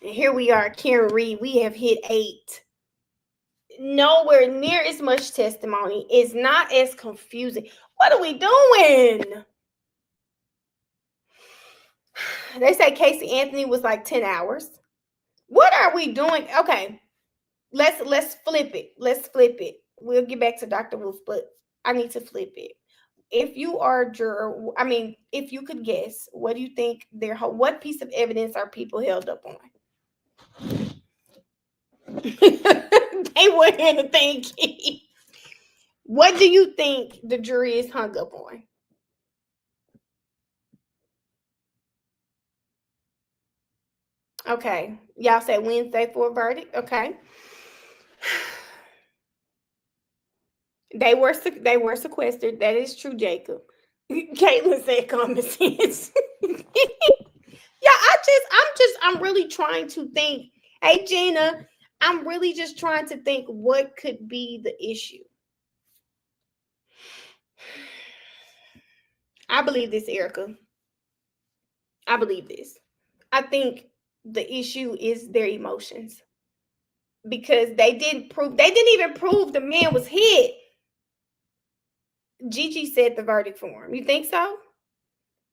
A: And here we are, Karen Reed. We have hit 8. Nowhere near as much testimony. It's not as confusing. What are we doing? They say Casey Anthony was like 10 hours. What are we doing? Okay, let's flip it. Let's flip it. We'll get back to Dr. Wolf, but I need to flip it. If you are a juror, I mean, if you could guess, what do you think what piece of evidence are people held up on? They weren't in the thinking. What do you think the jury is hung up on? Okay, y'all said Wednesday for a verdict. Okay, they were sequestered. That is true, Jacob. Caitlin said common sense. Yeah, I'm really trying to think. Hey, Gina, I'm really just trying to think what could be the issue. I believe this, Erica. I believe this. I think the issue is their emotions. Because they didn't even prove the man was hit. Gigi said the verdict form. You think so?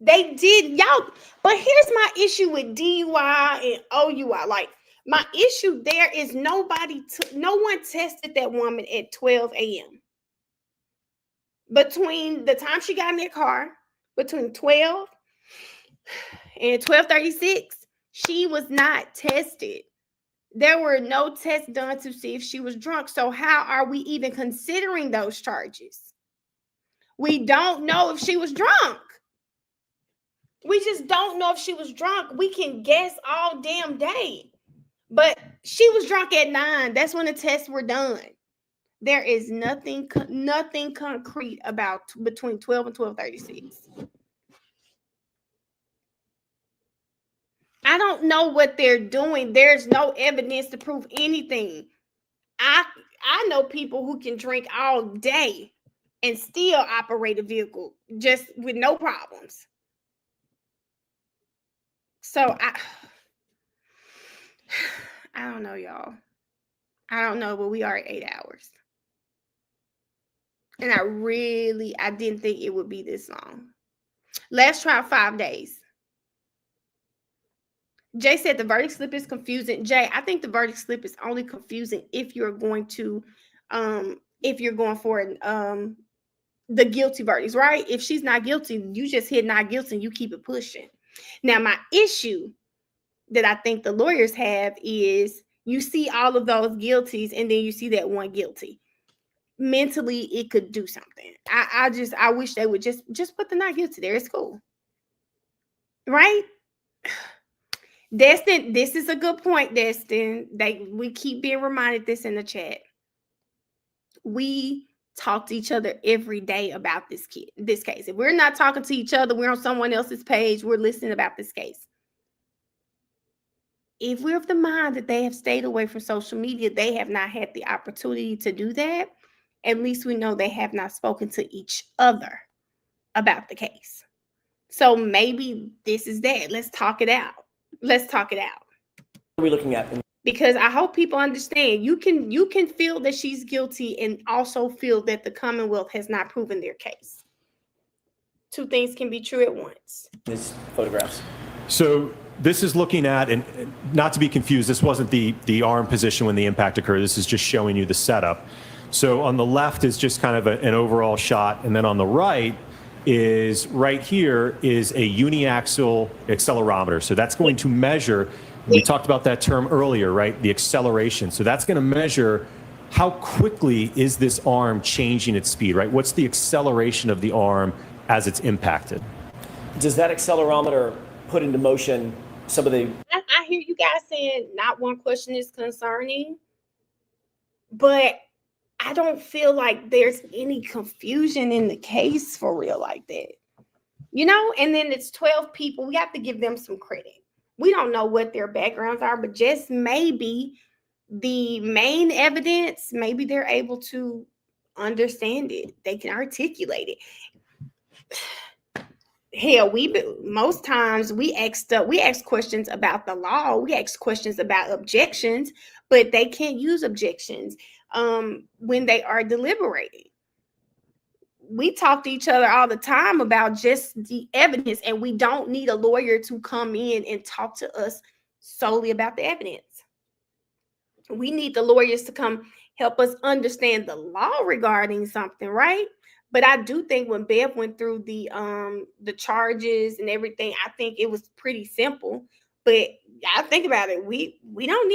A: They did, y'all. But here's my issue with DUI and OUI. Like, my issue there is no one tested that woman at 12 a.m. Between the time she got in their car, between 12 and 12:36, she was not tested. There were no tests done to see if she was drunk. So how are we even considering those charges? We don't know if she was drunk. We just don't know if she was drunk. We can guess all damn day. But she was drunk at 9. That's when the tests were done. There is nothing concrete about between 12 and 12:36. I don't know what they're doing. There's no evidence to prove anything. I know people who can drink all day and still operate a vehicle just with no problems. So I don't know, y'all. I don't know, but we are at 8 hours. And I didn't think it would be this long. Last trial, 5 days. Jay said the verdict slip is confusing. Jay, I think the verdict slip is only confusing if you're going to, if you're going for the guilty verdicts, right? If she's not guilty, you just hit not guilty and you keep it pushing. Now, my issue that I think the lawyers have is you see all of those guilties and then you see that one guilty. Mentally, it could do something. I wish they would just put the not guilty there. It's cool, right? Destin, this is a good point, Destin. We keep being reminded this in the chat. We talk to each other every day about this case. If we're not talking to each other, we're on someone else's page, we're listening about this case. If we're of the mind that they have stayed away from social media, they have not had the opportunity to do that, at least we know they have not spoken to each other about the case. So maybe this is that. Let's talk it out. Let's talk it out.
K: What are we looking at?
A: Because I hope people understand you can feel that she's guilty and also feel that the Commonwealth has not proven their case. Two things can be true at once.
K: These photographs.
V: So this is looking at, and not to be confused, this wasn't the arm position when the impact occurred. This is just showing you the setup. So on the left is just kind of an overall shot, and then on the right is right here is a uniaxial accelerometer. So that's going to measure, we talked about that term earlier, right? The acceleration. So that's going to measure how quickly is this arm changing its speed, right? What's the acceleration of the arm as it's impacted?
K: Does that accelerometer put into motion some of the...
A: I hear you guys saying not one question is concerning, but I don't feel like there's any confusion in the case for real like that. You know, and then it's 12 people. We have to give them some credit. We don't know what their backgrounds are, but just maybe the main evidence, maybe they're able to understand it. They can articulate it. Hell, most times we ask questions about the law. We ask questions about objections, but they can't use objections when they are deliberating. We talk to each other all the time about just the evidence, and we don't need a lawyer to come in and talk to us solely about the evidence. We need the lawyers to come help us understand the law regarding something, right? But I do think when Bev went through the charges and everything, I think it was pretty simple. But I think about it, we don't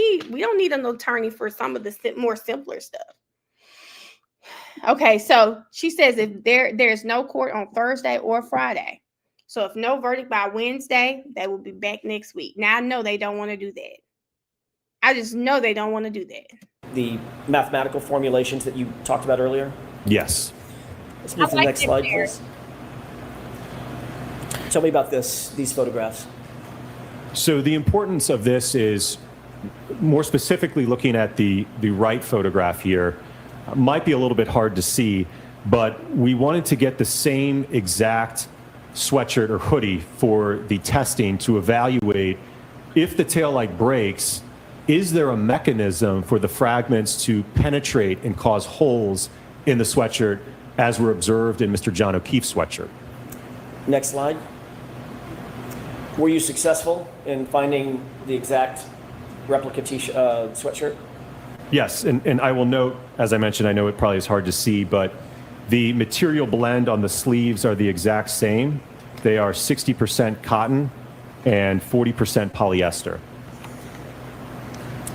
A: need an attorney for some of the more simpler stuff. Okay, so she says if there's no court on Thursday or Friday, so if no verdict by Wednesday, they will be back next week. Now I know they don't want to do that. I just know they don't want to do that.
K: The mathematical formulations that you talked about earlier?
V: Yes.
K: Let's move to the next slide, please. Tell me about these photographs.
V: So the importance of this is more specifically looking at the right photograph here. Might be a little bit hard to see, but we wanted to get the same exact sweatshirt or hoodie for the testing to evaluate if the taillight breaks, is there a mechanism for the fragments to penetrate and cause holes in the sweatshirt as were observed in Mr. John O'Keefe's sweatshirt.
K: Next slide. Were you successful in finding the exact replica sweatshirt?
V: Yes, and I will note, as I mentioned, I know it probably is hard to see, but the material blend on the sleeves are the exact same. They are 60% cotton and 40% polyester.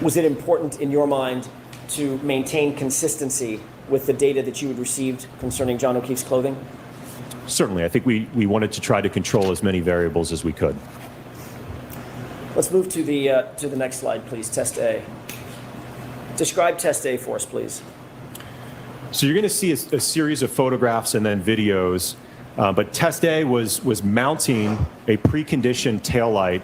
K: Was it important in your mind to maintain consistency with the data that you had received concerning John O'Keefe's clothing?
V: Certainly. I think we wanted to try to control as many variables as we could.
K: Let's move to the next slide, please. Test A. Describe Test A for us, please.
V: So you're going to see a series of photographs and then videos, but Test A was mounting a preconditioned taillight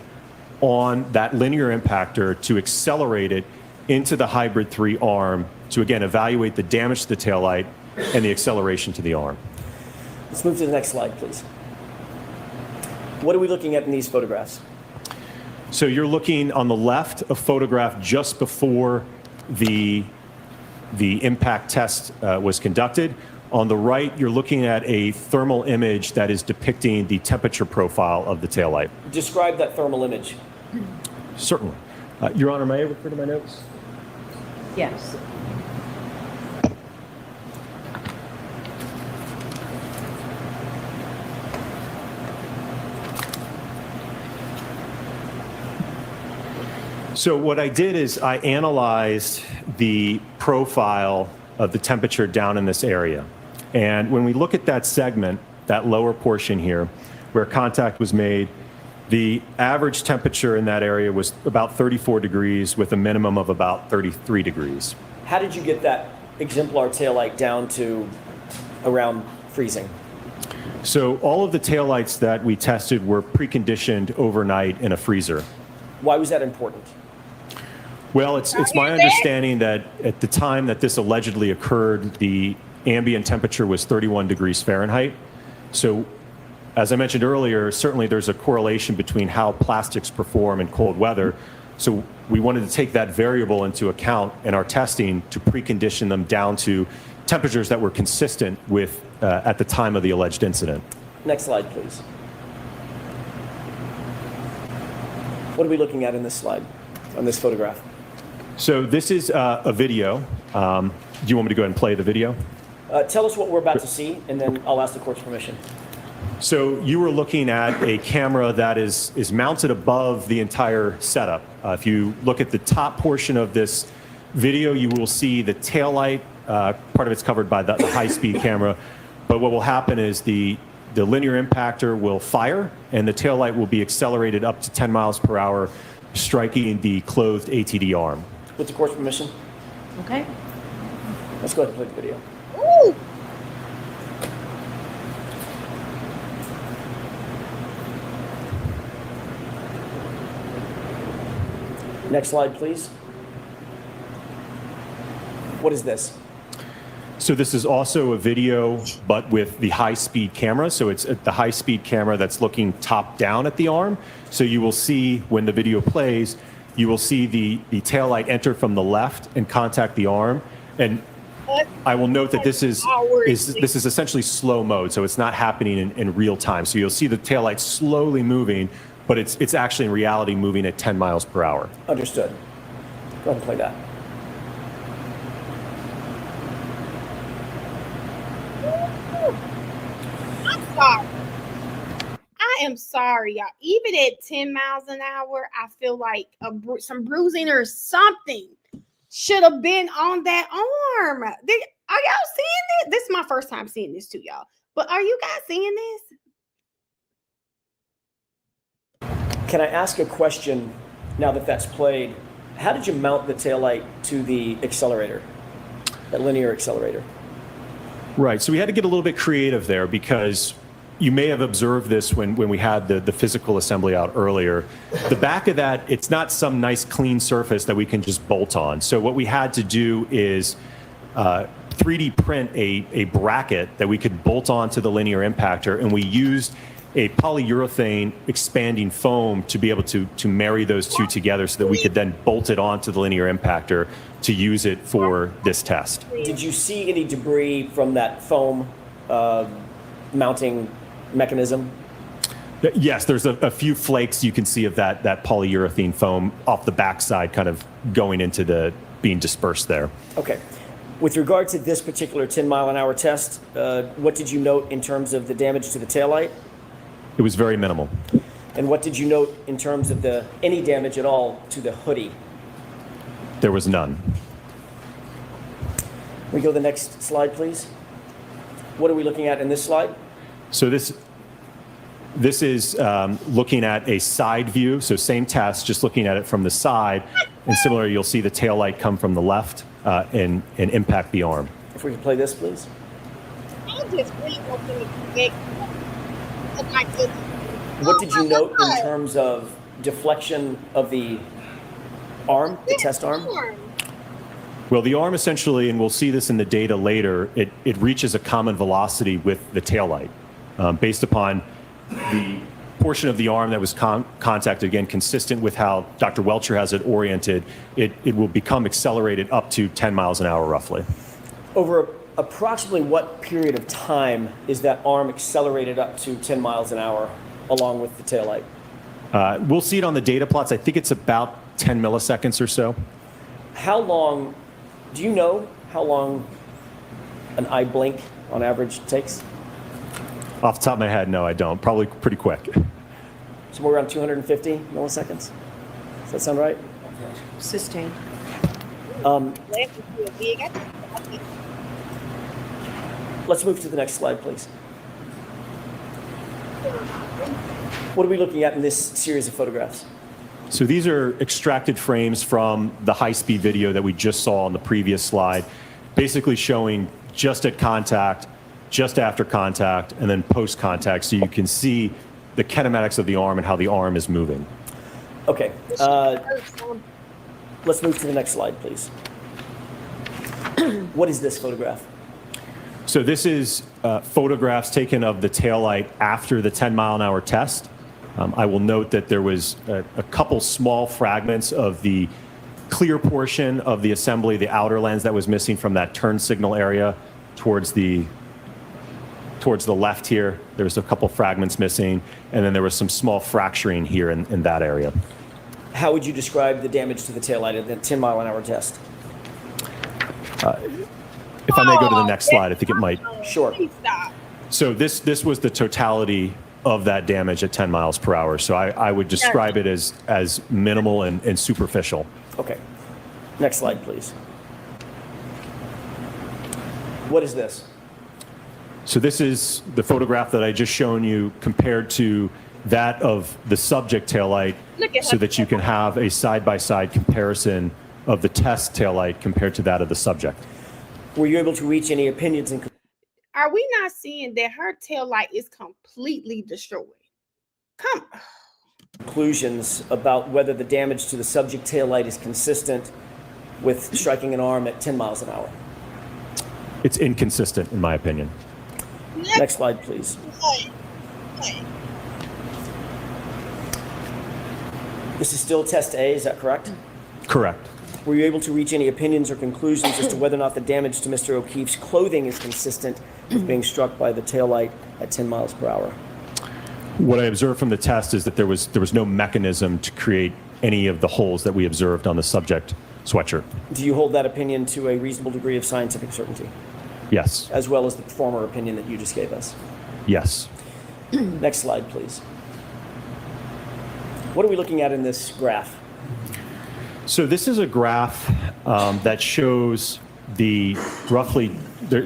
V: on that linear impactor to accelerate it into the hybrid 3 arm to, again, evaluate the damage to the taillight and the acceleration to the arm.
K: Let's move to the next slide, please. What are we looking at in these photographs?
V: So you're looking on the left, a photograph just before the impact test was conducted. On the right, you're looking at a thermal image that is depicting the temperature profile of the taillight.
K: Describe that thermal image.
V: Certainly. Your Honor, may I refer to my notes?
B: Yes.
V: So what I did is I analyzed the profile of the temperature down in this area. And when we look at that segment, that lower portion here, where contact was made, the average temperature in that area was about 34 degrees with a minimum of about 33 degrees.
K: How did you get that exemplar taillight down to around freezing?
V: So all of the taillights that we tested were preconditioned overnight in a freezer.
K: Why was that important?
V: Well, it's my understanding that at the time that this allegedly occurred, the ambient temperature was 31 degrees Fahrenheit. So as I mentioned earlier, certainly there's a correlation between how plastics perform in cold weather. So we wanted to take that variable into account in our testing to precondition them down to temperatures that were consistent with at the time of the alleged incident.
K: Next slide, please. What are we looking at in this slide, on this photograph?
V: So this is a video. Do you want me to go ahead and play the video?
K: Tell us what we're about to see, and then I'll ask the court's permission.
V: So you were looking at a camera that is mounted above the entire setup. If you look at the top portion of this video, you will see the taillight. Part of it's covered by the high-speed camera. But what will happen is the linear impactor will fire, and the taillight will be accelerated up to 10 miles per hour, striking the clothed ATD arm.
K: With the court's permission.
B: Okay.
K: Let's go ahead and play the video.
A: Ooh.
K: Next slide, please. What is this?
V: So this is also a video, but with the high-speed camera. So it's the high-speed camera that's looking top down at the arm. So you will see when the video plays, you will see the taillight enter from the left and contact the arm. And I will note that this is essentially slow mode, so it's not happening in real time. So you'll see the taillight slowly moving, but it's actually in reality moving at 10 miles per hour.
K: Understood. Go ahead and play that.
A: I'm sorry. I am sorry, y'all. Even at 10 miles an hour, I feel like some bruising or something should have been on that arm. Are y'all seeing this? This is my first time seeing this too, y'all. But are you guys seeing this?
K: Can I ask a question now that that's played? How did you mount the taillight to the accelerator, that linear accelerator?
V: Right. So we had to get a little bit creative there because you may have observed this when we had the physical assembly out earlier. The back of that, it's not some nice clean surface that we can just bolt on. So what we had to do is 3D print a bracket that we could bolt onto the linear impactor, and we used a polyurethane expanding foam to be able to marry those two together so that we could then bolt it onto the linear impactor to use it for this test.
K: Did you see any debris from that foam mounting mechanism?
V: Yes, there's a few flakes you can see of that polyurethane foam off the backside kind of going into being dispersed there.
K: Okay. With regard to this particular 10-mile-an-hour test, what did you note in terms of the damage to the taillight?
V: It was very minimal.
K: And what did you note in terms of any damage at all to the hoodie?
V: There was none.
K: Can we go to the next slide, please? What are we looking at in this slide?
V: So this is looking at a side view. So same test, just looking at it from the side. And similarly, you'll see the taillight come from the left and impact the arm.
K: If we could play this, please.
A: I just really want them to connect.
K: What did you note in terms of deflection of the arm, the test arm?
V: Well, the arm essentially, and we'll see this in the data later, it reaches a common velocity with the taillight. Based upon the portion of the arm that was contacted, again, consistent with how Dr. Welcher has it oriented, it will become accelerated up to 10 miles an hour roughly.
K: Over approximately what period of time is that arm accelerated up to 10 miles an hour along with the taillight?
V: We'll see it on the data plots. I think it's about 10 milliseconds or so.
K: How long, do you know how long an eye blink on average takes?
V: Off the top of my head, no, I don't. Probably pretty quick.
K: Somewhere around 250 milliseconds? Does that sound right?
B: Sustained.
K: Let's move to the next slide, please. What are we looking at in this series of photographs?
V: So these are extracted frames from the high-speed video that we just saw on the previous slide, basically showing just at contact, just after contact, and then post-contact, so you can see the kinematics of the arm and how the arm is moving.
K: Okay. Let's move to the next slide, please. What is this photograph?
V: So this is photographs taken of the taillight after the 10-mile-an-hour test. I will note that there was a couple small fragments of the clear portion of the assembly, the outer lens that was missing from that turn signal area towards the left here. There was a couple fragments missing, and then there was some small fracturing here in that area.
K: How would you describe the damage to the taillight at the 10-mile-an-hour test?
V: If I may go to the next slide, I think it might.
K: Sure.
V: So this was the totality of that damage at 10 miles per hour. So I would describe it as minimal and superficial.
K: Okay. Next slide, please. What is this?
V: So this is the photograph that I just shown you compared to that of the subject taillight, so that you can have a side-by-side comparison of the test taillight compared to that of the subject.
K: Were you able to reach any opinions and
A: Are we not seeing that her tail light is completely destroyed?
K: conclusions about whether the damage to the subject taillight is consistent with striking an arm at 10 miles an hour?
V: It's inconsistent, in my opinion.
K: Next slide, please. This is still test A, is that correct?
V: Correct.
K: Were you able to reach any opinions or conclusions as to whether or not the damage to Mr. O'Keefe's clothing is consistent with being struck by the taillight at 10 miles per hour?
V: What I observed from the test is that there was no mechanism to create any of the holes that we observed on the subject sweatshirt.
K: Do you hold that opinion to a reasonable degree of scientific certainty?
V: Yes.
K: As well as the former opinion that you just gave us?
V: Yes.
K: Next slide, please. What are we looking at in this graph?
V: So this is a graph that shows the roughly,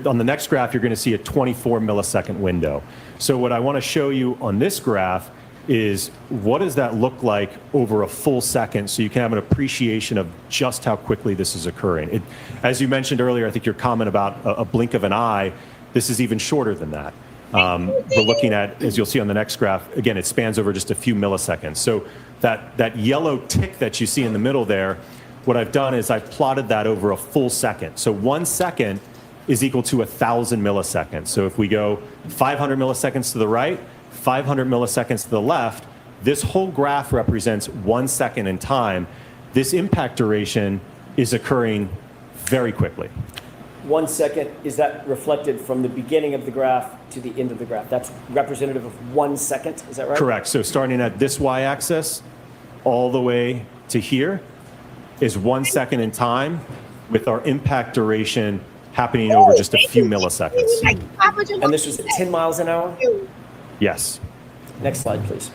V: on the next graph, you're going to see a 24 millisecond window. So what I want to show you on this graph is what does that look like over a full second, so you can have an appreciation of just how quickly this is occurring. As you mentioned earlier, I think your comment about a blink of an eye, this is even shorter than that. We're looking at, as you'll see on the next graph, again, it spans over just a few milliseconds. So that yellow tick that you see in the middle there, what I've done is I've plotted that over a full second. So 1 second is equal to 1,000 milliseconds. So if we go 500 milliseconds to the right, 500 milliseconds to the left, this whole graph represents 1 second in time. This impact duration is occurring very quickly.
K: 1 second, is that reflected from the beginning of the graph to the end of the graph? That's representative of 1 second, is that right?
V: Correct. So starting at this y-axis all the way to here is 1 second in time, with our impact duration happening over just a few milliseconds.
K: And this was at 10 miles an hour?
V: Yes.
K: Next slide, please.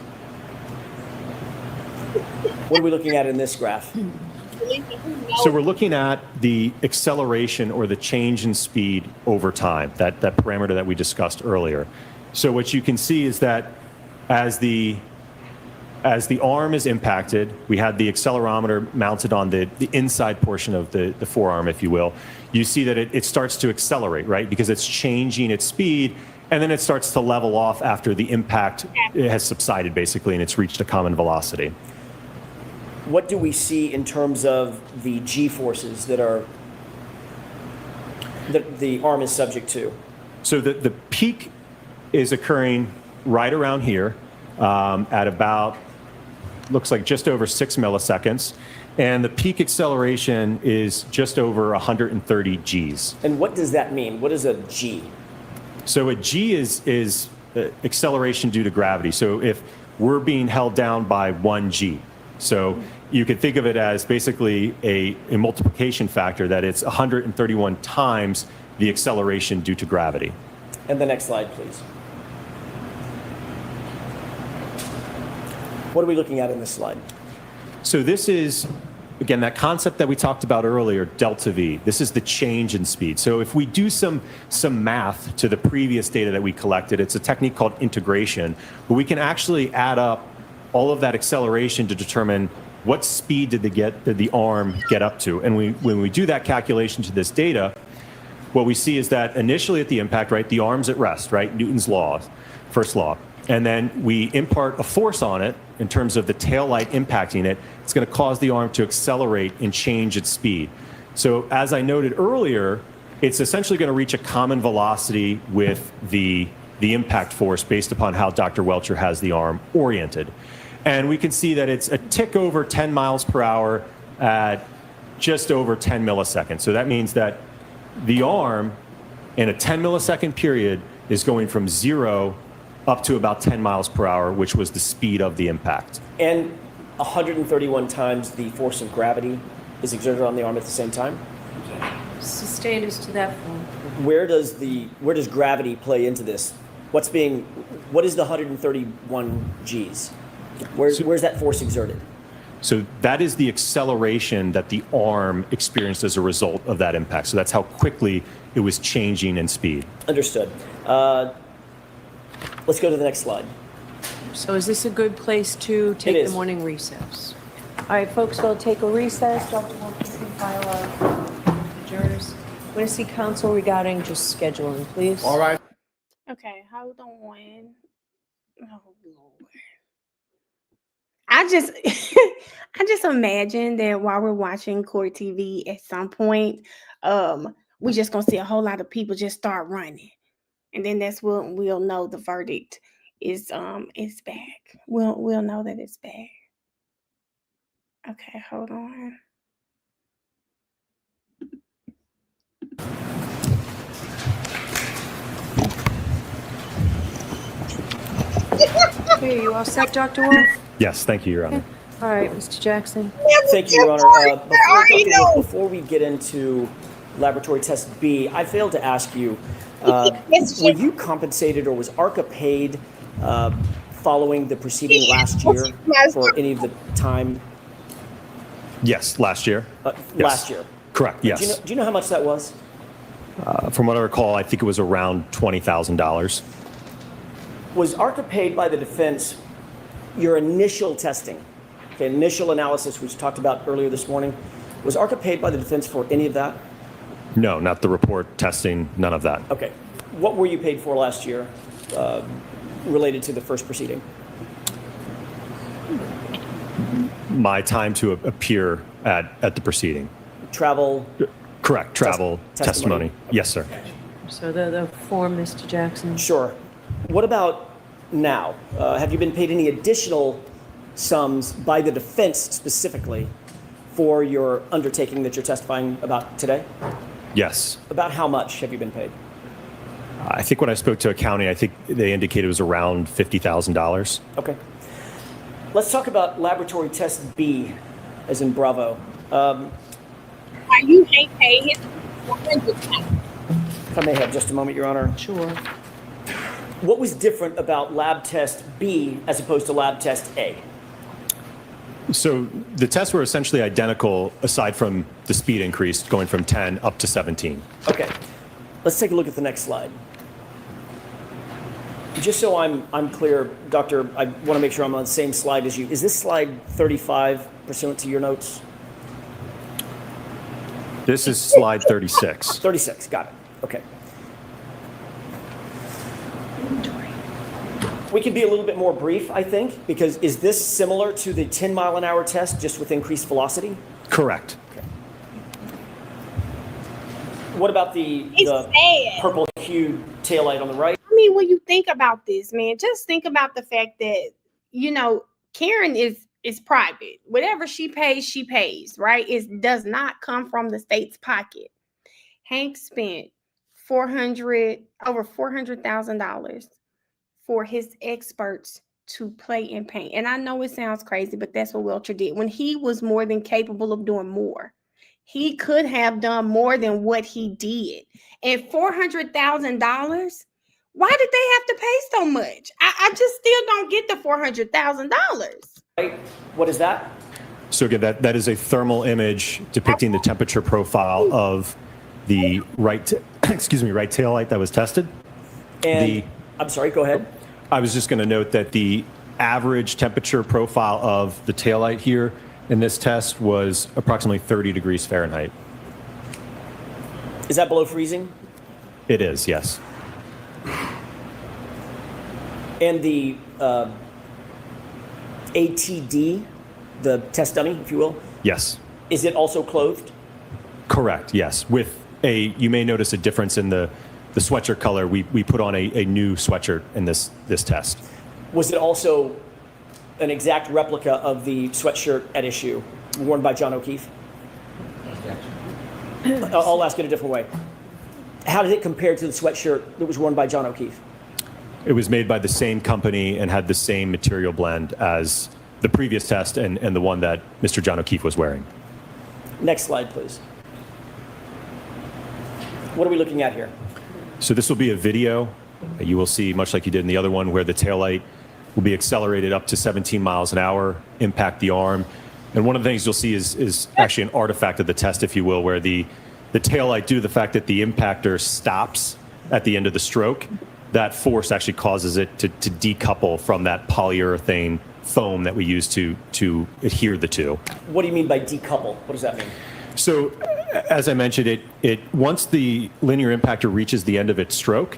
K: What are we looking at in this graph?
V: So we're looking at the acceleration or the change in speed over time, that parameter that we discussed earlier. So what you can see is that as the arm is impacted, we had the accelerometer mounted on the inside portion of the forearm, if you will. You see that it starts to accelerate, right? Because it's changing its speed, and then it starts to level off after the impact has subsided, basically, and it's reached a common velocity.
K: What do we see in terms of the G-forces that the arm is subject to?
V: So the peak is occurring right around here at about, looks like just over 6 milliseconds. And the peak acceleration is just over 130 Gs.
K: And what does that mean? What is a G?
V: So a G is acceleration due to gravity. So if we're being held down by 1G. So you could think of it as basically a multiplication factor, that it's 131 times the acceleration due to gravity.
K: And the next slide, please. What are we looking at in this slide?
V: So this is, again, that concept that we talked about earlier, delta V. This is the change in speed. So if we do some math to the previous data that we collected, it's a technique called integration, but we can actually add up all of that acceleration to determine what speed did the arm get up to. And when we do that calculation to this data, what we see is that initially at the impact, right, the arm's at rest, right, Newton's law, first law. And then we impart a force on it in terms of the tail light impacting it. It's going to cause the arm to accelerate and change its speed. So as I noted earlier, it's essentially going to reach a common velocity with the impact force based upon how Dr. Welcher has the arm oriented. And we can see that it's a tick over 10 miles per hour at just over 10 milliseconds. So that means that the arm in a 10 millisecond period is going from 0 up to about 10 miles per hour, which was the speed of the impact.
K: And 131 times the force of gravity is exerted on the arm at the same time?
B: Sustain us to that point.
K: Where does gravity play into this? What is the 131 Gs? Where's that force exerted?
V: So that is the acceleration that the arm experienced as a result of that impact. So that's how quickly it was changing in speed.
K: Understood. Let's go to the next slide.
B: So is this a good place to take the morning recess? All right, folks, we'll take a recess. Dr. Wilkinson, file our adjourners. I want to see counsel regarding just scheduling, please.
A: All right. Okay, hold on. Oh, Lord. I just imagine that while we're watching court TV at some point, we're just gonna see a whole lot of people just start running. And then that's when we'll know the verdict is back. We'll know that it's back. Okay, hold on.
B: Okay, you all set, Dr. Wolf?
V: Yes, thank you, Your Honor.
B: All right, Mr. Jackson.
K: Thank you, Your Honor. Before we get into laboratory test B, I failed to ask you, were you compensated or was ARCA paid following the proceeding last year for any of the time?
V: Yes, last year.
K: Yes. Last year?
V: Correct, yes.
K: Do you know how much that was?
V: From what I recall, I think it was around $20,000.
K: Was ARCA paid by the defense your initial testing, okay, initial analysis, which we talked about earlier this morning? Was ARCA paid by the defense for any of that?
V: No, not the report, testing, none of that.
K: Okay. What were you paid for last year related to the first proceeding?
V: My time to appear at the proceeding.
K: Travel?
V: Correct, travel, testimony. Yes, sir.
B: So the form, Mr. Jackson.
K: Sure. What about now? Have you been paid any additional sums by the defense specifically for your undertaking that you're testifying about today?
V: Yes.
K: About how much have you been paid?
V: I think when I spoke to accounting, I think they indicated it was around $50,000.
K: Okay. Let's talk about laboratory test B, as in Bravo.
A: Are you ain't paid
K: If I may have just a moment, Your Honor.
B: Sure.
K: What was different about lab test B as opposed to lab test A?
V: So the tests were essentially identical aside from the speed increase going from 10 up to 17.
K: Okay. Let's take a look at the next slide. Just so I'm clear, Doctor, I want to make sure I'm on the same slide as you. Is this slide 35 pursuant to your notes?
V: This is slide 36.
K: 36, got it. Okay. We can be a little bit more brief, I think, because is this similar to the 10-mile-an-hour test, just with increased velocity?
V: Correct.
K: Okay. What about the purple hued taillight on the right?
A: I mean, when you think about this, man, just think about the fact that, Karen is private. Whatever she pays, right? It does not come from the state's pocket. Hank spent over $400,000 for his experts to play in paint. And I know it sounds crazy, but that's what Welcher did. When he was more than capable of doing more, he could have done more than what he did. And $400,000, why did they have to pay so much? I just still don't get the $400,000.
K: Right. What is that?
V: So again, that is a thermal image depicting the temperature profile of the right tail light that was tested.
K: And I'm sorry, go ahead.
V: I was just going to note that the average temperature profile of the taillight here in this test was approximately 30 degrees Fahrenheit.
K: Is that below freezing?
V: It is, yes.
K: And the ATD, the test dummy, if you will?
V: Yes.
K: Is it also clothed?
V: Correct, yes. You may notice a difference in the sweatshirt color. We put on a new sweatshirt in this test.
K: Was it also an exact replica of the sweatshirt at issue worn by John O'Keefe? I'll ask it a different way. How did it compare to the sweatshirt that was worn by John O'Keefe?
V: It was made by the same company and had the same material blend as the previous test and the one that Mr. John O'Keefe was wearing.
K: Next slide, please. What are we looking at here?
V: So this will be a video. You will see, much like you did in the other one, where the taillight will be accelerated up to 17 miles an hour, impact the arm. And one of the things you'll see is actually an artifact of the test, if you will, where the taillight, due to the fact that the impactor stops at the end of the stroke, that force actually causes it to decouple from that polyurethane foam that we use to adhere the two.
K: What do you mean by decouple? What does that mean?
V: So, as I mentioned, once the linear impactor reaches the end of its stroke,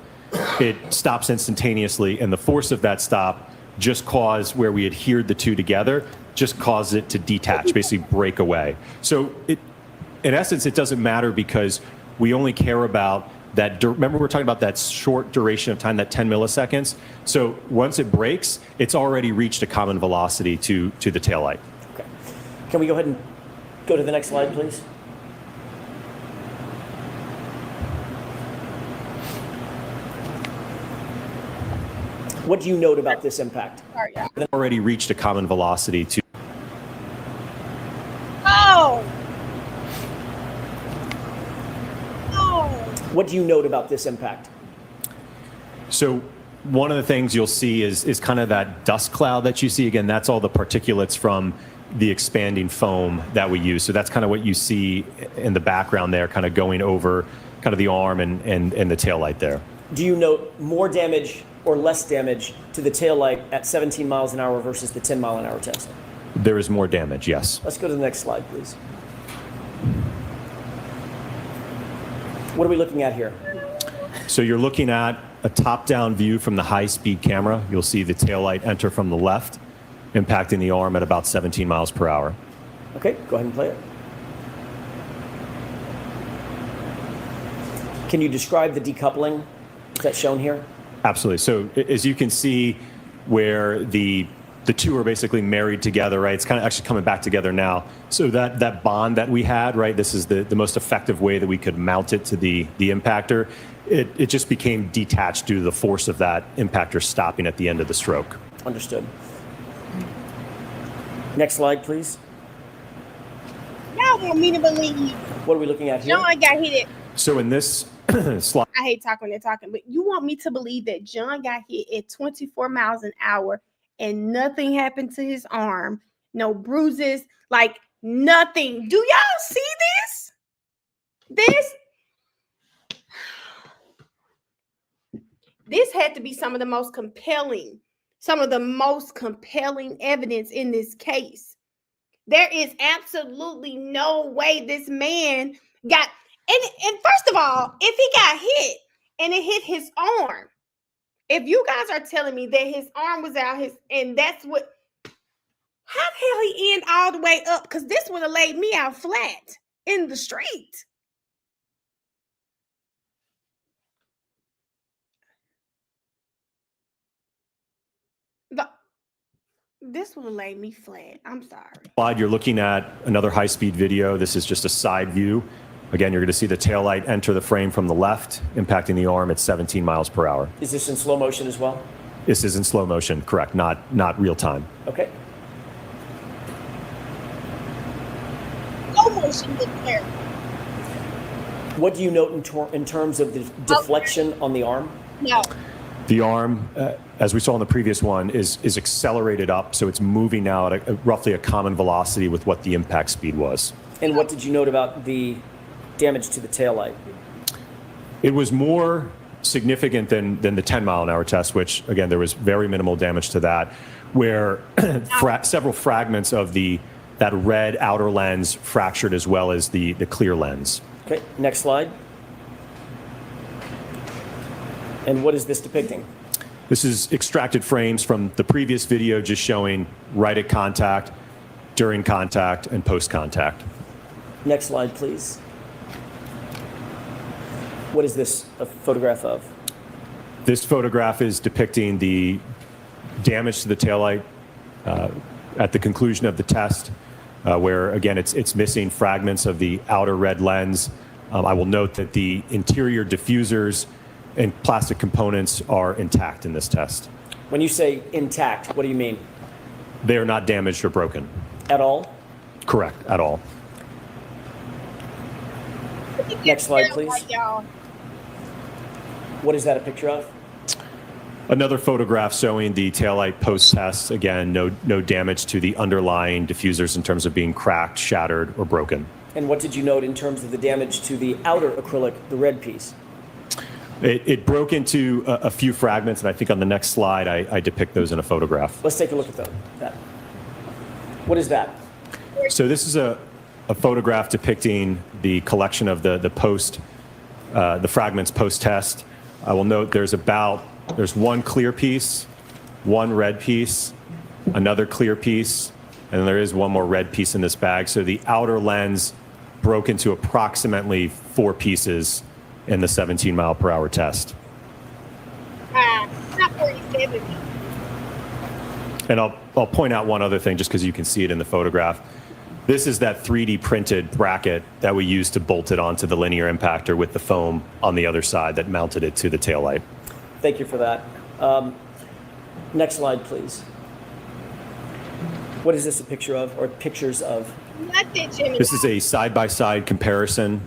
V: it stops instantaneously, and the force of that stop just caused, where we adhered the two together, just caused it to detach, basically break away. So, in essence, it doesn't matter because we only care about that. Remember, we're talking about that short duration of time, that 10 milliseconds. So once it breaks, it's already reached a common velocity to the taillight.
K: Okay. Can we go ahead and go to the next slide, please? What do you note about this impact?
V: Already reached a common velocity to.
A: Oh!
K: What do you note about this impact?
V: So one of the things you'll see is kind of that dust cloud that you see. Again, that's all the particulates from the expanding foam that we use. So that's kind of what you see in the background there, kind of going over kind of the arm and the taillight there.
K: Do you note more damage or less damage to the taillight at 17 miles an hour versus the 10 mile an hour test?
V: There is more damage, yes.
K: Let's go to the next slide, please. What are we looking at here?
V: So you're looking at a top-down view from the high-speed camera. You'll see the taillight enter from the left, impacting the arm at about 17 miles per hour.
K: Okay, go ahead and play it. Can you describe the decoupling that's shown here?
V: Absolutely. So as you can see, where the two are basically married together, right? It's kind of actually coming back together now. So that bond that we had, right? This is the most effective way that we could mount it to the impactor. It just became detached due to the force of that impactor stopping at the end of the stroke.
K: Understood. Next slide, please.
A: Y'all want me to believe
K: What are we looking at here?
A: John got hit
V: So in this slide,
A: I hate talking when they're talking, but you want me to believe that John got hit at 24 miles an hour and nothing happened to his arm, no bruises, like nothing. Do y'all see this? This had to be some of the most compelling evidence in this case. There is absolutely no way this man got, and first of all, if he got hit and it hit his arm, if you guys are telling me that his arm was out, and that's what, how the hell he end all the way up? Because this would have laid me out flat in the street. This would have laid me flat. I'm sorry.
V: slide, you're looking at another high-speed video. This is just a side view. Again, you're going to see the taillight enter the frame from the left, impacting the arm at 17 miles per hour.
K: Is this in slow motion as well?
V: This is in slow motion, correct, not real time.
K: Okay.
A: Slow motion didn't care.
K: What do you note in terms of the deflection on the arm?
A: No.
V: The arm, as we saw in the previous one, is accelerated up, so it's moving now at roughly a common velocity with what the impact speed was.
K: And what did you note about the damage to the taillight?
V: It was more significant than the 10-mile-an-hour test, which, again, there was very minimal damage to that, where several fragments of that red outer lens fractured as well as the clear lens.
K: Okay, next slide. And what is this depicting?
V: This is extracted frames from the previous video just showing right at contact, during contact, and post-contact.
K: Next slide, please. What is this a photograph of?
V: This photograph is depicting the damage to the taillight at the conclusion of the test, where, again, it's missing fragments of the outer red lens. I will note that the interior diffusers and plastic components are intact in this test.
K: When you say intact, what do you mean?
V: They are not damaged or broken.
K: At all?
V: Correct, at all.
K: Next slide, please. What is that a picture of?
V: Another photograph showing the taillight post-test. Again, no damage to the underlying diffusers in terms of being cracked, shattered, or broken.
K: And what did you note in terms of the damage to the outer acrylic, the red piece?
V: It broke into a few fragments, and I think on the next slide I depict those in a photograph.
K: Let's take a look at that. What is that?
V: So this is a photograph depicting the collection of the fragments post-test. I will note there's one clear piece, one red piece, another clear piece, and there is one more red piece in this bag. So the outer lens broke into approximately 4 pieces in the 17-mile-per-hour test.
A: Not 47.
V: And I'll point out one other thing just because you can see it in the photograph. This is that 3D printed bracket that we used to bolt it onto the linear impactor with the foam on the other side that mounted it to the taillight.
K: Thank you for that. Next slide, please. What is this a picture of, or pictures of?
V: This is a side-by-side comparison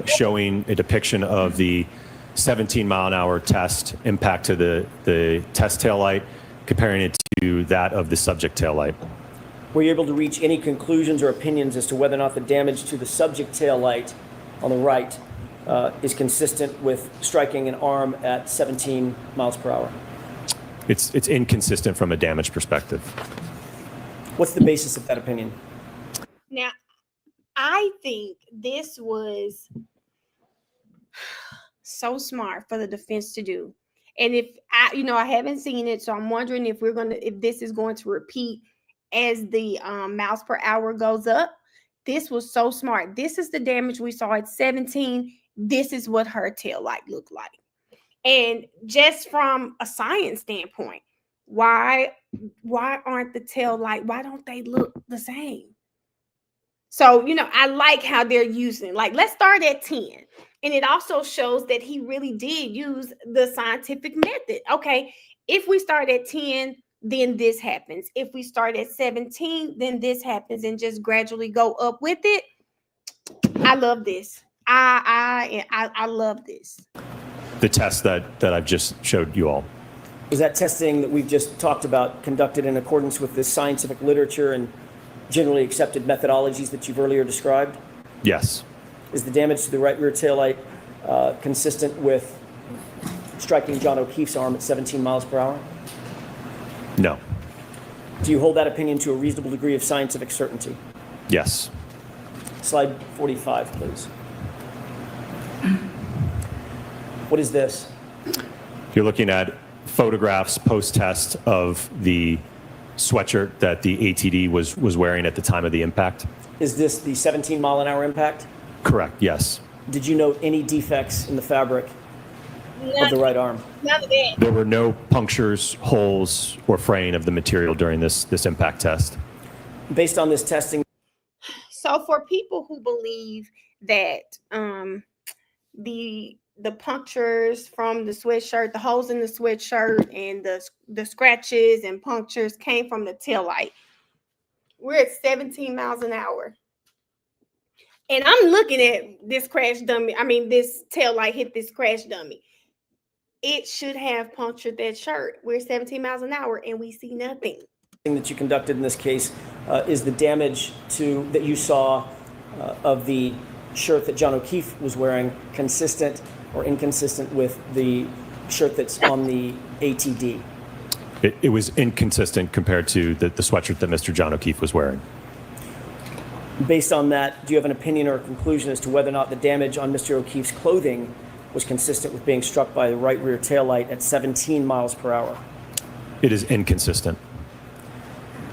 V: showing a depiction of the 17-mile-an-hour test impact to the test taillight, comparing it to that of the subject taillight.
K: Were you able to reach any conclusions or opinions as to whether or not the damage to the subject taillight on the right is consistent with striking an arm at 17 miles per hour?
V: It's inconsistent from a damage perspective.
K: What's the basis of that opinion?
A: Now, I think this was so smart for the defense to do. And if I haven't seen it, so I'm wondering if this is going to repeat as the miles per hour goes up. This was so smart. This is the damage we saw at 17. This is what her tail light looked like. And just from a science standpoint, why aren't the tail light, why don't they look the same? So, I like how they're using, let's start at 10. And it also shows that he really did use the scientific method. Okay, if we start at 10, then this happens. If we start at 17, then this happens, and just gradually go up with it. I love this. I love this.
V: The test that I've just showed you all.
K: Is that testing that we've just talked about conducted in accordance with the scientific literature and generally accepted methodologies that you've earlier described?
V: Yes.
K: Is the damage to the right rear taillight consistent with striking John O'Keefe's arm at 17 miles per hour?
V: No.
K: Do you hold that opinion to a reasonable degree of scientific certainty?
V: Yes.
K: Slide 45, please. What is this?
V: You're looking at photographs post-test of the sweatshirt that the ATD was wearing at the time of the impact.
K: Is this the 17-mile-an-hour impact?
V: Correct, yes.
K: Did you note any defects in the fabric of the right arm?
A: None of that.
V: There were no punctures, holes, or fraying of the material during this impact test.
K: Based on this testing.
A: So for people who believe that the the punctures from the sweatshirt, the holes in the sweatshirt, and the scratches and punctures came from the taillight. We're at 17 miles an hour. And I'm looking at this crash dummy. I mean, this taillight hit this crash dummy. It should have punctured that shirt. We're 17 miles an hour and we see nothing.
K: That you conducted in this case is the damage that you saw of the shirt that John O'Keefe was wearing consistent or inconsistent with the shirt that's on the ATD?
V: It was inconsistent compared to the sweatshirt that Mr. John O'Keefe was wearing.
K: Based on that, do you have an opinion or a conclusion as to whether or not the damage on Mr. O'Keefe's clothing was consistent with being struck by the right rear taillight at 17 miles per hour?
V: It is inconsistent.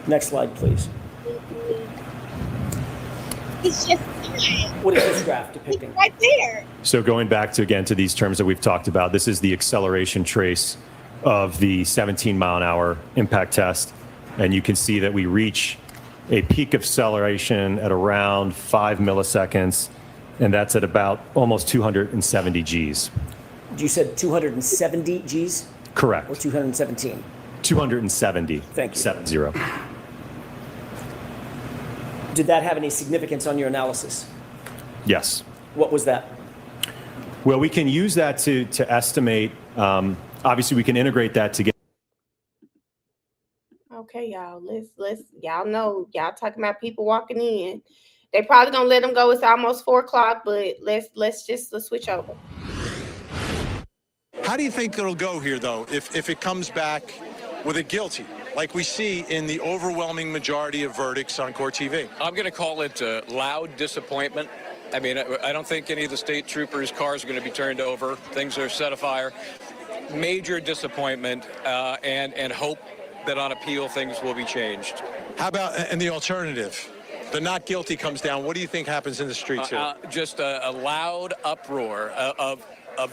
K: Next slide, please.
A: It's just
K: what is this graph depicting?
A: It's right there.
V: So going back to these terms that we've talked about, this is the acceleration trace of the 17 mile an hour impact test. And you can see that we reach a peak of acceleration at around 5 milliseconds, and that's at about almost 270 Gs.
K: You said 270 Gs?
V: Correct.
K: Or 217?
V: 270.
K: Thank you.
V: 70.
K: Did that have any significance on your analysis?
V: Yes.
K: What was that?
V: Well, we can use that to estimate. Obviously, we can integrate that to get.
A: Okay, y'all. Let's y'all know y'all talking about people walking in. They probably gonna let them go. It's almost 4 o'clock, but let's switch over.
D: How do you think it'll go here, though, if it comes back with a guilty, like we see in the overwhelming majority of verdicts on Court TV?
M: I'm going to call it loud disappointment. I mean, I don't think any of the state troopers' cars are going to be turned over. Things are set afire. Major disappointment and hope that on appeal things will be changed.
D: How about, and the alternative? The not guilty comes down. What do you think happens in the streets here?
M: Just a loud uproar of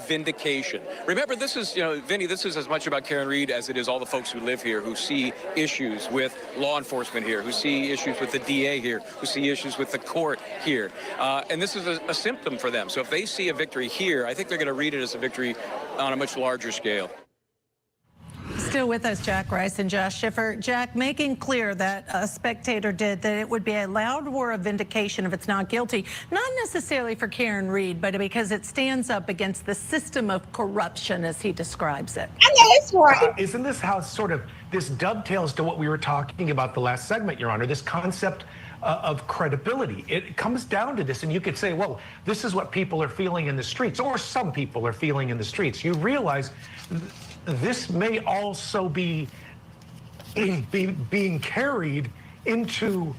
M: vindication. Remember, this is, Vinny, this is as much about Karen Reed as it is all the folks who live here, who see issues with law enforcement here, who see issues with the DA here, who see issues with the court here. And this is a symptom for them. So if they see a victory here, I think they're going to read it as a victory on a much larger scale.
H: Still with us, Jack Rice and Josh Schiffer. Jack, making clear that a spectator did that it would be a loud war of vindication if it's not guilty, not necessarily for Karen Reed, but because it stands up against the system of corruption as he describes it.
A: I know it's right.
O: Isn't this how this dovetails to what we were talking about the last segment, Your Honor, this concept of credibility? It comes down to this, and you could say, well, this is what people are feeling in the streets, or some people are feeling in the streets. You realize this may also be being carried into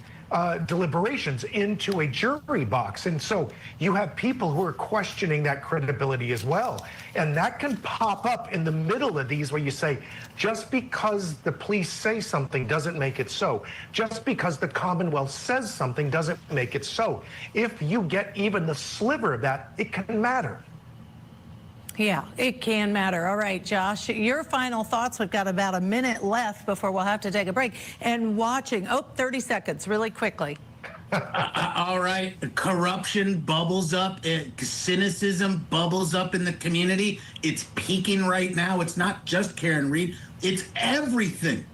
O: deliberations, into a jury box. And so you have people who are questioning that credibility as well. And that can pop up in the middle of these where you say, just because the police say something doesn't make it so. Just because the Commonwealth says something doesn't make it so. If you get even the sliver of that, it can matter.
H: Yeah, it can matter. All right, Josh, your final thoughts. We've got about a minute left before we'll have to take a break. And watching, 30 seconds, really quickly.
W: All right, corruption bubbles up, cynicism bubbles up in the community. It's peaking right now. It's not just Karen Reed, it's everything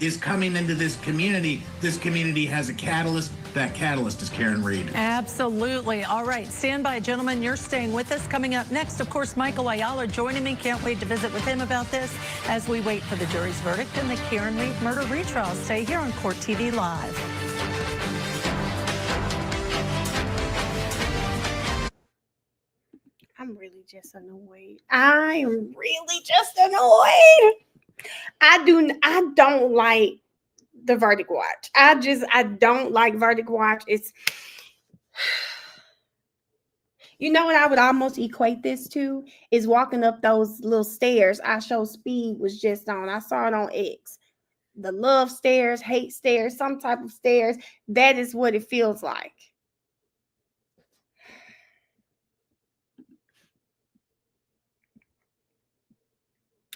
W: is coming into this community. This community has a catalyst. That catalyst is Karen Reed.
H: Absolutely. All right, stand by, gentlemen. You're staying with us. Coming up next, of course, Michael Ayala joining me. Can't wait to visit with him about this as we wait for the jury's verdict in the Karen Reed murder retrial. Stay here on Court TV Live.
A: I'm really just annoyed. I'm really just annoyed. I don't like the verdict watch. I don't like verdict watch. It's, you know what I would almost equate this to is walking up those little stairs I show Speed was just on. I saw it on X. The love stairs, hate stairs, some type of stairs. That is what it feels like.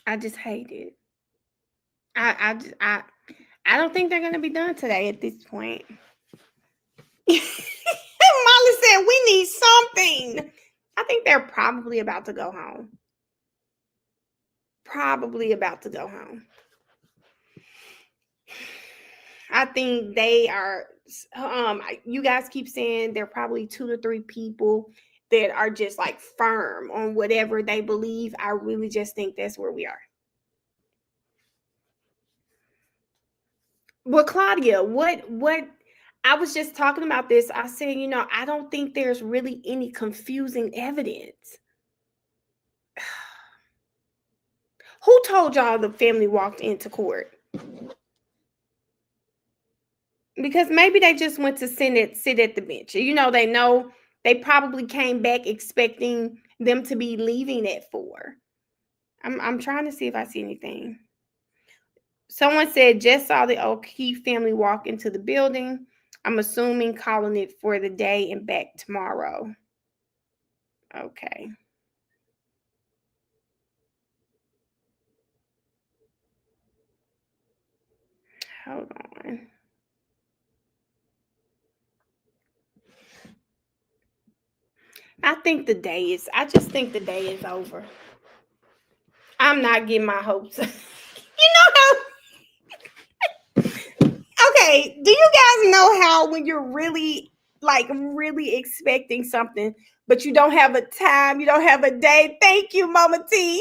A: I just hate it. I don't think they're going to be done today at this point. Molly said, we need something. I think they're probably about to go home. Probably about to go home. I think they are, you guys keep saying there are probably 2 to 3 people that are just like firm on whatever they believe. I really just think that's where we are. Well, Claudia, what I was just talking about this. I said, I don't think there's really any confusing evidence. Who told y'all the family walked into court? Because maybe they just went to sit at the bench. They probably came back expecting them to be leaving at 4. I'm trying to see if I see anything. Someone said just saw the O'Keefe family walk into the building. I'm assuming calling it for the day and back tomorrow. Okay. Hold on. I just think the day is over. I'm not getting my hopes. Okay, do you guys know how when you're really expecting something, but you don't have a time, you don't have a day? Thank you, Mama T.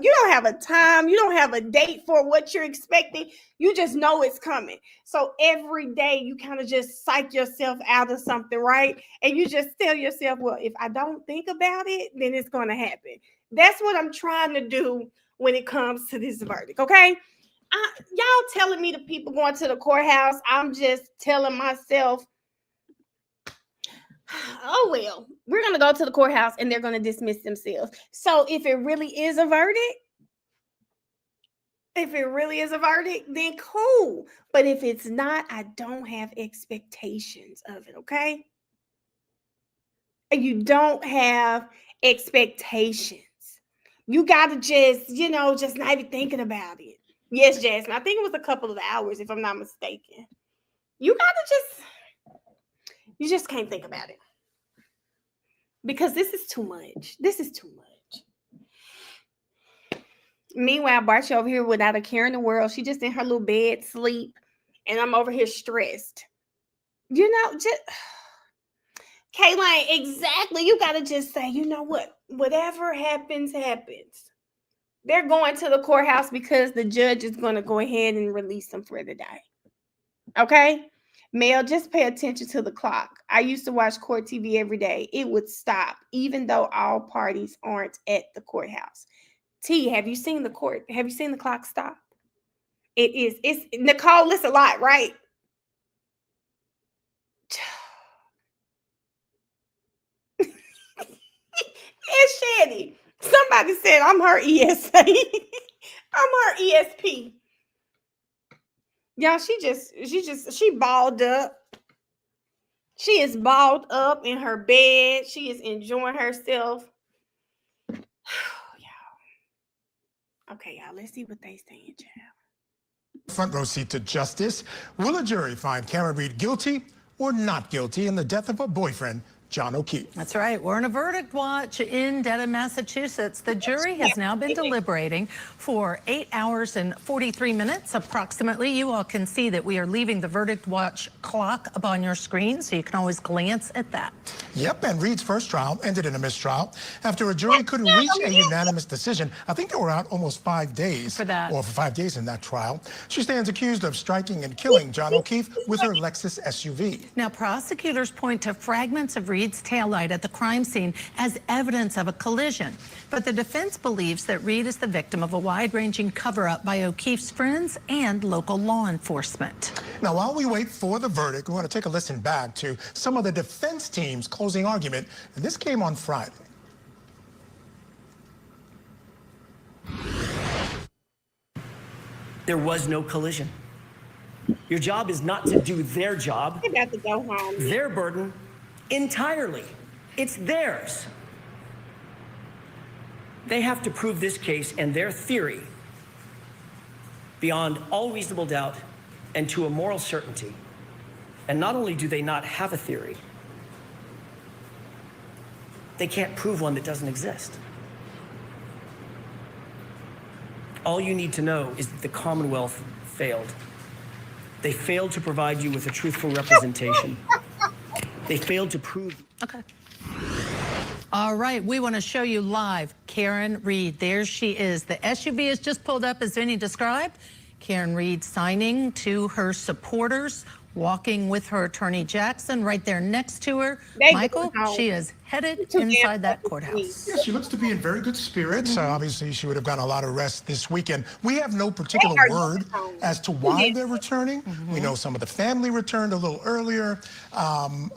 A: You don't have a time, you don't have a date for what you're expecting. You just know it's coming. So every day you kind of just psych yourself out of something, right? And you just tell yourself, well, if I don't think about it, then it's going to happen. That's what I'm trying to do when it comes to this verdict, okay? Y'all telling me the people going to the courthouse, I'm just telling myself, oh, well, we're going to go to the courthouse and they're going to dismiss themselves. So if it really is a verdict, then cool. But if it's not, I don't have expectations of it, okay? You don't have expectations. You got to just not even thinking about it. Yes, Jasmine, I think it was a couple of hours, if I'm not mistaken. You just can't think about it. Because this is too much. Meanwhile, Barcia over here without a care in the world. She just in her little bed, sleep. And I'm over here stressed. Kaylin, exactly. You got to just say, you know what? Whatever happens, happens. They're going to the courthouse because the judge is going to go ahead and release them for the day. Okay? Mel, just pay attention to the clock. I used to watch court TV every day. It would stop, even though all parties aren't at the courthouse. T, have you seen the court? Have you seen the clock stop? It's Nicole, it's a lot, right? It's Shanny. Somebody said I'm her ESA. I'm her ESP. Y'all, she balled up. She is balled up in her bed. She is enjoying herself. Okay, y'all, let's see what they saying, child.
P: Front row seat to justice. Will a jury find Karen Reed guilty or not guilty in the death of her boyfriend, John O'Keefe?
S: That's right. We're in a verdict watch in Dedham, Massachusetts. The jury has now been deliberating for 8 hours and 43 minutes approximately. You all can see that we are leaving the verdict watch clock up on your screen, so you can always glance at that.
P: Yep, and Reed's first trial ended in a mistrial after a jury couldn't reach a unanimous decision. I think they were out almost 5 days. For 5 days in that trial. She stands accused of striking and killing John O'Keefe with her Lexus SUV.
S: Now, prosecutors point to fragments of Reed's taillight at the crime scene as evidence of a collision. But the defense believes that Reed is the victim of a wide-ranging cover-up by O'Keefe's friends and local law enforcement.
P: Now, while we wait for the verdict, we want to take a listen back to some of the defense team's closing argument. And this came on Friday.
K: There was no collision. Your job is not to do their job.
A: They got to go home.
K: Their burden entirely. It's theirs. They have to prove this case and their theory beyond all reasonable doubt and to a moral certainty. And not only do they not have a theory, they can't prove one that doesn't exist. All you need to know is that the Commonwealth failed. They failed to provide you with a truthful representation. They failed to prove.
S: Okay. All right, we want to show you live Karen Read. There she is. The SUV is just pulled up as Vinny described. Karen Read signing to her supporters, walking with her attorney Jackson right there next to her. Michael, she is headed inside that courthouse.
P: Yeah, she looks to be in very good spirits. Obviously, she would have gotten a lot of rest this weekend. We have no particular word as to why they're returning. We know some of the family returned a little earlier.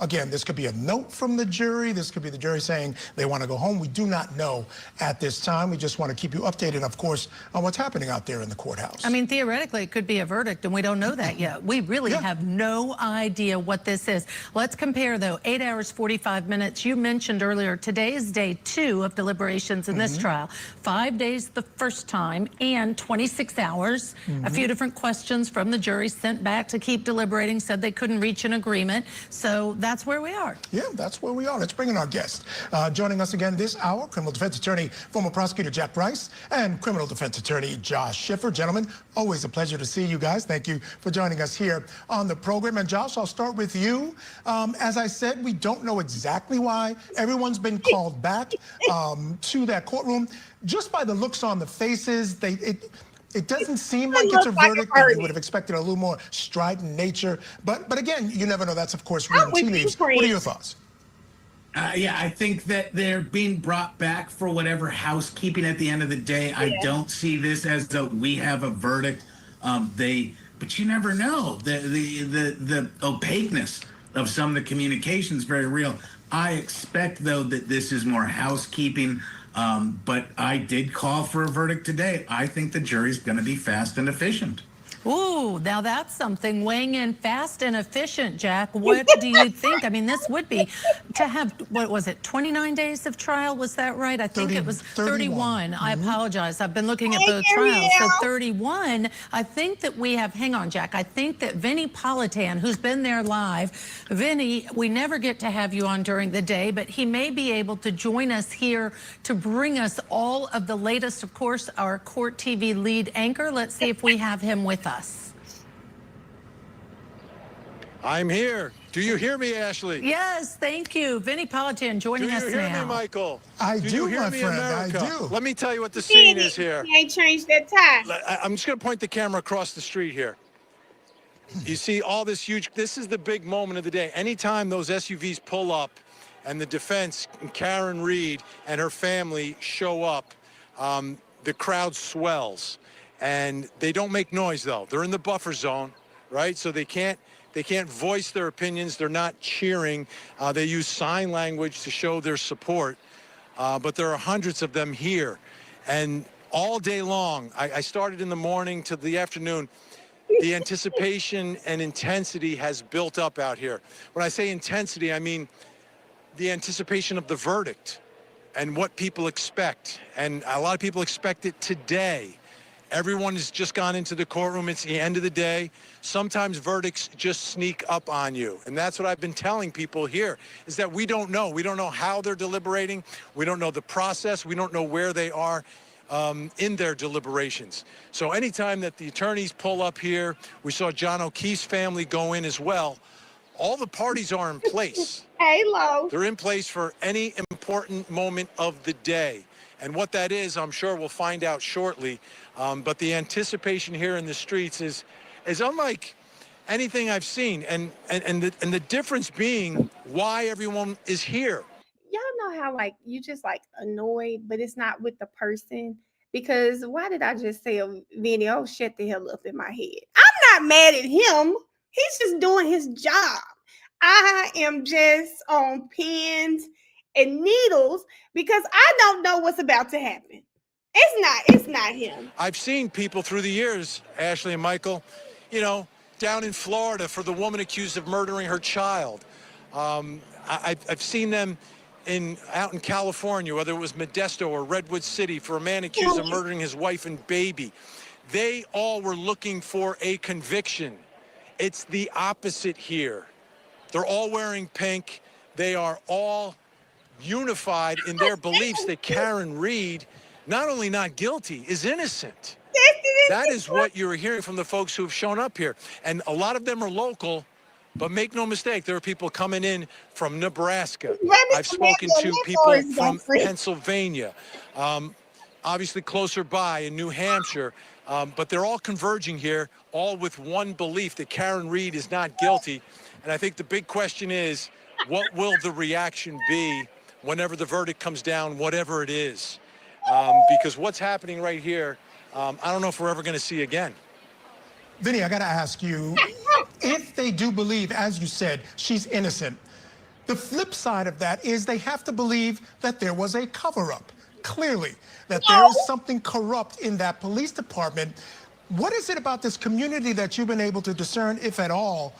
P: Again, this could be a note from the jury. This could be the jury saying they want to go home. We do not know at this time. We just want to keep you updated, of course, on what's happening out there in the courthouse.
S: I mean, theoretically, it could be a verdict, and we don't know that yet. We really have no idea what this is. Let's compare, though. 8 hours, 45 minutes. You mentioned earlier, today is day 2 of deliberations in this trial. 5 days the first time and 26 hours. A few different questions from the jury sent back to keep deliberating, said they couldn't reach an agreement. So that's where we are.
P: Yeah, that's where we are. Let's bring in our guest. Joining us again this hour, criminal defense attorney, former prosecutor Jack Rice, and criminal defense attorney Josh Schiffer. Gentlemen, always a pleasure to see you guys. Thank you for joining us here on the program. And Josh, I'll start with you. As I said, we don't know exactly why everyone's been called back to that courtroom. Just by the looks on the faces, it doesn't seem like it's a verdict. You would have expected a little more strident nature. But again, you never know. That's, of course, reading tea leaves. What are your thoughts?
W: Yeah, I think that they're being brought back for whatever housekeeping at the end of the day. I don't see this as though we have a verdict. But you never know. The opaqueness of some of the communication is very real. I expect, though, that this is more housekeeping, but I did call for a verdict today. I think the jury's going to be fast and efficient.
S: Ooh, now that's something, weighing in fast and efficient, Jack. What do you think? I mean, this would be to have, what was it, 29 days of trial? Was that right? I think it was 31. I apologize. I've been looking at both trials. So 31, I think that we have, hang on, Jack. I think that Vinny Politan, who's been there live, Vinny, we never get to have you on during the day, but he may be able to join us here to bring us all of the latest, of course, our Court TV lead anchor. Let's see if we have him with us.
D: I'm here. Do you hear me, Ashley?
S: Yes, thank you. Vinny Politan joining us now.
D: Do you hear me, Michael?
P: I do,
D: hear
P: my
D: me,
P: friend.
D: America?
P: I do.
D: Let me tell you what the scene is here.
A: He ain't changed that time.
D: I'm just going to point the camera across the street here. You see all this huge, this is the big moment of the day. Anytime those SUVs pull up and the defense, Karen Read and her family show up, the crowd swells. And they don't make noise, though. They're in the buffer zone, right? So they can't voice their opinions. They're not cheering. They use sign language to show their support. But there are hundreds of them here. And all day long, I started in the morning to the afternoon, the anticipation and intensity has built up out here. When I say intensity, I mean the anticipation of the verdict and what people expect. And a lot of people expect it today. Everyone has just gone into the courtroom. It's the end of the day. Sometimes verdicts just sneak up on you. And that's what I've been telling people here, is that we don't know. We don't know how they're deliberating. We don't know the process. We don't know where they are in their deliberations. So anytime that the attorneys pull up here, we saw John O'Keefe's family go in as well. All the parties are in place.
A: Halo.
D: They're in place for any important moment of the day. And what that is, I'm sure we'll find out shortly. But the anticipation here in the streets is unlike anything I've seen. And the difference being why everyone is here.
A: Y'all know how like you just like annoyed, but it's not with the person. Because why did I just say a video? Shut the hell up in my head. I'm not mad at him. He's just doing his job. I am just on pins and needles because I don't know what's about to happen. It's not him.
D: I've seen people through the years, Ashley and Michael, you know, down in Florida for the woman accused of murdering her child. I've seen them out in California, whether it was Modesto or Redwood City, for a man accused of murdering his wife and baby. They all were looking for a conviction. It's the opposite here. They're all wearing pink. They are all unified in their beliefs that Karen Reed, not only not guilty, is innocent. That is what you're hearing from the folks who have shown up here. And a lot of them are local, but make no mistake, there are people coming in from Nebraska. I've spoken to people from Pennsylvania, obviously closer by in New Hampshire, but they're all converging here, all with one belief that Karen Reed is not guilty. And I think the big question is, what will the reaction be whenever the verdict comes down, whatever it is? Because what's happening right here, I don't know if we're ever going to see again.
P: Vinny, I got to ask you, if they do believe, as you said, she's innocent, the flip side of that is they have to believe that there was a cover-up, clearly, that there is something corrupt in that police department. What is it about this community that you've been able to discern, if at all,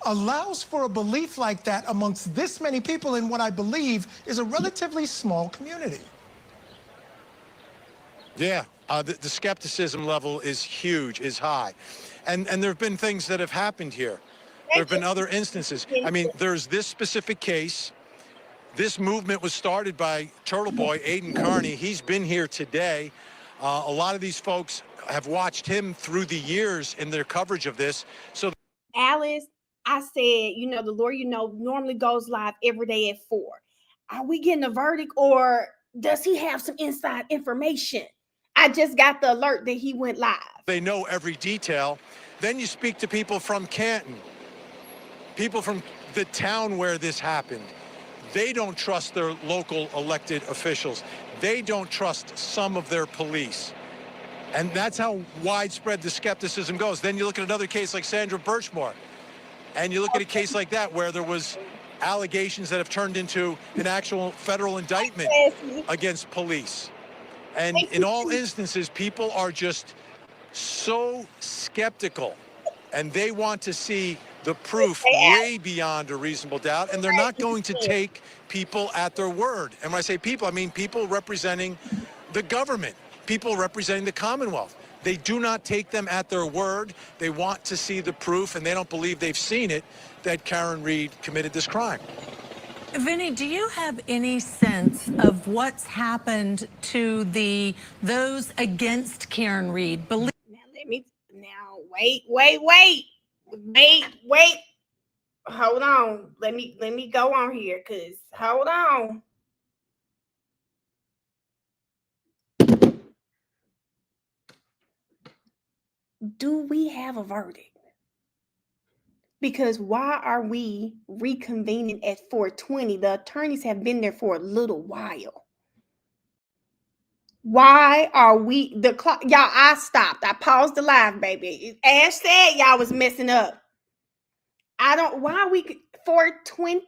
P: allows for a belief like that amongst this many people in what I believe is a relatively small community?
D: Yeah, the skepticism level is huge, is high. And there have been things that have happened here. There have been other instances. I mean, there's this specific case. This movement was started by Turtle Boy, Aiden Carney. He's been here today. A lot of these folks have watched him through the years in their coverage of this. So,
A: Alice, I said, you know, the lawyer, you know, normally goes live every day at 4. Are we getting a verdict, or does he have some inside information? I just got the alert that he went live.
D: they know every detail. Then you speak to people from Canton, people from the town where this happened. They don't trust their local elected officials. They don't trust some of their police. And that's how widespread the skepticism goes. Then you look at another case like Sandra Birchmore, and you look at a case like that where there was allegations that have turned into an actual federal indictment against police. And in all instances, people are just so skeptical, and they want to see the proof way beyond a reasonable doubt, and they're not going to take people at their word. And when I say people, I mean people representing the government, people representing the Commonwealth. They do not take them at their word. They want to see the proof, and they don't believe they've seen it, that Karen Reed committed this crime.
S: Vinny, do you have any sense of what's happened to those against Karen Reed?
A: Wait. Hold on. Let me go on here, because hold on. Do we have a verdict? Because why are we reconvening at 4:20? The attorneys have been there for a little while. Why are we the clock? Y'all, I stopped. I paused the live, baby. Ash said y'all was messing up. Why are we 4:20?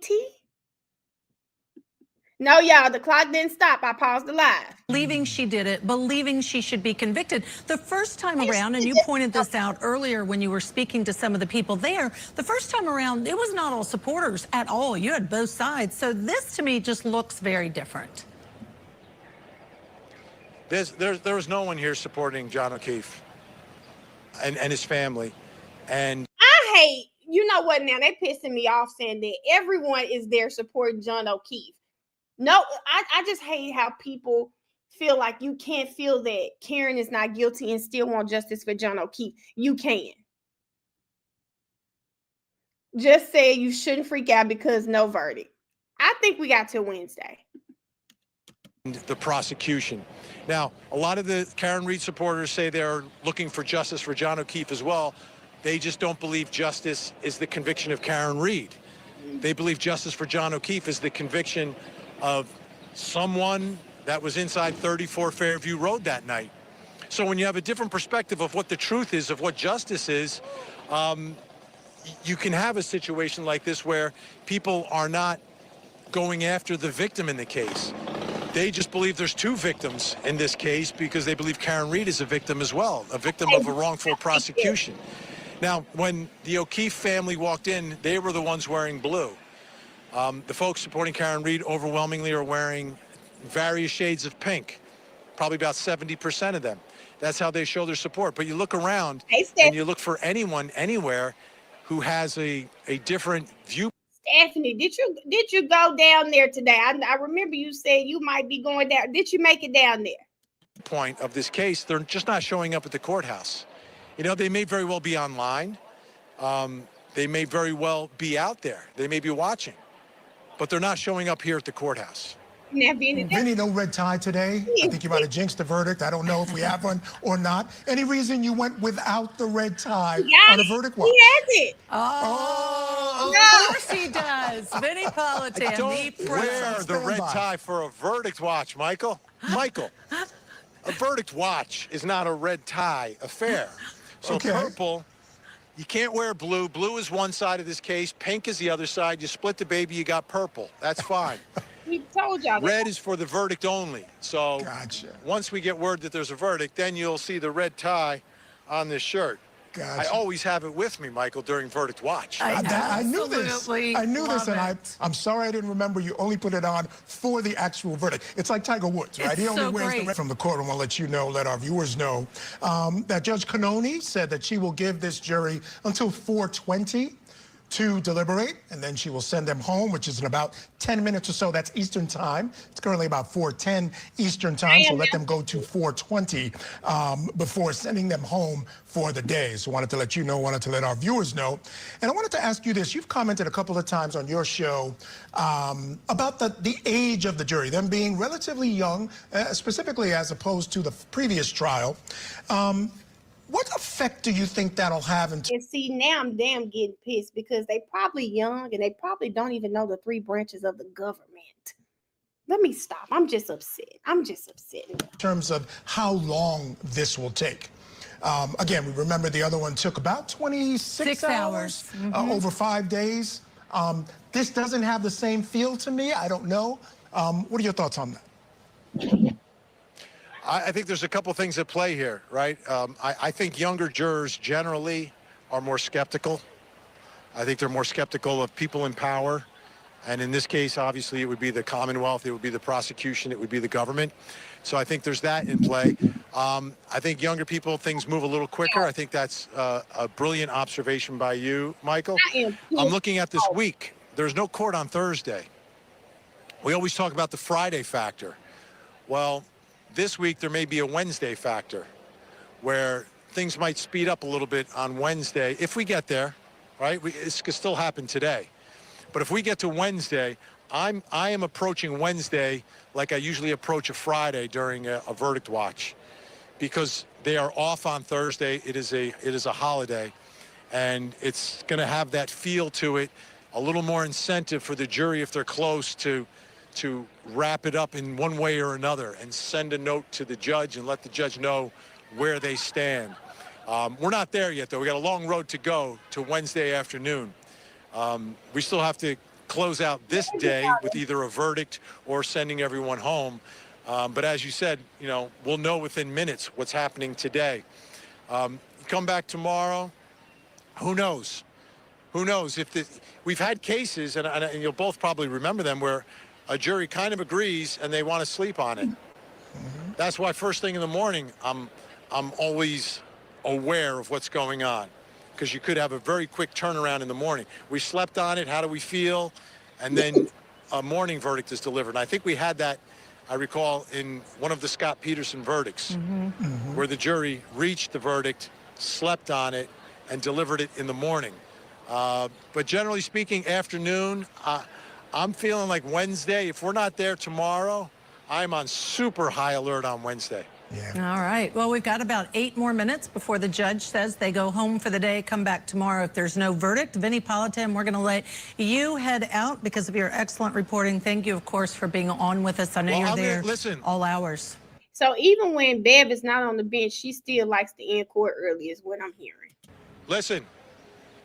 A: No, y'all, the clock didn't stop. I paused the live.
S: Believing she did it, believing she should be convicted. The first time around, and you pointed this out earlier when you were speaking to some of the people there, the first time around, it was not all supporters at all. You had both sides. So this, to me, just looks very different.
D: There's no one here supporting John O'Keefe and his family. And
A: I hate, you know what, now they pissing me off saying that everyone is there supporting John O'Keefe. No, I just hate how people feel like you can't feel that Karen is not guilty and still want justice for John O'Keefe. You can. Just say you shouldn't freak out because no verdict. I think we got till Wednesday.
D: The prosecution. Now, a lot of the Karen Reed supporters say they're looking for justice for John O'Keefe as well. They just don't believe justice is the conviction of Karen Reed. They believe justice for John O'Keefe is the conviction of someone that was inside 34 Fairview Road that night. So when you have a different perspective of what the truth is, of what justice is, you can have a situation like this where people are not going after the victim in the case. They just believe there's two victims in this case because they believe Karen Reed is a victim as well, a victim of a wrongful prosecution. Now, when the O'Keefe family walked in, they were the ones wearing blue. The folks supporting Karen Reed overwhelmingly are wearing various shades of pink, probably about 70% of them. That's how they show their support. But you look around and you look for anyone, anywhere, who has a different view.
A: Stephanie, did you go down there today? I remember you said you might be going down. Did you make it down there?
D: Point of this case, they're just not showing up at the courthouse. You know, they may very well be online. They may very well be out there. They may be watching, but they're not showing up here at the courthouse.
A: Now, Vinny,
P: no red tie today. I think you might have jinxed the verdict. I don't know if we have one or not. Any reason you went without the red tie on a verdict watch?
A: He has it.
S: Oh,
A: no.
S: Of course he does. Vinny Politan,
D: Don't wear the red tie for a verdict watch, Michael. Michael, a verdict watch is not a red tie affair. So purple, you can't wear blue. Blue is one side of this case. Pink is the other side. You split the baby, you got purple. That's fine.
A: We told y'all.
D: Red is for the verdict only. So once we get word that there's a verdict, then you'll see the red tie on this shirt. I always have it with me, Michael, during verdict watch.
P: I knew this. I knew this, and I'm sorry I didn't remember you only put it on for the actual verdict. It's like Tiger Woods, right? He only wears the red from the courtroom. I'll let you know, let our viewers know, that Judge Canoni said that she will give this jury until 4:20 to deliberate, and then she will send them home, which is in about 10 minutes or so. That's Eastern time. It's currently about 4:10 Eastern time, so let them go to 4:20 before sending them home for the day. So wanted to let you know, wanted to let our viewers know. And I wanted to ask you this. You've commented a couple of times on your show about the age of the jury, them being relatively young, specifically as opposed to the previous trial. What effect do you think that'll have?
A: And see, now I'm damn getting pissed because they probably young and they probably don't even know the 3 branches of the government. Let me stop. I'm just upset. In
P: terms of how long this will take. Again, we remember the other one took about 26 hours. Over 5 days. This doesn't have the same feel to me. I don't know. What are your thoughts on that?
D: I think there's a couple things at play here, right? I think younger jurors generally are more skeptical. I think they're more skeptical of people in power. And in this case, obviously, it would be the Commonwealth, it would be the prosecution, it would be the government. So I think there's that in play. I think younger people, things move a little quicker. I think that's a brilliant observation by you, Michael. I'm looking at this week. There's no court on Thursday. We always talk about the Friday factor. Well, this week, there may be a Wednesday factor where things might speed up a little bit on Wednesday if we get there, right? This could still happen today. But if we get to Wednesday, I am approaching Wednesday like I usually approach a Friday during a verdict watch, because they are off on Thursday. It is a holiday, and it's going to have that feel to it, a little more incentive for the jury if they're close to wrap it up in one way or another and send a note to the judge and let the judge know where they stand. We're not there yet, though. We got a long road to go to Wednesday afternoon. We still have to close out this day with either a verdict or sending everyone home. But as you said, we'll know within minutes what's happening today. Come back tomorrow, who knows? Who knows? We've had cases, and you'll both probably remember them, where a jury kind of agrees and they want to sleep on it. That's why first thing in the morning, I'm always aware of what's going on, because you could have a very quick turnaround in the morning. We slept on it, how do we feel? And then a morning verdict is delivered. And I think we had that, I recall, in one of the Scott Peterson verdicts, where the jury reached the verdict, slept on it, and delivered it in the morning. But generally speaking, afternoon, I'm feeling like Wednesday. If we're not there tomorrow, I'm on super high alert on Wednesday.
S: Yeah. All right. Well, we've got about 8 more minutes before the judge says they go home for the day, come back tomorrow if there's no verdict. Vinny Politan, we're going to let you head out because of your excellent reporting. Thank you, of course, for being on with us. I know you're there all hours.
A: So even when Bev is not on the bench, she still likes to end court early, is what I'm hearing.
D: Listen,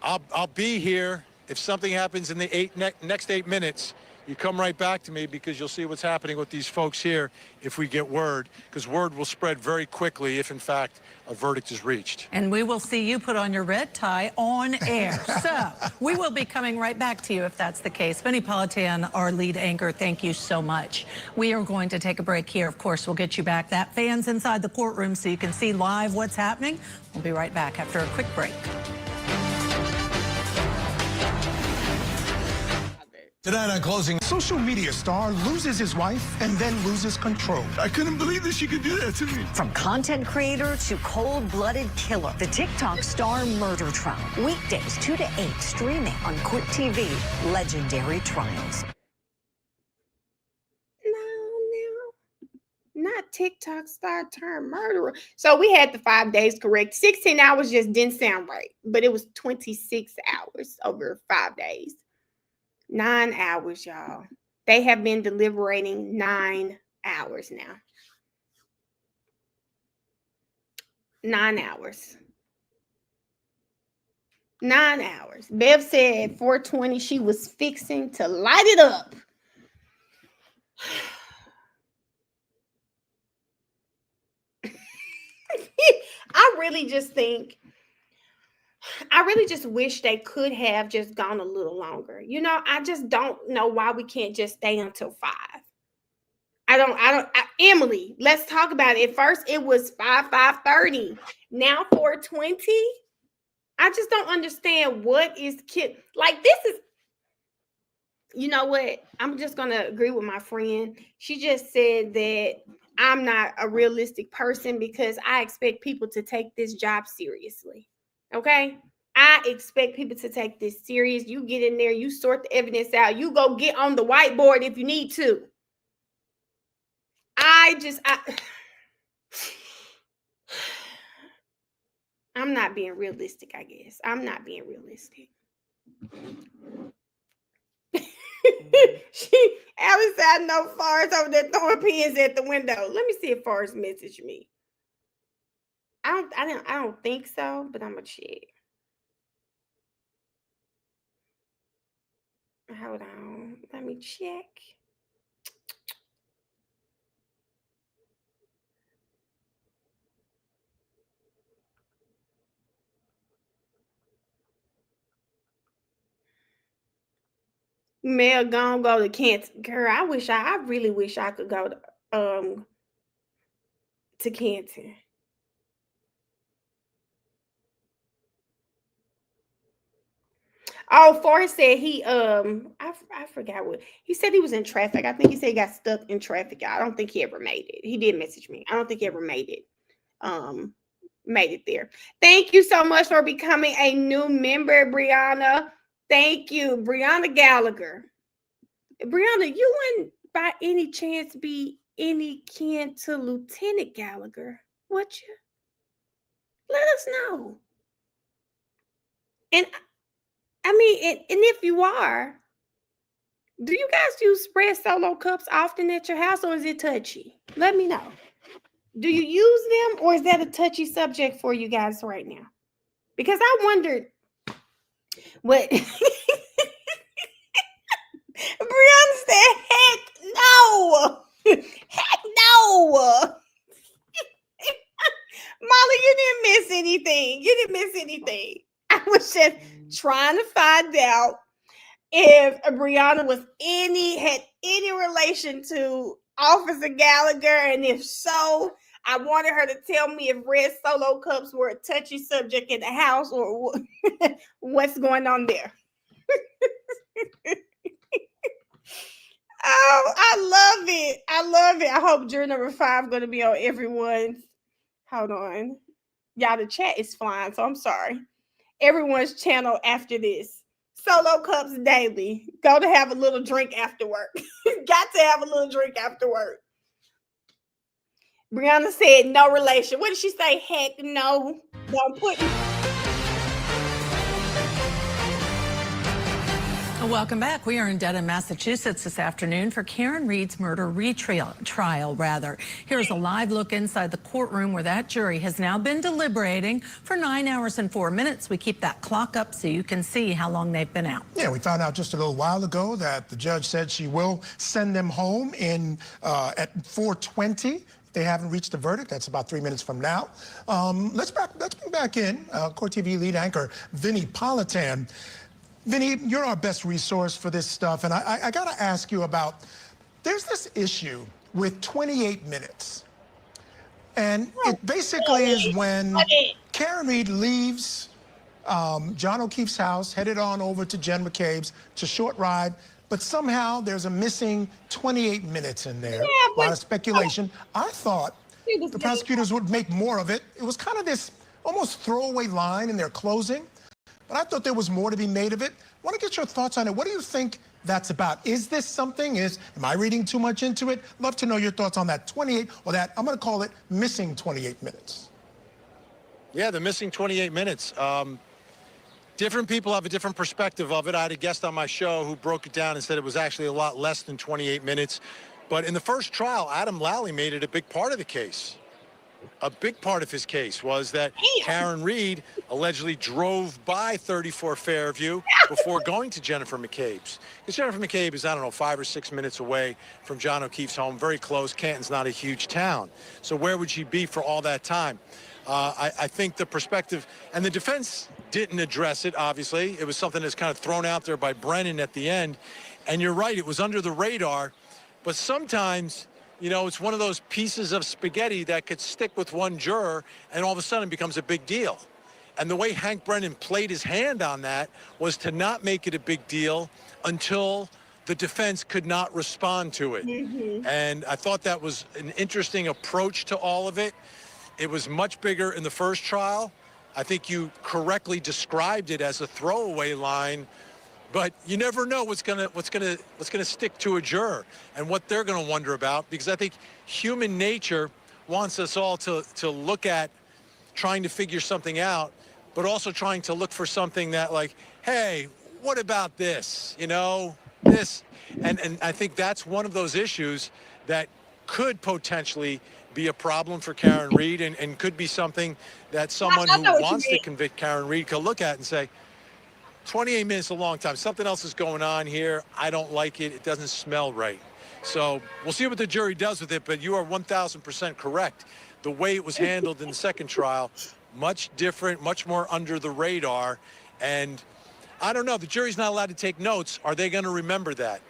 D: I'll be here. If something happens in the next 8 minutes, you come right back to me, because you'll see what's happening with these folks here if we get word, because word will spread very quickly if, in fact, a verdict is reached.
S: And we will see you put on your red tie on air. So we will be coming right back to you if that's the case. Vinny Politan, our lead anchor, thank you so much. We are going to take a break here. Of course, we'll get you back. That fans inside the courtroom so you can see live what's happening. We'll be right back after a quick break.
F: Tonight on Closing.
P: Social media star loses his wife and then loses control.
Q: I couldn't believe that she could do that to me.
T: From content creator to cold-blooded killer, the TikTok star murder trial. Weekdays 2 to 8, streaming on Court TV. Legendary Trials.
A: Not TikTok star turned murderer. So we had the 5 days correct. 16 hours just didn't sound right, but it was 26 hours over 5 days. 9 hours, y'all. They have been deliberating 9 hours now. 9 hours. 9 hours. Bev said 4:20 she was fixing to light it up. I really just wish they could have just gone a little longer. You know, I just don't know why we can't just stay until 5. Emily, let's talk about it. At first it was 5:30. Now 4:20. I just don't understand what is like this is. You know what? I'm just going to agree with my friend. She just said that I'm not a realistic person because I expect people to take this job seriously. Okay? I expect people to take this serious. You get in there, you sort the evidence out. You go get on the whiteboard if you need to. I'm not being realistic, I guess. I'm not being realistic. Alice said, I know Forrest over there throwing pins at the window. Let me see if Forrest messaged me. I don't think so, but I'm gonna check. Hold on. Let me check. Mel gonna go to Canton. Girl, I really wish I could go to Canton. Oh, Forrest said he I forgot what he said. He was in traffic. I think he said he got stuck in traffic. I don't think he ever made it. He did message me. I don't think he ever made it. Made it there. Thank you so much for becoming a new member, Brianna. Thank you, Brianna Gallagher. Brianna, you wouldn't by any chance be any kin to Lieutenant Gallagher, would you? Let us know. And I mean, and if you are, do you guys use spread solo cups often at your house, or is it touchy? Let me know. Do you use them, or is that a touchy subject for you guys right now? Because I wondered what Brianna said, heck no. Heck no. Molly, you didn't miss anything. You didn't miss anything. I was just trying to find out if Brianna had any relation to Officer Gallagher, and if so, I wanted her to tell me if red solo cups were a touchy subject in the house, or what's going on there. Oh, I love it. I love it. I hope jury number 5 going to be on everyone's. Hold on. Y'all, the chat is flying, so I'm sorry. Everyone's channel after this. Solo cups daily. Go to have a little drink after work. Got to have a little drink after work. Brianna said no relation. What did she say? Heck no. Don't put.
S: Welcome back. We are in Dedham, Massachusetts this afternoon for Karen Reed's murder trial. Here's a live look inside the courtroom where that jury has now been deliberating for 9 hours and 4 minutes. We keep that clock up so you can see how long they've been out.
P: Yeah, we found out just a little while ago that the judge said she will send them home at 4:20. They haven't reached a verdict. That's about 3 minutes from now. Let's bring back in Court TV lead anchor Vinnie Politan. Vinnie, you're our best resource for this stuff, and I got to ask you about, there's this issue with 28 minutes, and it basically is when Karen Reed leaves John O'Keefe's house, headed on over to Jen McCabe's to short ride, but somehow there's a missing 28 minutes in there.
A: Yeah,
P: A lot of speculation. I thought
A: He was
P: the
A: getting-
P: prosecutors would make more of it. It was kind of this almost throwaway line in their closing, but I thought there was more to be made of it. I want to get your thoughts on it. What do you think that's about? Is this something? Am I reading too much into it? Love to know your thoughts on that 28, or that, I'm going to call it missing 28 minutes.
D: Yeah, the missing 28 minutes. Different people have a different perspective of it. I had a guest on my show who broke it down and said it was actually a lot less than 28 minutes. But in the first trial, Adam Lally made it a big part of the case. A big part of his case was that Karen Reed allegedly drove by 34 Fairview before going to Jennifer McCabe's. Because Jennifer McCabe is, I don't know, 5 or 6 minutes away from John O'Keefe's home, very close. Canton's not a huge town. So where would she be for all that time? I think the perspective, and the defense didn't address it, obviously. It was something that's kind of thrown out there by Brennan at the end. And you're right, it was under the radar. But sometimes, you know, it's one of those pieces of spaghetti that could stick with one juror and all of a sudden becomes a big deal. And the way Hank Brennan played his hand on that was to not make it a big deal until the defense could not respond to it. And I thought that was an interesting approach to all of it. It was much bigger in the first trial. I think you correctly described it as a throwaway line, but you never know what's gonna stick to a juror and what they're gonna wonder about, because I think human nature wants us all to look at trying to figure something out, but also trying to look for something that, like, hey, what about this? You know, this, and I think that's one of those issues that could potentially be a problem for Karen Reed, and could be something that someone who wants to convict Karen Reed could look at and say, 28 minutes is a long time. Something else is going on here. I don't like it. It doesn't smell right. So we'll see what the jury does with it, but you are 1,000% correct. The way it was handled in the second trial, much different, much more under the radar. And I don't know, the jury's not allowed to take notes. Are they going to remember that?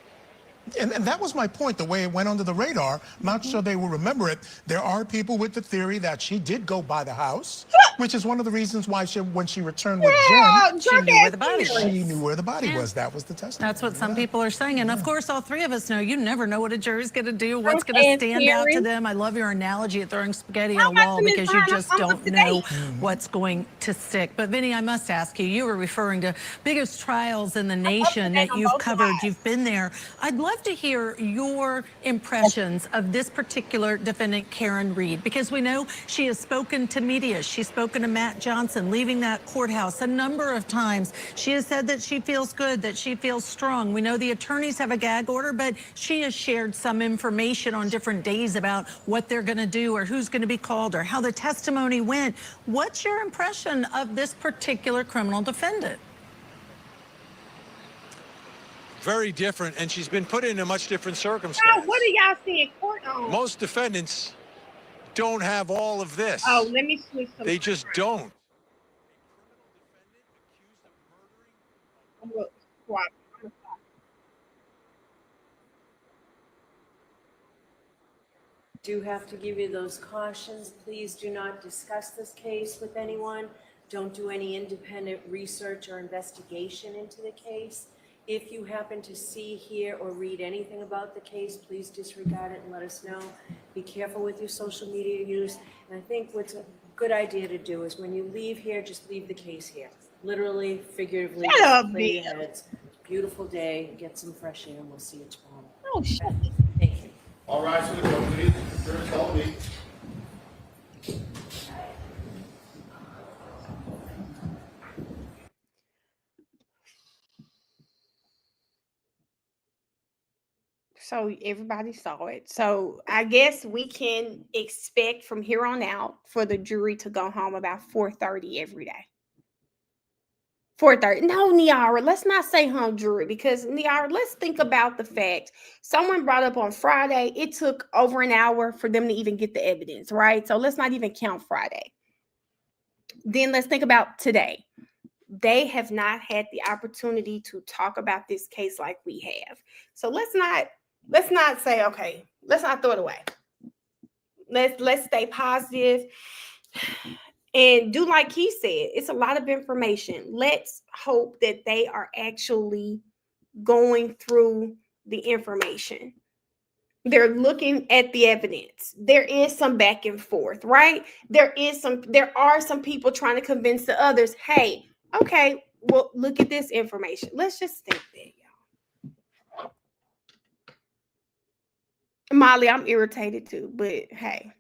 P: And that was my point, the way it went under the radar. I'm not sure they will remember it. There are people with the theory that she did go by the house, which is one of the reasons why when she returned with Jen,
S: she knew where the body was.
P: She knew where the body was. That was the testimony.
S: That's what some people are saying. And of course, all three of us know you never know what a jury's going to do, what's going to stand out to them. I love your analogy of throwing spaghetti at a wall, because you just don't know what's going to stick. But Vinny, I must ask you, you were referring to biggest trials in the nation that you've covered. You've been there. I'd love to hear your impressions of this particular defendant, Karen Reed, because we know she has spoken to media. She's spoken to Matt Johnson leaving that courthouse a number of times. She has said that she feels good, that she feels strong. We know the attorneys have a gag order, but she has shared some information on different days about what they're going to do, or who's going to be called, or how the testimony went. What's your impression of this particular criminal defendant?
D: Very different, and she's been put in a much different circumstance.
A: What are y'all seeing court on?
D: Most defendants don't have all of this.
A: Oh, let me switch.
D: They just don't.
B: Do have to give you those cautions. Please do not discuss this case with anyone. Don't do any independent research or investigation into the case. If you happen to see, hear, or read anything about the case, please disregard it and let us know. Be careful with your social media use. And I think what's a good idea to do is when you leave here, just leave the case here. Literally, figuratively,
A: Shut up,
B: clear your
A: Bill.
B: heads. Beautiful day. Get some fresh air, and we'll see you tomorrow.
A: Oh, shut up.
B: Thank you.
E: All rise for the court, please. Jurors, help me.
A: So everybody saw it. So I guess we can expect from here on out for the jury to go home about 4:30 every day. 4:30. No, Niara, let's not say hung jury, because Niara, let's think about the fact someone brought up on Friday, it took over an hour for them to even get the evidence, right? So let's not even count Friday. Then let's think about today. They have not had the opportunity to talk about this case like we have. So let's not say, okay, let's not throw it away. Let's stay positive and do like he said. It's a lot of information. Let's hope that they are actually going through the information. They're looking at the evidence. There is some back and forth, right? There are some people trying to convince the others, hey, okay, well, look at this information. Let's just think there, y'all. Molly, I'm irritated too, but hey.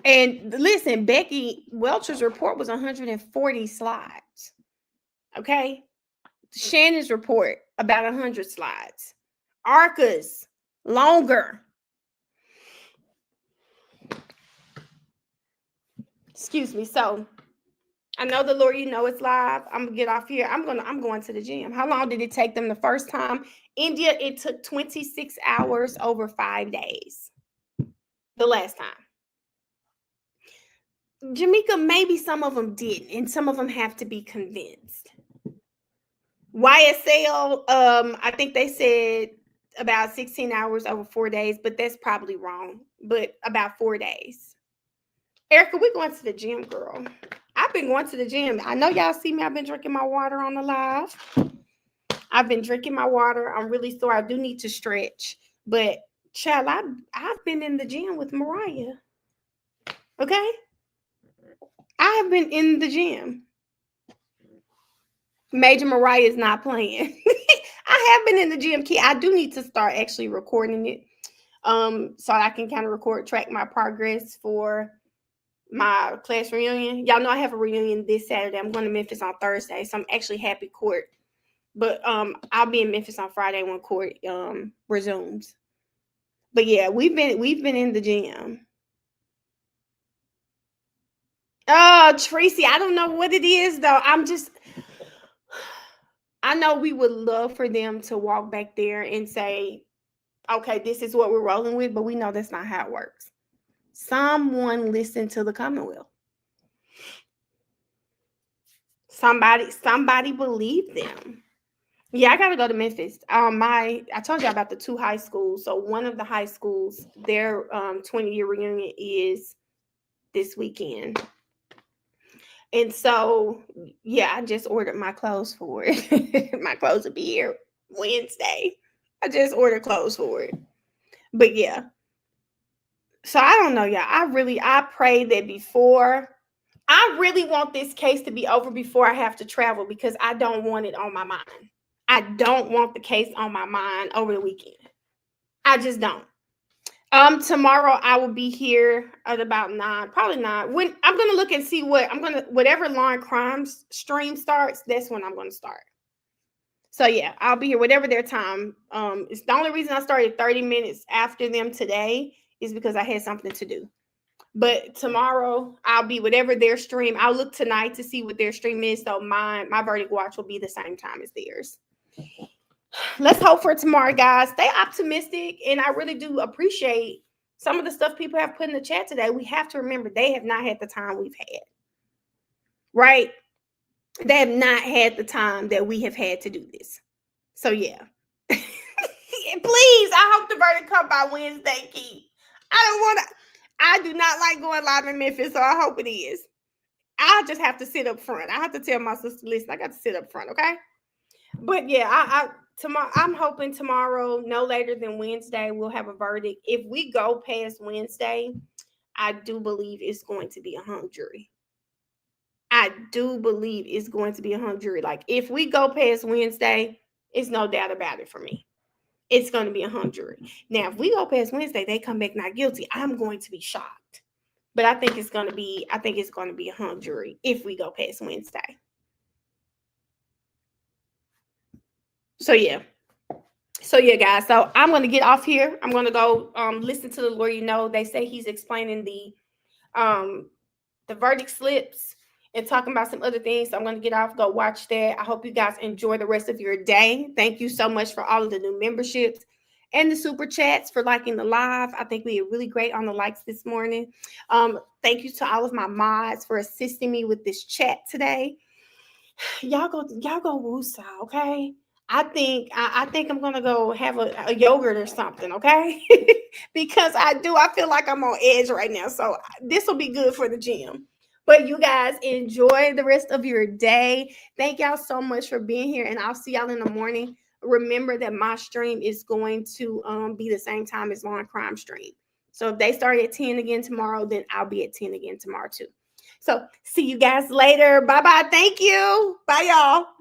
A: And listen, Becky Welcher's report was 140 slides. Okay. Shannon's report, about 100 slides. ARCA's, longer. Excuse me. So I know the Lord, it's live. I'm gonna get off here. I'm going to the gym. How long did it take them the first time? India, it took 26 hours over 5 days. The last time. Jamaica, maybe some of them didn't, and some of them have to be convinced. YSL, I think they said about 16 hours over 4 days, but that's probably wrong. But about 4 days. Erica, we're going to the gym, girl. I've been going to the gym. I know y'all see me. I've been drinking my water on the live. I've been drinking my water. I'm really sore. I do need to stretch. But, child, I've been in the gym with Mariah. Okay? I have been in the gym. Major Mariah is not playing. I have been in the gym, kid. I do need to start actually recording it. So I can kind of track my progress for my class reunion. Y'all know I have a reunion this Saturday. I'm going to Memphis on Thursday. So I'm actually happy court. But I'll be in Memphis on Friday when court resumes. But yeah, we've been in the gym. Oh, Tracy, I don't know what it is though. I know we would love for them to walk back there and say, okay, this is what we're rolling with, but we know that's not how it works. Someone listen to the Commonwealth. Somebody believe them. Yeah, I gotta go to Memphis. I told you about the 2 high schools. So one of the high schools, their 20-year reunion is this weekend. And so, yeah, I just ordered my clothes for it. My clothes will be here Wednesday. I just ordered clothes for it. But yeah. So I don't know, y'all. I pray that I really want this case to be over before I have to travel because I don't want it on my mind. I don't want the case on my mind over the weekend. I just don't. Tomorrow I will be here at about 9, probably 9. When I'm gonna look and see whatever Law and Crime stream starts, that's when I'm gonna start. So yeah, I'll be here whatever their time. It's the only reason I started 30 minutes after them today is because I had something to do. But tomorrow I'll be whatever their stream. I'll look tonight to see what their stream is. So my verdict watch will be the same time as theirs. Let's hope for tomorrow, guys. Stay optimistic. And I really do appreciate some of the stuff people have put in the chat today. We have to remember they have not had the time we've had. Right? They have not had the time that we have had to do this. So, yeah. Please, I hope the verdict come by Wednesday, Keith. I do not like going live in Memphis, so I hope it is. I just have to sit up front. I have to tell my sister, listen, I got to sit up front, okay? But yeah, tomorrow I'm hoping tomorrow, no later than Wednesday, we'll have a verdict. If we go past Wednesday, I do believe it's going to be a hung jury. I do believe it's going to be a hung jury. Like if we go past Wednesday, it's no doubt about it for me. It's going to be a hung jury. Now, if we go past Wednesday, they come back not guilty, I'm going to be shocked. But I think it's going to be a hung jury if we go past Wednesday. So yeah, guys. So I'm going to get off here. I'm going to go listen to the lawyer. They say he's explaining the verdict slips and talking about some other things. So I'm going to get off, go watch that. I hope you guys enjoy the rest of your day. Thank you so much for all of the new memberships and the super chats for liking the live. I think we are really great on the likes this morning. Thank you to all of my mods for assisting me with this chat today. Y'all go woosah, okay? I think I'm gonna go have a yogurt or something, okay? Because I feel like I'm on edge right now. So this will be good for the gym. But you guys enjoy the rest of your day. Thank y'all so much for being here, and I'll see y'all in the morning remember that my stream is going to be the same time as Law and Crime stream. So if they start at 10 again tomorrow, then I'll be at 10 again tomorrow too. So see you guys later. Bye-bye. Thank you. Bye, y'all.